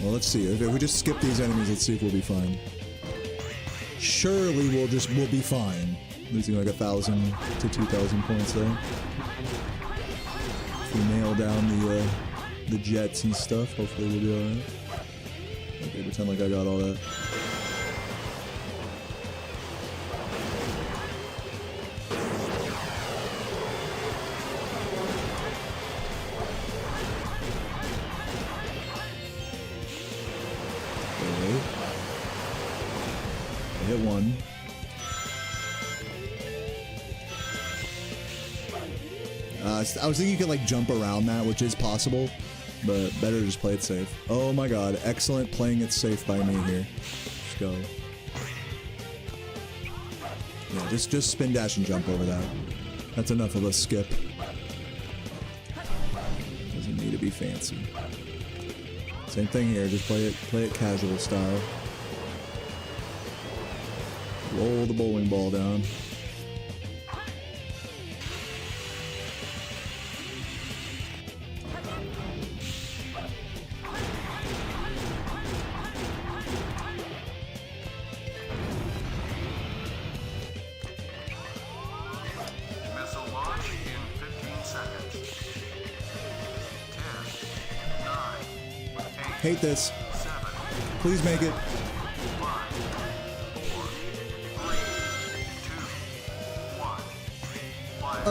Well, let's see. If we just skip these enemies, let's see if we'll be fine. Surely we'll be fine. Losing like 1,000 to 2,000 points there. If we nail down the jets and stuff, hopefully we'll be alright. Okay, pretend like I got all that. Okay. I hit one. I was thinking you could like jump around that, which is possible, but better to just play it safe. Oh my god, excellent playing it safe by me here. Let's go. Yeah, just spin dash and jump over that. That's enough of a skip. Doesn't need to be fancy. Same thing here, just play it casual style. Roll the bowling ball down. Missile launch in 15 seconds. 10, 9, 8, Hate this. 7, Please make it. 5, 4, 3, 2, 1. Fire.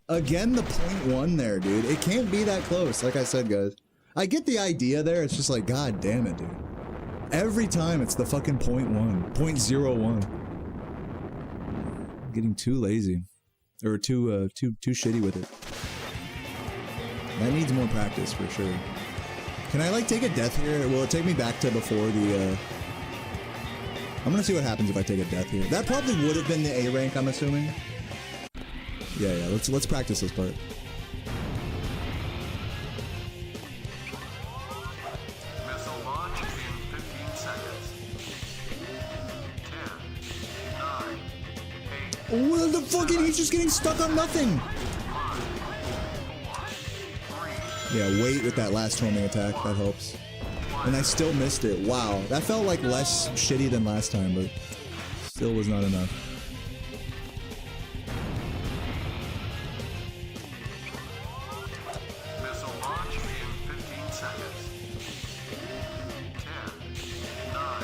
Again the .1 there, dude. It can't be that close, like I said, guys. I get the idea there, it's just like, god damn it, dude. Every time it's the fucking .1, .01. I'm getting too lazy. Or too shitty with it. That needs more practice, for sure. Can I, like, take a death here? Will it take me back to before the, I'm gonna see what happens if I take a death here. That probably would have been the A rank, I'm assuming. Yeah, let's practice this part. Missile launch in 15 seconds. 10, 9, 8, What the fucking, he's just getting stuck on nothing! 5, 4, 3, Yeah, wait with that last homing attack, that helps. And I still missed it, wow. That felt like less shitty than last time, but Still was not enough. Missile launch in 15 seconds. 10, 9,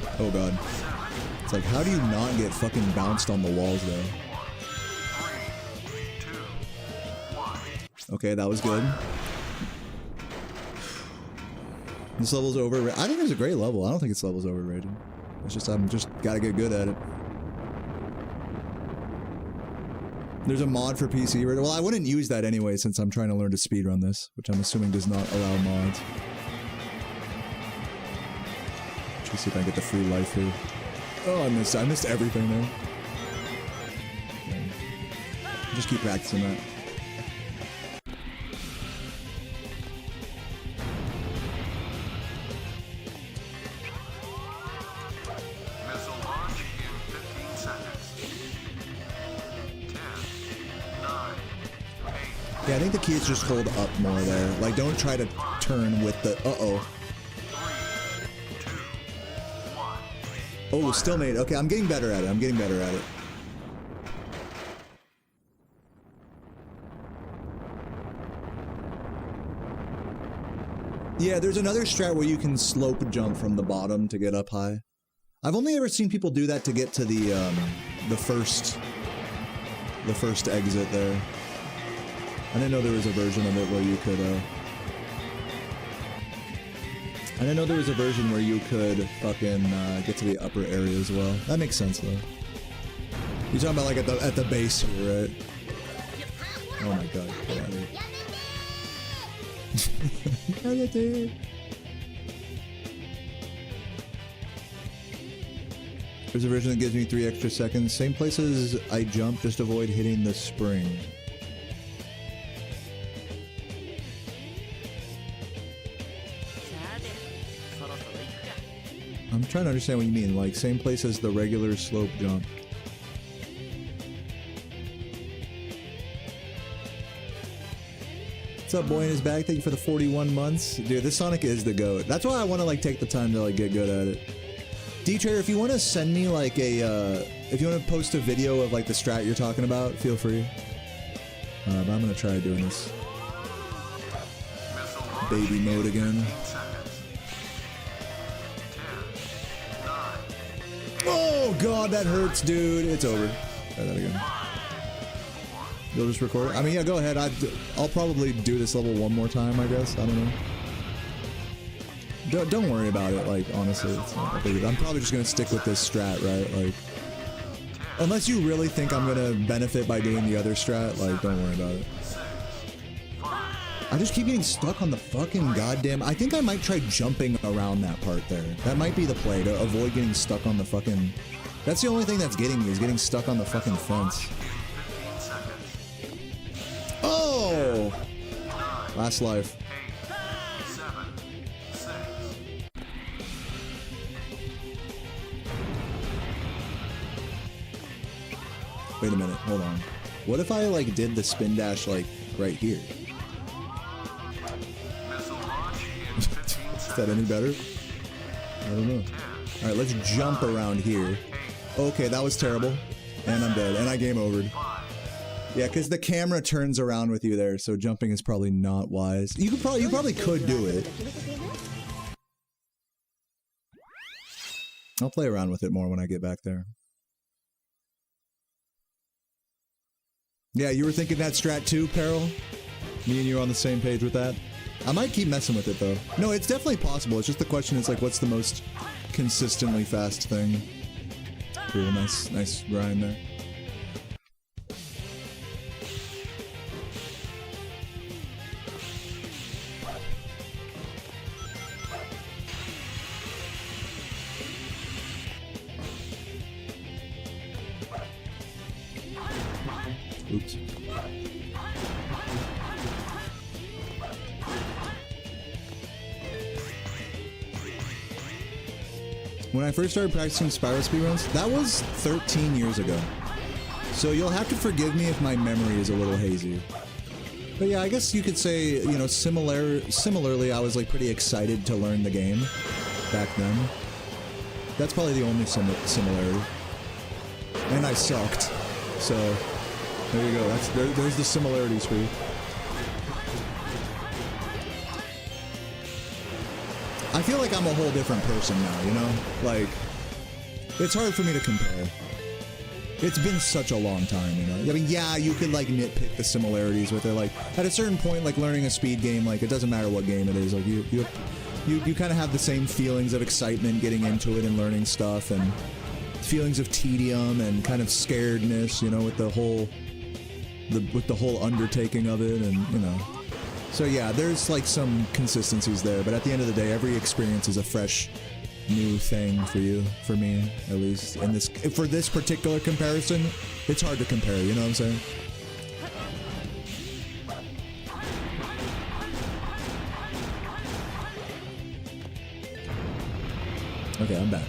8, Oh god. 7, It's like, how do you not get fucking bounced on the walls there? 3, 2, 1. Okay, that was good. This level's overrated. I think it's a great level. I don't think this level's overrated. It's just, I'm just gotta get good at it. There's a mod for PC. Well, I wouldn't use that anyway since I'm trying to learn to speedrun this, which I'm assuming does not allow mods. Let's see if I can get the free life here. Oh, I missed everything there. Just keep practicing that. Missile launch in 15 seconds. 10, 9, 8, Yeah, I think the key is just hold up more there. Like, don't try to turn with the... Uh-oh. 3, 2, 1. Oh, still made. Okay, I'm getting better at it. I'm getting better at it. Yeah, there's another strat where you can slope jump from the bottom to get up high. I've only ever seen people do that to get to the first exit there. I didn't know there was a version of it where you could I didn't know there was a version where you could fucking get to the upper area as well. That makes sense though. You're talking about like at the base here, right? Oh my god, get out of here. There's a version that gives me 3 extra seconds. Same places I jump, just avoid hitting the spring. I'm trying to understand what you mean, like same place as the regular slope jump. What's up, boy in his bag? Thank you for the 41 months. Dude, this Sonic is the GOAT. That's why I want to like take the time to like get good at it. D-Trader, if you want to send me like a, if you want to post a video of like the strat you're talking about, feel free. But I'm going to try doing this. Baby mode again. Oh god, that hurts, dude. It's over. Try that again. You'll just record it? I mean, yeah, go ahead. I'll probably do this level one more time, I guess. I don't know. Don't worry about it, like, honestly. It's not that big. I'm probably just gonna stick with this strat, right? Like, unless you really think I'm gonna benefit by doing the other strat, like, don't worry about it. I just keep getting stuck on the fucking goddamn... I think I might try jumping around that part there. That might be the play, to avoid getting stuck on the fucking... That's the only thing that's getting me, is getting stuck on the fucking fence. Oh! Last life. Wait a minute, hold on. What if I, like, did the spin dash, like, right here? Is that any better? I don't know. Alright, let's jump around here. Okay, that was terrible. And I'm dead. And I game overed. Yeah, because the camera turns around with you there, so jumping is probably not wise. You probably could do it. I'll play around with it more when I get back there. Yeah, you were thinking that strat too, Peril? Me and you are on the same page with that? I might keep messing with it though. No, it's definitely possible. It's just the question is like, what's the most consistently fast thing? Cool, nice grind there. Oops. When I first started practicing Spyro speedruns, that was 13 years ago. So you'll have to forgive me if my memory is a little hazy. But yeah, I guess you could say, you know, similarly, I was like pretty excited to learn the game back then. That's probably the only similarity. And I sucked. So, there you go. There's the similarities for you. I feel like I'm a whole different person now, you know? Like, it's hard for me to compare. It's been such a long time, you know? I mean, yeah, you could, like, nitpick the similarities with it. Like, at a certain point, like, learning a speed game, like, it doesn't matter what game it is. Like, you kind of have the same feelings of excitement getting into it and learning stuff, and feelings of tedium and kind of scaredness, you know, with the whole undertaking of it, and, you know. So yeah, there's like some consistencies there, but at the end of the day, every experience is a fresh, new thing for you, for me, at least. In this, for this particular comparison, it's hard to compare, you know what I'm saying? Okay, I'm back.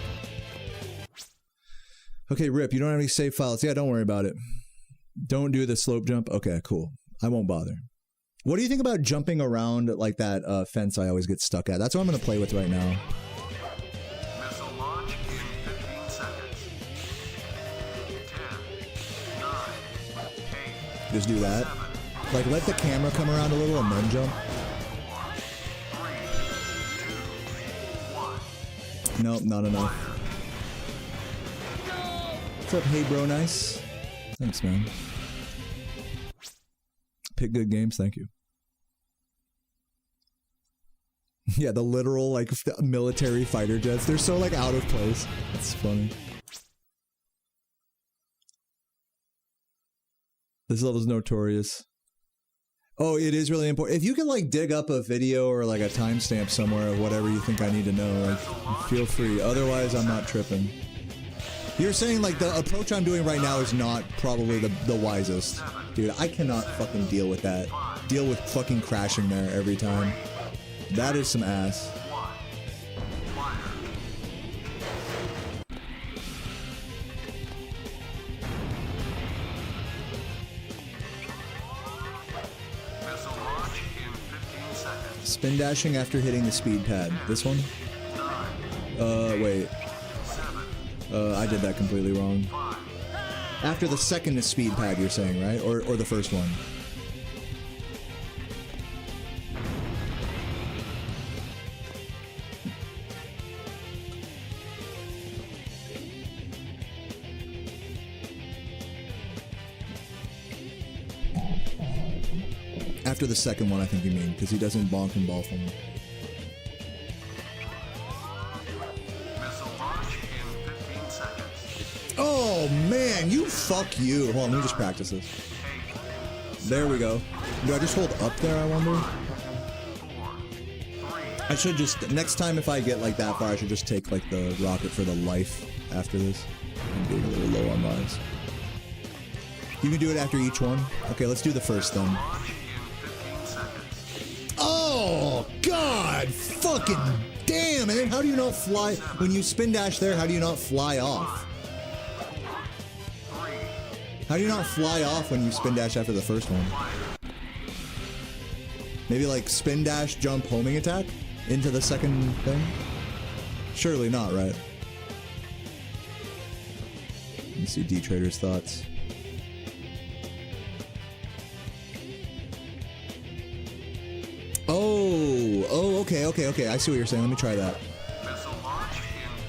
Okay, Rip, you don't have any save files. Yeah, don't worry about it. Don't do the slope jump. Okay, cool. I won't bother. What do you think about jumping around like that fence I always get stuck at? That's what I'm going to play with right now. Missile launch in 15 seconds. 10, 9, 8, Just do that. 7, Like, let the camera come around a little and then jump. 3, 2, 1. Nope, not enough. What's up, hey bro, nice? Thanks, man. Pick good games, thank you. Yeah, the literal, like, military fighter jets, they're so, like, out of place. It's funny. This level's notorious. Oh, it is really important. If you can, like, dig up a video or, like, a timestamp somewhere of whatever you think I need to know, like, feel free. Otherwise, I'm not tripping. You're saying, like, the approach I'm doing right now is not probably the wisest. Dude, I cannot fucking deal with that. Deal with fucking crashing there every time. That is some ass. Missile launch in 15 seconds. Spin dashing after hitting the speed pad. This one? 9, Wait. 7, I did that completely wrong. 5, After the second speed pad, you're saying, right? Or the first one? After the second one, I think you mean, because he doesn't bonk and ball from me. missile launch in 15 seconds. Oh, man, you fuck you. Hold on, let me just practice this. There we go. Do I just hold up there, I wonder? 4, 3, I should just, next time if I get like that far, I should just take like the rocket for the life after this. I'm getting a little low on lives. You can do it after each one? Okay, let's do the first then. launch in 15 seconds. Oh, God! Fucking damn! And then how do you not fly? When you spin dash there, how do you not fly off? 3, How do you not fly off when you spin dash after the first one? Maybe like spin dash, jump, homing attack into the second thing? Surely not, right? Let's see D-Trader's thoughts. Oh, okay. I see what you're saying. Let me try that. missile launch in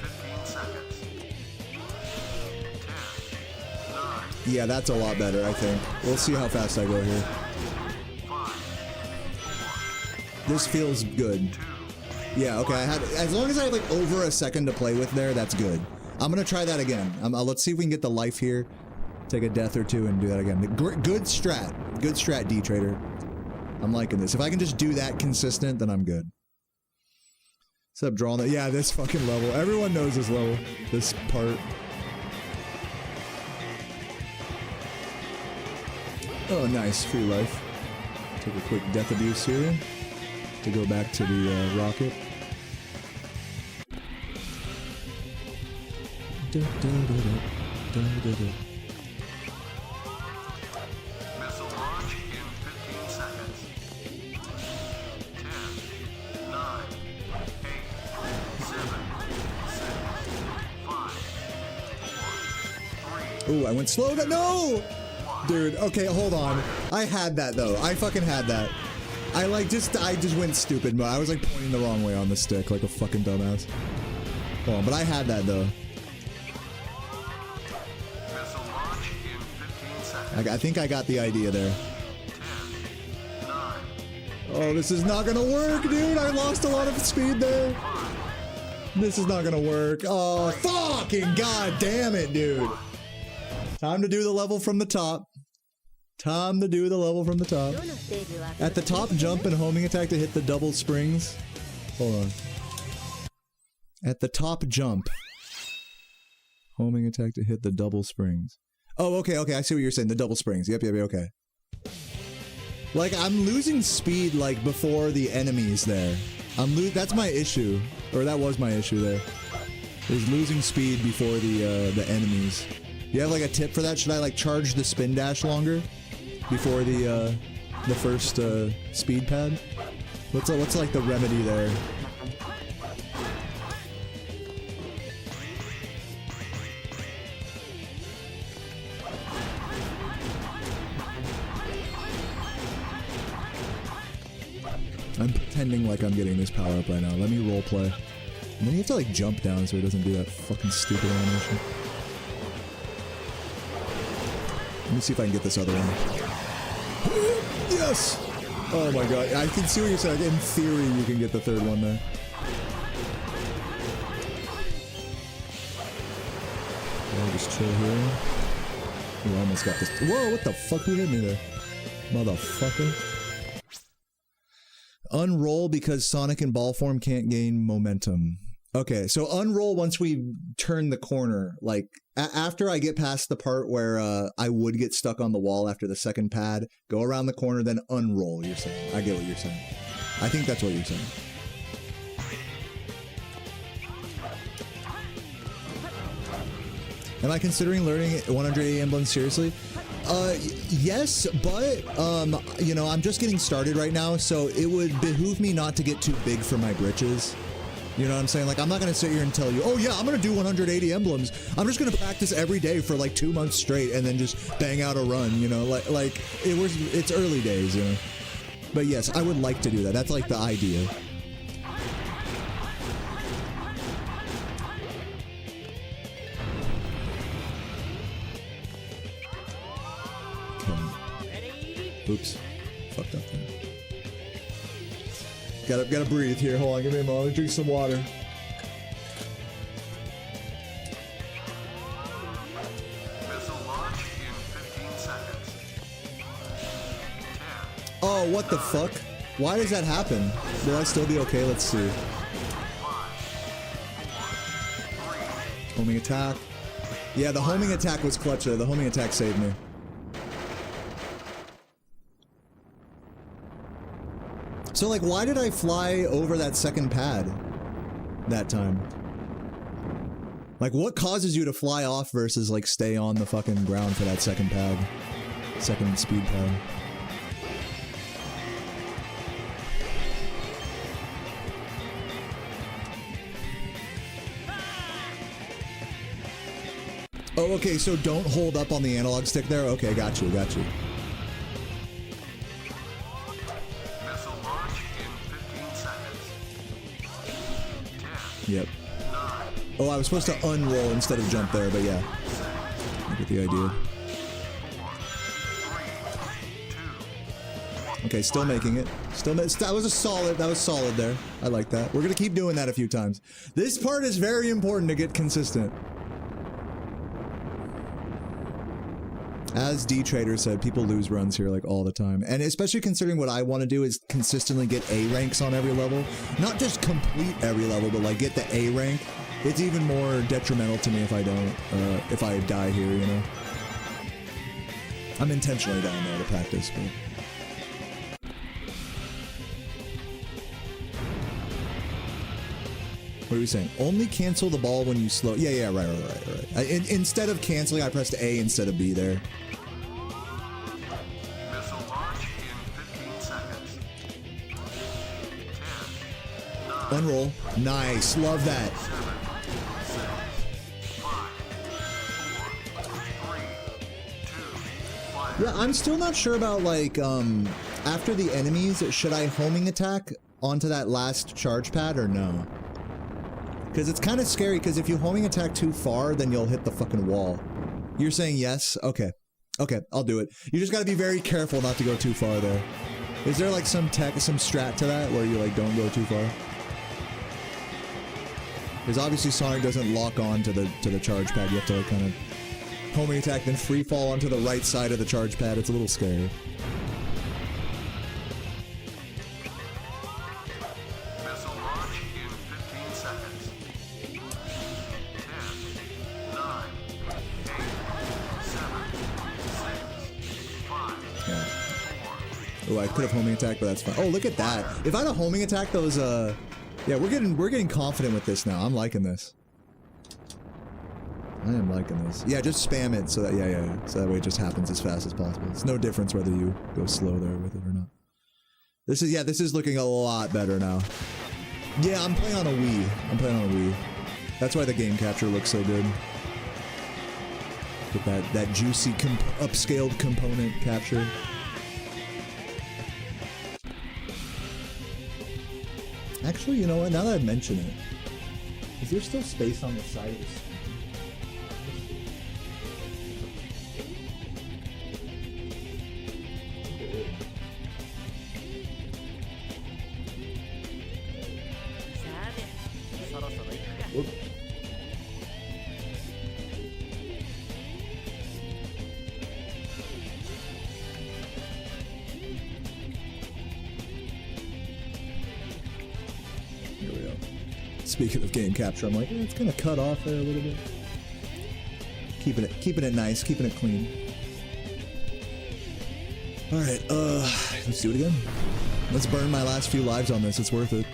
15 seconds. 10, 9, Yeah, that's a lot better, I think. We'll see how fast I go here. 5, This feels good. 2, Yeah, okay, as long as I have like over a second to play with there, that's good. I'm gonna try that again. Let's see if we can get the life here. Take a death or two and do that again. Good strat, D-Trader. I'm liking this. If I can just do that consistent, then I'm good. Except drawing that. Yeah, this fucking level. Everyone knows this level. This part. Oh, nice. Free life. Take a quick death abuse here to go back to the rocket. missile launch in 15 seconds. 10, 9, 8, 7, 6, Ooh, I went slow. No! Dude, okay, hold on. I had that, though. I fucking had that. I just went stupid, but I was, like, pointing the wrong way on the stick, like a fucking dumbass. Hold on, but I had that, though. Missile launch in 15 seconds. I think I got the idea there. 10, 9, Oh, this is not gonna work, dude. I lost a lot of speed there. This is not gonna work. Oh, fucking god damn it, dude. Time to do the level from the top. Time to do the level from the top. At the top, jump and homing attack to hit the double springs. Hold on. At the top, jump. Homing attack to hit the double springs. Oh, okay, okay. I see what you're saying. The double springs. Yep, okay. Like, I'm losing speed, like, before the enemies there. That's my issue. Or that was my issue there. Is losing speed before the enemies. You have, like, a tip for that? Should I, like, charge the spin dash longer? Before the first, speed pad? What's, like, the remedy there? I'm pretending like I'm getting this power up right now. Let me roleplay. And then you have to like jump down so it doesn't do that fucking stupid animation. Let me see if I can get this other one. Yes! Oh my god, I can see what you're saying. In theory, you can get the third one there. I'll just chill here. Ooh, I almost got this. Whoa, what the fuck? Who hit me there? Motherfucker. Unroll because Sonic in ball form can't gain momentum. Okay, so unroll once we turn the corner. Like, after I get past the part where I would get stuck on the wall after the second pad, go around the corner, then unroll, you're saying. I get what you're saying. I think that's what you're saying. Am I considering learning 180 emblems seriously? Yes, but, you know, I'm just getting started right now, so it would behoove me not to get too big for my britches. You know what I'm saying? Like, I'm not going to sit here and tell you, oh yeah, I'm going to do 180 emblems. I'm just going to practice every day for like 2 months straight and then just bang out a run, you know? Like it's early days, you know? But yes, I would like to do that. That's like the idea. Oops. Fucked up there. Gotta breathe here. Hold on, give me a moment. Drink some water. Missile launch in 15 seconds. 10, Oh, what the fuck? Why does that happen? Will I still be okay? Let's see. 5, 4, 3, Homing attack. Yeah, the homing attack was clutch there. The homing attack saved me. So, like, why did I fly over that second pad that time? Like, what causes you to fly off versus, like, stay on the fucking ground for that second pad? Second speed pad. Oh, okay, so don't hold up on the analog stick there? Okay, got you, got you. Yep. Oh, I was supposed to unroll instead of jump there, but yeah. I get the idea. Okay, still making it. That was solid there. I like that. We're gonna keep doing that a few times. This part is very important to get consistent. As D-Trader said, people lose runs here like all the time. And especially considering what I want to do is consistently get A ranks on every level. Not just complete every level, but like get the A rank. It's even more detrimental to me if I don't, if I die here, you know? I'm intentionally down there to practice, but... What are we saying? Only cancel the ball when you slow... Yeah, right. Instead of canceling, I pressed A instead of B there. Missile launch in 15 seconds. 10, 9, Unroll. Nice. Love that. 7, 6, 5, 4, 3, Yeah, I'm still not sure about, like, after the enemies, should I homing attack onto that last charge pad or no? Because it's kind of scary, because if you homing attack too far, then you'll hit the fucking wall. You're saying yes? Okay. Okay, I'll do it. You just gotta be very careful not to go too far there. Is there, like, some strat to that, where you, like, don't go too far? Because obviously Sonic doesn't lock on to the charge pad. You have to, like, kind of homing attack, then free fall onto the right side of the charge pad. It's a little scary. Missile launch in 15 seconds. 10, 9, 8, 7, 6, 5, Yeah. 4. Oh, I could have homing attack, but that's fine. Oh, look at that. If I'd have homing attack those, yeah, we're getting confident with this now. I'm liking this. I am liking this. Yeah, just spam it so that, yeah. So that way it just happens as fast as possible. It's no difference whether you go slow there with it or not. This is looking a lot better now. Yeah, I'm playing on a Wii. That's why the game capture looks so good. Get that juicy upscaled component capture. Actually, you know what? Now that I mention it, is there still space on the side of the screen? Whoop. Here we go. Speaking of game capture, I'm like, it's gonna cut off there a little bit. Keeping it nice, keeping it clean. All right, let's do it again. Let's burn my last few lives on this. It's worth it.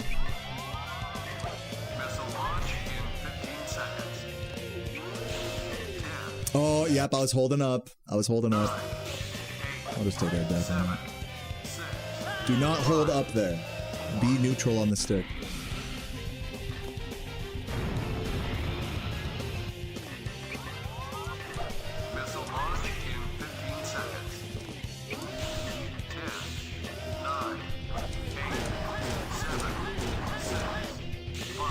Missile launch in 15 seconds. 10, Oh, yep, I was holding up. I'll just take our death on that. 6, Do not hold up there. Be neutral on the stick. missile launch in 15 seconds. 10, 9, 8, 7, 6, 5,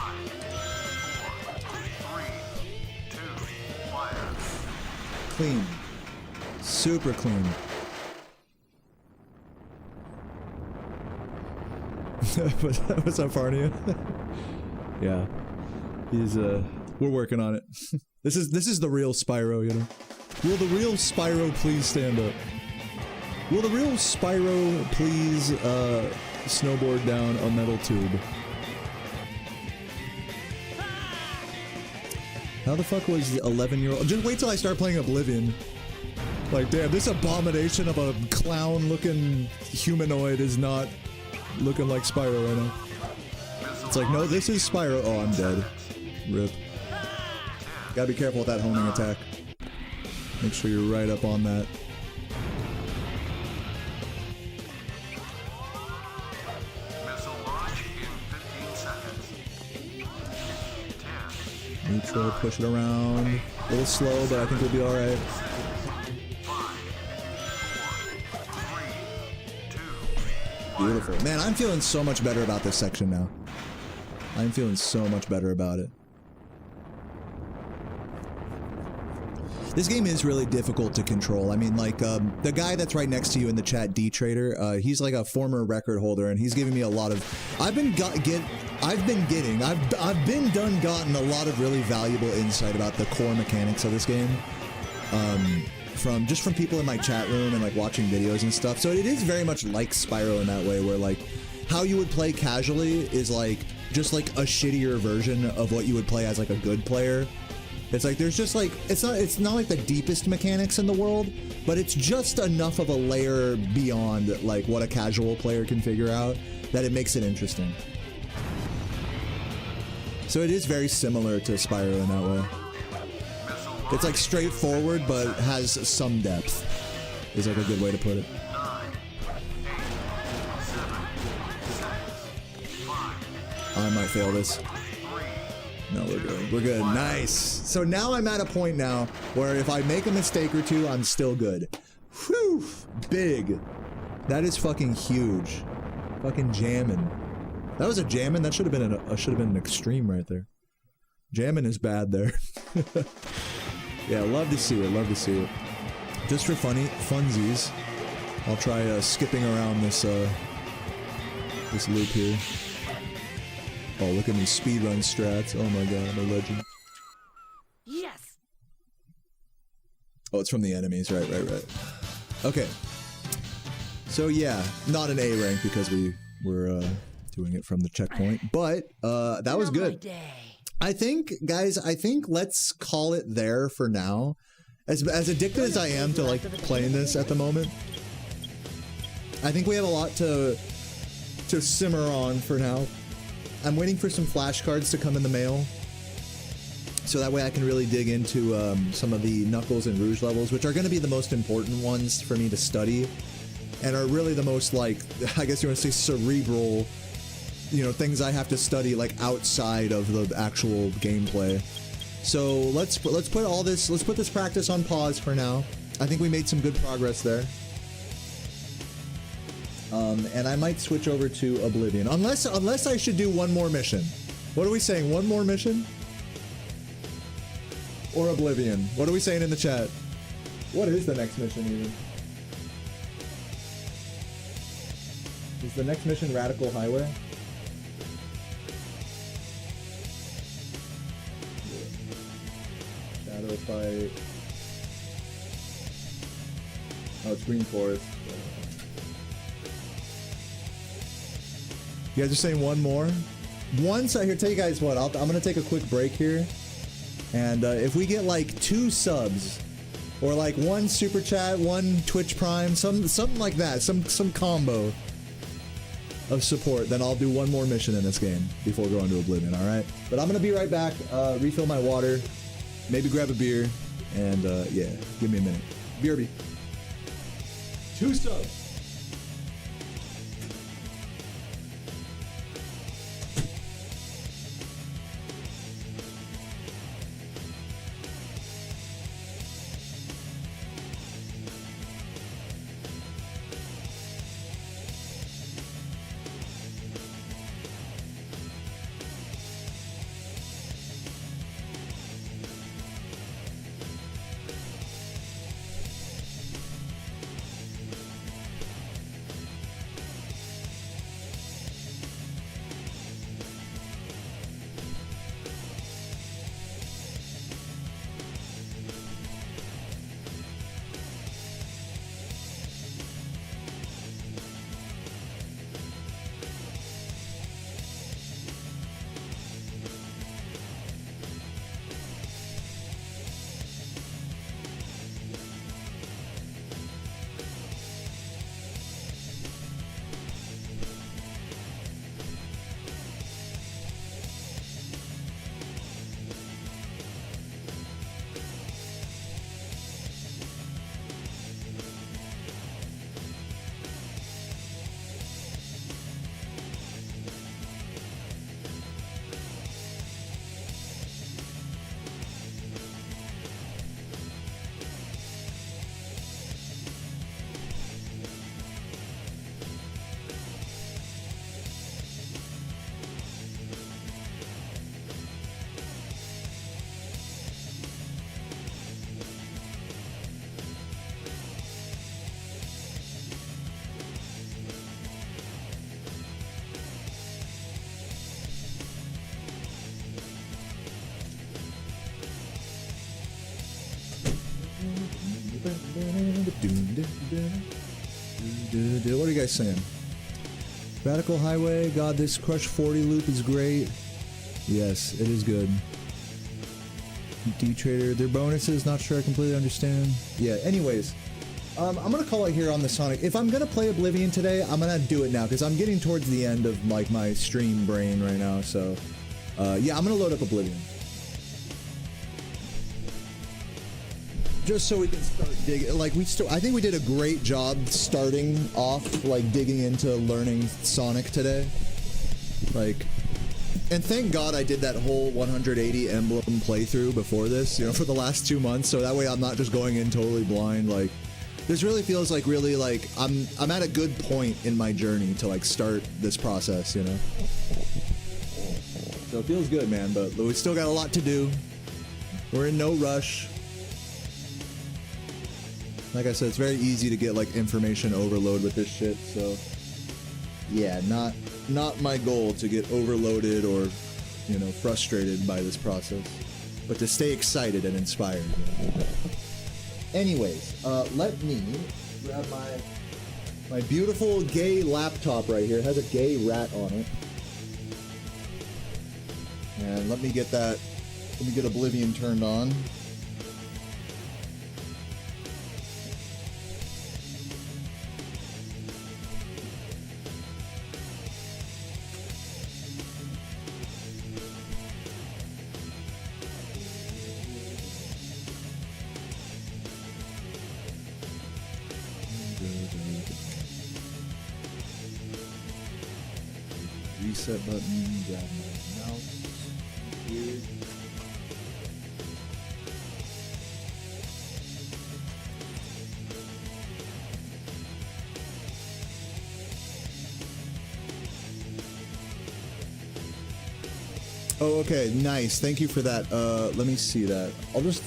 4, 3, 2, fire. Clean. Super clean. What's up, Farnia? Yeah. He's, we're working on it. This is the real Spyro, you know? Will the real Spyro please stand up? Will the real Spyro please, snowboard down a metal tube? How the fuck was the 11-year-old? Just wait till I start playing Oblivion. Like, damn, this abomination of a clown-looking humanoid is not looking like Spyro right now. It's like, no, this is Spyro. Oh, I'm dead. Rip. Gotta be careful with that homing attack. Make sure you're right up on that. Missile launch in 15 seconds. 10, Neutral, push it around. A little slow, but I think we'll be alright. 5, 4, 3, 2. Beautiful. Man, I'm feeling so much better about this section now. I'm feeling so much better about it. This game is really difficult to control. I mean, like, the guy that's right next to you in the chat, D-Trader, he's like a former record holder, and he's giving me a lot of... I've been gotten a lot of really valuable insight about the core mechanics of this game. From people in my chat room and, like, watching videos and stuff. So it is very much like Spyro in that way, where, like, how you would play casually is, like, just, like, a shittier version of what you would play as, like, a good player. It's like, there's just, like, it's not like the deepest mechanics in the world, but it's just enough of a layer beyond, like, what a casual player can figure out that it makes it interesting. So it is very similar to Spyro in that way. It's, like, straightforward, but has some depth, is, like, a good way to put it. 9, 8, 7, 6, 5, I might fail this. 3, No, we're good. We're good. Nice. So now I'm at a point now where if I make a mistake or two, I'm still good. Whew, big. That is fucking huge. Fucking jamming. That was a jamming. That should have been an extreme right there. Jamming is bad there. Yeah, love to see it. Love to see it. Just for funsies, I'll try skipping around this this loop here. Oh, look at these speedrun strats. Oh my god, I'm a legend. Yes. Oh, it's from the enemies. Right. Okay. So yeah, not an A rank because we were doing it from the checkpoint, but that was good. I think, guys, let's call it there for now. As addicted as I am to like playing this at the moment, I think we have a lot to simmer on for now. I'm waiting for some flashcards to come in the mail, so that way I can really dig into some of the Knuckles and Rouge levels, which are going to be the most important ones for me to study, and are really the most, like, I guess you want to say cerebral, you know, things I have to study like outside of the actual gameplay. So let's put this practice on pause for now. I think we made some good progress there. And I might switch over to Oblivion, unless I should do one more mission. What are we saying? One more mission? Or Oblivion? What are we saying in the chat? What is the next mission even? Is the next mission Radical Highway? Shadow Fight. Oh, it's Green Forest. You guys are saying one more? Once I tell you guys what, I'm gonna take a quick break here, and if we get like 2 subs, or like 1 super chat, 1 Twitch Prime, something like that, some combo of support, then I'll do one more mission in this game before going to Oblivion. All right, but I'm gonna be right back. Refill my water, maybe grab a beer, and yeah, give me a minute. BRB. 2 subs. What are you guys saying? Radical Highway, God, this Crush 40 loop is great. Yes, it is good. D-Trader, their bonuses, not sure I completely understand. Yeah, anyways, I'm gonna call it here on the Sonic. If I'm gonna play Oblivion today, I'm gonna do it now, because I'm getting towards the end of like my stream brain right now, so yeah, I'm gonna load up Oblivion. Just so we can start digging, like I think we did a great job starting off, like digging into learning Sonic today. Like, and thank God I did that whole 180 emblem playthrough before this, you know, for the last 2 months, so that way I'm not just going in totally blind. Like, This really feels like I'm at a good point in my journey to like start this process, you know. So it feels good, man, but we still got a lot to do. We're in no rush. Like I said, it's very easy to get like information overload with this shit, so yeah, not my goal to get overloaded or, you know, frustrated by this process, but to stay excited and inspired. You know? Anyways, let me grab my beautiful gay laptop right here. It has a gay rat on it. And let me get Oblivion turned on. Reset button, grab my mouse here. Oh, okay, nice. Thank you for that. Let me see that. I'll just,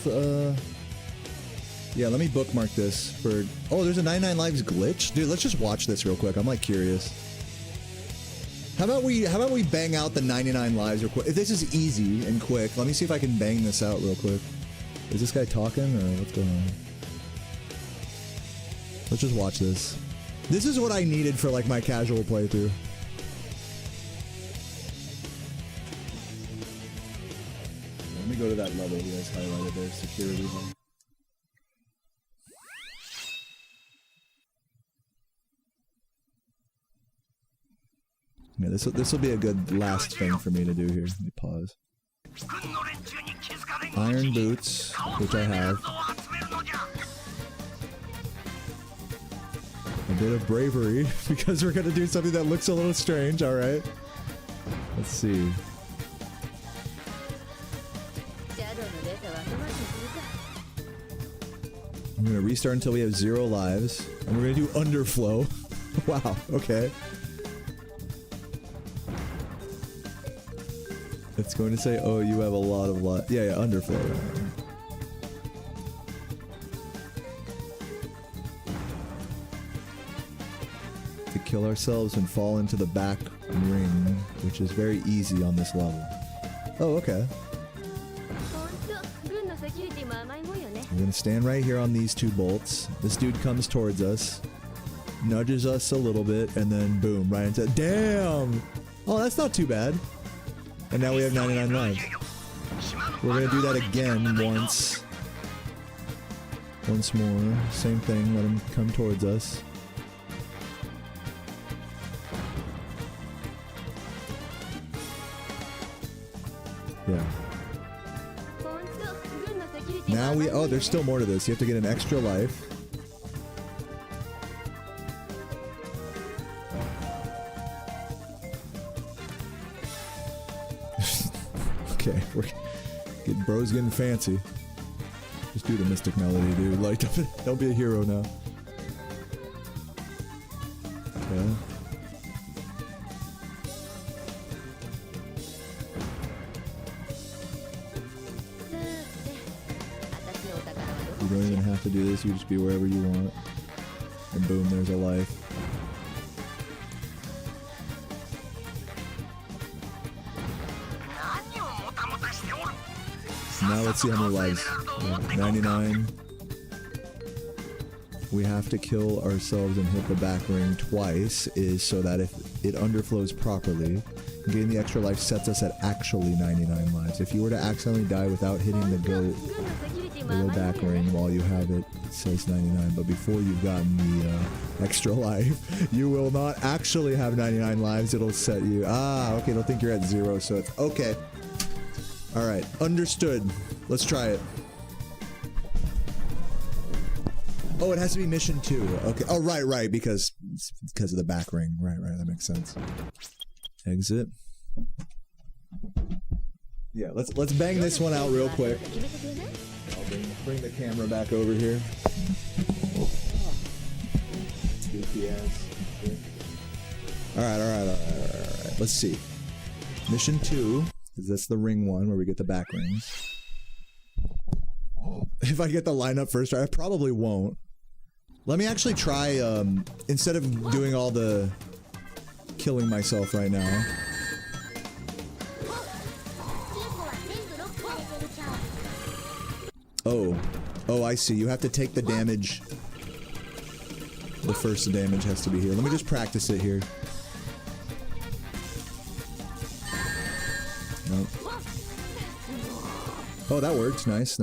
yeah, let me bookmark this for... Oh, there's a 99 Lives glitch? Dude, let's just watch this real quick. I'm, like, curious. How about we bang out the 99 lives real quick? If this is easy and quick, let me see if I can bang this out real quick. Is this guy talking, or what's going on? Let's just watch this. This is what I needed for, like, my casual playthrough. Let me go to that level you guys highlighted there, security hall. Yeah, this will be a good last thing for me to do here. Let me pause. Iron boots, which I have. A bit of bravery, because we're gonna do something that looks a little strange, alright. Let's see. I'm gonna restart until we have 0 lives. And we're gonna do underflow. Wow, okay. It's going to say, oh, you have a lot of lives. Yeah, underflow. To kill ourselves and fall into the back ring, which is very easy on this level. Oh, okay. We're gonna stand right here on these 2 bolts. This dude comes towards us, nudges us a little bit, and then boom, right into... Damn! Oh, that's not too bad. And now we have 99 lives. We're gonna do that again once more. Same thing, let him come towards us. Yeah. Now oh, there's still more to this. You have to get an extra life. Okay, bro's getting fancy. Just do the Mystic Melody, dude. Like, don't be a hero now. Okay. You don't even have to do this, you just be wherever you want. And boom, there's a life. Now let's see how many lives. 99. We have to kill ourselves and hit the back ring twice, is so that if it underflows properly, getting the extra life sets us at actually 99 lives. If you were to accidentally die without hitting the go back ring while you have it, it says 99. But before you've gotten the extra life, you will not actually have 99 lives. It'll set you. Ah, okay, it'll think you're at 0, so it's okay. Alright, understood. Let's try it. Oh, it has to be mission 2. Okay. Oh, right, because of the back ring. Right, that makes sense. Exit. Yeah, let's bang this one out real quick. I'll bring the camera back over here. goofy ass shit. Alright. Let's see. Mission 2, is this the ring one where we get the back rings? If I get the lineup first, I probably won't. Let me actually try, instead of doing all the killing myself right now. Oh, I see. You have to take the damage. The first damage has to be here. Let me just practice it here. Nope. Oh, that works. Nice.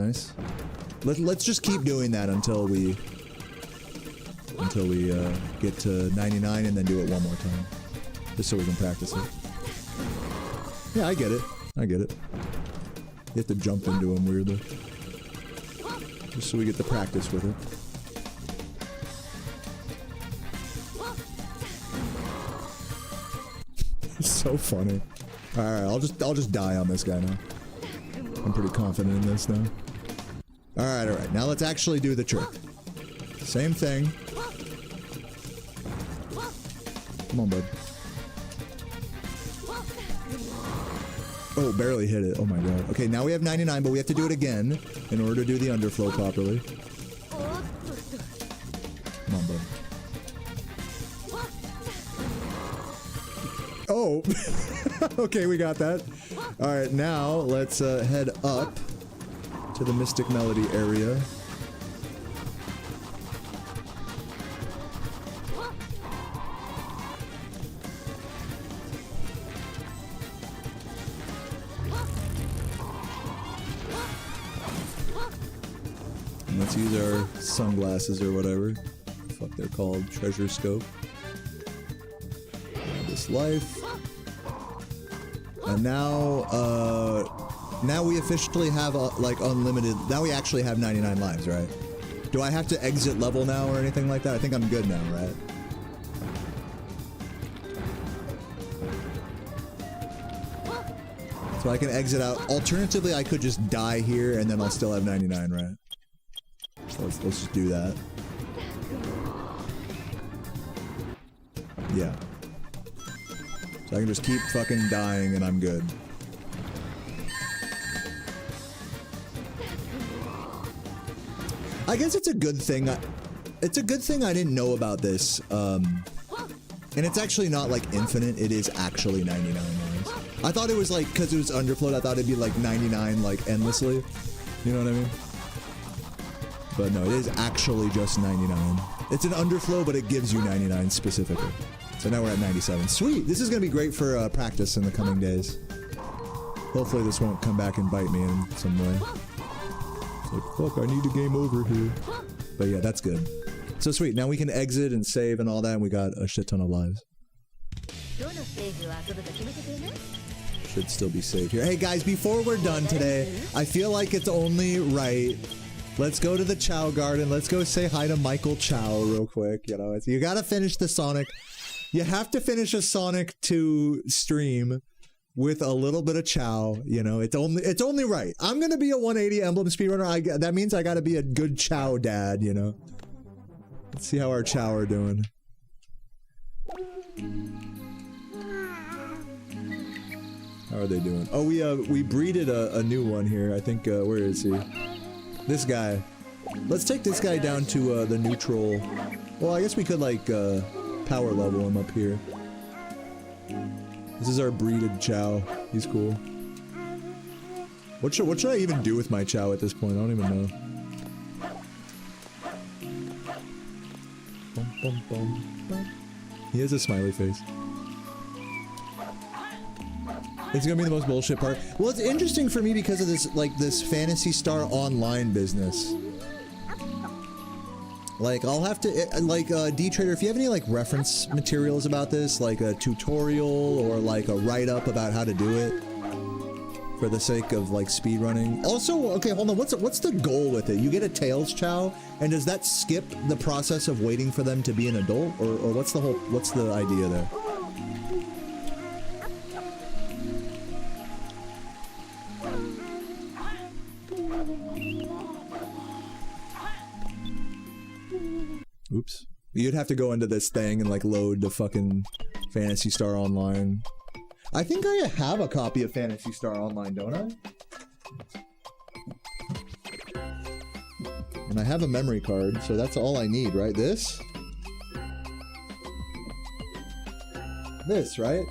Let's just keep doing that until we get to 99 and then do it one more time. Just so we can practice it. Yeah, I get it. You have to jump into them weirdly. Just so we get the practice with it. It's so funny. Alright, I'll just die on this guy now. I'm pretty confident in this now. Alright. Now let's actually do the trick. Same thing. Come on, bud. Oh, barely hit it. Oh my god. Okay, now we have 99, but we have to do it again in order to do the underflow properly. Come on, bud. Oh! Okay, we got that. Alright, now let's head up to the Mystic Melody area. And let's use our sunglasses or whatever. Fuck, they're called. Treasure scope. This life. And now we officially have like unlimited. Now we actually have 99 lives, right? Do I have to exit level now or anything like that? I think I'm good now, right? So I can exit out. Alternatively, I could just die here and then I'll still have 99, right? So let's just do that. Yeah. So I can just keep fucking dying and I'm good. I guess it's a good thing. It's a good thing I didn't know about this. And it's actually not like infinite. It is actually 99 lives. I thought it was like, because it was underflowed, I thought it'd be like 99 like endlessly. You know what I mean? But no, it is actually just 99. It's an underflow, but it gives you 99 specifically. So now we're at 97. Sweet! This is gonna be great for practice in the coming days. Hopefully this won't come back and bite me in some way. It's like, fuck, I need a game over here. But yeah, that's good. So sweet, now we can exit and save and all that, and we got a shit ton of lives. Should still be saved here. Hey guys, before we're done today, I feel like it's only right. Let's go to the Chow Garden. Let's go say hi to Michael Chow real quick. You know, you gotta finish the Sonic. You have to finish a Sonic 2 stream with a little bit of Chow. You know, it's only right. I'm gonna be a 180 Emblem speedrunner. That means I gotta be a good Chow dad. You know. Let's see how our Chow are doing. How are they doing? Oh, we breeded a new one here. I think, where is he? This guy. Let's take this guy down to, the neutral. Well, I guess we could, like, power level him up here. This is our breeded Chow. He's cool. What should I even do with my Chow at this point? I don't even know. Bum, bum, bum, bum. He has a smiley face. It's gonna be the most bullshit part. Well, it's interesting for me because of this, like, this Phantasy Star Online business. Like, I'll have to, like, D-Trader, if you have any, like, reference materials about this, like a tutorial or, like, a write-up about how to do it, for the sake of, like, speedrunning. Also, okay, hold on, what's the goal with it? You get a Tails Chow, and does that skip the process of waiting for them to be an adult? Or what's the idea there? Oops. You'd have to go into this thing and like load the fucking Phantasy Star Online. I think I have a copy of Phantasy Star Online, don't I? And I have a memory card, so that's all I need, right? This, right?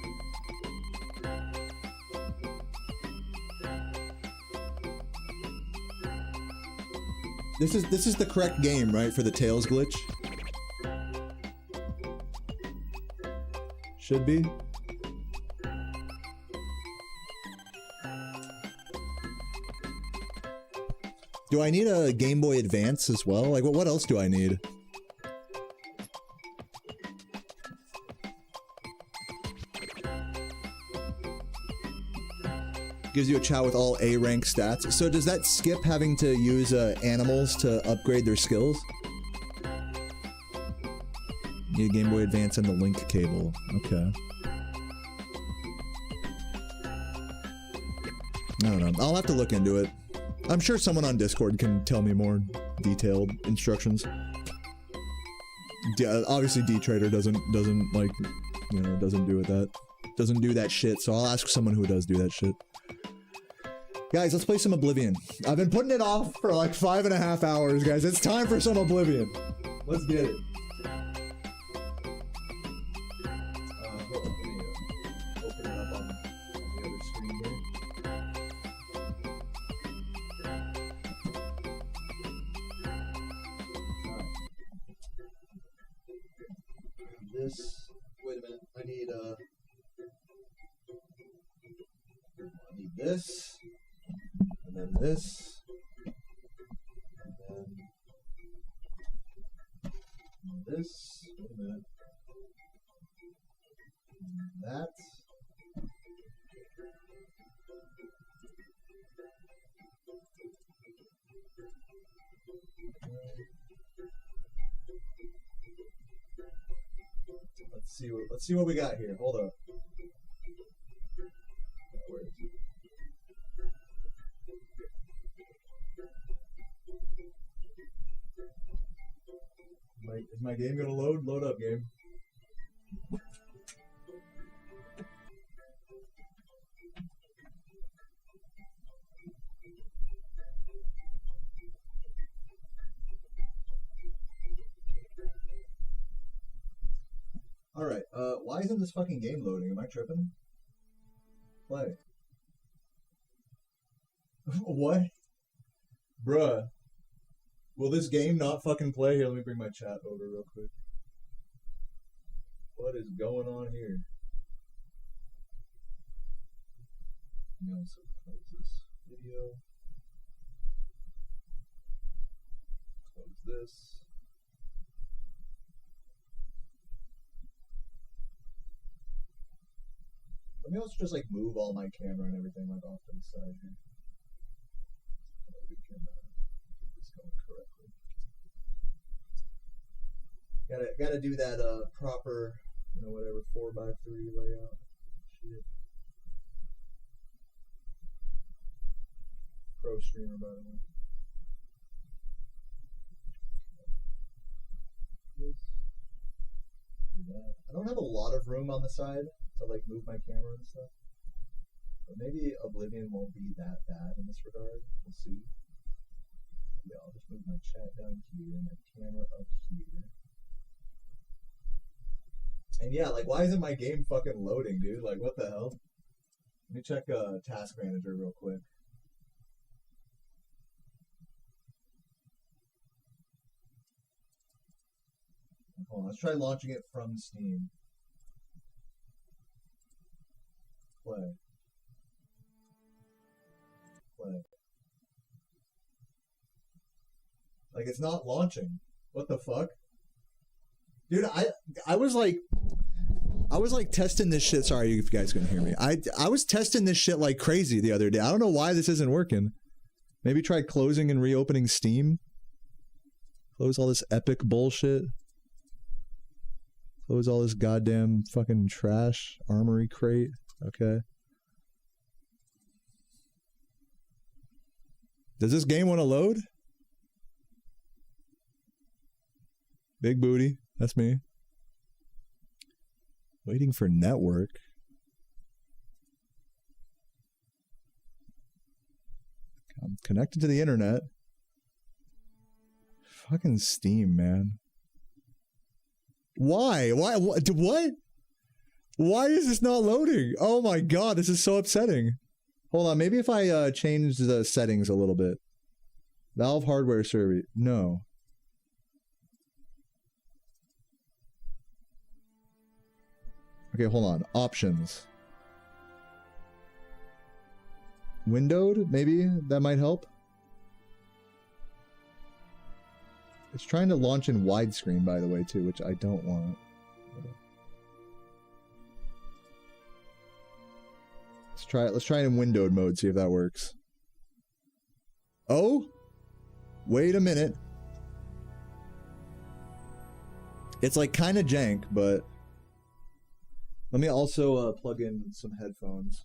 This is the correct game, right, for the Tails glitch? Should be. Do I need a Game Boy Advance as well? Like, what else do I need? Gives you a chat with all A rank stats. So does that skip having to use animals to upgrade their skills? Need a Game Boy Advance and the link cable. Okay. I don't know. I'll have to look into it. I'm sure someone on Discord can tell me more detailed instructions. Obviously D-Trader doesn't like, you know, doesn't do that shit, so I'll ask someone who does do that shit. Guys, let's play some Oblivion. I've been putting it off for like 5.5 hours, guys. It's time for some Oblivion. Let's get it. Hold on, let me open it up on the other screen here. This, wait a minute, I need this, and then this, and then this, wait a minute, and that, let's see what we got here. Hold up. Where is it? Is my game gonna load? Load up, game. Alright, why isn't this fucking game loading? Am I tripping? Play. What? Bruh. Will this game not fucking play? Here, let me bring my chat over real quick. What is going on here? Let me also close this video. Close this. Let me also just like move all my camera and everything like off to the side here. So that we can get this going correctly. Gotta do that proper, you know, whatever 4x3 layout. Shit. Pro streamer, by the way. Do that. I don't have a lot of room on the side to like move my camera and stuff, but maybe Oblivion won't be that bad in this regard. We'll see. Yeah, I'll just move my chat down here and my camera up here. And yeah, like, why isn't my game fucking loading, dude? Like, what the hell? Let me check Task Manager real quick. Hold on, let's try launching it from Steam. Play. Like, it's not launching. What the fuck? Dude, I was like testing this shit. Sorry if you guys couldn't hear me. I was testing this shit like crazy the other day. I don't know why this isn't working. Maybe try closing and reopening Steam. Close all this epic bullshit. Close all this goddamn fucking trash. Armory crate. Okay. Does this game want to load? Big booty. That's me. Waiting for network. I'm connected to the internet. Fucking Steam, man. Why? Why? What? Why is this not loading? Oh my god, this is so upsetting. Hold on, maybe if I change the settings a little bit. Valve hardware survey. No. Okay, hold on. Options. Windowed? Maybe that might help. It's trying to launch in widescreen, by the way, too, which I don't want. Let's try it in windowed mode, see if that works. Oh? Wait a minute. It's like kind of jank, but let me also plug in some headphones.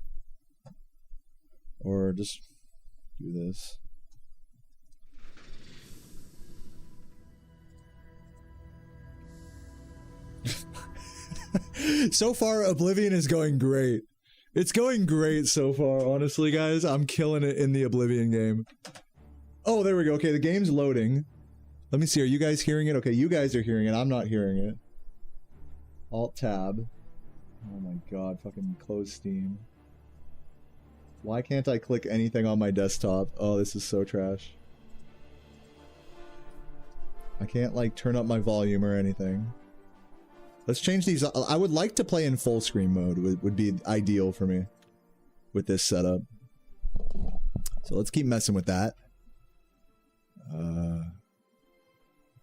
Or just do this. So far, Oblivion is going great. It's going great so far, honestly, guys. I'm killing it in the Oblivion game. Oh, there we go. Okay, the game's loading. Let me see. Are you guys hearing it? Okay, you guys are hearing it. I'm not hearing it. Alt-tab. Oh my god, fucking close Steam. Why can't I click anything on my desktop? Oh, this is so trash. I can't, like, turn up my volume or anything. Let's change these. I would like to play in full screen mode. Would be ideal for me with this setup. So let's keep messing with that.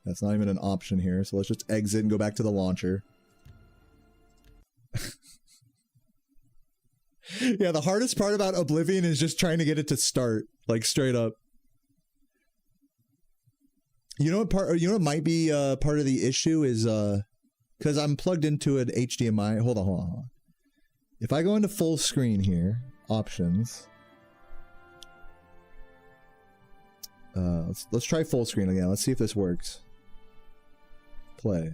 That's not even an option here. So let's just exit and go back to the launcher. Yeah, the hardest part about Oblivion is just trying to get it to start, like straight up. You know what might be part of the issue is because I'm plugged into an HDMI. Hold on. If I go into full screen here, options. Let's try full screen again. Let's see if this works. Play.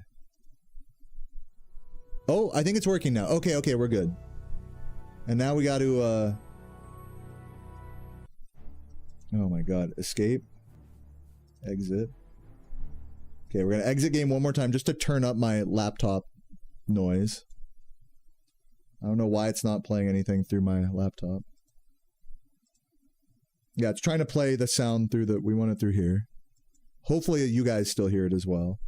Oh, I think it's working now. Okay, we're good. And now we got to oh my god, escape. Exit. Okay, we're gonna exit game one more time just to turn up my laptop noise. I don't know why it's not playing anything through my laptop. Yeah, it's trying to play the sound through we want it through here. Hopefully you guys still hear it as well.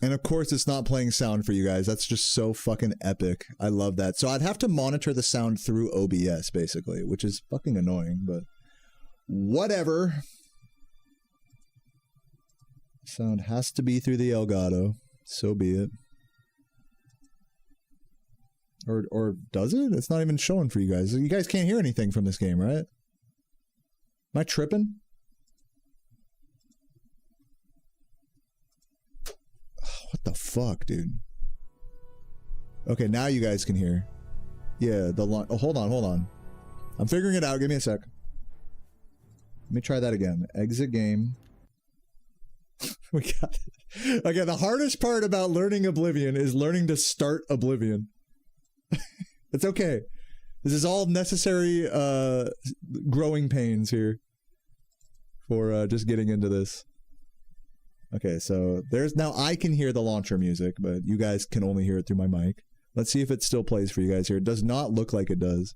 And of course it's not playing sound for you guys. That's just so fucking epic. I love that. So I'd have to monitor the sound through OBS basically, which is fucking annoying, but whatever. Sound has to be through the Elgato. So be it. Or does it? It's not even showing for you guys. You guys can't hear anything from this game, right? Am I tripping? What the fuck, dude? Okay, now you guys can hear. Yeah, oh, hold on. I'm figuring it out. Give me a sec. Let me try that again. Exit game. We got it. Okay, the hardest part about learning Oblivion is learning to start Oblivion. It's okay. This is all necessary growing pains here for just getting into this. Okay, so now I can hear the launcher music, but you guys can only hear it through my mic. Let's see if it still plays for you guys here. It does not look like it does.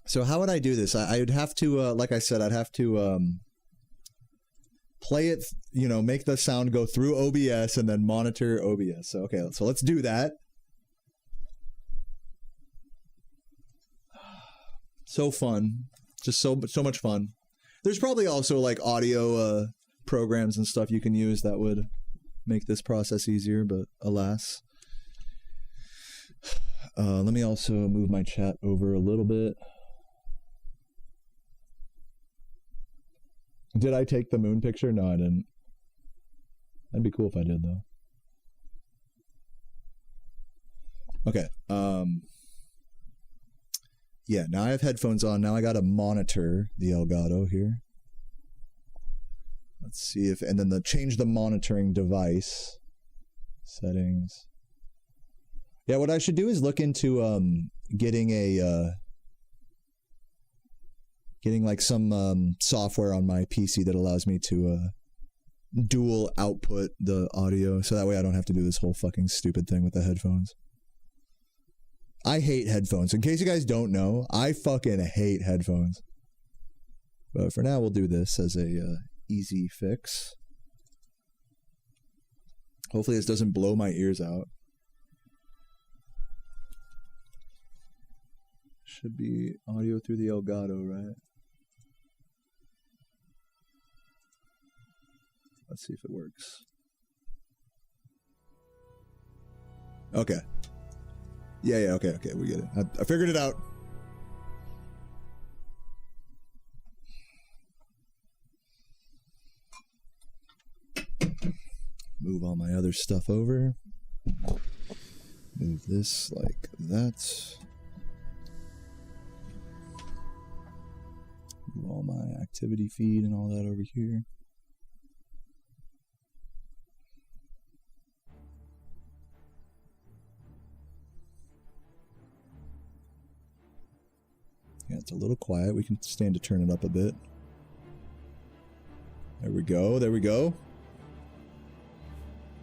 So how would I do this? I would have to, like I said, I'd have to play it, you know, make the sound go through OBS and then monitor OBS. So, okay, so let's do that. So fun. Just so much fun. There's probably also like audio programs and stuff you can use that would make this process easier, but alas. Let me also move my chat over a little bit. Did I take the moon picture? No, I didn't. That'd be cool if I did, though. Okay. Yeah, now I have headphones on. Now I got to monitor the Elgato here. Let's see if, and then change the monitoring device settings. Yeah, what I should do is look into getting like some software on my PC that allows me to dual output the audio, so that way I don't have to do this whole fucking stupid thing with the headphones. I hate headphones. In case you guys don't know, I fucking hate headphones. But for now, we'll do this as a easy fix. Hopefully this doesn't blow my ears out. Should be audio through the Elgato, right? Let's see if it works. Okay. Yeah, okay, we get it. I figured it out. Move all my other stuff over. Move this like that. Move all my activity feed and all that over here. Yeah, it's a little quiet. We can stand to turn it up a bit. There we go. There we go.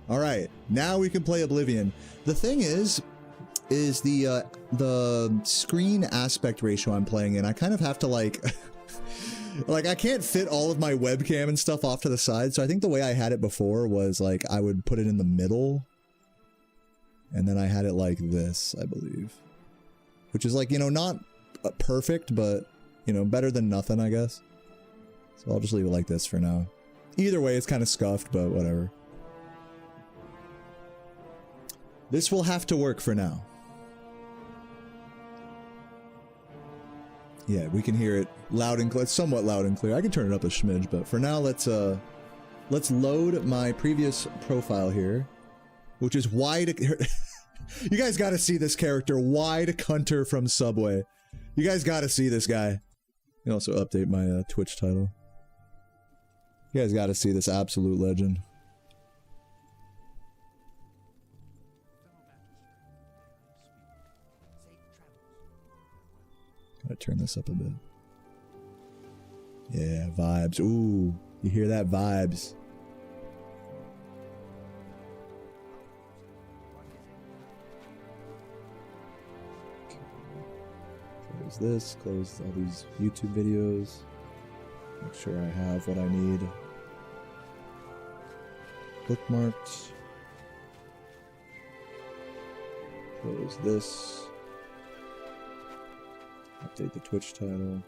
All right, now we can play Oblivion. The thing is the screen aspect ratio I'm playing in. I kind of have to like I can't fit all of my webcam and stuff off to the side. So I think the way I had it before was like I would put it in the middle, and then I had it like this, I believe, which is like, you know, not perfect, but you know, better than nothing, I guess. So I'll just leave it like this for now. Either way, it's kind of scuffed, but whatever. This will have to work for now. Yeah, we can hear it loud and clear. It's somewhat loud and clear. I can turn it up a smidge, but for now, let's load my previous profile here, which is Wide. You guys got to see this character, Wide Cunter from Subway. You guys got to see this guy. You can also update my Twitch title. You guys got to see this absolute legend. Gotta turn this up a bit. Yeah, vibes. Ooh, you hear that? Vibes. Close this, close all these YouTube videos. Make sure I have what I need bookmarked. Close this. Update the Twitch title.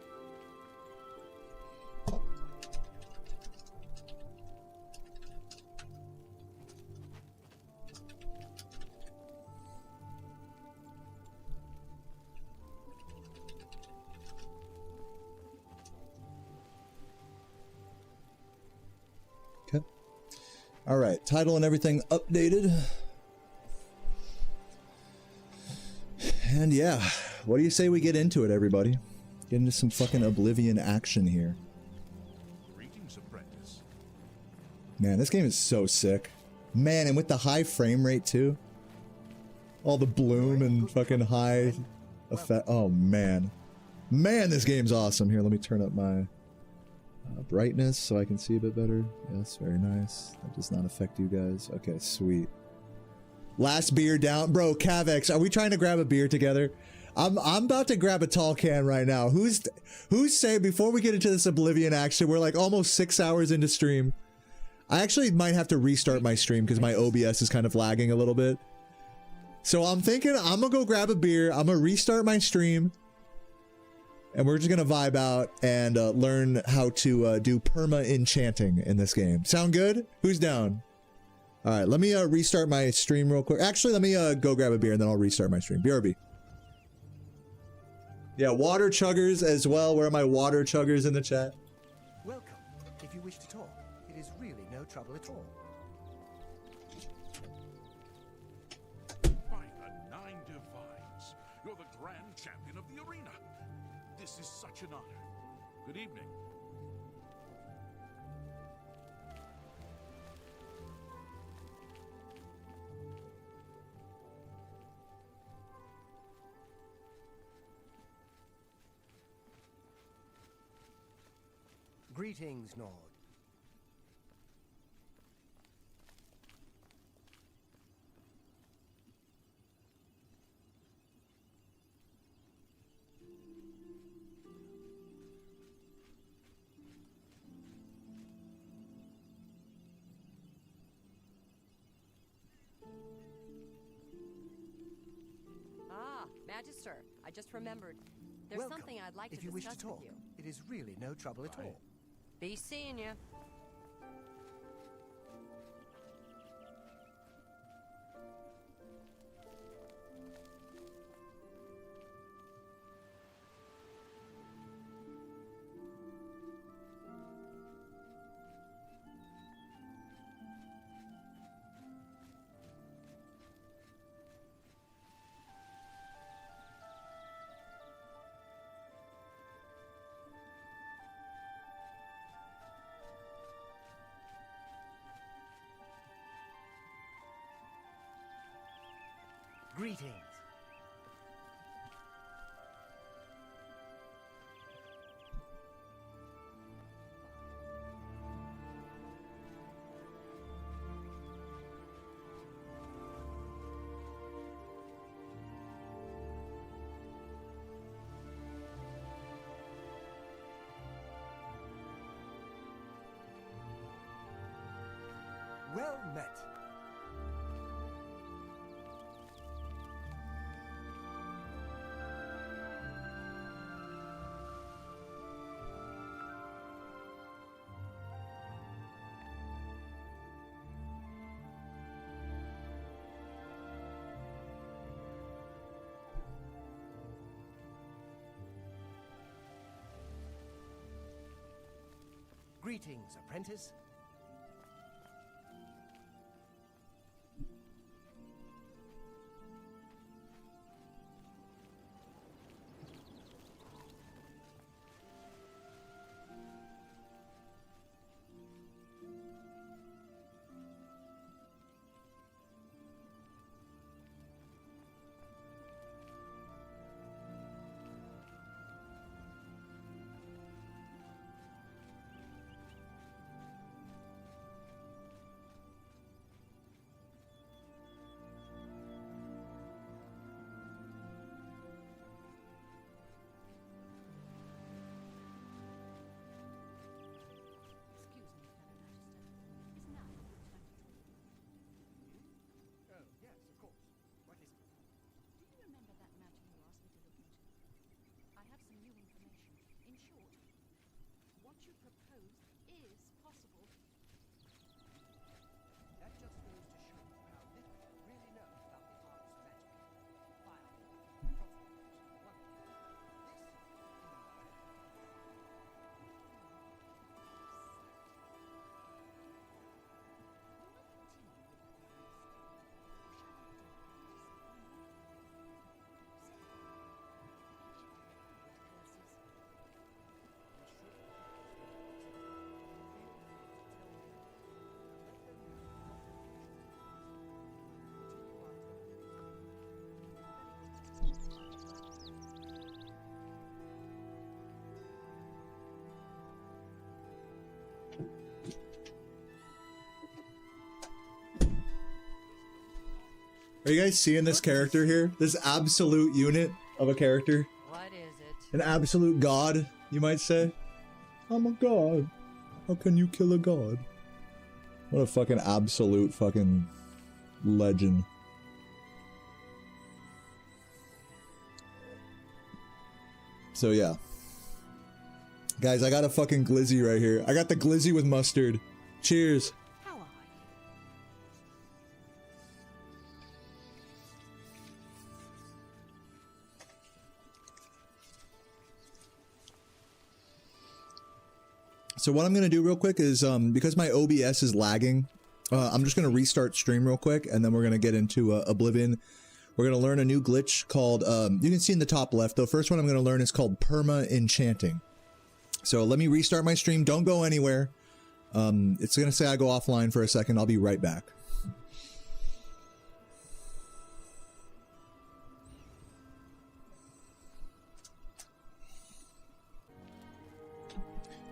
Okay. All right, title and everything updated. And yeah, what do you say we get into it, everybody? Get into some fucking Oblivion action here. Greetings, apprentice. Man, this game is so sick. Man, and with the high frame rate too. All the bloom and fucking high effect. Oh man. Man, this game's awesome. Here, let me turn up my brightness so I can see a bit better. Yes, very nice. That does not affect you guys. Okay, sweet. Last beer down. Bro, Cavex, are we trying to grab a beer together? I'm about to grab a tall can right now. Who's saying, before we get into this Oblivion action, we're like almost 6 hours into stream. I actually might have to restart my stream because my OBS is kind of lagging a little bit. So I'm thinking I'm gonna go grab a beer. I'm gonna restart my stream. And we're just gonna vibe out and learn how to do perma enchanting in this game. Sound good? Who's down? All right, let me restart my stream real quick. Actually, let me go grab a beer and then I'll restart my stream. BRB. Yeah, water chuggers as well. Where are my water chuggers in the chat? Welcome. If you wish to talk, it is really no trouble at all. By the 9 divines, your You're the grand champion of the arena. This is such an honor. Good evening. Greetings, Nord. Ah, Magister, I just remembered. There's Welcome. something I'd like If to you wish discuss to talk, with you. it is really no trouble at all. Be seeing you. Greetings. Well met. Greetings, apprentice. Are you guys seeing this character here? This absolute unit of a character? What is it? An absolute god, you might say? I'm a god. How can you kill a god? What a fucking absolute fucking legend. So yeah. Guys, I got a fucking glizzy right here. I got the glizzy with mustard. Cheers. How are you? So what I'm gonna do real quick is, because my OBS is lagging, I'm just gonna restart stream real quick, and then we're gonna get into Oblivion. We're going to learn a new glitch called, you can see in the top left, the first one I'm going to learn is called perma enchanting. So let me restart my stream. Don't go anywhere. It's going to say I go offline for a second. I'll be right back.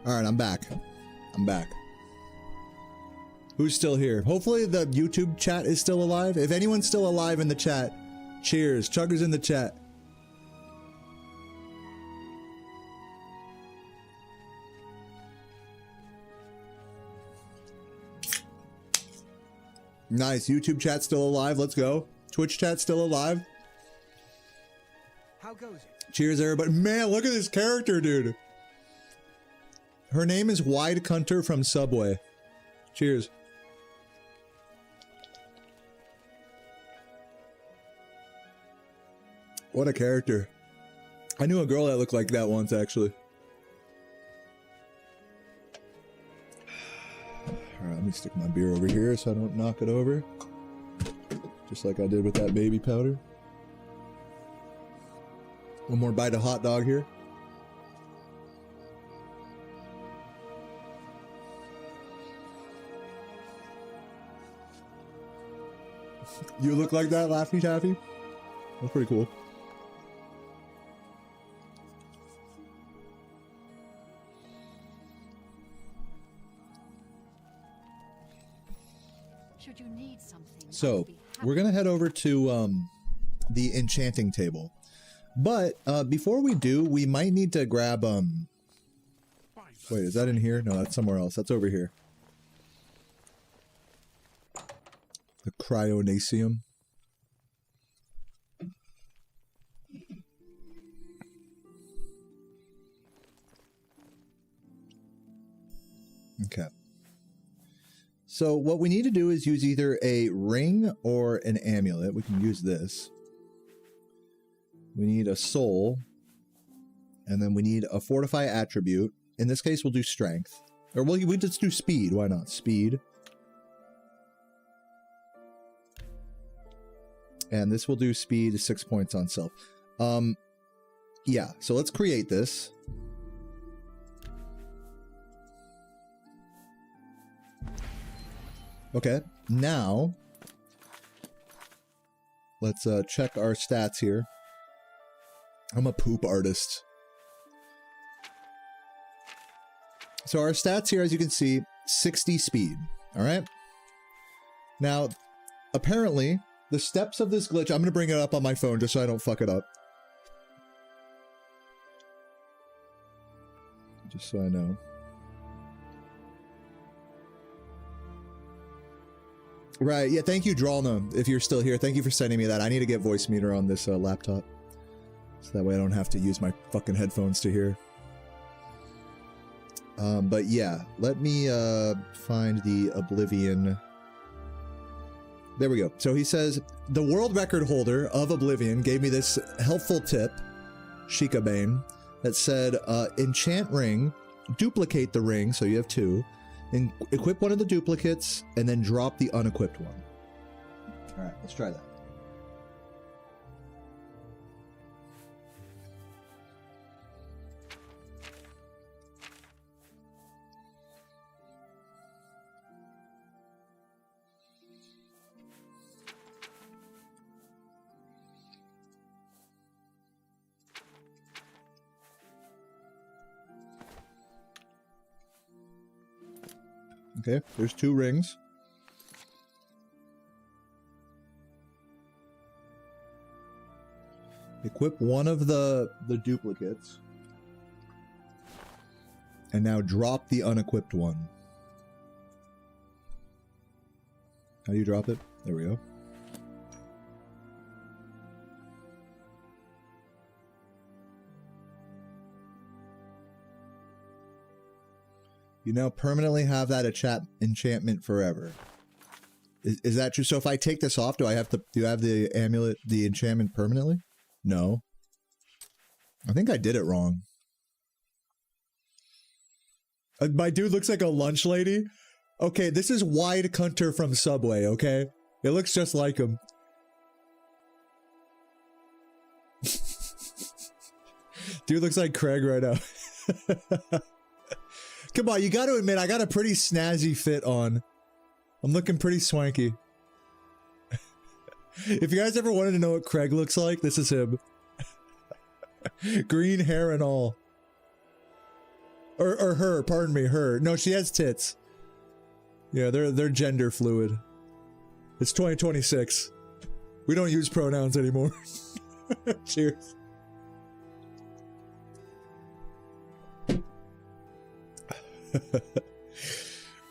All right, I'm back. I'm back. Who's still here? Hopefully the YouTube chat is still alive. If anyone's still alive in the chat, cheers. Chugger's in the chat. Nice. YouTube chat still alive. Let's go. Twitch chat still alive. How goes it? Cheers, everybody. Man, look at this character, dude. Her name is Wide Cunter from Subway. Cheers. What a character. I knew a girl that looked like that once, actually. Alright, let me stick my beer over here so I don't knock it over. Just like I did with that baby powder. One more bite of hot dog here. You look like that, Laffy Taffy? That's pretty cool. Should you need something, So, we're gonna head over to the enchanting table. But before we do, we might need to grab wait, is that in here? No, that's somewhere else. That's over here. The cryonacium. Okay. So what we need to do is use either a ring or an amulet. We can use this. We need a soul. And then we need a fortify attribute. In this case, we'll do strength. Or we just do speed. Why not? Speed. And this will do speed 6 points on self. Yeah, so let's create this. Okay, now let's check our stats here. I'm a poop artist. So our stats here, as you can see, 60 speed. All right. Now, apparently, the steps of this glitch, I'm going to bring it up on my phone just so I don't fuck it up. Just so I know. Right, yeah, thank you, Drawna, if you're still here. Thank you for sending me that. I need to get voice meter on this laptop. So that way I don't have to use my fucking headphones to hear. But yeah, let me find the Oblivion. There we go. So he says, the world record holder of Oblivion gave me this helpful tip, Shikabane, that said, enchant ring, duplicate the ring, so you have two, and equip one of the duplicates, and then drop the unequipped one. All right, let's try that. Okay, there's two rings. Equip one of the duplicates. And now drop the unequipped one. How do you drop it? There we go. You now permanently have that enchantment forever. Is that true? So if I take this off, do you have the amulet, the enchantment permanently? No. I think I did it wrong. My dude looks like a lunch lady. Okay, this is Wide Cunter from Subway, okay? It looks just like him. Dude looks like Craig right now. Come on, you got to admit, I got a pretty snazzy fit on. I'm looking pretty swanky. If you guys ever wanted to know what Craig looks like, this is him. Green hair and all. Or her, pardon me, her. No, she has tits. Yeah, they're gender fluid. It's 2026. We don't use pronouns anymore. Cheers.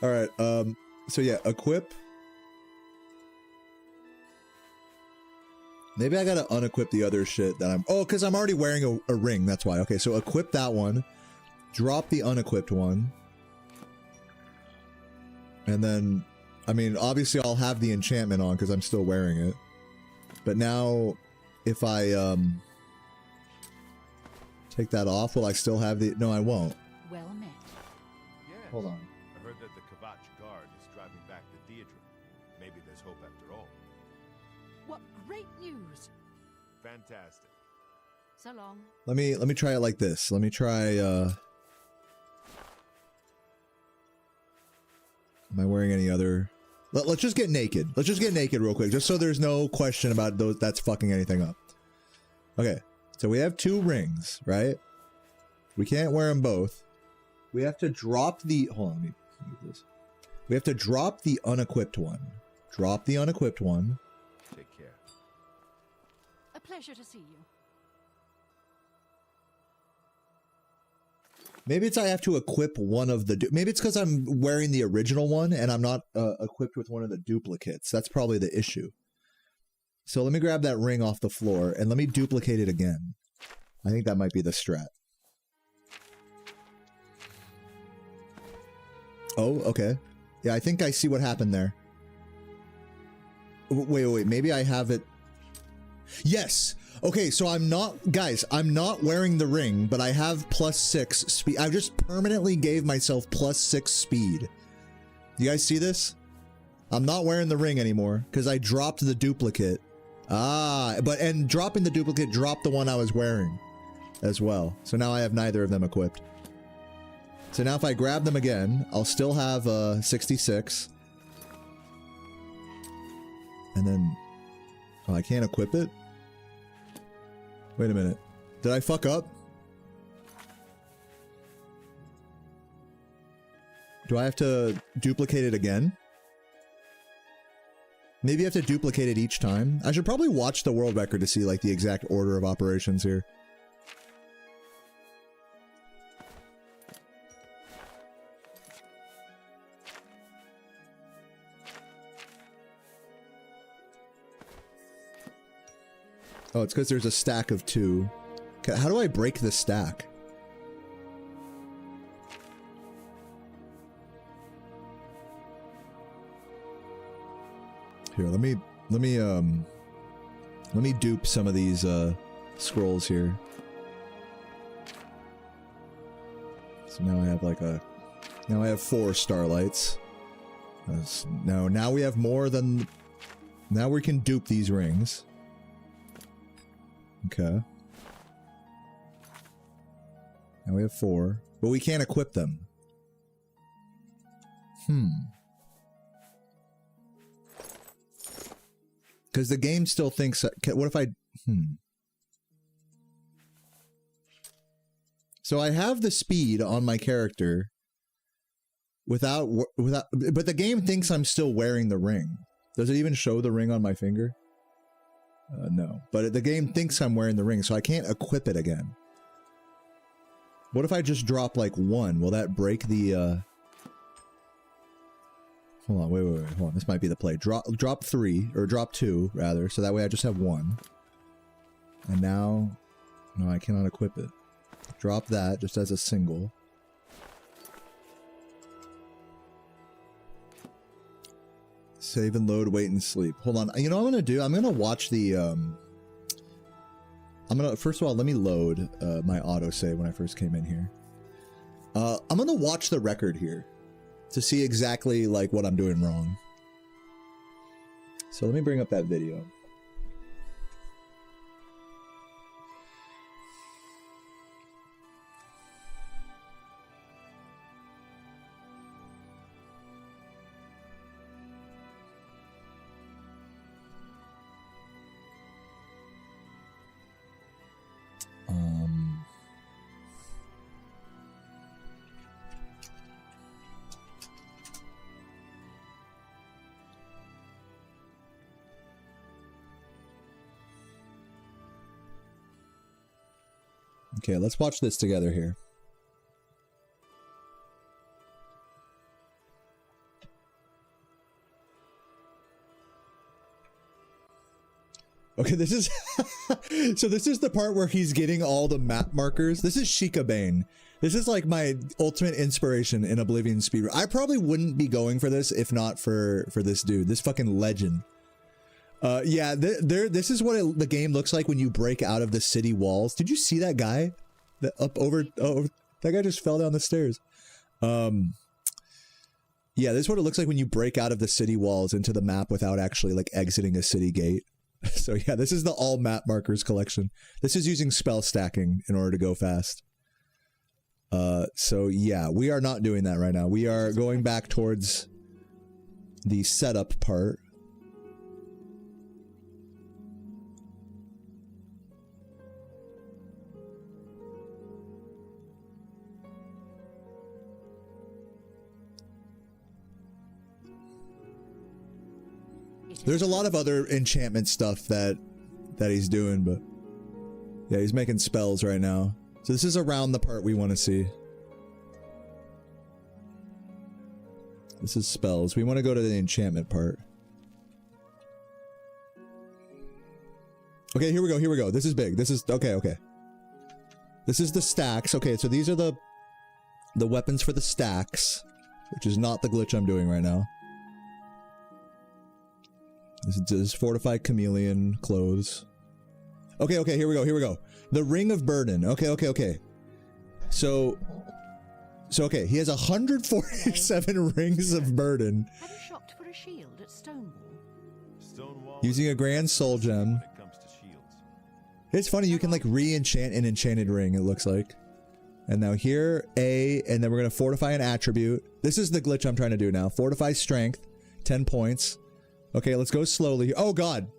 All right. So yeah, equip. Maybe I gotta unequip the other shit that I'm. Oh, because I'm already wearing a ring. That's why. Okay, so equip that one. Drop the unequipped one. And then, I mean, obviously I'll have the enchantment on because I'm still wearing it. But now, if I take that off, will I still have the? No, I won't. Well met. Yes. Hold on. I heard that the Kvatch guard is driving back to Deirdre. Maybe there's hope after all. What great news! Fantastic. So long. Let me try it like this. Let me try. Am I wearing any other? Let's just get naked. Let's just get naked real quick, just so there's no question about those. That's fucking anything up. Okay, so we have 2 rings, right? We can't wear them both. We have to drop the. Hold on, let me move this. We have to drop the unequipped one. Drop the unequipped one. Take care. A pleasure to see you. Maybe it's I have to equip one of the. Maybe it's because I'm wearing the original one and I'm not equipped with one of the duplicates. That's probably the issue. So let me grab that ring off the floor and let me duplicate it again. I think that might be the strat. Oh, okay. Yeah, I think I see what happened there. Wait. Maybe I have it. Yes. Okay, so I'm not, guys, I'm not wearing the ring, but I have +6 speed. I just permanently gave myself +6 speed. You guys see this? I'm not wearing the ring anymore because I dropped the duplicate. And dropping the duplicate dropped the one I was wearing as well. So now I have neither of them equipped. So now if I grab them again, I'll still have 66. And then, oh, I can't equip it? Wait a minute. Did I fuck up? Do I have to duplicate it again? Maybe I have to duplicate it each time. I should probably watch the world record to see like the exact order of operations here. Oh, it's because there's a stack of 2. Okay, how do I break the stack? Here, let me dupe some of these scrolls here. So now I have like now I have 4 starlights. Now we have more than. Now we can dupe these rings. Okay. Now we have 4, but we can't equip them. Because the game still thinks. What if I? So I have the speed on my character. Without, but the game thinks I'm still wearing the ring. Does it even show the ring on my finger? No, but the game thinks I'm wearing the ring, so I can't equip it again. What if I just drop like 1? Will that break the? Hold on, wait, hold on. This might be the play. Drop 3 or drop 2 rather, so that way I just have 1. And now, no, I cannot equip it. Drop that just as a single. Save and load, wait and sleep. Hold on. You know what I'm gonna do? I'm gonna watch the first of all, let me load my autosave when I first came in here. I'm gonna watch the record here to see exactly like what I'm doing wrong. So let me bring up that video. Okay, let's watch this together here. Okay, this is so this is the part where he's getting all the map markers. This is Shikabane. This is like my ultimate inspiration in Oblivion speedrun. I probably wouldn't be going for this if not for this dude, this fucking legend. Yeah, this is what the game looks like when you break out of the city walls. Did you see that guy? That that guy just fell down the stairs. Yeah, this is what it looks like when you break out of the city walls into the map without actually like exiting a city gate. So yeah, this is the all map markers collection. This is using spell stacking in order to go fast. So yeah, we are not doing that right now. We are going back towards the setup part. There's a lot of other enchantment stuff that he's doing, but yeah, he's making spells right now. So this is around the part we want to see. This is spells. We want to go to the enchantment part. Okay, here we go. Here we go. This is big. This is okay. This is the stacks. Okay, so these are the weapons for the stacks, which is not the glitch I'm doing right now. This is fortified chameleon clothes. Okay, here we go. The ring of burden. Okay. So okay, he has 147 rings of burden. Have you shopped for a shield at Stonewall? Using a grand soul gem. It's funny, you can like re-enchant an enchanted ring, it looks like. And now here, and then we're gonna fortify an attribute. This is the glitch I'm trying to do now. Fortify strength, 10 points. Okay, let's go slowly. Oh god.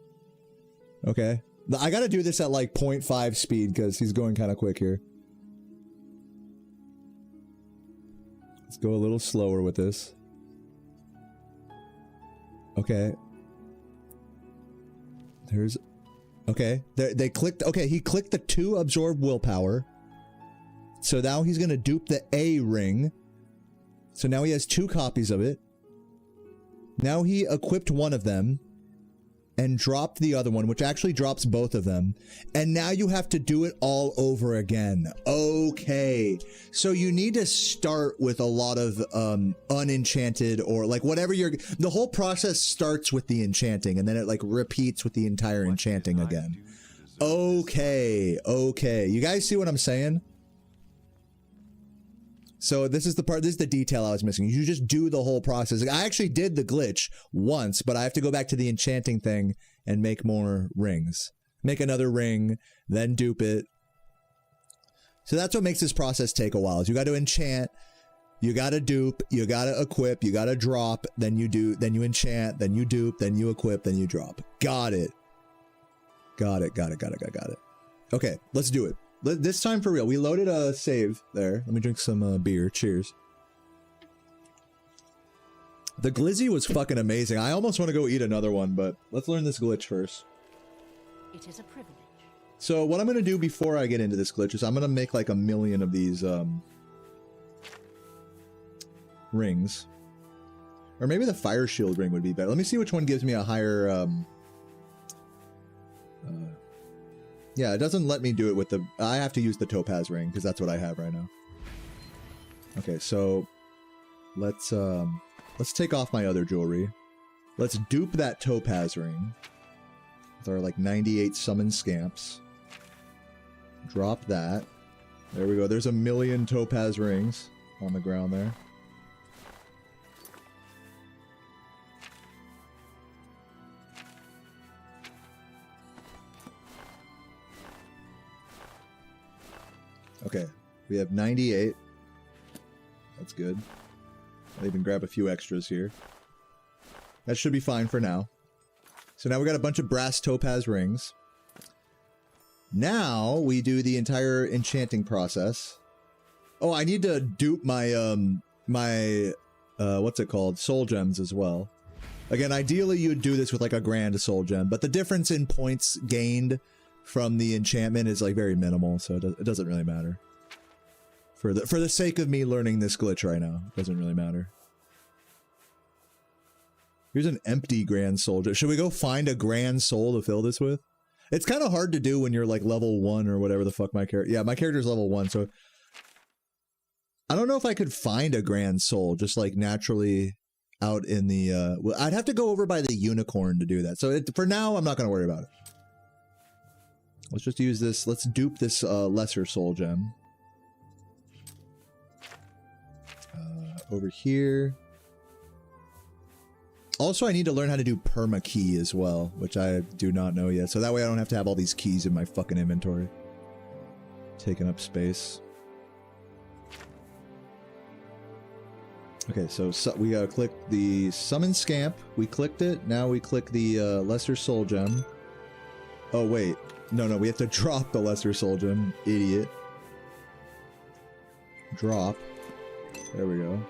Okay. I gotta do this at like 0.5 speed because he's going kind of quick here. Let's go a little slower with this. Okay. There's... Okay. They clicked... Okay, he clicked the 2 absorb willpower. So now he's gonna dupe the A ring. So now he has 2 copies of it. Now he equipped one of them and dropped the other one, which actually drops both of them. And now you have to do it all over again. Okay. So you need to start with a lot of unenchanted or like whatever the whole process starts with the enchanting and then it like repeats with the entire enchanting again. Okay. You guys see what I'm saying? So this is the part, this is the detail I was missing. You just do the whole process. I actually did the glitch once, but I have to go back to the enchanting thing and make more rings. Make another ring, then dupe it. So that's what makes this process take a while. Is you got to enchant, you got to dupe, you got to equip, you got to drop, then you enchant, then you dupe, then you equip, then you drop. Got it. Got it. Okay, let's do it. This time for real. We loaded a save there. Let me drink some beer. Cheers. The glizzy was fucking amazing. I almost want to go eat another one, but let's learn this glitch first. It is a privilege. So what I'm going to do before I get into this glitch is I'm going to make like 1 million of these rings. Or maybe the fire shield ring would be better. Let me see which one gives me a higher... yeah, it doesn't let me do it with the... I have to use the topaz ring, because that's what I have right now. Okay, so... Let's take off my other jewelry. Let's dupe that topaz ring. With our, like, 98 summon scamps. Drop that. There we go. There's 1 million topaz rings on the ground there. Okay, we have 98. That's good. I'll even grab a few extras here. That should be fine for now. So now we got a bunch of brass topaz rings. Now we do the entire enchanting process. Oh, I need to dupe my what's it called? Soul gems as well. Again, ideally you'd do this with like a grand soul gem, but the difference in points gained from the enchantment is like very minimal, so it doesn't really matter. For the sake of me learning this glitch right now, it doesn't really matter. Here's an empty Grand Soul. Should we go find a Grand Soul to fill this with? It's kind of hard to do when you're like level 1 or whatever the fuck my character... Yeah, my character's level 1, so... I don't know if I could find a Grand Soul just like naturally out in the... Well, I'd have to go over by the unicorn to do that. So for now, I'm not going to worry about it. Let's just use this. Let's dupe this lesser soul gem. Over here. Also, I need to learn how to do perma key as well, which I do not know yet. So that way I don't have to have all these keys in my fucking inventory. Taking up space. Okay, so we gotta click the summon scamp. We clicked it. Now we click the lesser soul gem. Oh, wait. No, we have to drop the lesser soul gem. Idiot. Drop. There we go.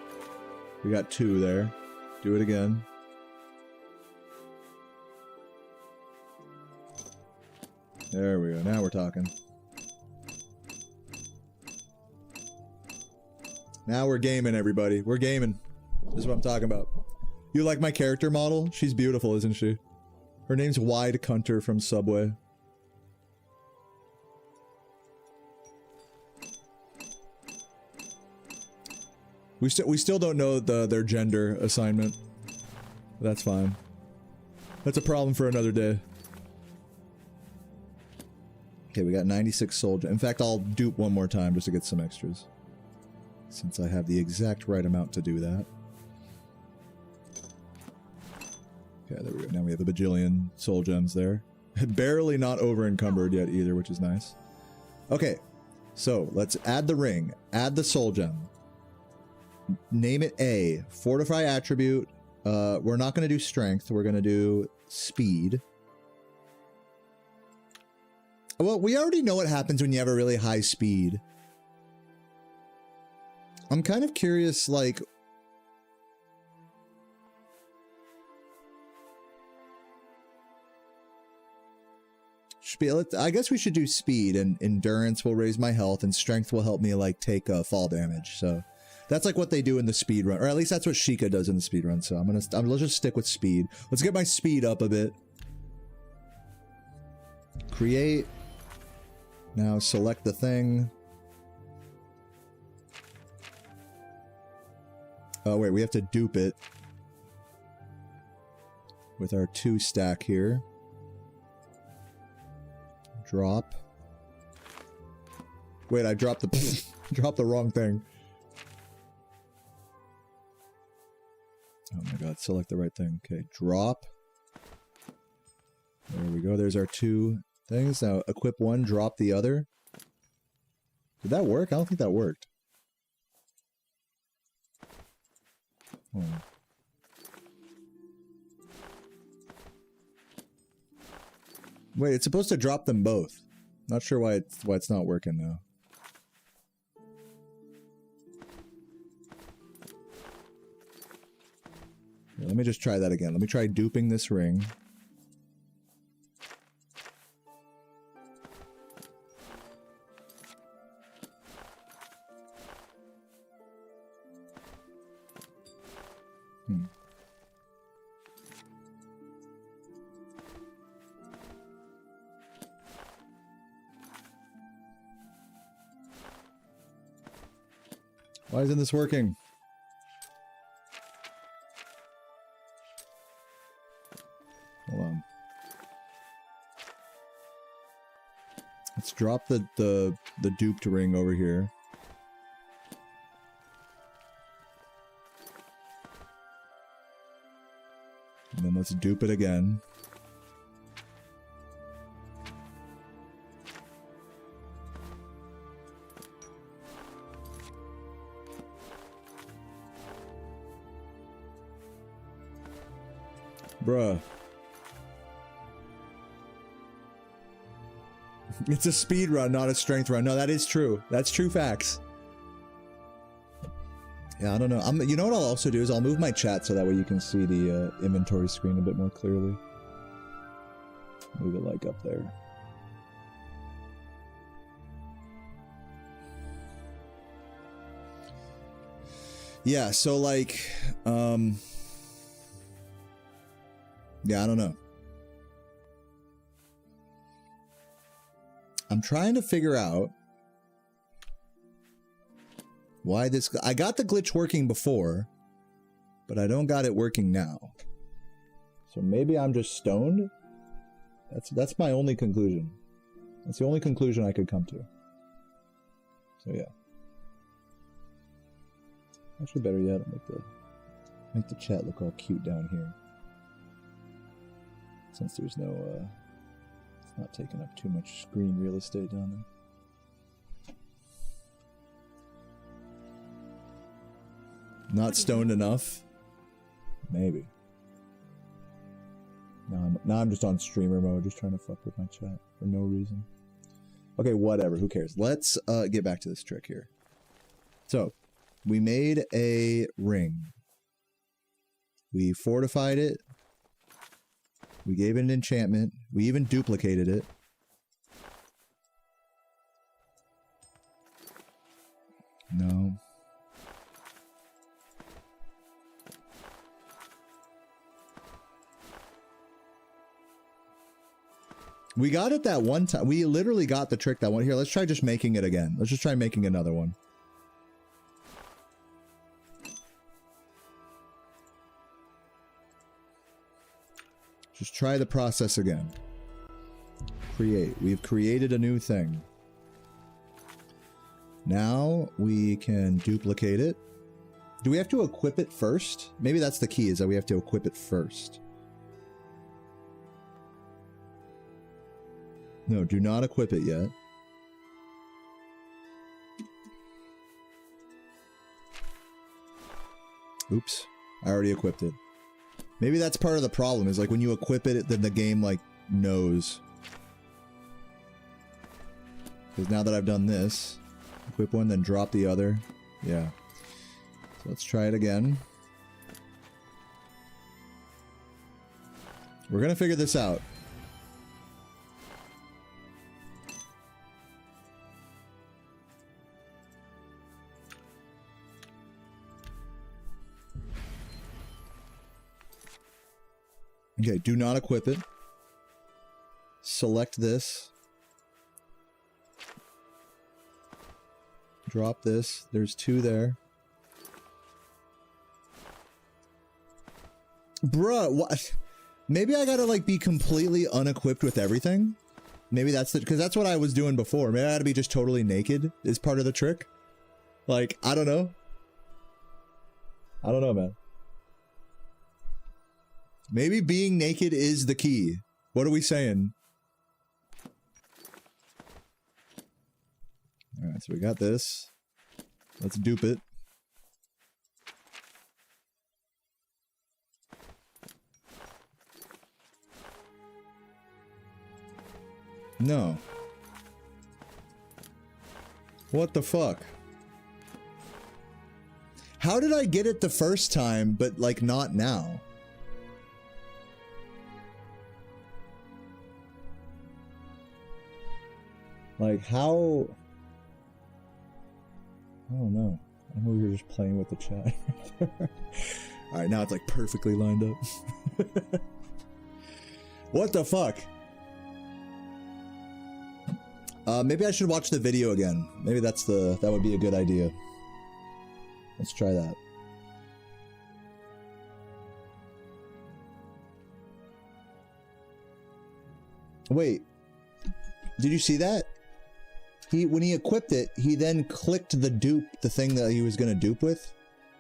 We got 2 there. Do it again. There we go. Now we're talking. Now we're gaming, everybody. We're gaming. This is what I'm talking about. You like my character model? She's beautiful, isn't she? Her name's Wide Cunter from Subway. We still don't know their gender assignment. That's fine. That's a problem for another day. Okay, we got 96 soul gems. In fact, I'll dupe one more time just to get some extras. Since I have the exact right amount to do that. Okay, there we go. Now we have a bajillion soul gems there. Barely not over encumbered yet either, which is nice. Okay, so let's add the ring. Add the soul gem. Name it A. Fortify attribute. We're not going to do strength. We're going to do speed. Well, we already know what happens when you have a really high speed. I'm kind of curious, like... I guess we should do speed, and endurance will raise my health, and strength will help me, like, take fall damage, so... That's like what they do in the speed run, or at least that's what Sheikah does in the speed run. So let's just stick with speed. Let's get my speed up a bit. Create. Now select the thing. Oh wait, we have to dupe it with our 2 stack here. Drop. Wait, I dropped the dropped the wrong thing. Oh my god, select the right thing. Okay, drop. There we go. There's our 2 things. Now equip one, drop the other. Did that work? I don't think that worked. Oh. Wait, it's supposed to drop them both. Not sure why it's not working now. Here, let me just try that again. Let me try duping this ring. Why isn't this working? Hold on. Let's drop the duped ring over here. And then let's dupe it again. Bruh. It's a speed run, not a strength run. No, that is true. That's true facts. Yeah, I don't know. You know what I'll also do is I'll move my chat so that way you can see the inventory screen a bit more clearly. Move it like up there. Yeah, so like, yeah, I don't know. I'm trying to figure out why this... I got the glitch working before, but I don't got it working now. So maybe I'm just stoned? That's my only conclusion. That's the only conclusion I could come to. So yeah. Actually, better yet, I'll make the chat look all cute down here. Since there's no, it's not taking up too much screen real estate down there. Not stoned enough? Maybe. Now I'm just on streamer mode, just trying to fuck with my chat for no reason. Okay, whatever, who cares? Let's get back to this trick here. So, we made a ring. We fortified it. We gave it an enchantment. We even duplicated it. No. We got it that one time. We literally got the trick that one. Here, let's try just making it again. Let's just try making another one. Just try the process again. Create. We've created a new thing. Now we can duplicate it. Do we have to equip it first? Maybe that's the key, is that we have to equip it first. No, do not equip it yet. Oops. I already equipped it. Maybe that's part of the problem, is like when you equip it, then the game like knows. Because now that I've done this, equip one, then drop the other. Yeah. So let's try it again. We're gonna figure this out. Okay, do not equip it. Select this. Drop this. There's two there. Bruh, what? Maybe I gotta like be completely unequipped with everything. Maybe that's the, because that's what I was doing before. Maybe I gotta be just totally naked is part of the trick. Like, I don't know. I don't know, man. Maybe being naked is the key. What are we saying? Alright, so we got this. Let's dupe it. No. What the fuck? How did I get it the first time, but like not now? Like how? I don't know. I'm over here just playing with the chat. Alright, now it's like perfectly lined up. What the fuck? Maybe I should watch the video again. Maybe that would be a good idea. Let's try that. Wait. Did you see that? When he equipped it, he then clicked the thing that he was gonna dupe with,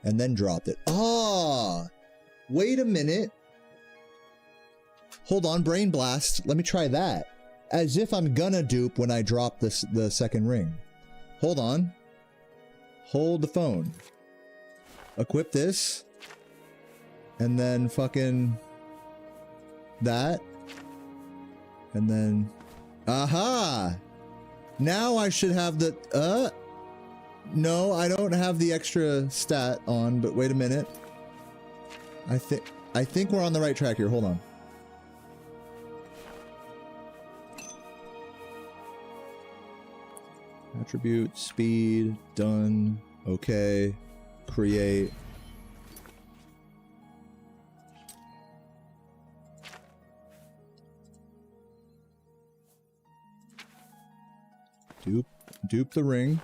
and then dropped it. Ah! Wait a minute. Hold on, brain blast. Let me try that. As if I'm gonna dupe when I drop the second ring. Hold on. Hold the phone. Equip this. And then fucking... that. And then... aha! Now I should have the... no, I don't have the extra stat on, but wait a minute. I think we're on the right track here. Hold on. Attribute, speed, done, okay. create. Dupe the ring.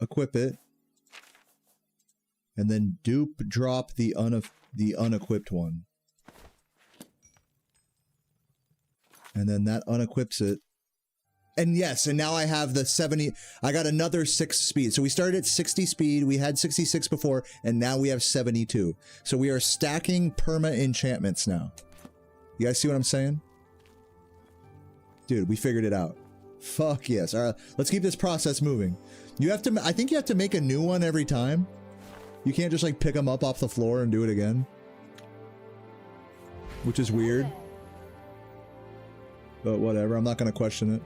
Equip it. And then drop the unequipped one. And then that unequips it. And yes, and now I have the 70, I got another 6 speed. So we started at 60 speed, we had 66 before, and now we have 72. So we are stacking perma enchantments now. You guys see what I'm saying? Dude, we figured it out. Fuck yes. All right, let's keep this process moving. You have to, I think you have to make a new one every time. You can't just like pick them up off the floor and do it again. Which is weird. But whatever, I'm not gonna question it.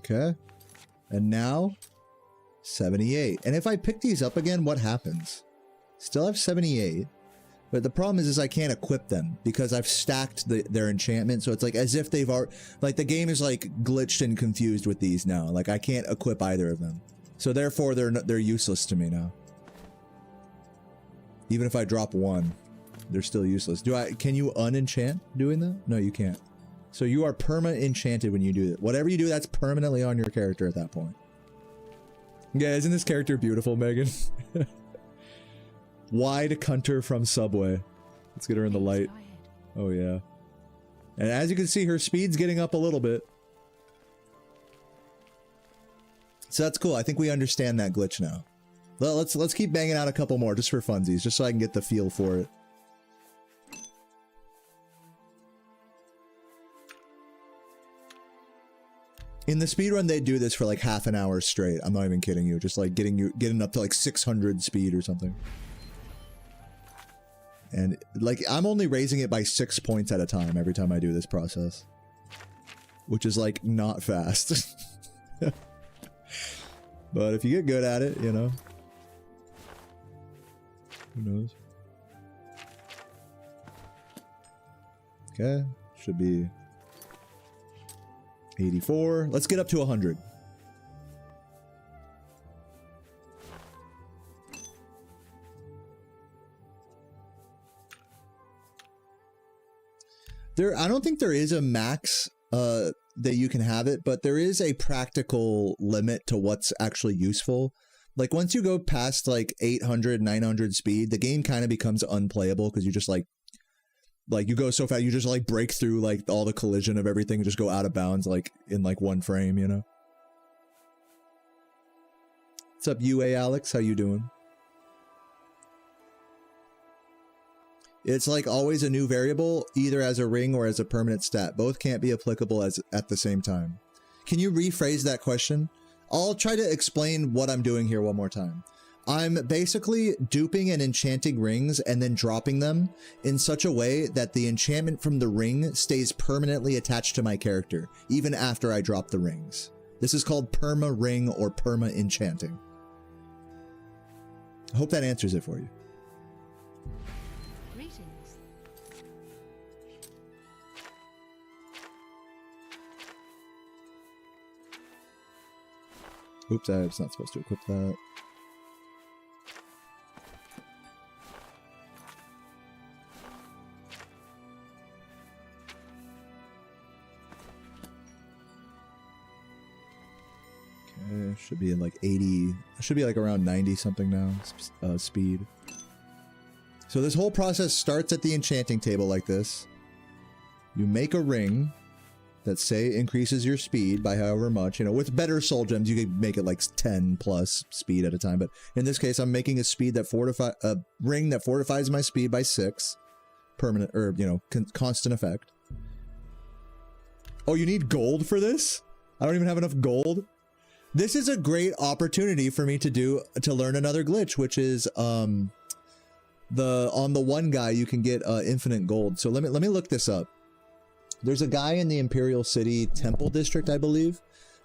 Okay. And now 78. And if I pick these up again, what happens? Still have 78. But the problem is I can't equip them because I've stacked their enchantment. So it's like as if they've already, like the game is like glitched and confused with these now. Like I can't equip either of them. So therefore they're useless to me now. Even if I drop one, they're still useless. Can you unenchant doing that? No, you can't. So you are perma-enchanted when you do it. Whatever you do, that's permanently on your character at that point. Yeah, isn't this character beautiful, Megan? Wide cunter from Subway. Let's get her in the light. Oh, yeah. And as you can see, her speed's getting up a little bit. So that's cool. I think we understand that glitch now. Let's keep banging out a couple more just for funsies, just so I can get the feel for it. In the speedrun, they do this for like half an hour straight. I'm not even kidding you. Just like getting up to like 600 speed or something. And like, I'm only raising it by 6 points at a time every time I do this process. Which is like not fast. But if you get good at it, you know. Who knows? Okay. Should be 84. Let's get up to 100. I don't think there is a max that you can have it, but there is a practical limit to what's actually useful. Like once you go past like 800, 900 speed, the game kind of becomes unplayable because you just like you go so fast, you just like break through like all the collision of everything and just go out of bounds like in like one frame, you know? What's up, UA Alex? How you doing? It's like always a new variable, either as a ring or as a permanent stat. Both can't be applicable at the same time. Can you rephrase that question? I'll try to explain what I'm doing here one more time. I'm basically duping and enchanting rings and then dropping them in such a way that the enchantment from the ring stays permanently attached to my character, even after I drop the rings. This is called perma ring or perma enchanting. I hope that answers it for you. Greetings. Oops, I was not supposed to equip that. Should be in like 80, should be like around 90 something now, speed. So this whole process starts at the enchanting table like this. You make a ring that say increases your speed by however much, you know, with better soul gems, you can make it like 10 plus speed at a time. But in this case, I'm making a speed that a ring that fortifies my speed by 6 permanent, or, you know, constant effect. Oh, you need gold for this? I don't even have enough gold. This is a great opportunity for me to learn another glitch, which is on the one guy you can get infinite gold. So let me look this up. There's a guy in the Imperial City Temple District, I believe,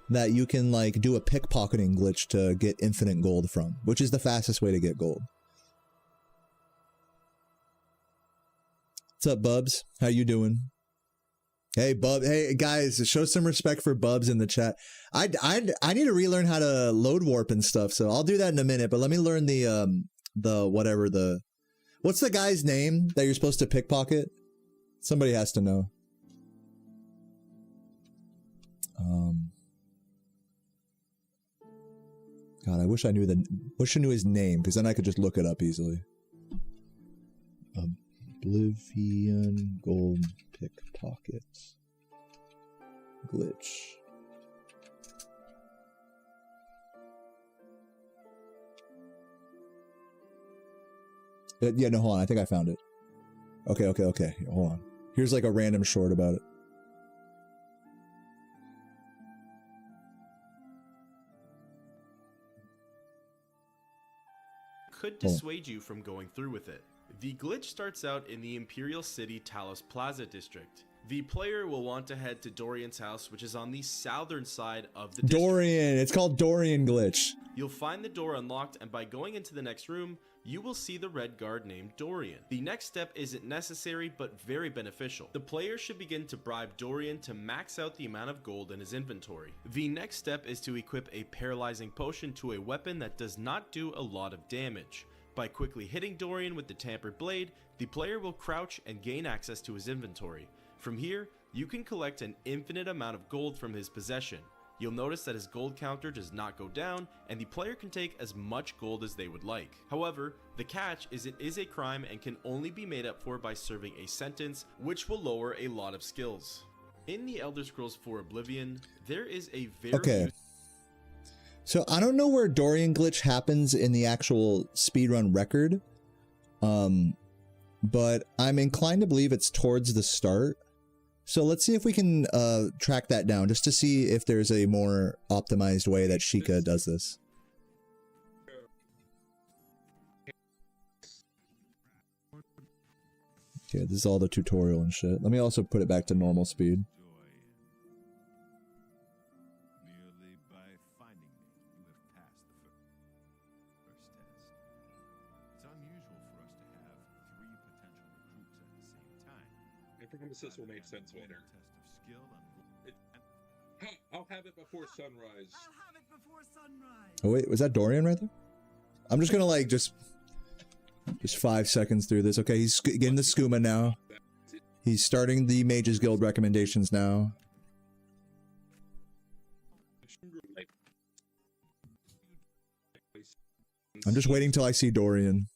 that you can like do a pickpocketing glitch to get infinite gold from, which is the fastest way to get gold. What's up, Bubs? How you doing? Hey, Bub. Hey, guys, show some respect for Bubs in the chat. I need to relearn how to load warp and stuff, so I'll do that in a minute. But let me learn what's the guy's name that you're supposed to pickpocket? Somebody has to know. God, I wish I knew his name, because then I could just look it up easily. Oblivion gold pickpocket glitch. Yeah, no, hold on. I think I found it. Okay. Hold on. Here's like a random short about it. Could dissuade you from going through with it. The glitch starts out in the Imperial City Talos Plaza district. The player will want to head to Dorian's house, which is on the southern side of the district. Dorian, it's called Dorian glitch. You'll find the door unlocked, and by going into the next room, you will see the red guard named Dorian. The next step isn't necessary, but very beneficial. The player should begin to bribe Dorian to max out the amount of gold in his inventory. The next step is to equip a paralyzing potion to a weapon that does not do a lot of damage. By quickly hitting Dorian with the tampered blade, the player will crouch and gain access to his inventory. From here, you can collect an infinite amount of gold from his possession. You'll notice that his gold counter does not go down, and the player can take as much gold as they would like. However, the catch is it is a crime and can only be made up for by serving a sentence, which will lower a lot of skills. In the Elder Scrolls IV Oblivion, there is a very... Okay. So I don't know where Dorian glitch happens in the actual speedrun record, but I'm inclined to believe it's towards the start. So let's see if we can track that down, just to see if there's a more optimized way that Sheikah does this. Okay, this is all the tutorial and shit. Let me also put it back to normal speed. This will make sense later. I'll have it before sunrise. Oh wait, was that Dorian right there? I'm just gonna like just 5 seconds through this. Okay, he's getting the skooma now. He's starting the Mages Guild recommendations now. I'm just waiting till I see Dorian.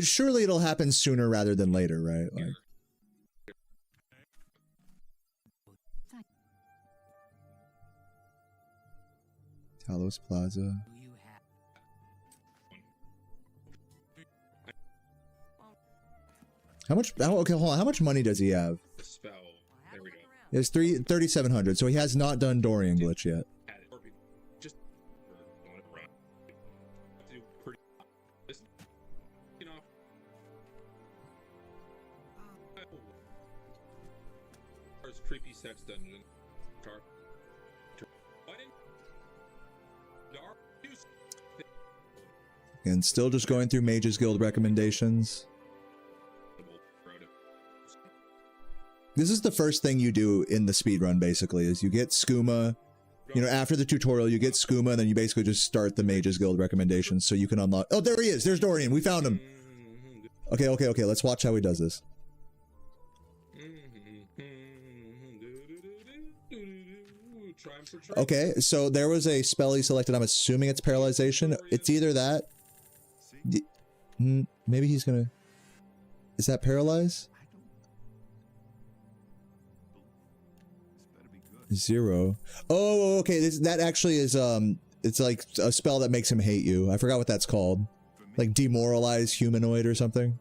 Surely it'll happen sooner rather than later, right? Like. Talos Plaza. How much? Okay, hold on. How much money does he have? Spell. There we go. It's 3,700. So he has not done Dorian glitch yet. Just creepy sex dungeon. And still just going through Mages Guild recommendations. This is the first thing you do in the speedrun, basically, is you get skooma. You know, after the tutorial, you get skooma, and then you basically just start the Mages Guild recommendations so you can unlock... Oh, there he is! There's Dorian! We found him! Okay, let's watch how he does this. Okay, so there was a spell he selected. I'm assuming it's paralyzation. It's either that... Maybe he's gonna... Is that paralyze? 0. Oh, okay. That actually is it's like a spell that makes him hate you. I forgot what that's called. Like demoralize humanoid or something.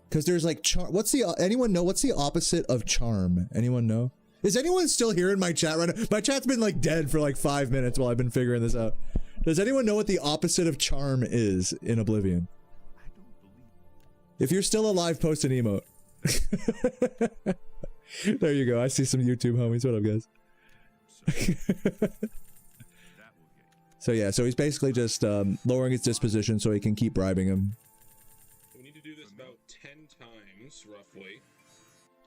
Because there's like charm. Anyone know what's the opposite of charm? Anyone know? Is anyone still here in my chat right now? My chat's been like dead for like 5 minutes while I've been figuring this out. Does anyone know what the opposite of charm is in Oblivion? If you're still alive, post an emote. There you go. I see some YouTube homies. What up, guys? So yeah, so he's basically just lowering his disposition so he can keep bribing him. We need to do this about 10 times, roughly.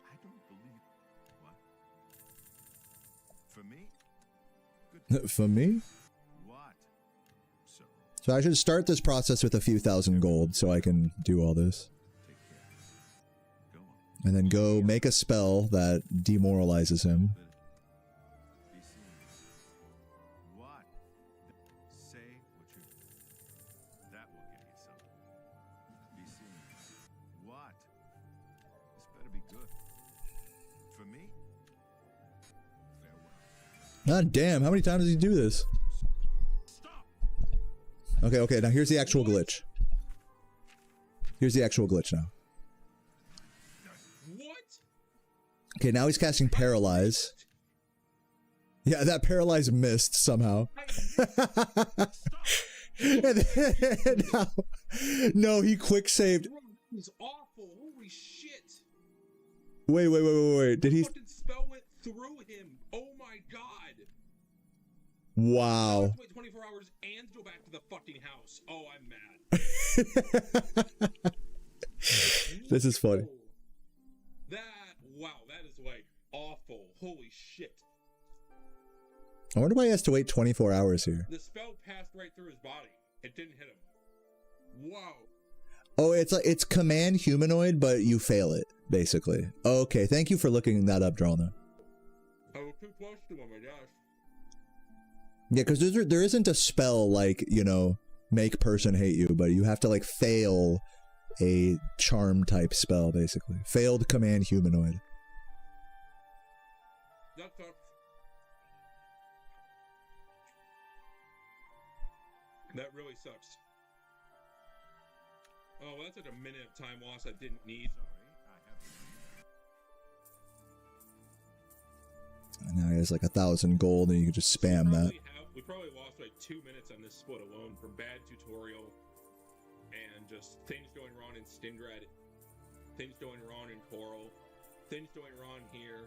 I don't believe what? For me? For me? What? So, So I should start this process with a few thousand gold so I can do all this. take care. Go on. And then go make a spell that demoralizes him. Be seen. What? Say what you. That will get you something. Be seen. What? This better be good. For me? Farewell. God damn, how many times does he do this? Okay, now here's the actual glitch. Here's the actual glitch now. What? Okay, now he's casting Paralyze. Yeah, that Paralyze missed somehow. And then, no, he quick saved. This is awful. Holy shit. Wait. Did he? Fucking spell went through him. Oh my god. Wow. I have to wait 24 hours and go back to the fucking house. Oh, I'm mad. This is funny. Wow, that is like awful. Holy shit. I wonder why he has to wait 24 hours here. The spell passed right through his body. It didn't hit him. Wow. Oh, it's command humanoid, but you fail it, basically. Okay, thank you for looking that up, Drona. I was too close to him, I guess. Yeah, because there isn't a spell like, you know, make person hate you, but you have to like fail a charm type spell, basically. Failed command humanoid. That sucks. That really sucks. Oh, well, that's like a minute of time loss I didn't need. And now he has like 1,000 gold, and you can just spam that. We probably lost like 2 minutes on this split alone from bad tutorial and just things going wrong in Stingrad, things going wrong in Coral, things going wrong here.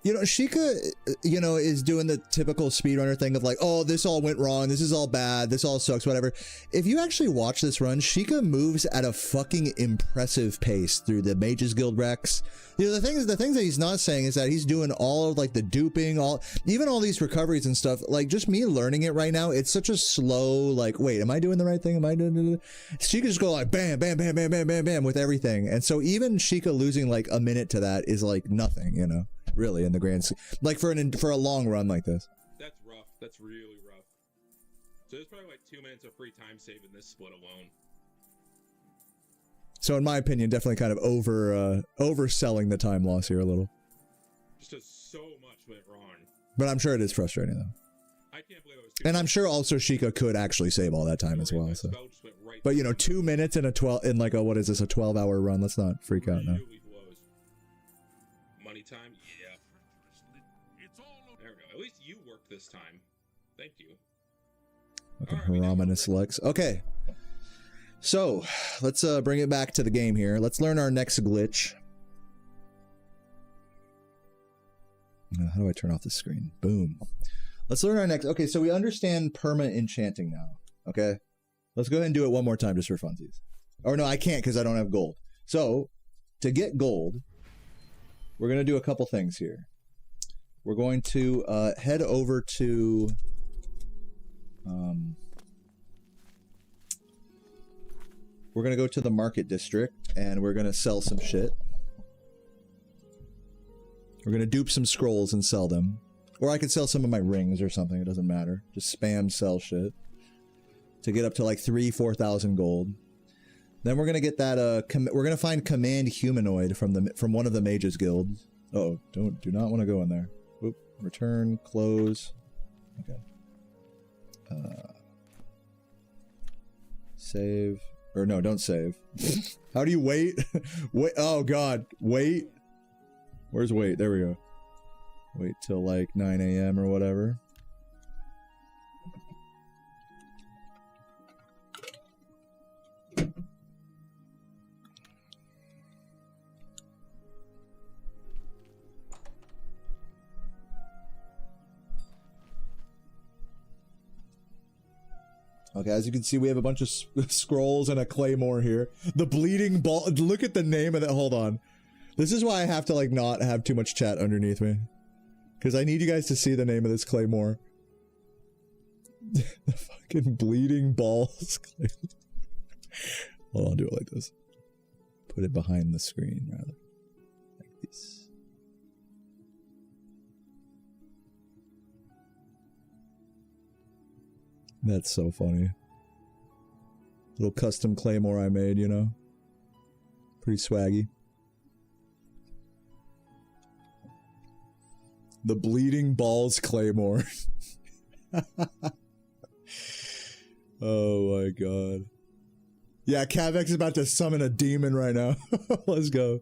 You know, Sheikah, you know, is doing the typical speedrunner thing of like, oh, this all went wrong, this is all bad, this all sucks, whatever. If you actually watch this run, Sheikah moves at a fucking impressive pace through the Mages Guild Rex. You know, the things that he's not saying is that he's doing all of like the duping, even all these recoveries and stuff. Like just me learning it right now, it's such a slow, like, wait, am I doing the right thing? Am I doing it? She could just go like bam, bam, bam, bam, bam, bam, bam with everything. And so even Sheikah losing like a minute to that is like nothing, you know, really in the grand scheme, like for a long run like this. That's rough. That's really rough. So there's probably like 2 minutes of free time save in this split alone. So in my opinion, definitely kind of overselling the time loss here a little. Just 'cause so much went wrong. But I'm sure it is frustrating though. I can't believe it was And I'm sure also Sheikah could actually save all that time as well. So, but you know, 2 minutes in a 12-hour run. Let's not freak out now. Really blows. Money time, yeah. There we go. At least you worked this time. Thank you. Okay, Hierominus Lex. Okay. So, let's bring it back to the game here. Let's learn our next glitch. How do I turn off the screen? Boom. Let's learn our next... Okay, so we understand perma enchanting now. Okay? Let's go ahead and do it one more time just for funsies. Or no, I can't because I don't have gold. So, to get gold, we're going to do a couple things here. We're going to head over to... we're going to go to the market district and we're going to sell some shit. We're going to dupe some scrolls and sell them. Or I could sell some of my rings or something. It doesn't matter. Just spam sell shit. To get up to like 3,000-4,000 gold. Then we're going to get that, we're going to find command humanoid from one of the mages guilds. Oh, do not want to go in there. Oop, return, close. Okay. Save. Or no, don't save. How do you wait? Wait. Oh God. Wait. Where's wait? There we go. Wait till like 9 a.m. or whatever. Okay, as you can see, we have a bunch of scrolls and a claymore here. The bleeding ball. Look at the name of that. Hold on. This is why I have to like not have too much chat underneath me, because I need you guys to see the name of this claymore. The fucking bleeding balls. Hold on, do it like this. Put it behind the screen, rather. Like this. That's so funny. Little custom claymore I made, you know? Pretty swaggy. The bleeding balls claymore. Oh my god. Yeah, Cavex is about to summon a demon right now. Let's go.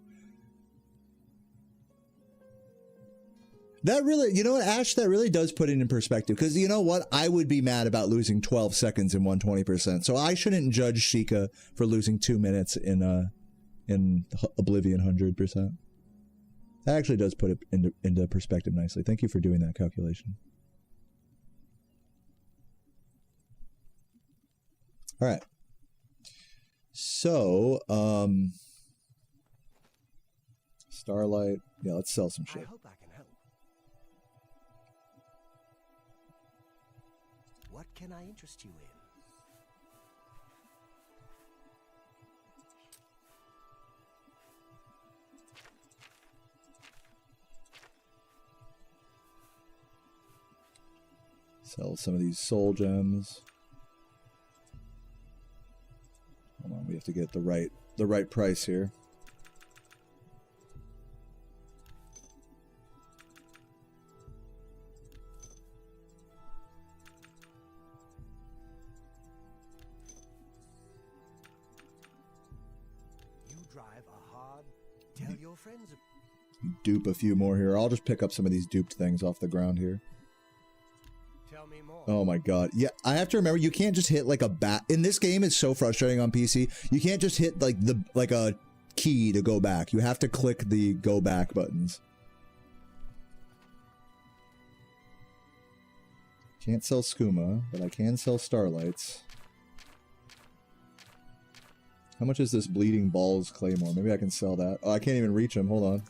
That really, you know what, Ash, that really does put it in perspective. Because you know what? I would be mad about losing 12 seconds in 120%. So I shouldn't judge Sheikah for losing 2 minutes in Oblivion 100%. That actually does put it into perspective nicely. Thank you for doing that calculation. All right. So, Starlight. Yeah, let's sell some shit. I hope I can help. What can I interest you in? Sell some of these soul gems. Hold on, we have to get the right price here. You drive a hard. Tell your friends. Dupe a few more here. I'll just pick up some of these duped things off the ground here. Tell me more. Oh my god. Yeah, I have to remember, you can't just hit like a bat. In this game, it's so frustrating on PC. You can't just hit like a key to go back. You have to click the go back buttons. Can't sell skooma, but I can sell starlights. How much is this bleeding balls claymore? Maybe I can sell that. Oh, I can't even reach him. Hold on.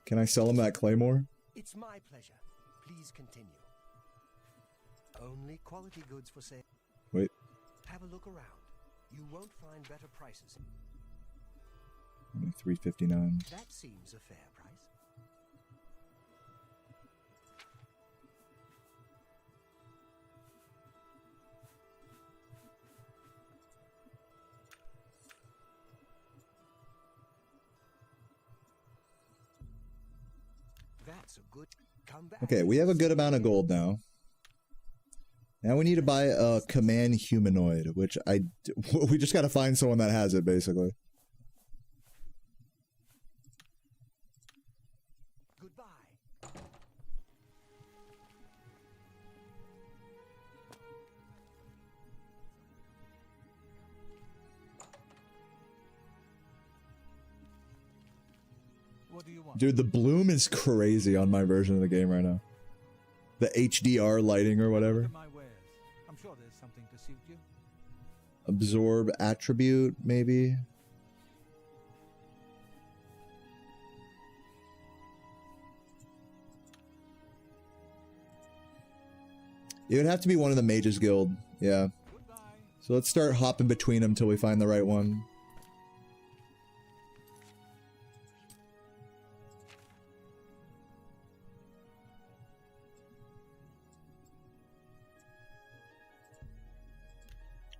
Can I sell him that claymore? It's my pleasure. Please continue. Only quality goods for sale. Wait. Have a look around. You won't find better prices. Only $3.59. That seems a fair price. That's a good comeback. Okay, we have a good amount of gold now. Now we need to buy a command humanoid, which we just got to find someone that has it, basically. Goodbye. What do you want? Dude, the bloom is crazy on my version of the game right now. The HDR lighting or whatever. Look at my wares. I'm sure there's something to suit you. Absorb attribute, maybe. It would have to be one of the Mages Guild. Yeah. Goodbye. So let's start hopping between them till we find the right one.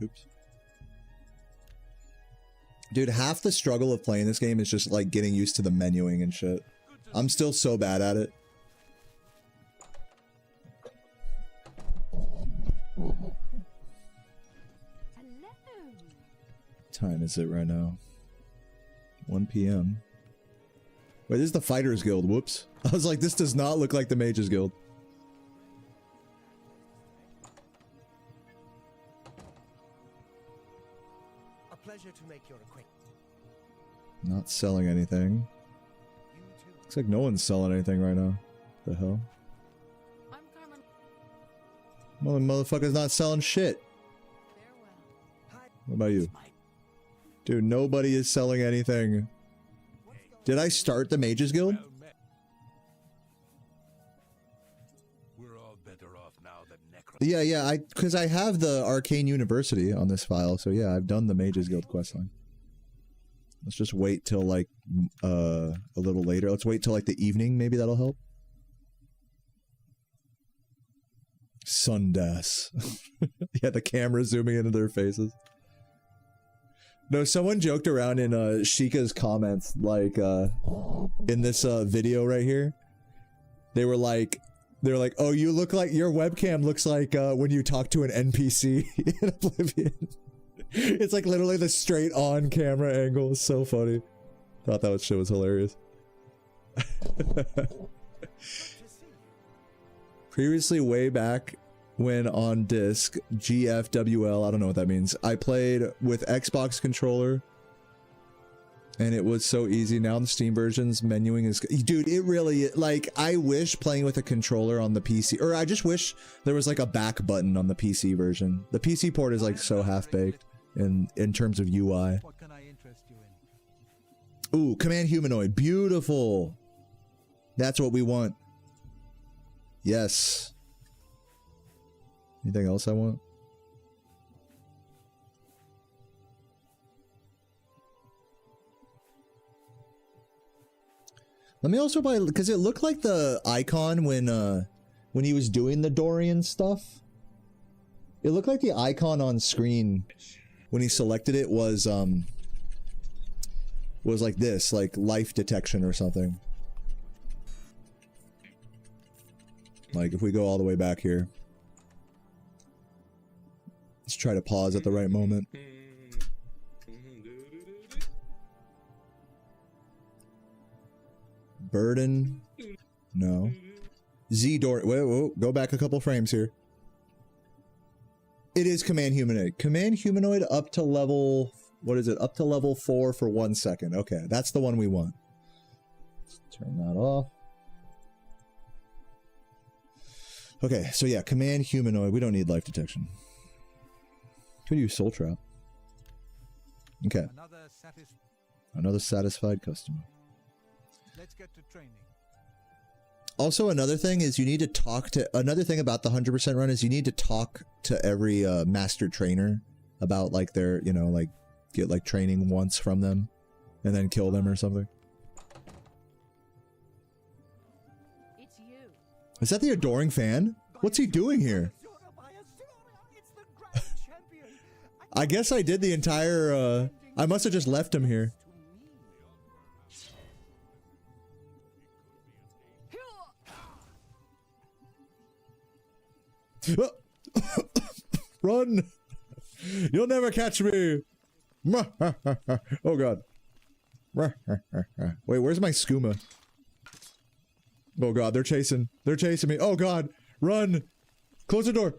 Oops. Dude, half the struggle of playing this game is just like getting used to the menuing and shit. I'm still so bad at it. Hello. time is it right now? 1 p.m. Wait, this is the Fighters Guild. Whoops. I was like, this does not look like the Mages Guild. A pleasure to make your acquaintance. Not selling anything. Looks like no one's selling anything right now. The hell? Motherfucker's not selling shit. What about you? Dude, nobody is selling anything. Did I start the Mages Guild? We're all better off now than Yeah, because I have the Arcane University on this file, so yeah, I've done the Mages Guild questline. Let's just wait till like a little later. Let's wait till like the evening, maybe that'll help. Sundas. Yeah, the camera zooming into their faces. No, someone joked around in Sheikah's comments, like in this video right here. They were like, oh, you look like your webcam looks like when you talk to an NPC in Oblivion. It's like literally the straight on camera angle. It's so funny. Thought that shit was hilarious. Previously, way back when on disc, GFWL, I don't know what that means. I played with Xbox controller, and it was so easy. Now the Steam versions, menuing is... Dude, it really... Like, I wish playing with a controller on the PC... Or I just wish there was, like, a back button on the PC version. The PC port is, like, so half-baked in terms of UI. What can I interest you in? Ooh, Command Humanoid. Beautiful! That's what we want. Yes. Anything else I want? Let me also buy, because it looked like the icon when he was doing the Dorian stuff. It looked like the icon on screen when he selected it was like this, like life detection or something. Like if we go all the way back here. Let's try to pause at the right moment. Burden. No. Z-Door. Wait, go back a couple frames here. It is Command Humanoid. Command Humanoid up to level... What is it? Up to level 4 for 1 second. Okay, that's the one we want. Let's turn that off. Okay, so yeah, Command Humanoid. We don't need life detection. Could use Soul Trap. Okay. Another satisfied customer. Let's get to training. Also, another thing is you need to talk to... Another thing about the 100% run is you need to talk to every master trainer about, like, their, you know, like, get, like, training once from them and then kill them or something. It's you. Is that the Adoring Fan? What's he doing here? I guess I did the entire, I must have just left him here. Run! You'll never catch me! Oh god. Wait, where's my skooma? Oh god, they're chasing me. Oh god, run! Close the door.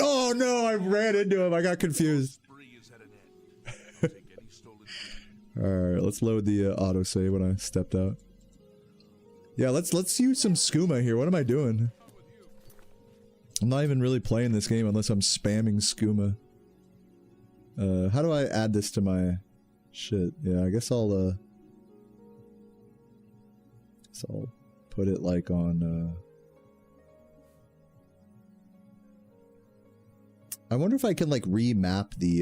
Oh no, I ran into him. I got confused. Alright, let's load the autosave when I stepped out. Yeah, let's use some skooma here. What am I doing? I'm not even really playing this game unless I'm spamming skooma. How do I add this to my shit? Yeah, I guess I'll put it like on I wonder if I can like remap the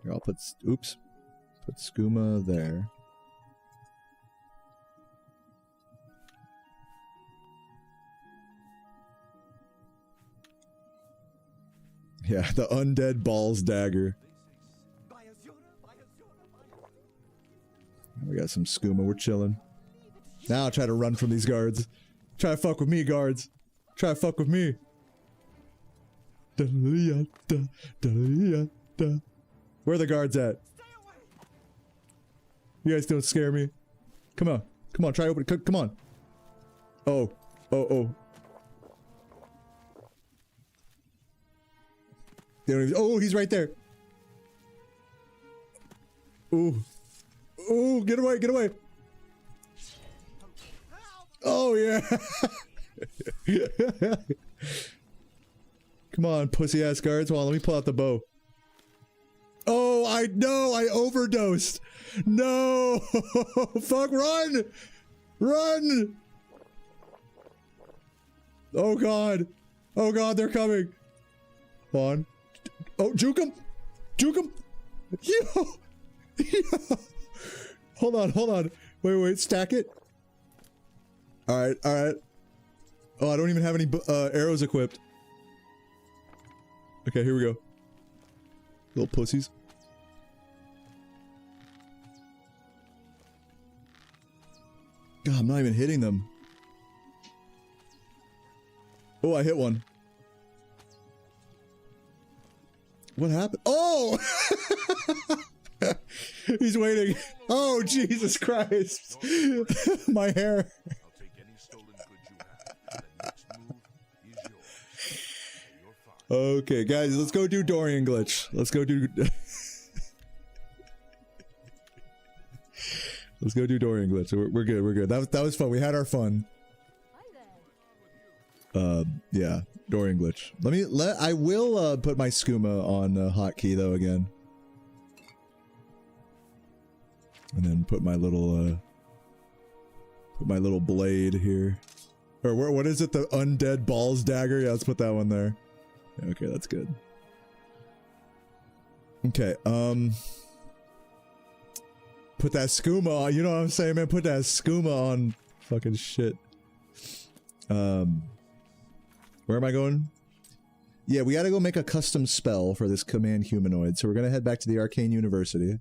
here, I'll put oops. Put skooma there. Yeah, the undead balls dagger. We got some skooma, we're chilling. Now I'll try to run from these guards. Try to fuck with me, guards. Try to fuck with me. Where are the guards at? You guys don't scare me. Come on. Come on, try open it. Come on. Oh. Oh. They don't even, oh, he's right there. Ooh. Ooh, get away, get away. Oh, yeah. Come on, pussy ass guards. Hold on, let me pull out the bow. Oh, I know, I overdosed. No. Fuck, run. Run. Oh, God. Oh, God, they're coming. Hold on. Oh, juke him. Juke him. Yo. Yo. Hold on. Wait, stack it. Alright. Oh, I don't even have any arrows equipped. Okay, here we go. Little pussies. God, I'm not even hitting them. Oh, I hit one. What happened? Oh! He's waiting. Oh, Jesus Christ. My hair. I'll take any stolen goods you have, and the next move is yours. You're fine. Okay, guys, let's go do Dorian glitch. Let's go do... Let's go do Dorian glitch. We're good. That was fun. We had our fun. Yeah, Dorian glitch. I will put my skooma on hotkey though again. And then put my little blade here. Or what is it? The undead balls dagger? Yeah, let's put that one there. Yeah, okay, that's good. Okay, put that skooma on, you know what I'm saying, man? Put that skooma on fucking shit. Where am I going? Yeah, we gotta go make a custom spell for this command humanoid. So we're gonna head back to the Arcane University.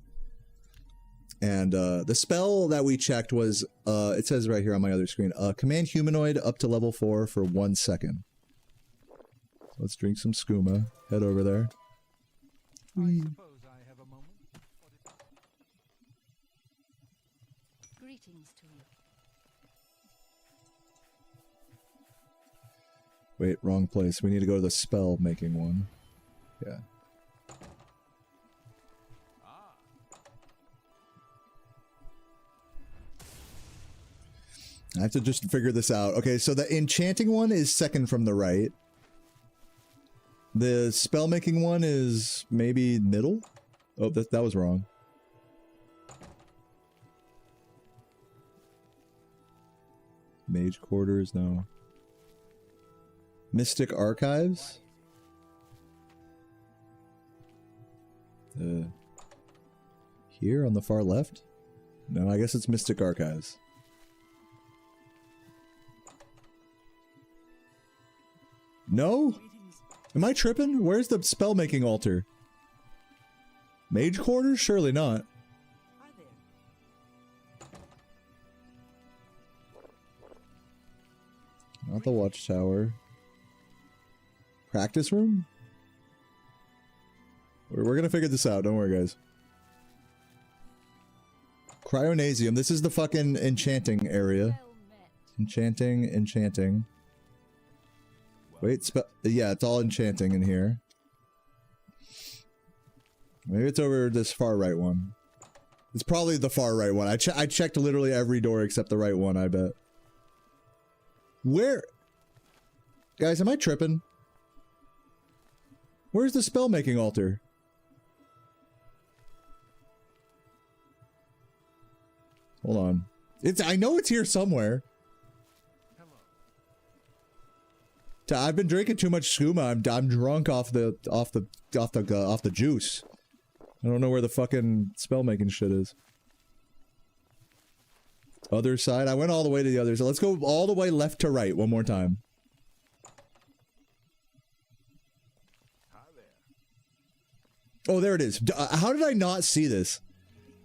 And the spell that we checked was, it says right here on my other screen, command humanoid up to level 4 for 1 second. So let's drink some skooma. Head over there. I suppose I have a moment. Greetings to you. Wait, wrong place. We need to go to the spell making one. Yeah. I have to just figure this out. Okay, so the enchanting one is second from the right. The spell making one is maybe middle? Oh, that was wrong. Mage quarters, no. Mystic Archives? Here on the far left? No, I guess it's Mystic Archives. No? Am I tripping? Where's the spell-making altar? Mage quarters? Surely not. Not the watchtower. Practice room? We're gonna figure this out, don't worry guys. Cryonasium, this is the fucking enchanting area. Enchanting. Wait, yeah, it's all enchanting in here. Maybe it's over this far right one. It's probably the far right one. I checked literally every door except the right one, I bet. Where? Guys, am I tripping? Where's the spell-making altar? Hold on. I know it's here somewhere. I've been drinking too much skooma. I'm drunk off the juice. I don't know where the fucking spell making shit is. Other side. I went all the way to the other side. Let's go all the way left to right one more time. Oh, there it is. How did I not see this?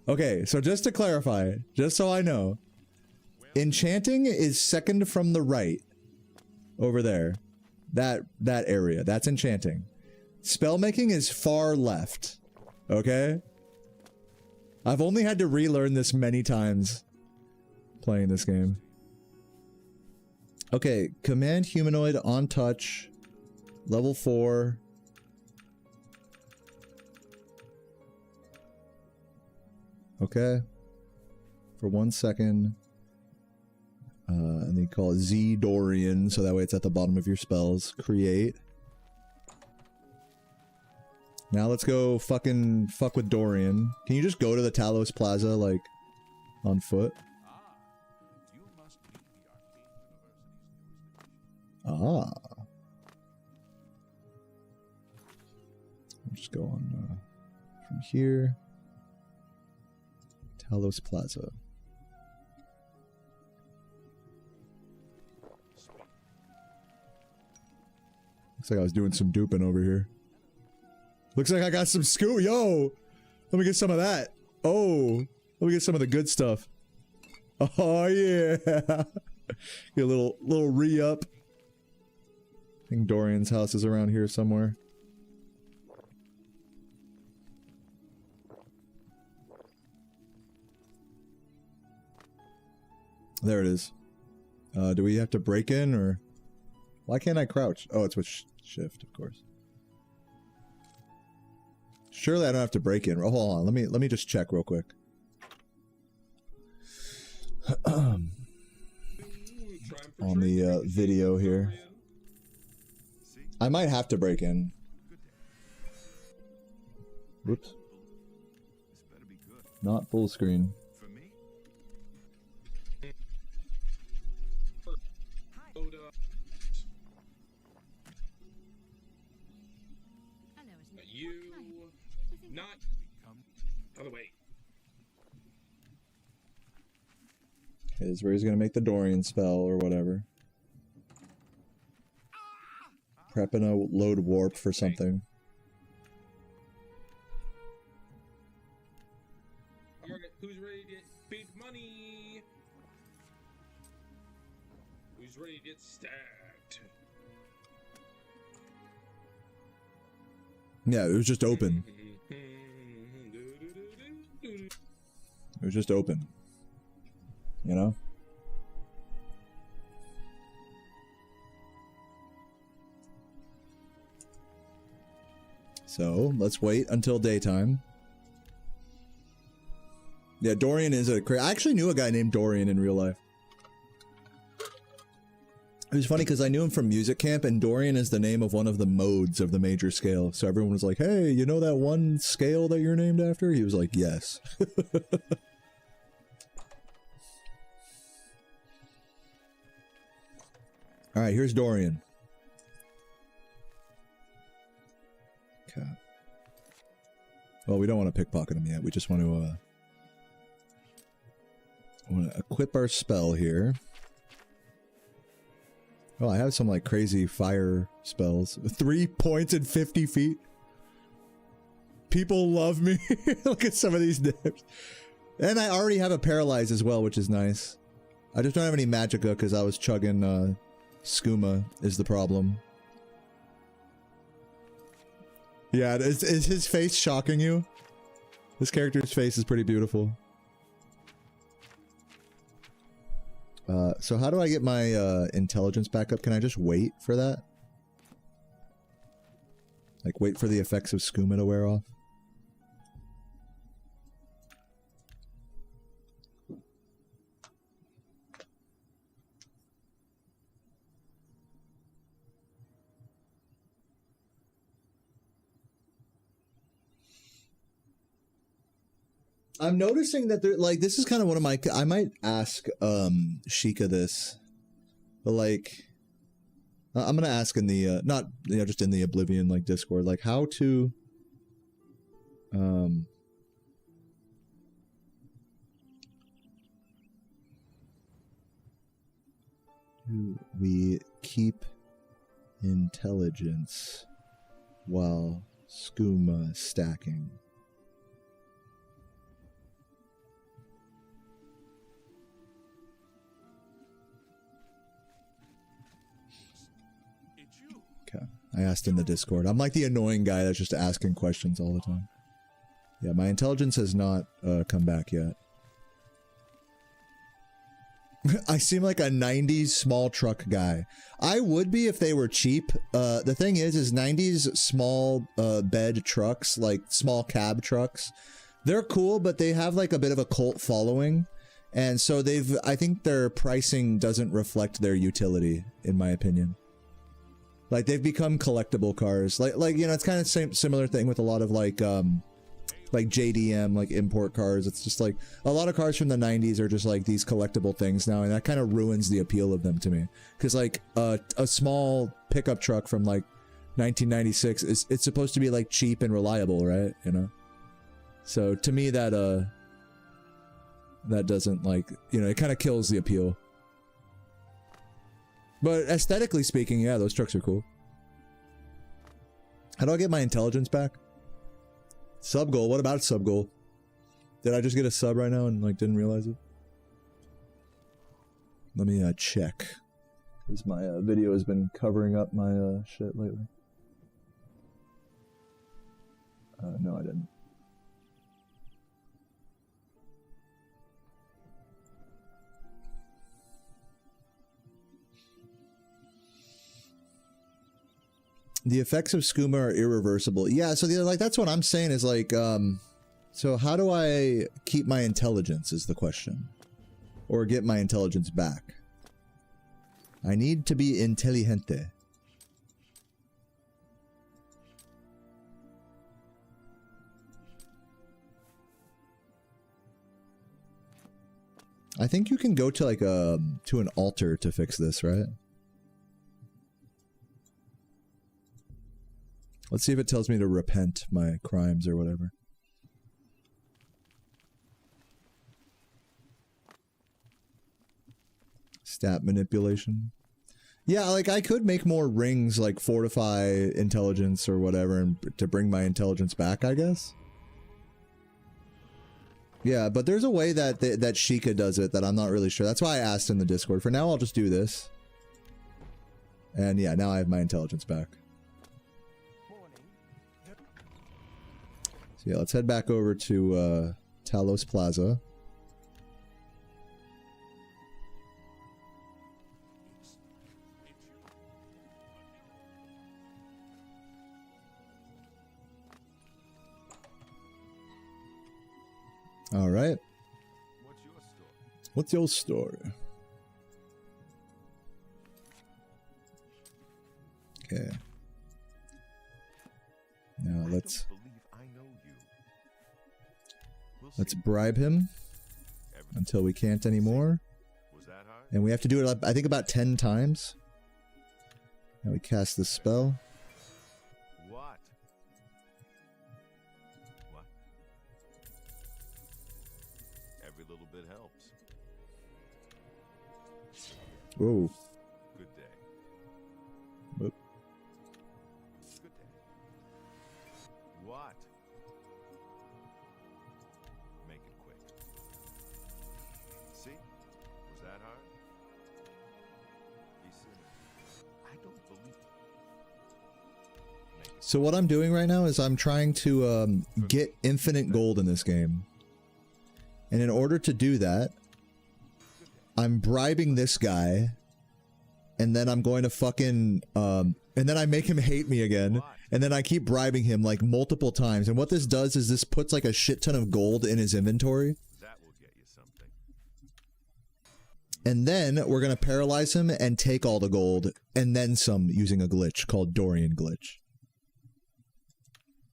Okay, so just to clarify, just so I know, enchanting is second from the right. Over there. That area. That's enchanting. Spell making is far left. Okay? I've only had to relearn this many times playing this game. Okay, command humanoid on touch. Level 4. Okay. For 1 second. And then you call it Z Dorian, so that way it's at the bottom of your spells. Create. Now let's go fuck with Dorian. Can you just go to the Talos Plaza, like, on foot? You must meet the Arcane University's newest edition. I'll just go on from here. Talos Plaza. Looks like I was doing some duping over here. Looks like I got some scoop. Yo! Let me get some of that. Oh! Let me get some of the good stuff. Oh, yeah! Get a little re-up. I think Dorian's house is around here somewhere. There it is. Do we have to break in, or... Why can't I crouch? Oh, it's with shift, of course. Surely I don't have to break in. Oh, hold on. Let me just check real quick. On the video here. I might have to break in. Whoops. Not full screen. Not other way. Okay, this is where he's gonna make the Dorian spell or whatever. Prepping a load warp for something. Alright, who's ready to get big money? Who's ready to get stacked? Yeah, it was just open. It was just open. You know? So, let's wait until daytime. Yeah, Dorian is I actually knew a guy named Dorian in real life. It was funny because I knew him from music camp, and Dorian is the name of one of the modes of the major scale. So everyone was like, hey, you know that one scale that you're named after? He was like, yes. Alright, here's Dorian. Okay. Well, we don't want to pickpocket him yet. We just want to equip our spell here. Oh, I have some like crazy fire spells. 3 points and 50 feet. People love me. Look at some of these names. And I already have a paralyze as well, which is nice. I just don't have any magicka because I was chugging skooma is the problem. Yeah, is his face shocking you? This character's face is pretty beautiful. So how do I get my intelligence back up? Can I just wait for that? Like wait for the effects of skooma to wear off? I'm noticing that there, like, this is kind of one of my, I might ask, Sheikah this, but like, I'm gonna ask in the, not, you know, just in the Oblivion, like, Discord, like, how to, do we keep intelligence while skooma stacking? I asked in the Discord. I'm like the annoying guy that's just asking questions all the time. Yeah, my intelligence has not come back yet. I seem like a 90s small truck guy. I would be if they were cheap. The thing is 90s small bed trucks, like small cab trucks, they're cool, but they have like a bit of a cult following. And so I think their pricing doesn't reflect their utility, in my opinion. Like they've become collectible cars. Like you know, it's kind of similar thing with a lot of like JDM, like import cars. It's just like a lot of cars from the 90s are just like these collectible things now, and that kind of ruins the appeal of them to me. Because like a small pickup truck from like 1996 it's supposed to be like cheap and reliable, right? You know. So to me that doesn't, like, you know, it kind of kills the appeal. But aesthetically speaking, yeah, those trucks are cool. How do I get my intelligence back? Sub goal. What about sub goal? Did I just get a sub right now and like didn't realize it? Let me check. Because my video has been covering up my shit lately. No, I didn't. The effects of skooma are irreversible. Yeah, so like that's what I'm saying is like, so how do I keep my intelligence is the question. Or get my intelligence back. I need to be intelligente. I think you can go to like to an altar to fix this, right? Let's see if it tells me to repent my crimes or whatever. Stat manipulation. Yeah, like I could make more rings, like fortify intelligence or whatever, and to bring my intelligence back, I guess. Yeah, but there's a way that that Sheikah does it that I'm not really sure. That's why I asked in the Discord. For now, I'll just do this. And yeah, now I have my intelligence back. So yeah, let's head back over to Talos Plaza. All right. What's your story? Okay. Now let's bribe him until we can't anymore. And we have to do it, I think, about 10 times. Now we cast this spell. What? Every little bit helps. Whoa. Good day. Whoop. Good day. What? Make it quick. See? Was that hard? Be serious. I don't believe it. So what I'm doing right now is I'm trying to get infinite gold in this game. And in order to do that, I'm bribing this guy, and then I'm going to fucking, and then I make him hate me again, and then I keep bribing him like multiple times. And what this does is this puts like a shit ton of gold in his inventory. That will get you something. And then we're going to paralyze him and take all the gold, and then some using a glitch called Dorian Glitch.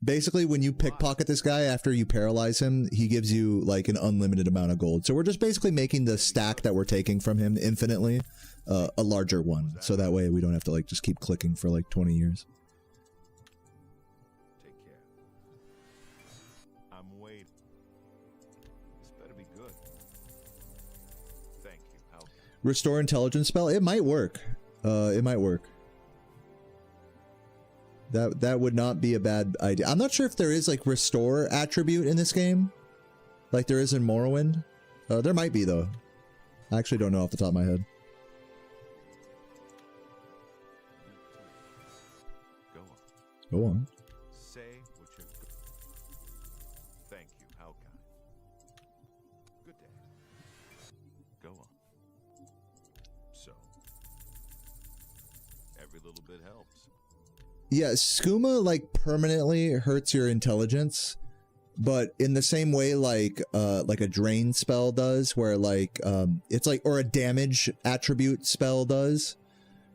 Basically, when you pickpocket this guy after you paralyze him, he gives you like an unlimited amount of gold. So we're just basically making the stack that we're taking from him infinitely a larger one. So that way we don't have to like just keep clicking for like 20 years. Take care. I'm waiting. This better be good. Thank you. How? Restore intelligence spell? It might work. It might work. That would not be a bad idea. I'm not sure if there is like restore attribute in this game, like there is in Morrowind. There might be though. I actually don't know off the top of my head. Go Go on. Say what you're good. Thank you. How kind. Good day. Go on. So, every little bit helps. Yeah, skooma like permanently hurts your intelligence, but in the same way like a drain spell does, where like it's like, or a damage attribute spell does,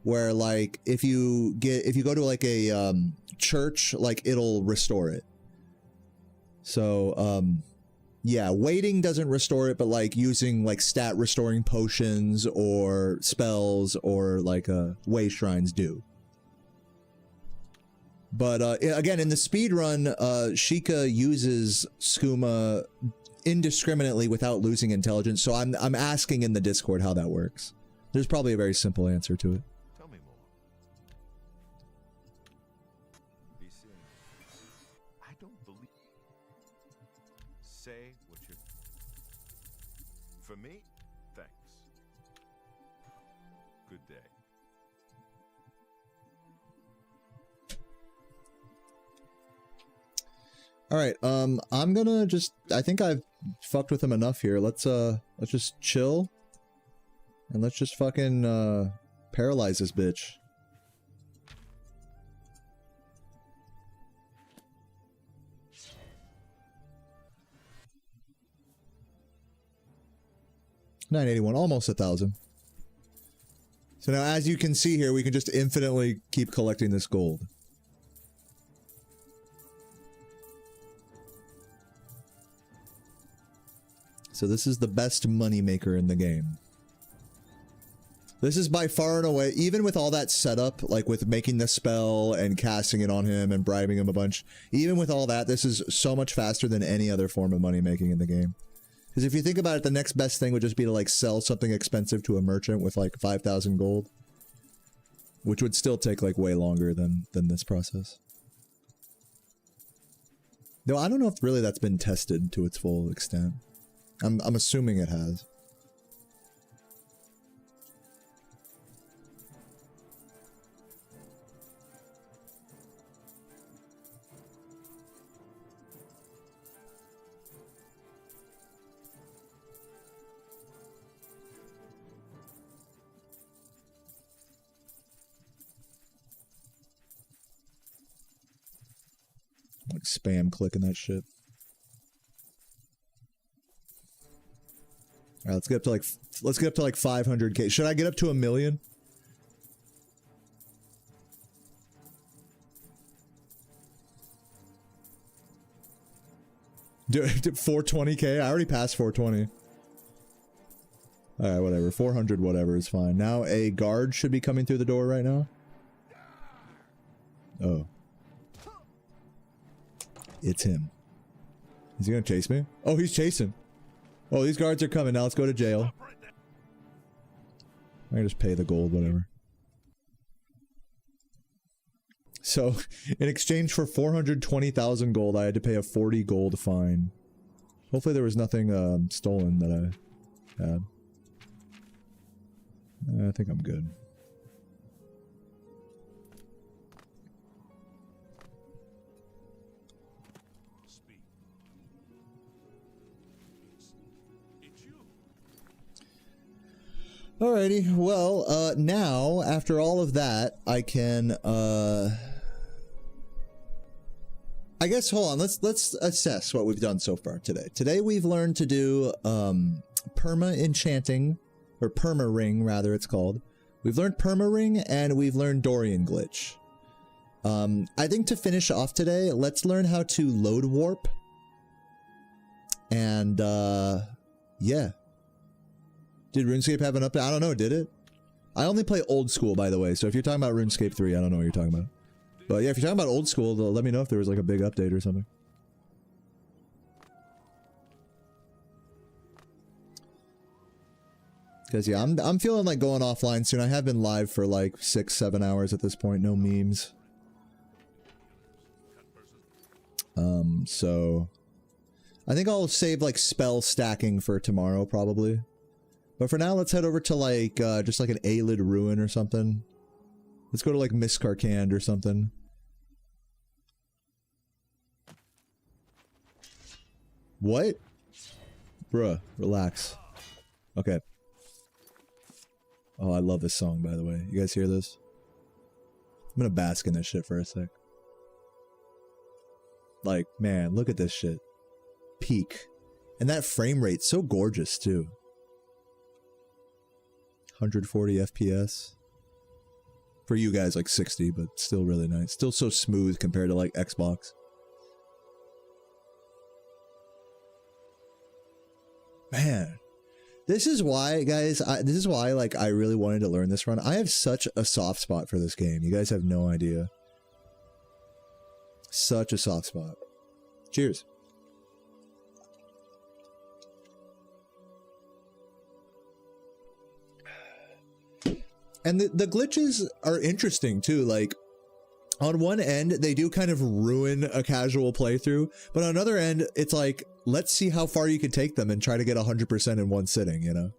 where like if you go to like a church, like it'll restore it. So yeah, waiting doesn't restore it, but like using like stat restoring potions or spells or like way shrines do. But again, in the speedrun, Sheikah uses skooma indiscriminately without losing intelligence. So I'm asking in the Discord how that works. There's probably a very simple answer to it. Tell me more. Be seeing. I don't believe. Say what you're. For me, thanks. Good day. All right, I'm gonna just, I think I've fucked with him enough here. Let's just chill. And let's just fucking, paralyze this bitch. $981, almost 1,000. So now, as you can see here, we can just infinitely keep collecting this gold. So this is the best money maker in the game. This is by far and away, even with all that setup, like with making the spell and casting it on him and bribing him a bunch, even with all that, this is so much faster than any other form of money making in the game. Because if you think about it, the next best thing would just be to like sell something expensive to a merchant with like 5,000 gold. Which would still take like way longer than this process. Though I don't know if really that's been tested to its full extent. I'm assuming it has. Like spam clicking that shit. All right, let's get up to like 500k. Should I get up to 1 million? Do 420k? I already passed 420. All right, whatever. 400, whatever is fine. Now a guard should be coming through the door right now. Oh. It's him. Is he gonna chase me? Oh, he's chasing. Oh, these guards are coming. Now let's go to jail. I can just pay the gold, whatever. So, in exchange for 420,000 gold, I had to pay a 40 gold fine. Hopefully there was nothing stolen that I had. I think I'm good. Alrighty, well, now, after all of that, I can, I guess, hold on, let's assess what we've done so far today. Today we've learned to do, perma-enchanting, or perma-ring, rather, it's called. We've learned perma-ring, and we've learned Dorian Glitch. I think to finish off today, let's learn how to load warp. And, yeah. Did RuneScape have an update? I don't know, did it? I only play old school, by the way, so if you're talking about RuneScape 3, I don't know what you're talking about. But yeah, if you're talking about old school, let me know if there was like a big update or something. Because yeah, I'm feeling like going offline soon. I have been live for like 6-7 hours at this point, no memes. So I think I'll save like spell stacking for tomorrow probably. But for now, let's head over to like, just like an Aelid ruin or something. Let's go to like Miskarkand or something. What? Bruh, relax. Okay. Oh, I love this song, by the way. You guys hear this? I'm gonna bask in this shit for a sec. Like, man, look at this shit. Peak. And that frame rate's so gorgeous, too. 140 FPS. For you guys, like 60, but still really nice. Still so smooth compared to, like, Xbox. Man. This is why, guys, this is why, like, I really wanted to learn this run. I have such a soft spot for this game. You guys have no idea. Such a soft spot. Cheers. And the glitches are interesting, too. Like, on one end, they do kind of ruin a casual playthrough, but on another end, it's like, let's see how far you can take them and try to get 100% in one sitting, you know?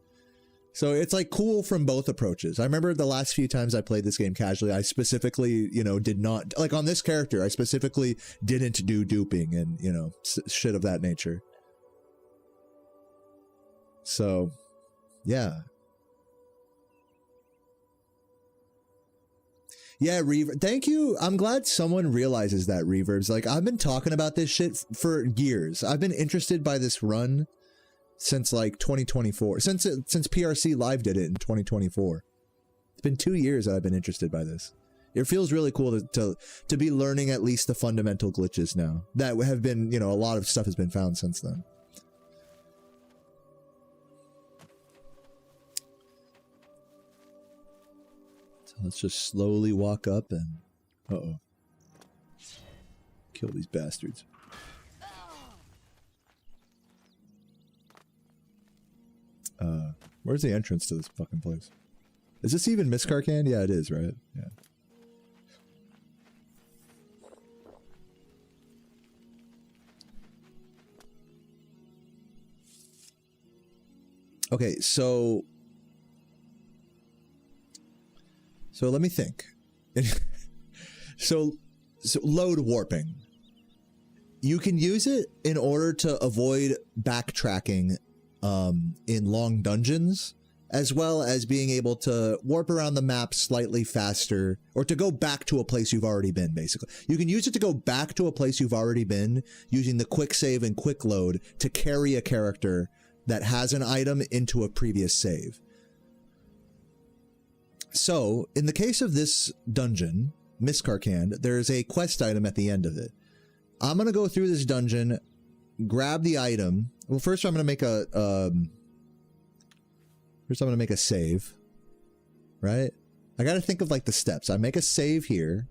So it's like cool from both approaches. I remember the last few times I played this game casually, I specifically, you know, did not, like on this character, I specifically didn't do duping and, you know, shit of that nature. So, yeah. Yeah, reverb. Thank you. I'm glad someone realizes that, Reverbs. Like, I've been talking about this shit for years. I've been interested by this run since like 2024. Since PRC Live did it in 2024. It's been 2 years that I've been interested by this. It feels really cool to be learning at least the fundamental glitches now. That have been, you know, a lot of stuff has been found since then. Let's just slowly walk up and... Uh-oh. Kill these bastards. Where's the entrance to this fucking place? Is this even Miss Karkan? Yeah, it is, right? Yeah. Okay, so let me think. so load warping. You can use it in order to avoid backtracking in long dungeons, as well as being able to warp around the map slightly faster, or to go back to a place you've already been, basically. You can use it to go back to a place you've already been, using the quick save and quick load to carry a character that has an item into a previous save. So, in the case of this dungeon, Miss Karkan, there's a quest item at the end of it. I'm going to go through this dungeon, grab the item. Well, first I'm going to make a save, right? I got to think of like the steps. I make a save here.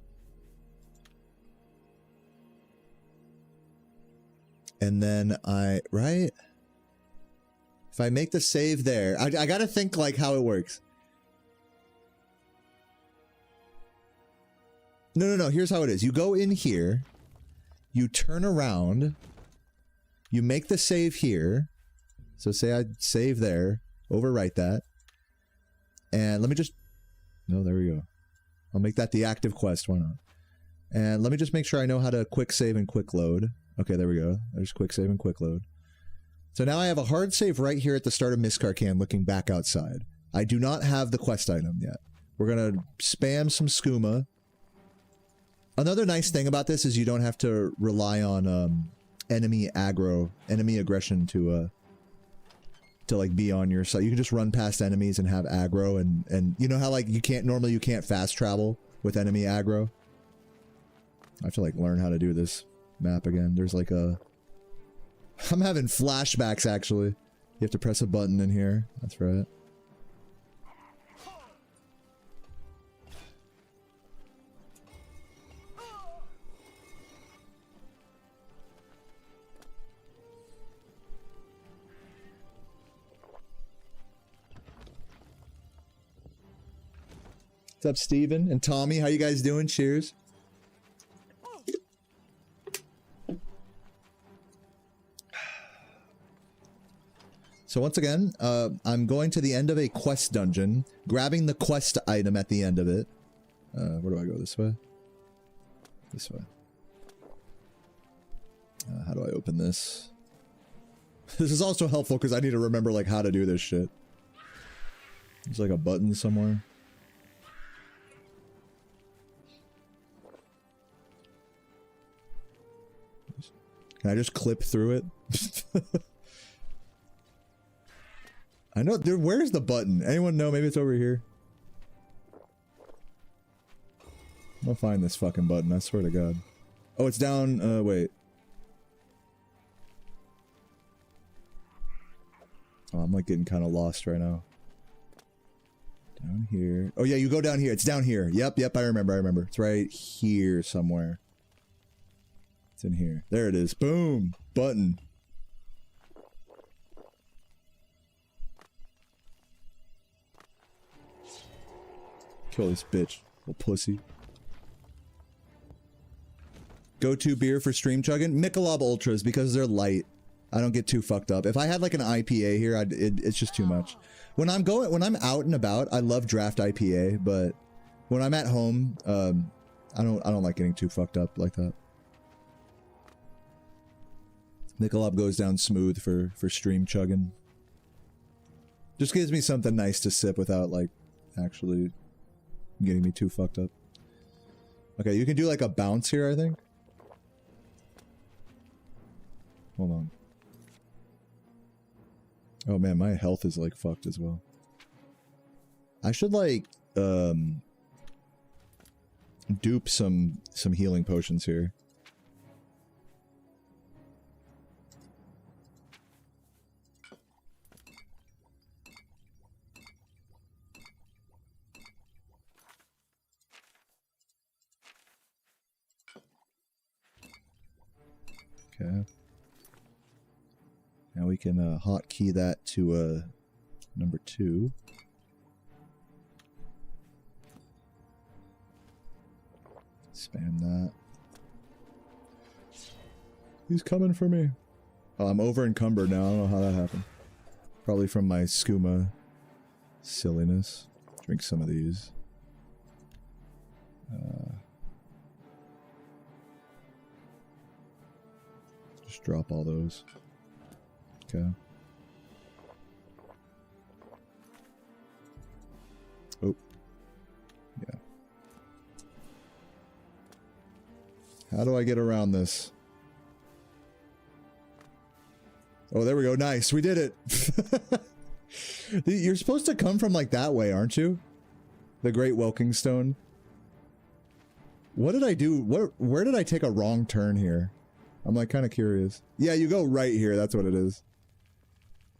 And then right? If I make the save there, I got to think like how it works. No. Here's how it is. You go in here, you turn around, you make the save here. So say I save there, overwrite that. And let me just, no, there we go. I'll make that the active quest, why not? And let me just make sure I know how to quick save and quick load. Okay, there we go. There's quick save and quick load. So now I have a hard save right here at the start of Miss Karkan looking back outside. I do not have the quest item yet. We're going to spam some skooma. Another nice thing about this is you don't have to rely on enemy aggression to like be on your side. You can just run past enemies and have aggro, and you know how like you can't fast travel with enemy aggro? I have to like learn how to do this map again. There's like a... I'm having flashbacks actually. You have to press a button in here. That's right. What's up, Steven and Tommy? How you guys doing? Cheers. So once again, I'm going to the end of a quest dungeon, grabbing the quest item at the end of it. Where do I go? This way? This way. How do I open this? This is also helpful because I need to remember like how to do this shit. There's like a button somewhere. Can I just clip through it? I know, dude, where's the button? Anyone know? Maybe it's over here. I'll find this fucking button, I swear to God. Oh, it's down, wait. Oh, I'm like getting kind of lost right now. Down here. Oh yeah, you go down here. It's down here. Yep, I remember. It's right here somewhere. It's in here. There it is. Boom. Button. Kill this bitch. Little pussy. Go-to beer for stream chugging? Michelob Ultras, because they're light. I don't get too fucked up. If I had like an IPA here, it's just too much. When I'm out and about, I love draft IPA, but when I'm at home, I don't like getting too fucked up like that. Michelob goes down smooth for stream chugging. Just gives me something nice to sip without like actually getting me too fucked up. Okay, you can do like a bounce here, I think. Hold on. Oh man, my health is like fucked as well. I should like dupe some healing potions here. Okay. Now we can hotkey that to number 2. Spam that. He's coming for me. Oh, I'm over encumbered now. I don't know how that happened. Probably from my skooma silliness. Drink some of these. Just drop all those. Okay. Oh. Yeah. How do I get around this? Oh, there we go. Nice. We did it. You're supposed to come from like that way, aren't you? The Great Welkingstone. What did I do? Where did I take a wrong turn here? I'm like kind of curious. Yeah, you go right here. That's what it is.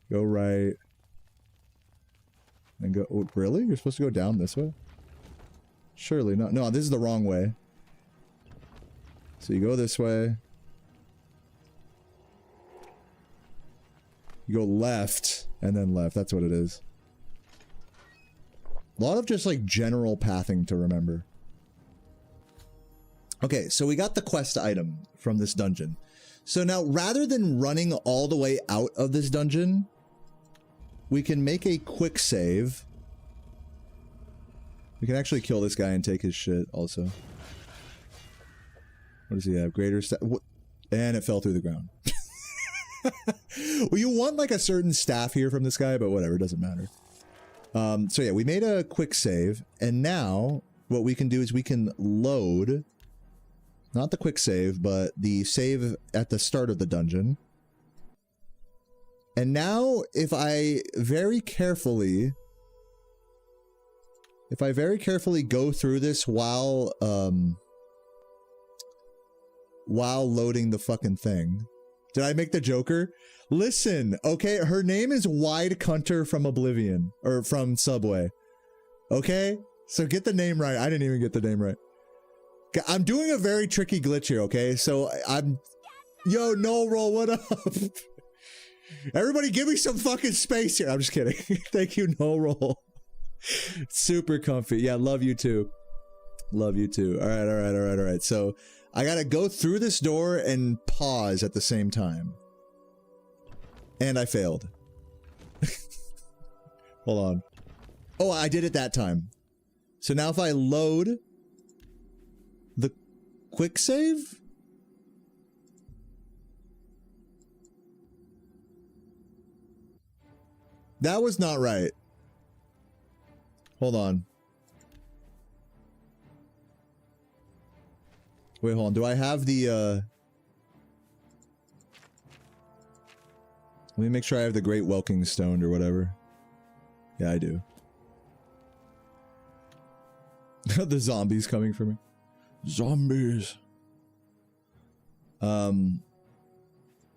Go right. And go... Oh, really? You're supposed to go down this way? Surely not. No, this is the wrong way. So you go this way. You go left, and then left. That's what it is. A lot of just, like, general pathing to remember. Okay, so we got the quest item from this dungeon. So now, rather than running all the way out of this dungeon, we can make a quick save. We can actually kill this guy and take his shit, also. What does he have? Greater stat... And it fell through the ground. Well, you want, like, a certain staff here from this guy, but whatever, it doesn't matter. So yeah, we made a quick save, and now what we can do is we can load... Not the quick save, but the save at the start of the dungeon. And now, if I very carefully go through this while loading the fucking thing. Did I make the Joker? Listen, okay, her name is Wide Cunter from Oblivion, or from Subway. Okay? So get the name right. I didn't even get the name right. I'm doing a very tricky glitch here, okay? So I'm... Yo, no roll, what up? Everybody give me some fucking space here. I'm just kidding. Thank you, no roll. Super comfy. Yeah, love you too. Love you too. All right. So I gotta go through this door and pause at the same time. And I failed. Hold on. Oh, I did it that time. So now if I load... the quick save? That was not right. Hold on. Wait, hold on. Do I have the, Let me make sure I have the Great Welking Stone or whatever. Yeah, I do. The zombies coming for me. Zombies.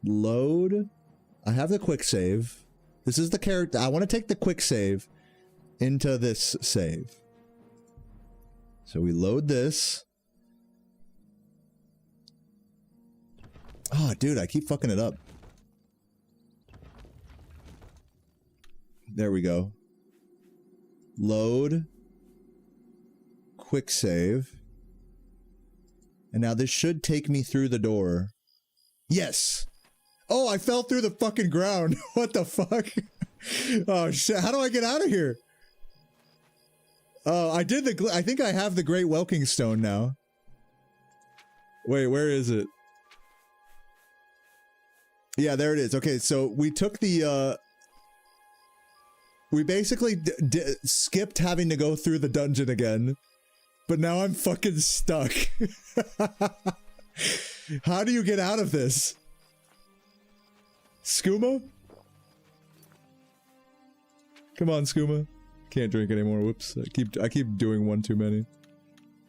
Load. I have the quick save. This is the character. I want to take the quick save into this save. So we load this. Oh, dude, I keep fucking it up. There we go. Load. Quick save. And now this should take me through the door. Yes! Oh, I fell through the fucking ground. What the fuck? Oh shit, how do I get out of here? Oh, I did the I think I have the Great Welking Stone now. Wait, where is it? Yeah, there it is. Okay, so we took the, we basically skipped having to go through the dungeon again. But now I'm fucking stuck. How do you get out of this? Skooma? Come on, Skooma. Can't drink anymore. Whoops. I keep doing one too many.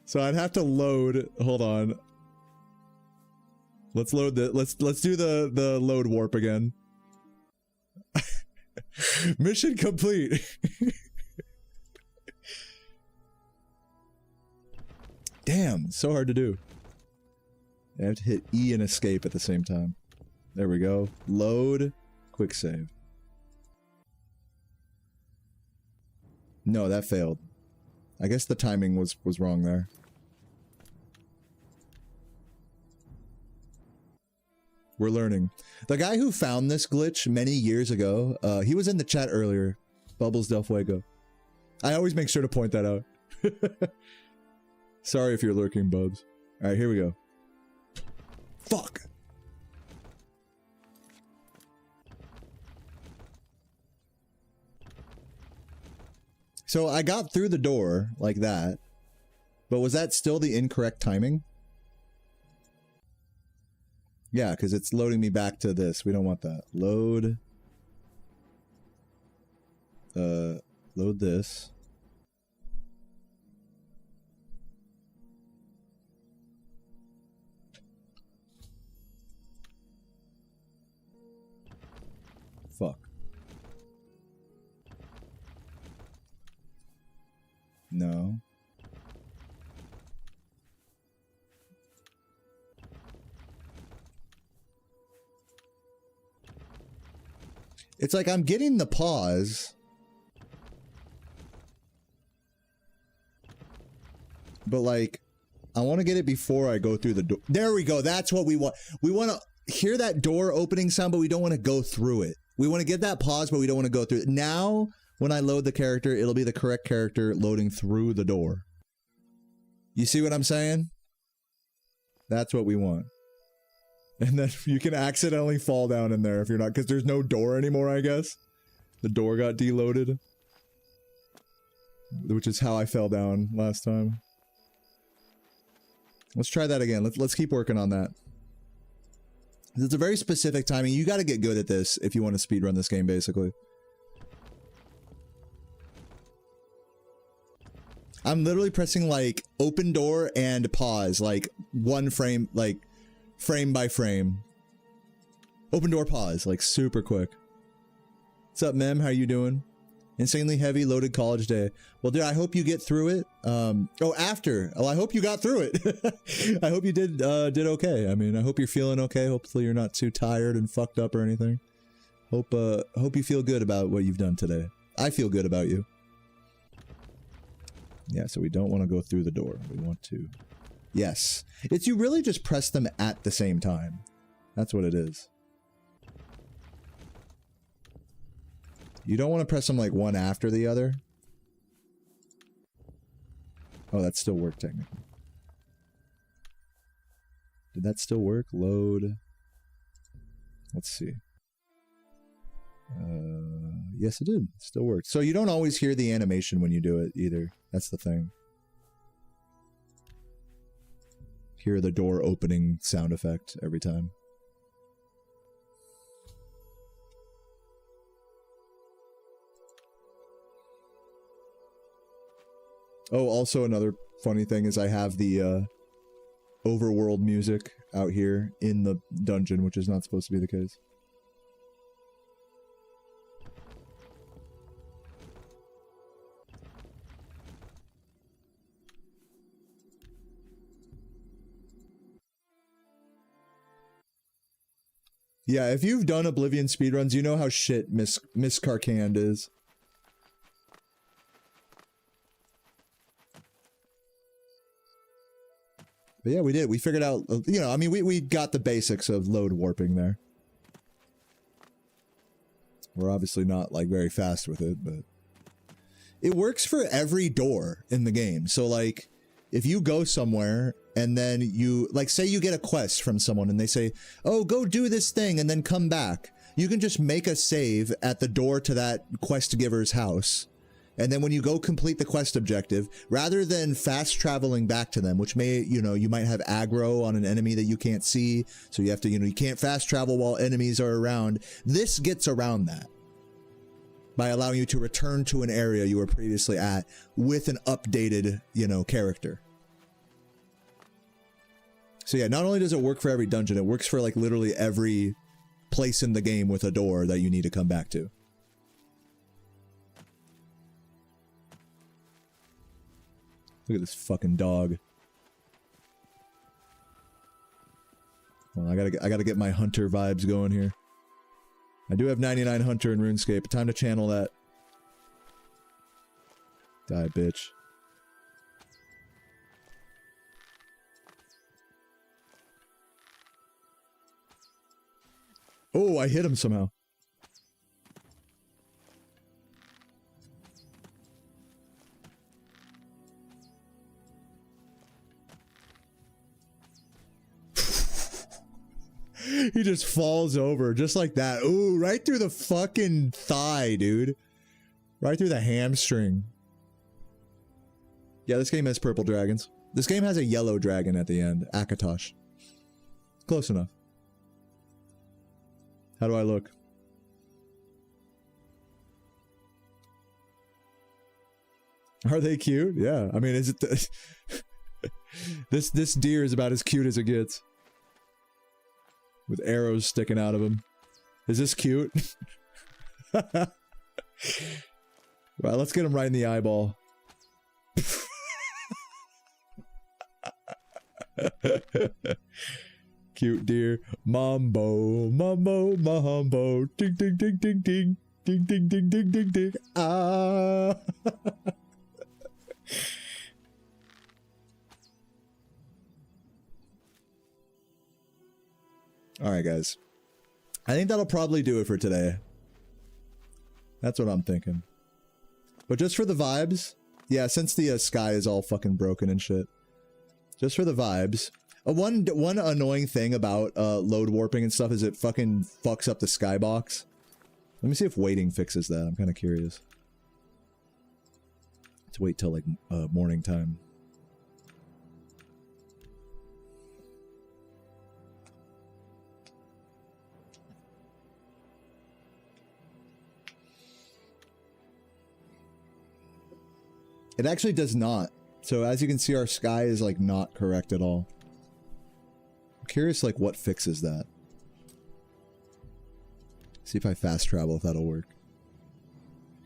So I'd have to load. Hold on. Let's load the let's do the load warp again. Mission complete. Damn, so hard to do. I have to hit E and escape at the same time. There we go. Load. Quick save. No, that failed. I guess the timing was wrong there. We're learning. The guy who found this glitch many years ago, he was in the chat earlier. Bubbles Del Fuego. I always make sure to point that out. Sorry if you're lurking, Bubs. Alright, here we go. Fuck! So I got through the door like that, but was that still the incorrect timing? Yeah, because it's loading me back to this. We don't want that. Load. Load this. Fuck. No. It's like I'm getting the pause. But like, I want to get it before I go through the door. There we go. That's what we want. We want to hear that door opening sound, but we don't want to go through it. We want to get that pause, but we don't want to go through it. Now, when I load the character, it'll be the correct character loading through the door. You see what I'm saying? That's what we want. And then you can accidentally fall down in there if you're not, because there's no door anymore, I guess. The door got deloaded. Which is how I fell down last time. Let's try that again. Let's keep working on that. It's a very specific timing. You got to get good at this if you want to speedrun this game, basically. I'm literally pressing, like, open door and pause, like, one frame, like, frame by frame. Open door, pause, like, super quick. What's up, Mem? How you doing? Insanely heavy, loaded college day. Well, dude, I hope you get through it. Oh, after. Oh, I hope you got through it. I hope you did okay. I mean, I hope you're feeling okay. Hopefully you're not too tired and fucked up or anything. Hope you feel good about what you've done today. I feel good about you. Yeah, so we don't want to go through the door. We want to... Yes. It's you really just press them at the same time. That's what it is. You don't want to press them like one after the other. Oh, that still worked technically. Did that still work? Load. Let's see. Yes, it did. Still works. So you don't always hear the animation when you do it either. That's the thing. Hear the door opening sound effect every time. Oh, also another funny thing is I have the overworld music out here in the dungeon, which is not supposed to be the case. Yeah, if you've done Oblivion speedruns, you know how shit Miss Carcand is. But yeah, we did. We figured out, you know, I mean, we got the basics of load warping there. We're obviously not, like, very fast with it, but... It works for every door in the game. So, like, if you go somewhere and then you, like, say you get a quest from someone and they say, oh, go do this thing and then come back. You can just make a save at the door to that quest giver's house. And then when you go complete the quest objective, rather than fast traveling back to them, which may, you know, you might have aggro on an enemy that you can't see. So you have to, you know, you can't fast travel while enemies are around. This gets around that by allowing you to return to an area you were previously at with an updated, you know, character. So yeah, not only does it work for every dungeon, it works for like literally every place in the game with a door that you need to come back to. Look at this fucking dog. Well, I gotta get my hunter vibes going here. I do have 99 hunter in RuneScape. Time to channel that. Die, bitch. Oh, I hit him somehow. He just falls over just like that. Ooh, right through the fucking thigh, dude. Right through the hamstring. Yeah, this game has purple dragons. This game has a yellow dragon at the end. Akatosh. Close enough. How do I look? Are they cute? Yeah. I mean, is it this deer is about as cute as it gets. With arrows sticking out of him. Is this cute? Right, let's get him right in the eyeball. Cute deer. Mambo, mambo, mambo. Ding, ding, ding, ding, ding. Ding, ding, ding, ding, ding, ding. Ah. Alright, guys. I think that'll probably do it for today. That's what I'm thinking. But just for the vibes, yeah, since the sky is all fucking broken and shit. Just for the vibes. One annoying thing about load warping and stuff is it fucking fucks up the skybox. Let me see if waiting fixes that. I'm kind of curious. Let's wait till like morning time. It actually does not. So as you can see, our sky is like not correct at all. I'm curious like what fixes that. See if I fast travel, if that'll work.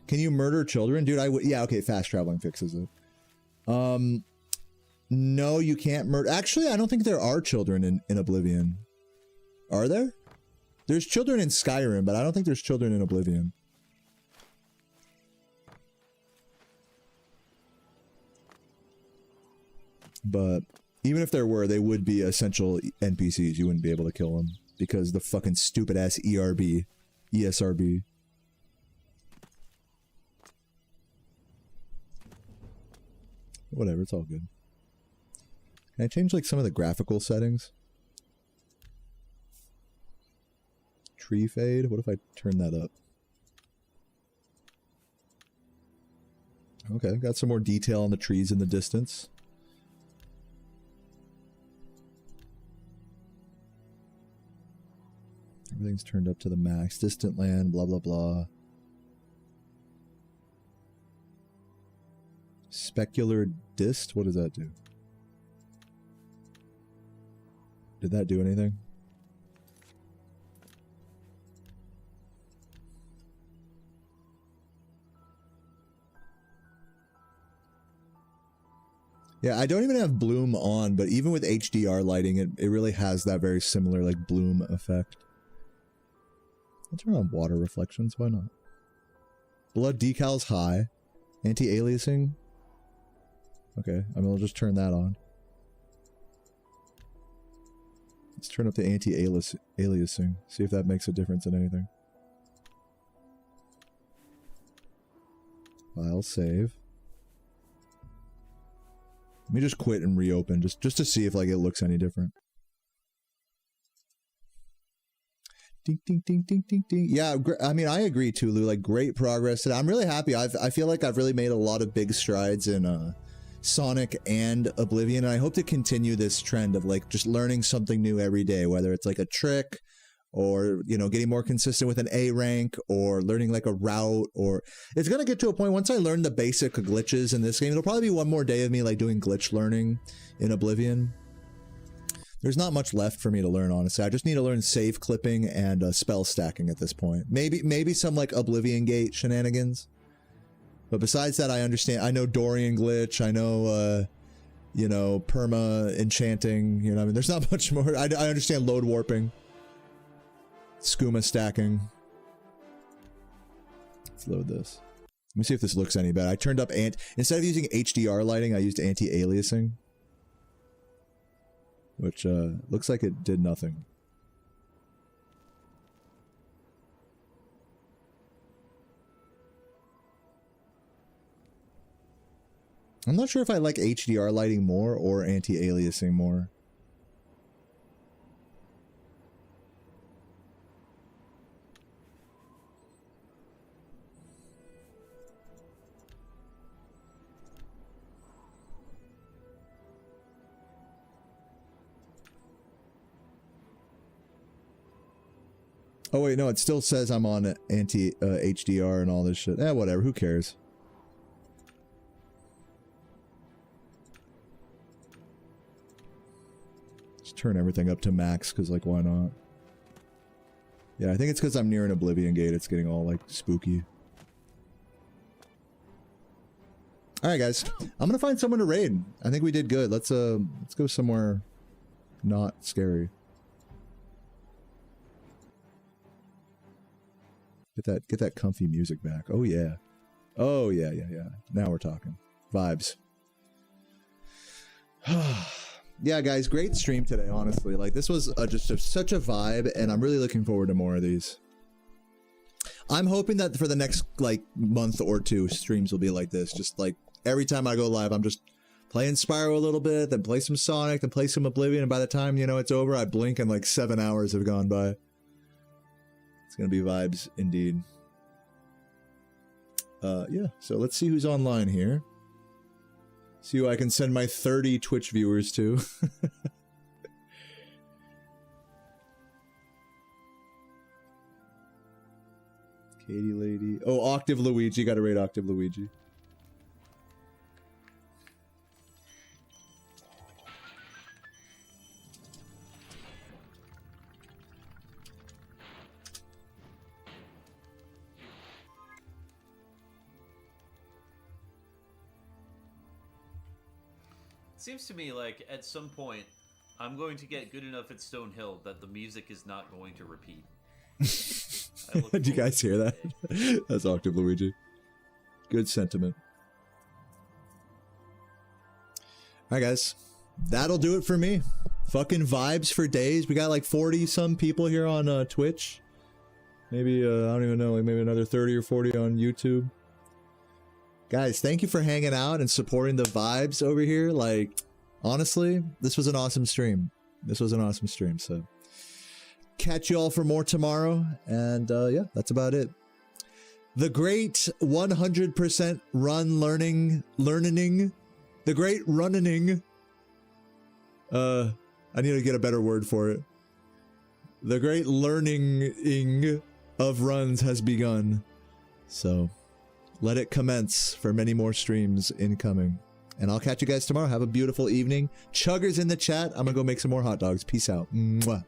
Can you murder children? Dude, yeah, okay, fast traveling fixes it. No, you can't murder. Actually, I don't think there are children in Oblivion. Are there? There's children in Skyrim, but I don't think there's children in Oblivion. But even if there were, they would be essential NPCs. You wouldn't be able to kill them because the fucking stupid ass ESRB. Whatever, it's all good. Can I change like some of the graphical settings? Tree fade? What if I turn that up? Okay, got some more detail on the trees in the distance. Everything's turned up to the max. Distant land, blah, blah, blah. Specular dist? What does that do? Did that do anything? Yeah, I don't even have bloom on, but even with HDR lighting, it really has that very similar like bloom effect. I'll turn on water reflections, why not? Blood decals high. Anti-aliasing. Okay, I mean, I'll just turn that on. Let's turn up the anti-aliasing. See if that makes a difference in anything. File save. Let me just quit and reopen just to see if like it looks any different. Ding ding ding ding ding ding. Yeah, I mean I agree too, Lou. Like great progress, and I'm really happy. I feel like I've really made a lot of big strides in Sonic and Oblivion, and I hope to continue this trend of like just learning something new every day, whether it's like a trick or, you know, getting more consistent with an A rank or learning like a route, or it's going to get to a point once I learn the basic glitches in this game, it'll probably be one more day of me like doing glitch learning in Oblivion. There's not much left for me to learn, honestly. I just need to learn save clipping and spell stacking at this point. Maybe some like Oblivion Gate shenanigans. But besides that, I understand. I know Dorian glitch. I know, you know, perma enchanting. You know, I mean, there's not much more. I understand load warping. Skooma stacking. Let's load this. Let me see if this looks any better. I turned up instead of using HDR lighting, I used anti-aliasing, which looks like it did nothing. I'm not sure if I like HDR lighting more or anti-aliasing more. Oh wait, no, it still says I'm on anti-HDR and all this shit. Eh, whatever, who cares? Just turn everything up to max, because, like, why not? Yeah, I think it's because I'm near an Oblivion Gate, it's getting all, like, spooky. Alright, guys. I'm gonna find someone to raid. I think we did good. Let's go somewhere not scary. Get that comfy music back. Oh yeah. Oh yeah, yeah, yeah. Now we're talking. Vibes. Yeah, guys, great stream today, honestly. Like, this was just such a vibe, and I'm really looking forward to more of these. I'm hoping that for the next, like, month or two, streams will be like this. Just, like, every time I go live, I'm just playing Spyro a little bit, then play some Sonic, then play some Oblivion, and by the time, you know, it's over, I blink and, like, 7 hours have gone by. It's gonna be vibes indeed. Yeah, so let's see who's online here. See who I can send my 30 Twitch viewers to. Katie Lady. Oh, Octave Luigi. Gotta rate Octave Luigi. Seems to me like at some point I'm going to get good enough at Stonehill that the music is not going to repeat. Did you guys hear that? That's Octave Luigi. Good sentiment. Alright, guys. That'll do it for me. Fucking vibes for days. We got like 40 some people here on Twitch. Maybe, I don't even know, like maybe another 30 or 40 on YouTube. Guys, thank you for hanging out and supporting the vibes over here. Like, honestly, this was an awesome stream. This was an awesome stream, so catch you all for more tomorrow. And yeah, that's about it. The great 100% run learning, the great running. I need to get a better word for it. The great learning of runs has begun. So let it commence for many more streams incoming. And I'll catch you guys tomorrow. Have a beautiful evening. Chuggers in the chat. I'm gonna go make some more hot dogs. Peace out. Mwah.